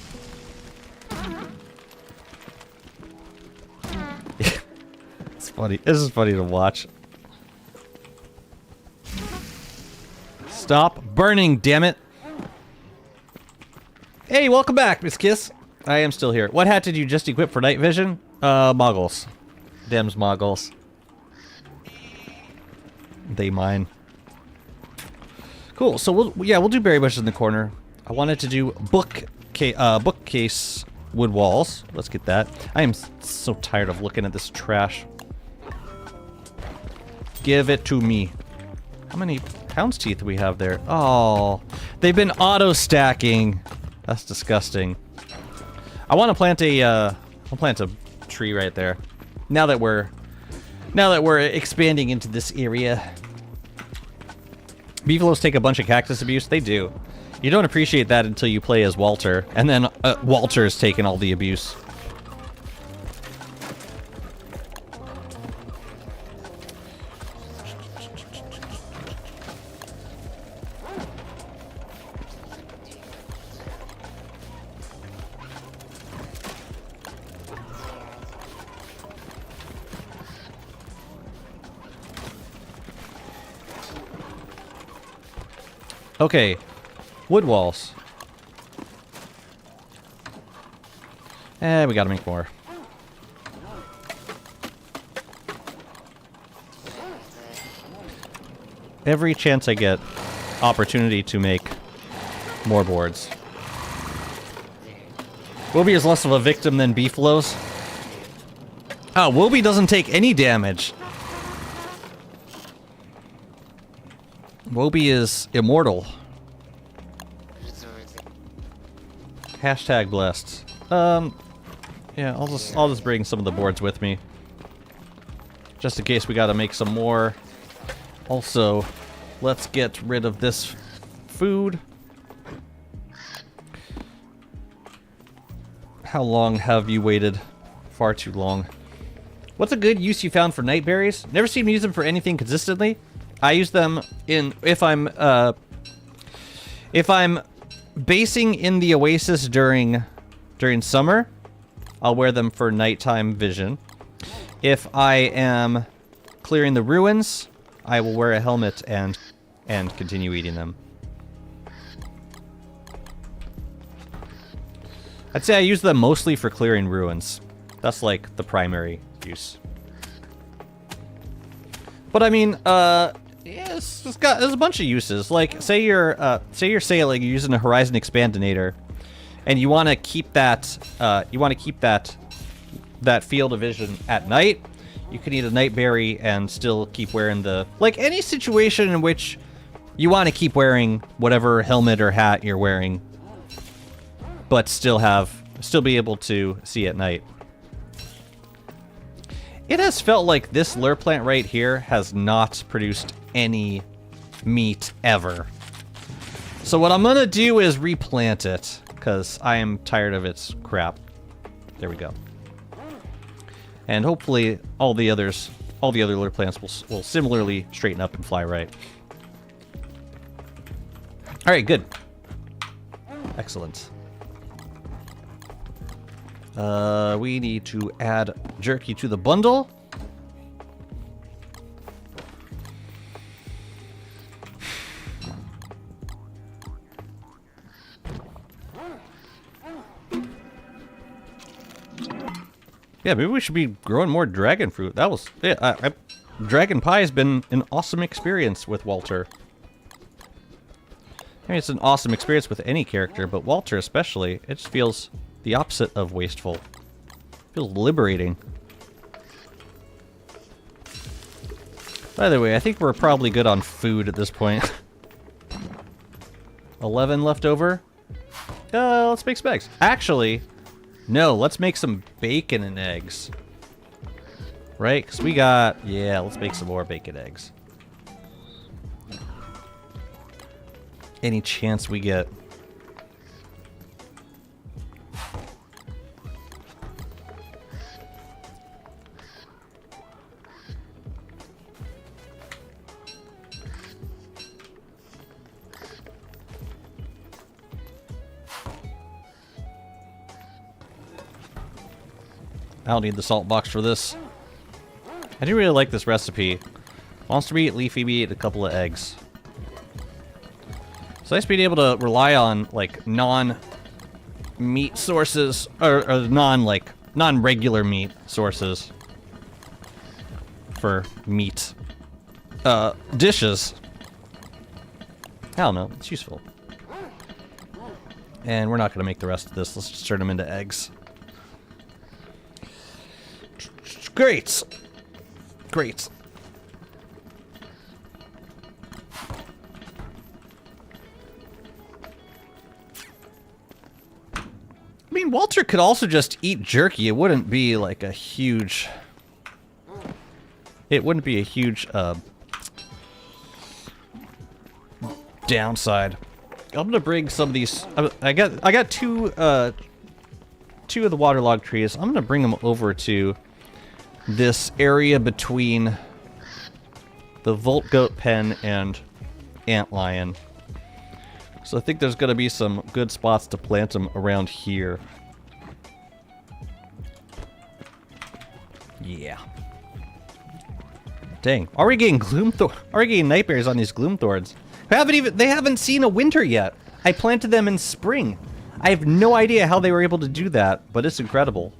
funny. This is funny to watch. Stop burning, damn it. Hey, welcome back, Miss Kiss. I am still here. What hat did you just equip for night vision? Moggles. Dems moggles. They mine. Cool, so we'll do berry bushes in the corner. I wanted to do bookcase wood walls. Let's get that. I am so tired of looking at this trash. Give it to me. How many hound's teeth do we have there? Oh, they've been auto-stacking. That's disgusting. I want to plant a, I'll plant a tree right there. Now that we're expanding into this area. Beefaloes take a bunch of cactus abuse. They do. You don't appreciate that until you play as Walter, and then Walter's taken all the abuse. Okay, wood walls. We gotta make more. Every chance I get, opportunity to make more boards. Wilby is less of a victim than Beefaloes. Oh, Wilby doesn't take any damage. Woby is immortal. Hashtag blessed. Yeah, I'll just bring some of the boards with me. Just in case we gotta make some more. Also, let's get rid of this food. How long have you waited? Far too long. What's a good use you found for night berries? Never seen me use them for anything consistently. I use them in if I'm basing in the oasis during summer, I'll wear them for nighttime vision. If I am clearing the ruins, I will wear a helmet and continue eating them. I'd say I use them mostly for clearing ruins. That's like the primary use. But I mean, yeah, there's a bunch of uses. Like, say you're sailing, you're using a Horizon Expandinator, and you want to keep that field of vision at night. You can eat a night berry and still keep wearing the, like, any situation in which you want to keep wearing whatever helmet or hat you're wearing, but still be able to see at night. It has felt like this lure plant right here has not produced any meat ever. So what I'm gonna do is replant it, because I am tired of its crap. There we go. And hopefully all the other lure plants will similarly straighten up and fly right. Alright, good. Excellent. We need to add jerky to the bundle. Yeah, maybe we should be growing more dragon fruit. That was... Yeah, dragon pie has been an awesome experience with Walter. I mean, it's an awesome experience with any character, but Walter especially, it just feels the opposite of wasteful. Feels liberating. By the way, I think we're probably good on food at this point. 11 left over. Let's make some eggs. Actually, no, let's make some bacon and eggs. Right? Because we got... Yeah, let's make some more bacon eggs. Any chance we get... I don't need the salt box for this. I do really like this recipe. Monster meat, leafy meat, a couple of eggs. It's nice being able to rely on, like, non-meat sources, or non-regular meat sources for meat dishes. I don't know, it's useful. And we're not going to make the rest of this. Let's just turn them into eggs. Great! Great. I mean, Walter could also just eat jerky. It wouldn't be like a huge... It wouldn't be a huge downside. I'm gonna bring some of these. I got two of the waterlogged trees. I'm gonna bring them over to this area between the Volt Goat Pen and Antlion. So I think there's gonna be some good spots to plant them around here. Yeah. Dang. Already getting nightmares on these Gloomthorns. They haven't seen a winter yet. I planted them in spring. I have no idea how they were able to do that, but it's incredible.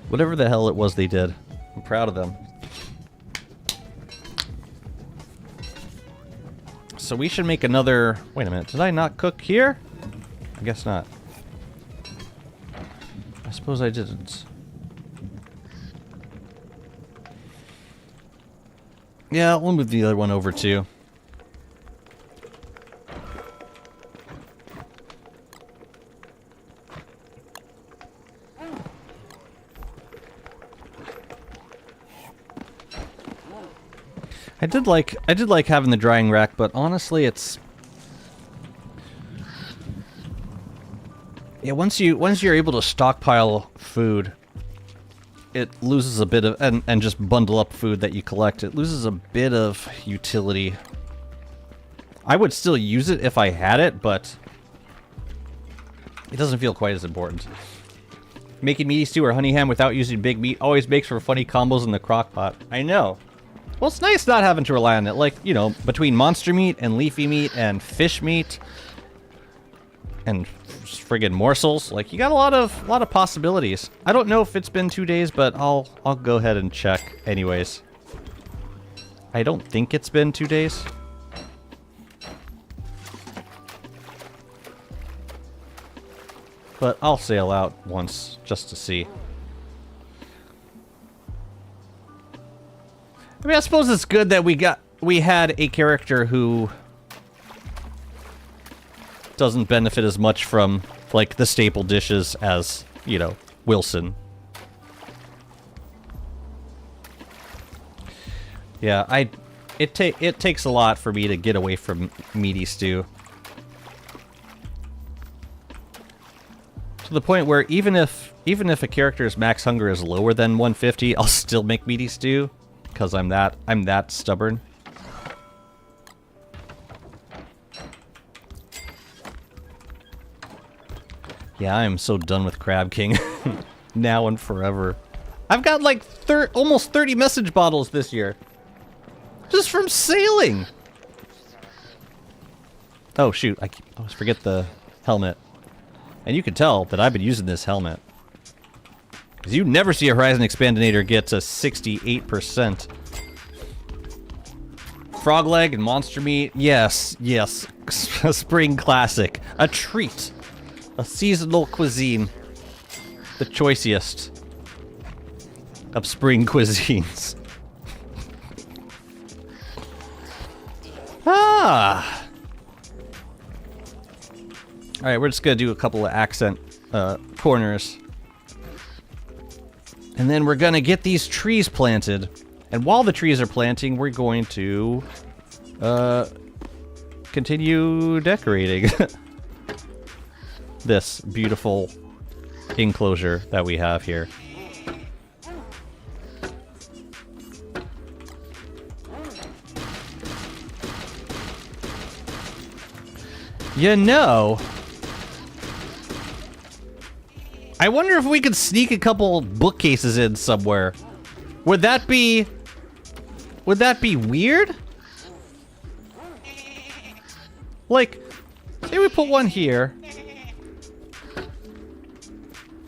Whatever the hell it was they did. I'm proud of them. So we should make another... Wait a minute, did I not cook here? I guess not. I suppose I didn't. Yeah, we'll move the other one over too. I did like having the drying rack, but honestly, it's once you're able to stockpile food, it loses a bit of and just bundle up food that you collect. It loses a bit of utility. I would still use it if I had it, but it doesn't feel quite as important. Making meaty stew or honey ham without using big meat always makes for funny combos in the crock pot. I know. Well, it's nice not having to rely on it. Like, you know, between monster meat and leafy meat and fish meat and friggin' morsels, like, you got a lot of possibilities. I don't know if it's been 2 days, but I'll go ahead and check anyways. I don't think it's been 2 days. But I'll sail out once just to see. I mean, I suppose it's good that we had a character who doesn't benefit as much from, like, the staple dishes as, you know, Wilson. Yeah, it takes a lot for me to get away from meaty stew. To the point where even if a character's max hunger is lower than 150, I'll still make meaty stew. Because I'm that stubborn. Yeah, I am so done with Crab King. Now and forever. I've got like almost 30 message bottles this year. Just from sailing. Oh shoot, I always forget the helmet. And you can tell that I've been using this helmet. Because you never see a Horizon Expandinator get to 68%. Frog leg and monster meat. Yes, yes. A spring classic. A treat. A seasonal cuisine. The choicest of spring cuisines. Ah! Alright, we're just gonna do a couple of accent corners. And then we're gonna get these trees planted. And while the trees are planting, we're going to continue decorating this beautiful enclosure that we have here. You know, I wonder if we could sneak a couple bookcases in somewhere. Would that be weird? Like, say we put one here.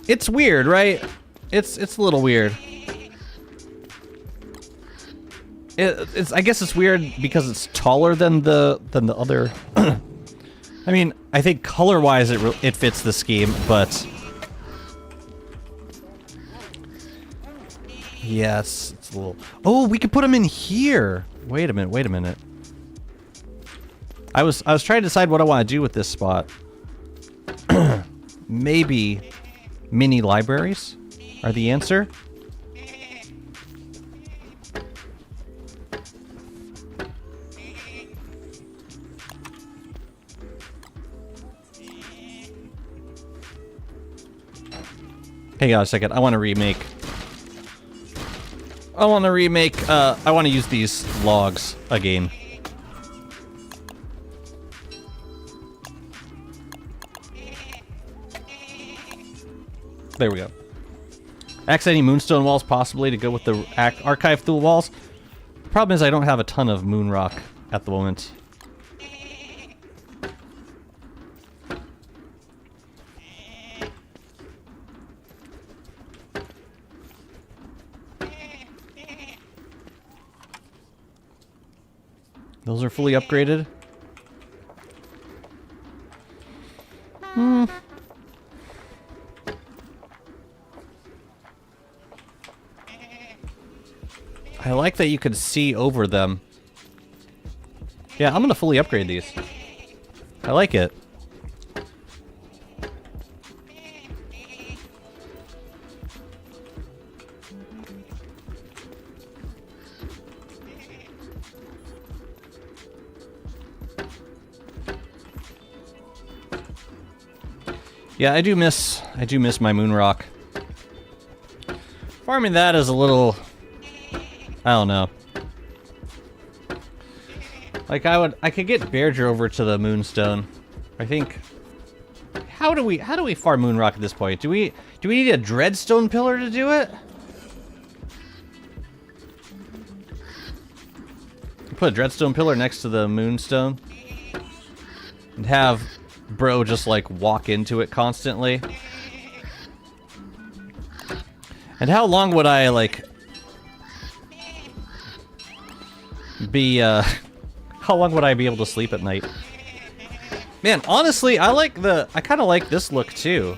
It's weird, right? It's a little weird. I guess it's weird because it's taller than the other. I mean, I think color-wise it fits the scheme, but yes, it's a little. Oh, we could put them in here. Wait a minute. Wait a minute. I was trying to decide what I want to do with this spot. Maybe mini libraries are the answer. Hang on a second. I want to remake. I want to use these logs again. There we go. Axe any Moonstone walls possibly to go with the archive tool walls. The problem is I don't have a ton of moon rock at the moment. Those are fully upgraded. I like that you can see over them. Yeah, I'm gonna fully upgrade these. I like it. Yeah, I do miss my moon rock. Farming that is a little, I don't know. Like I could get Bearger over to the Moonstone. I think. How do we farm moon rock at this point? Do we need a dreadstone pillar to do it? Put a dreadstone pillar next to the Moonstone and have bro just like walk into it constantly. And how long would I like be how long would I be able to sleep at night? Man, honestly, I kind of like this look too.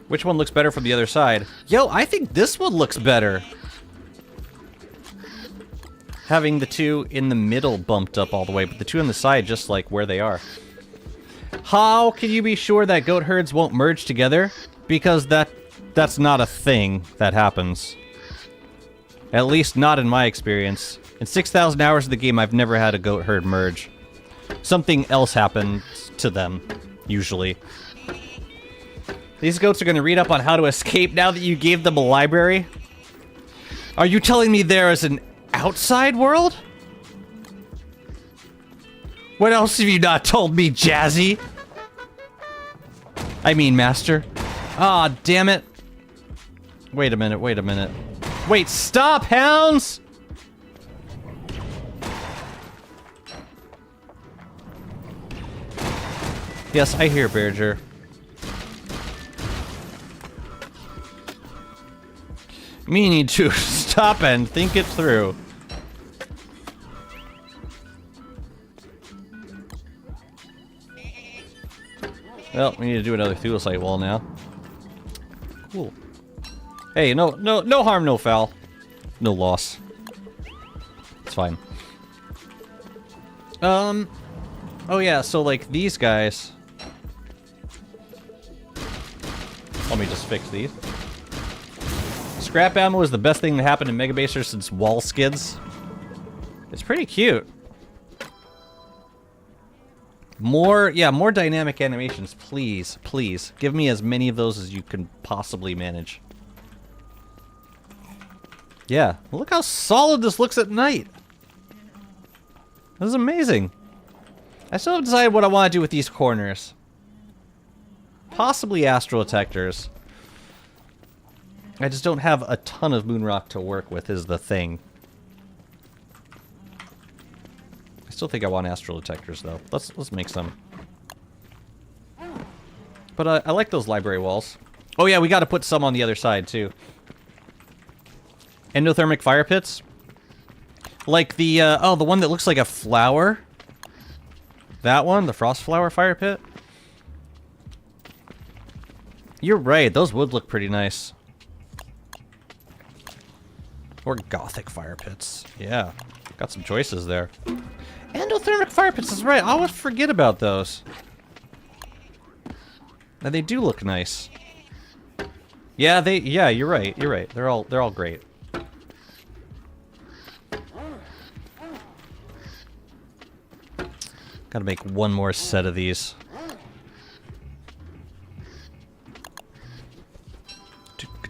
Which one looks better from the other side? Yo, I think this one looks better. Having the two in the middle bumped up all the way, but the two on the side just like where they are. How can you be sure that goat herds won't merge together? Because that's not a thing that happens. At least not in my experience. In 6,000 hours of the game, I've never had a goat herd merge. Something else happens to them, usually. These goats are going to read up on how to escape now that you gave them a library? Are you telling me there is an outside world? What else have you not told me, Jazzy? I mean, Master. Ah, damn it. Wait a minute, wait a minute. Wait, stop, hounds! Yes, I hear Bearger. Me need to stop and think it through. Well, we need to do another Thulecite wall now. Cool. Hey, no harm, no foul. No loss. It's fine. Oh yeah, so like these guys. Let me just fix these. Scrap ammo is the best thing that happened in Mega Baser since wall skids. It's pretty cute. More dynamic animations, please, please. Give me as many of those as you can possibly manage. Yeah, look how solid this looks at night. This is amazing. I still haven't decided what I want to do with these corners. Possibly astral detectors. I just don't have a ton of moon rock to work with is the thing. I still think I want astral detectors though. Let's make some. But I like those library walls. Oh yeah, we got to put some on the other side too. Endothermic fire pits. Like the the one that looks like a flower. That one, the frost flower fire pit. You're right, those would look pretty nice. Or gothic fire pits. Yeah, got some choices there. Endothermic fire pits is right. I always forget about those. And they do look nice. Yeah, you're right. You're right. They're all great. Gotta make one more set of these.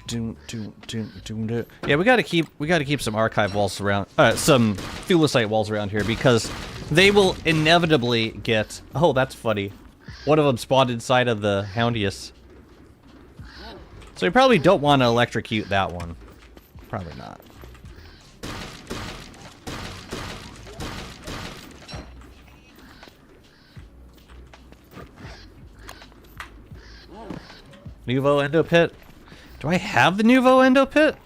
Yeah, we gotta keep some archive walls around, some Thulecite walls around here because they will inevitably get. Oh, that's funny. One of them spawned inside of the Houndius. So we probably don't want to electrocute that one. Probably not. Nouveau Endo Pit. Do I have the Nouveau Endo Pit?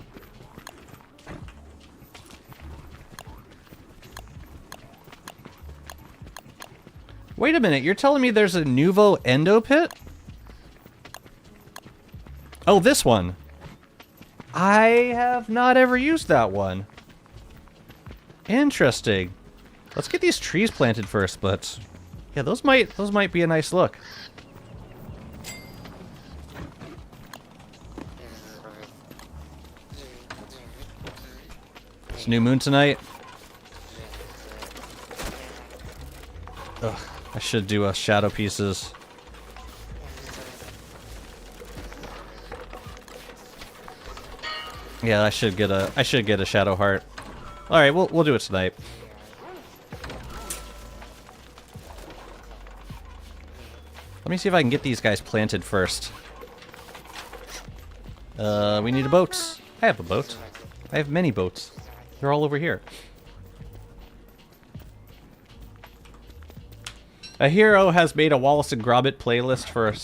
Wait a minute, you're telling me there's a Nouveau Endo Pit? Oh, this one. I have not ever used that one. Interesting. Let's get these trees planted first, but yeah, those might be a nice look. It's new moon tonight. Ugh, I should do shadow pieces. Yeah, I should get a shadow heart. All right, we'll do it tonight. Let me see if I can get these guys planted first. We need a boat. I have a boat. I have many boats. They're all over here. A hero has made a Wallace and Gromit playlist for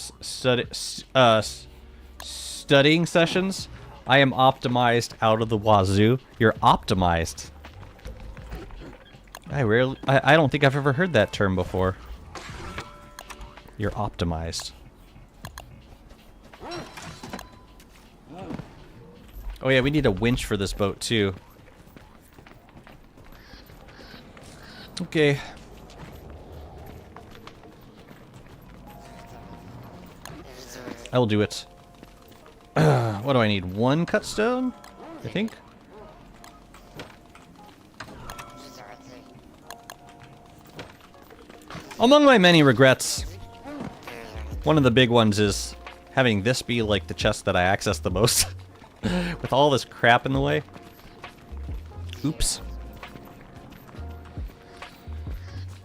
studying sessions. I am optimized out of the wazoo. You're optimized. I don't think I've ever heard that term before. You're optimized. Oh yeah, we need a winch for this boat too. Okay. I will do it. What do I need? One cut stone? I think. Among my many regrets, one of the big ones is having this be like the chest that I access the most. With all this crap in the way. Oops.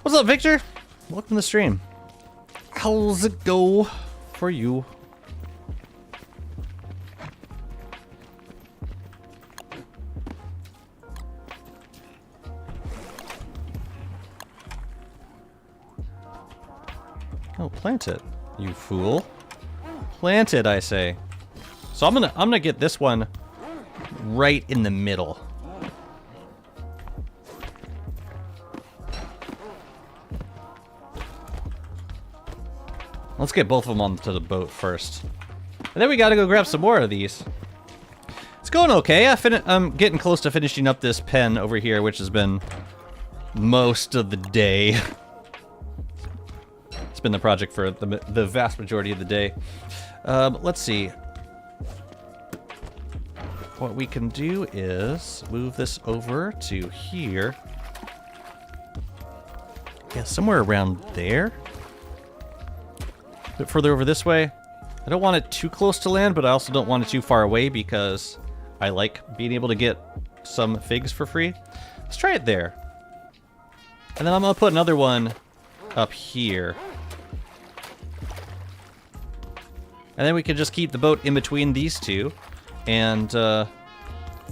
What's up, Victor? Welcome to the stream. How's it go for you? Oh, plant it, you fool. Plant it, I say. So I'm gonna get this one right in the middle. Let's get both of them onto the boat first. And then we gotta go grab some more of these. It's going okay. I'm getting close to finishing up this pen over here, which has been most of the day. It's been the project for the vast majority of the day. Let's see. What we can do is move this over to here. Yeah, somewhere around there. A bit further over this way. I don't want it too close to land, but I also don't want it too far away because I like being able to get some figs for free. Let's try it there. And then I'm gonna put another one up here. And then we can just keep the boat in between these two. and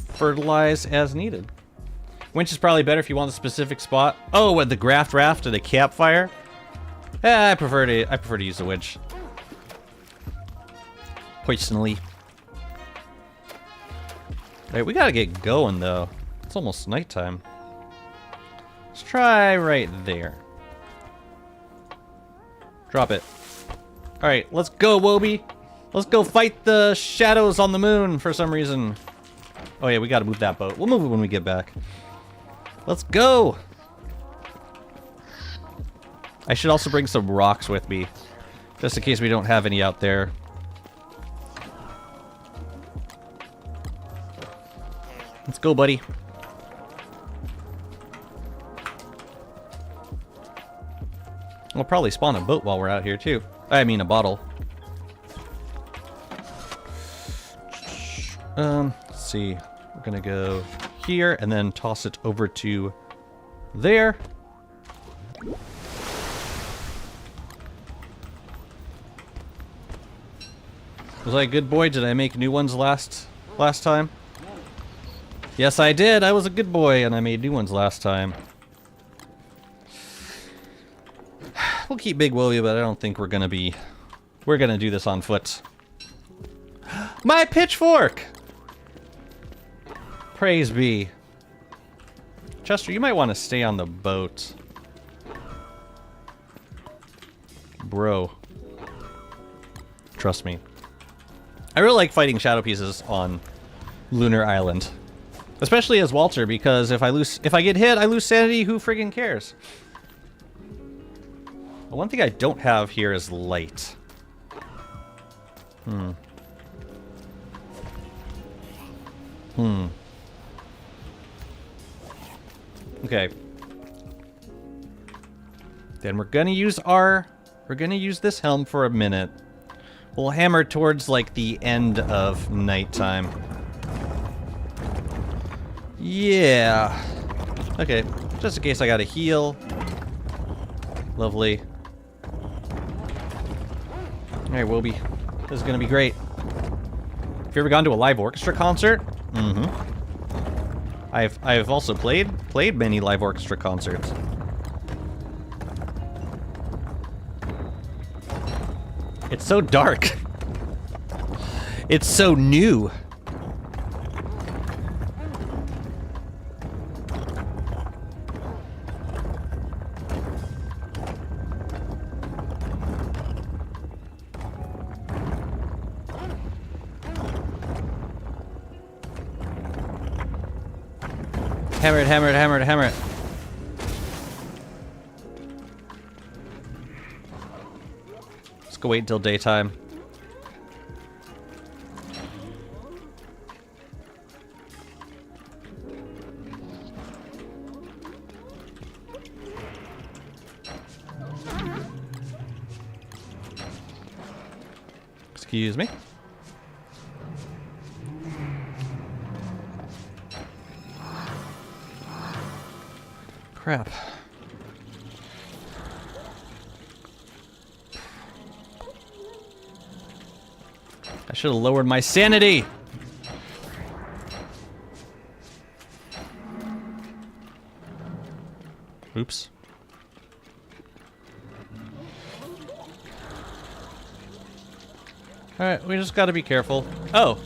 fertilize as needed. Winch is probably better if you want a specific spot. Oh, what, the graft raft and a campfire? I prefer to use the winch. Personally. Alright, we gotta get going though. It's almost nighttime. Let's try right there. Drop it. Alright, let's go, Wobie. Let's go fight the shadows on the moon for some reason. Oh yeah, we gotta move that boat. We'll move it when we get back. Let's go! I should also bring some rocks with me, just in case we don't have any out there. Let's go, buddy. We'll probably spawn a boat while we're out here, too. I mean, a bottle. Let's see. We're gonna go here and then toss it over to there. Was I a good boy? Did I make new ones last time? Yes, I did. I was a good boy and I made new ones last time. We'll keep Big Willie, but I don't think we're gonna do this on foot. My pitchfork! Praise be. Chester, you might want to stay on the boat. Bro. Trust me. I really like fighting shadow pieces on Lunar Island. Especially as Walter, because if I get hit, I lose sanity, who friggin' cares? The one thing I don't have here is light. Okay. Then we're gonna use this helm for a minute. We'll hammer towards like the end of nighttime. Yeah. Okay, just in case I gotta heal. Lovely. Alright, Wilby. This is gonna be great. Have you ever gone to a live orchestra concert? Mm-hmm. I've also played many live orchestra concerts. It's so dark. It's so new. Hammer it, hammer it, hammer it, hammer it. Let's go wait until daytime. Excuse me. Crap. I should have lowered my sanity. Oops. Alright, we just gotta be careful. Oh!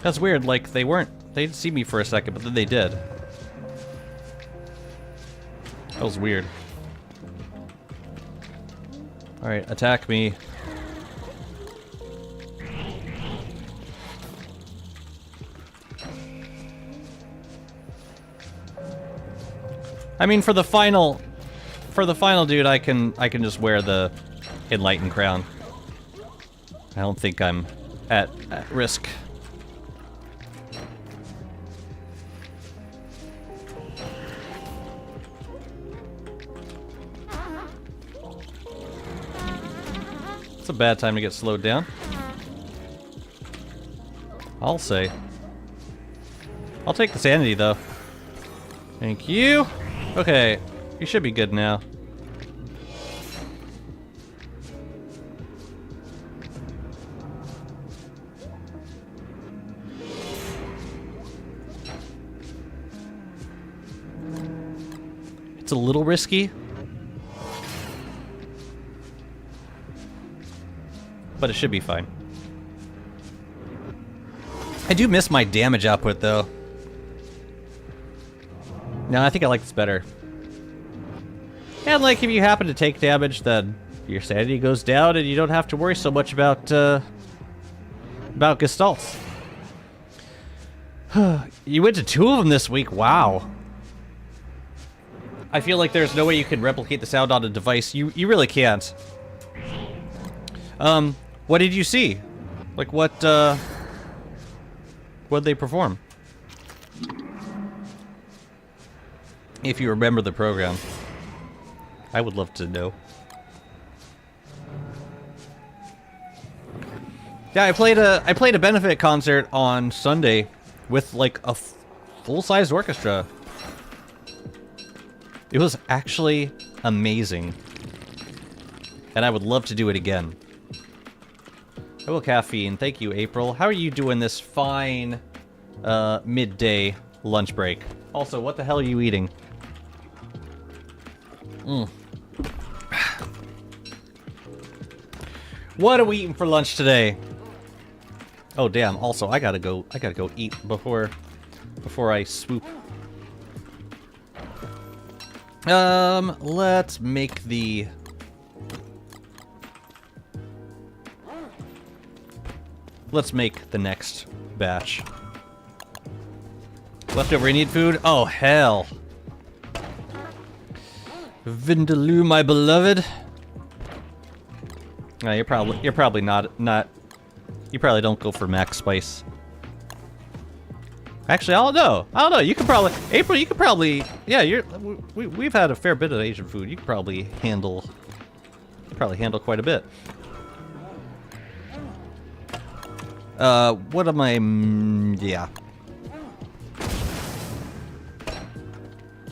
That's weird, like, they didn't see me for a second, but then they did. That was weird. Alright, attack me. I mean, for the final dude, I can just wear the Enlightened crown. I don't think I'm at risk. It's a bad time to get slowed down. I'll say. I'll take the sanity, though. Thank you. Okay, you should be good now. It's a little risky. But it should be fine. I do miss my damage output, though. No, I think I like this better. And, like, if you happen to take damage, then your sanity goes down, and you don't have to worry so much about gestalts. You went to 2 of them this week. Wow. I feel like there's no way you can replicate the sound on a device. You really can't. What did you see? Like, what'd they perform? If you remember the program. I would love to know. Yeah, I played a benefit concert on Sunday with like a full-sized orchestra. It was actually amazing. And I would love to do it again. Hello, caffeine. Thank you, April. How are you doing this fine midday lunch break? Also, what the hell are you eating? What are we eating for lunch today? Oh damn, also I gotta go eat before I swoop. Let's make the next batch. Leftover Indian food? Oh hell. Vindaloo, my beloved. No, you're probably not. You probably don't go for max spice. Actually, I don't know. You could probably, April. You could probably, yeah. We've had a fair bit of Asian food. You could probably handle. Quite a bit. What am I? Yeah.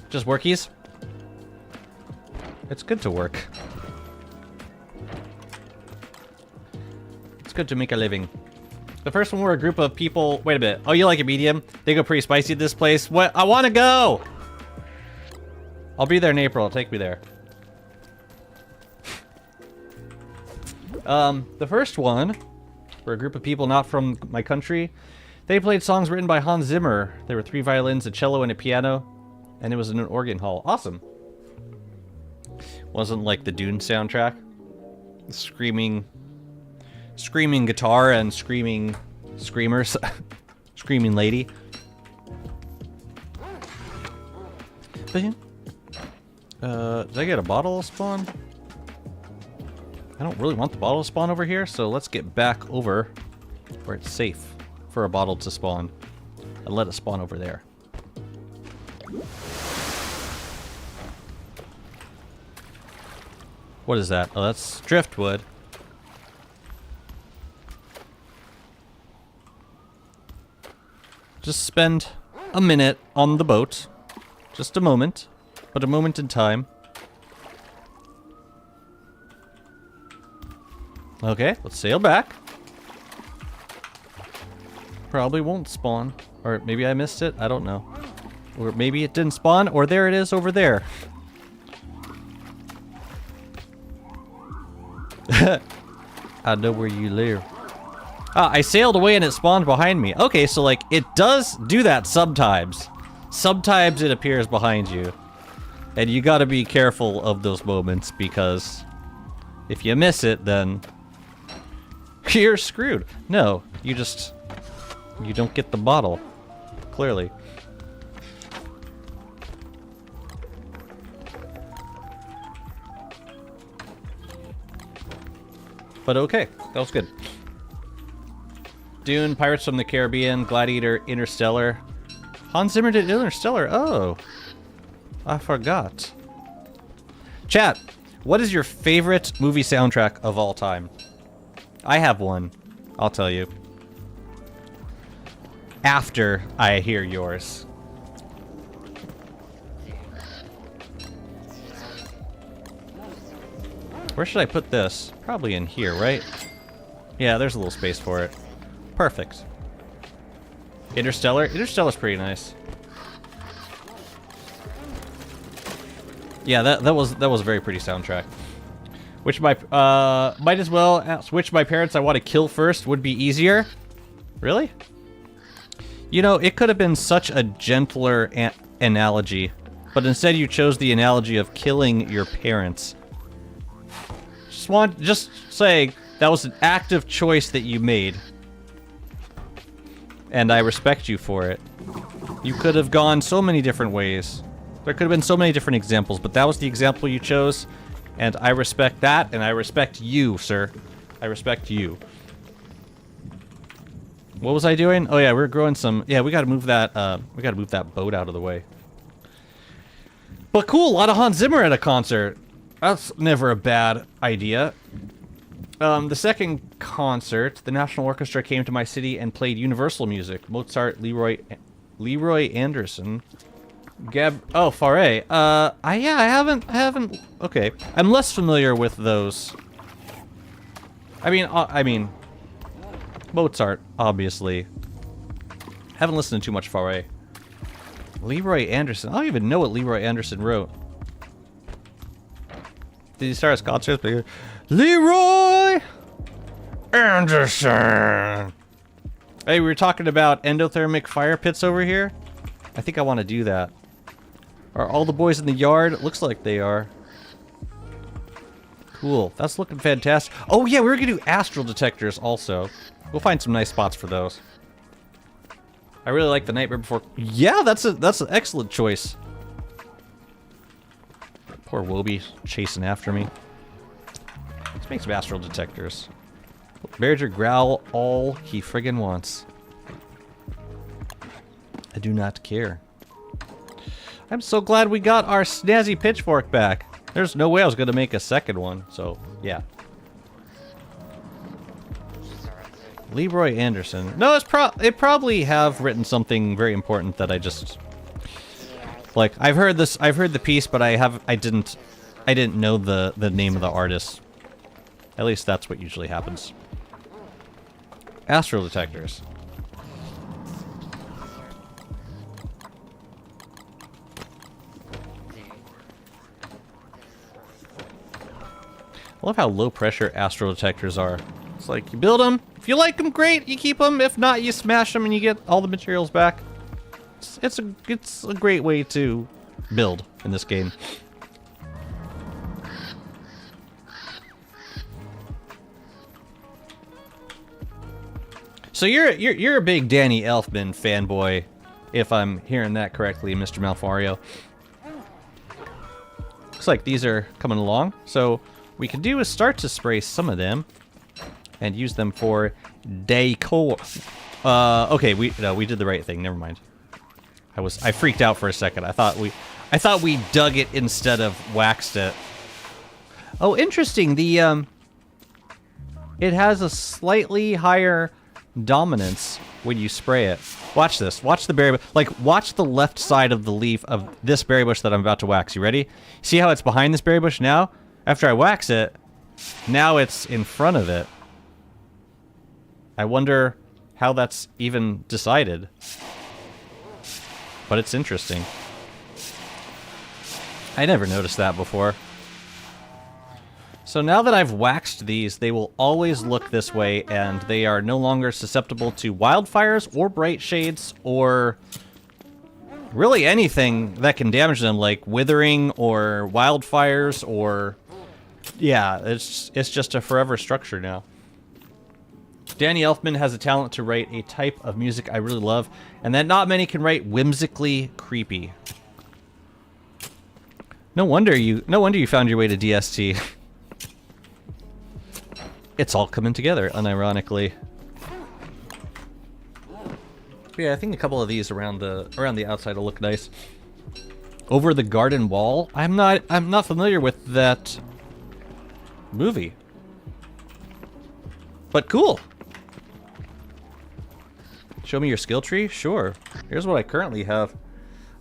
Just workies. It's good to work. It's good to make a living. The first one were a group of people. Wait a minute. Oh, you like a medium? They go pretty spicy at this place. What? I want to go! I'll be there in April. Take me there. The first one were a group of people not from my country. They played songs written by Hans Zimmer. There were 3 violins, a cello, and a piano. And it was in an organ hall. Awesome. Wasn't like the Dune soundtrack. Screaming guitar and screamers. Screaming lady. Did I get a bottle spawn? I don't really want the bottle to spawn over here, so let's get back over where it's safe for a bottle to spawn and let it spawn over there. What is that? Oh, that's driftwood. Just spend a minute on the boat. Just a moment. But a moment in time. Okay, let's sail back. Probably won't spawn. Or maybe I missed it. I don't know. Or maybe it didn't spawn. Or there it is over there. I know where you live. Ah, I sailed away and it spawned behind me. Okay, so like, it does do that sometimes. Sometimes it appears behind you. And you gotta be careful of those moments because if you miss it, then you're screwed. No, you don't get the bottle. Clearly. But okay, that was good. Dune, Pirates from the Caribbean, Gladiator, Interstellar. Hans Zimmer did Interstellar. Oh, I forgot. Chat, what is your favorite movie soundtrack of all time? I have one. I'll tell you. After I hear yours. Where should I put this? Probably in here, right? Yeah, there's a little space for it. Perfect. Interstellar? Interstellar's pretty nice. Yeah, that was a very pretty soundtrack. Which might as well ask which my parents I want to kill first would be easier. Really? You know, it could have been such a gentler analogy, but instead you chose the analogy of killing your parents. Just saying that was an active choice that you made, and I respect you for it. You could have gone so many different ways. There could have been so many different examples, but that was the example you chose, and I respect that, and I respect you, sir. I respect you. What was I doing? Oh yeah, we were growing some. Yeah, we gotta move that. We gotta move that boat out of the way. But cool, a lot of Hans Zimmer at a concert. That's never a bad idea. The second concert, the National Orchestra came to my city and played Universal music. Mozart, Leroy Anderson, Fauré. Yeah, I haven't. Okay, I'm less familiar with those. I mean, Mozart, obviously. Haven't listened to too much Fauré. Leroy Anderson. I don't even know what Leroy Anderson wrote. Did he start his concerts? Leroy Anderson. Hey, we were talking about endothermic fire pits over here. I think I want to do that. Are all the boys in the yard? It looks like they are. Cool. That's looking fantastic. Oh yeah, we were gonna do astral detectors also. We'll find some nice spots for those. I really like the Nightmare Before. Yeah, that's an excellent choice. Poor Wobie chasing after me. Let's make some astral detectors. Bearger growl all he friggin' wants. I do not care. I'm so glad we got our snazzy pitchfork back. There's no way I was gonna make a second one, so yeah. Leroy Anderson. No, it probably have written something very important that I just like. I've heard the piece, but I didn't know the name of the artist. At least that's what usually happens. Astral detectors. I love how low pressure astral detectors are. It's like you build them. If you like them, great. You keep them. If not, you smash them and you get all the materials back. It's a great way to build in this game. So you're a big Danny Elfman fanboy, if I'm hearing that correctly, Mr. Malfario. Looks like these are coming along. So we can do is start to spray some of them and use them for decor. Okay, we did the right thing. Never mind. I freaked out for a second. I thought we dug it instead of waxed it. Oh, interesting. It has a slightly higher dominance when you spray it. Watch this. Watch the berry bush. Like, watch the left side of the leaf of this berry bush that I'm about to wax. You ready? See how it's behind this berry bush now? After I wax it, now it's in front of it. I wonder how that's even decided. But it's interesting. I never noticed that before. So now that I've waxed these, they will always look this way, and they are no longer susceptible to wildfires or bright shades or really anything that can damage them, like withering or wildfires or... Yeah, it's just a forever structure now. Danny Elfman has a talent to write a type of music I really love, and that not many can write whimsically creepy. No wonder you found your way to DST. It's all coming together, unironically. Yeah, I think a couple of these around the outside will look nice. Over the Garden Wall. I'm not familiar with that movie, but cool. Show me your skill tree? Sure. Here's what I currently have.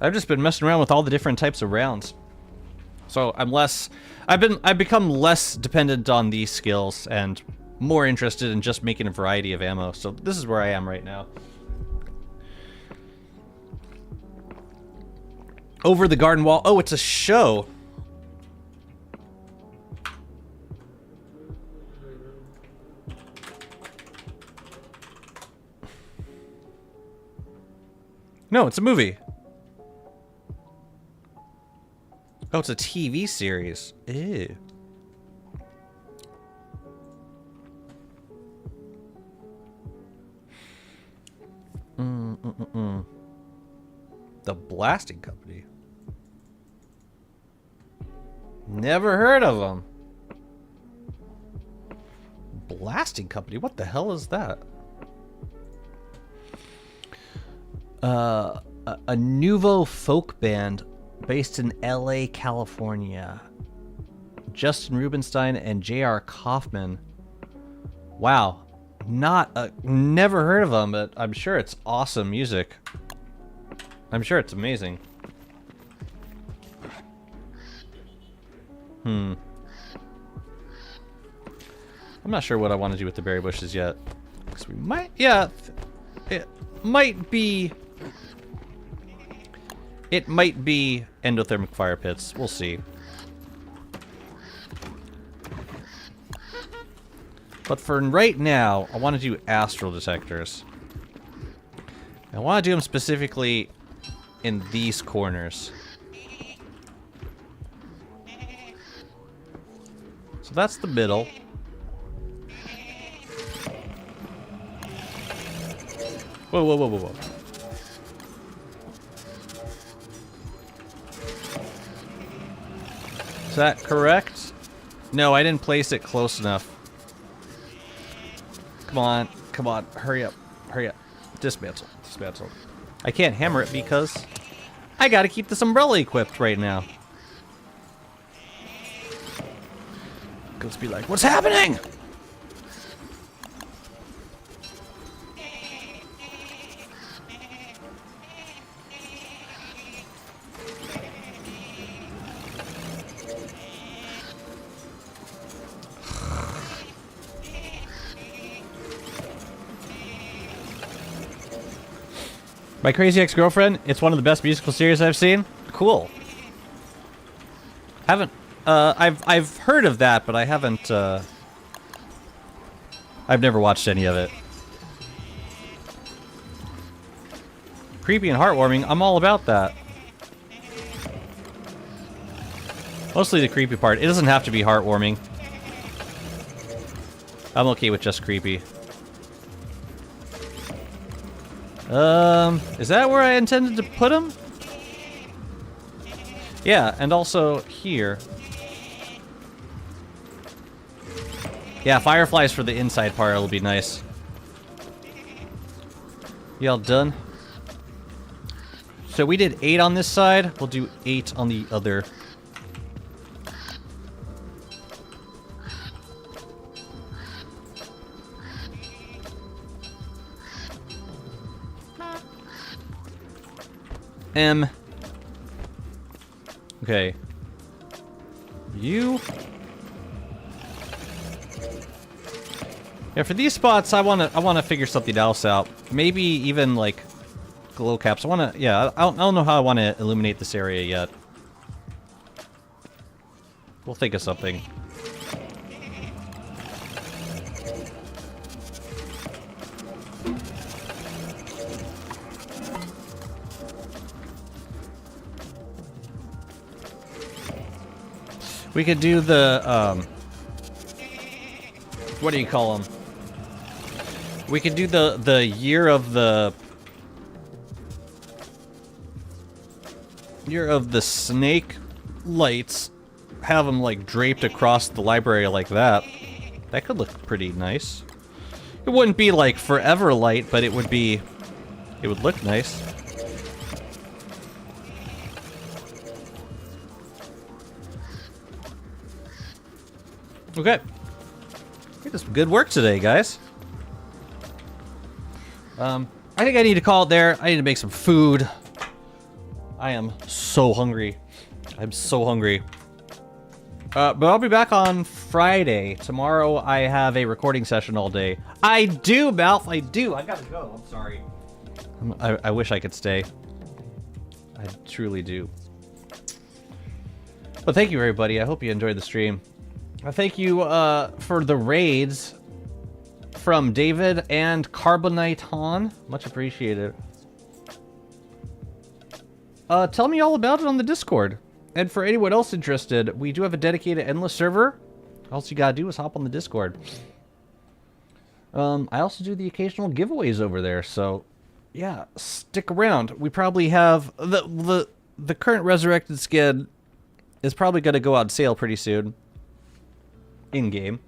I've just been messing around with all the different types of rounds. So I've become less dependent on these skills and more interested in just making a variety of ammo. So this is where I am right now. Over the Garden Wall. Oh, it's a show. No, it's a movie. Oh, it's a TV series. Ew. The Blasting Company. Never heard of them. Blasting Company? What the hell is that? A nouveau folk band based in LA, California. Justin Rubinstein and J.R. Kaufman. Wow. Never heard of them, but I'm sure it's awesome music. I'm sure it's amazing. I'm not sure what I want to do with the berry bushes yet. Because we might, yeah, it might be endothermic fire pits. We'll see. But for right now, I want to do astral detectors. I want to do them specifically in these corners. So that's the middle. Whoa, whoa, whoa, whoa, whoa. Is that correct? No, I didn't place it close enough. Come on, come on, hurry up, hurry up. Dismantle, dismantle. I can't hammer it because I gotta keep this umbrella equipped right now. Let's be like, what's happening? My Crazy Ex-Girlfriend, it's one of the best musical series I've seen. Cool. Haven't, I've heard of that, but I haven't, I've never watched any of it. Creepy and heartwarming, I'm all about that. Mostly the creepy part. It doesn't have to be heartwarming. I'm okay with just creepy. Is that where I intended to put him? Yeah, and also here. Yeah, fireflies for the inside part will be nice. Y'all done? So we did 8 on this side. We'll do 8 on the other. Okay. You. Yeah, for these spots, I wanna figure something else out. Maybe even like glow caps. Yeah, I don't know how I want to illuminate this area yet. We'll think of something. We could do the, what do you call them? We could do the year of the snake lights. Have them like draped across the library like that. That could look pretty nice. It wouldn't be like forever light, but it would look nice. Okay. We did some good work today, guys. I think I need to call it there. I need to make some food. I am so hungry. I'm so hungry. But I'll be back on Friday. Tomorrow I have a recording session all day. I do, Malf. I do. I gotta go. I'm sorry. I wish I could stay. I truly do. But thank you, everybody. I hope you enjoyed the stream. Thank you for the raids from David and Carbonite Han. Much appreciated. tell me all about it on the Discord. And for anyone else interested, we do have a dedicated endless server. All you gotta do is hop on the Discord. I also do the occasional giveaways over there, so yeah, stick around. We probably have the current resurrected skin is probably gonna go on sale pretty soon. In game.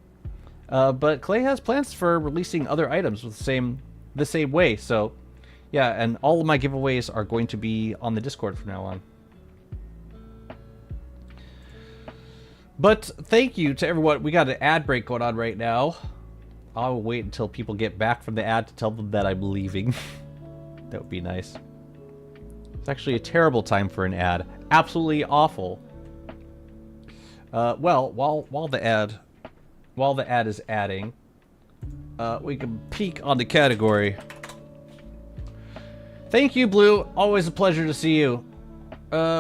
But Clay has plans for releasing other items with the same way, so yeah, and all of my giveaways are going to be on the Discord from now on. But thank you to everyone. We got an ad break going on right now. I'll wait until people get back from the ad to tell them that I'm leaving. That would be nice. It's actually a terrible time for an ad. Absolutely awful. Well, while the ad is adding, we can peek on the category. Thank you, Blue. Always a pleasure to see you.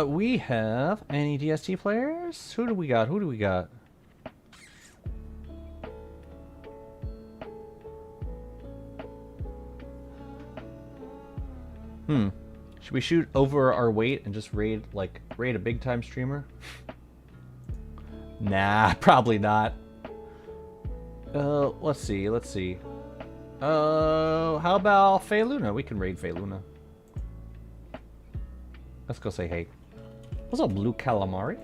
We have any DST players? Who do we got? Who do we got? Should we shoot over our weight and just raid a big time streamer? Nah, probably not. Let's see. How about Faye Luna? We can raid Faye Luna. Let's go say hey. What's up, Blue Calamari?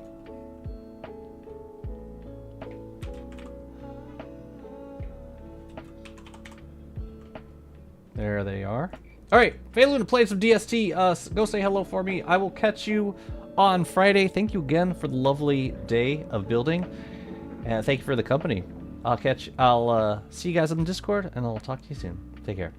There they are. Alright, Faye Luna played some DST. Go say hello for me. I will catch you on Friday. Thank you again for the lovely day of building. And thank you for the company. I'll see you guys on the Discord, and I'll talk to you soon. Take care.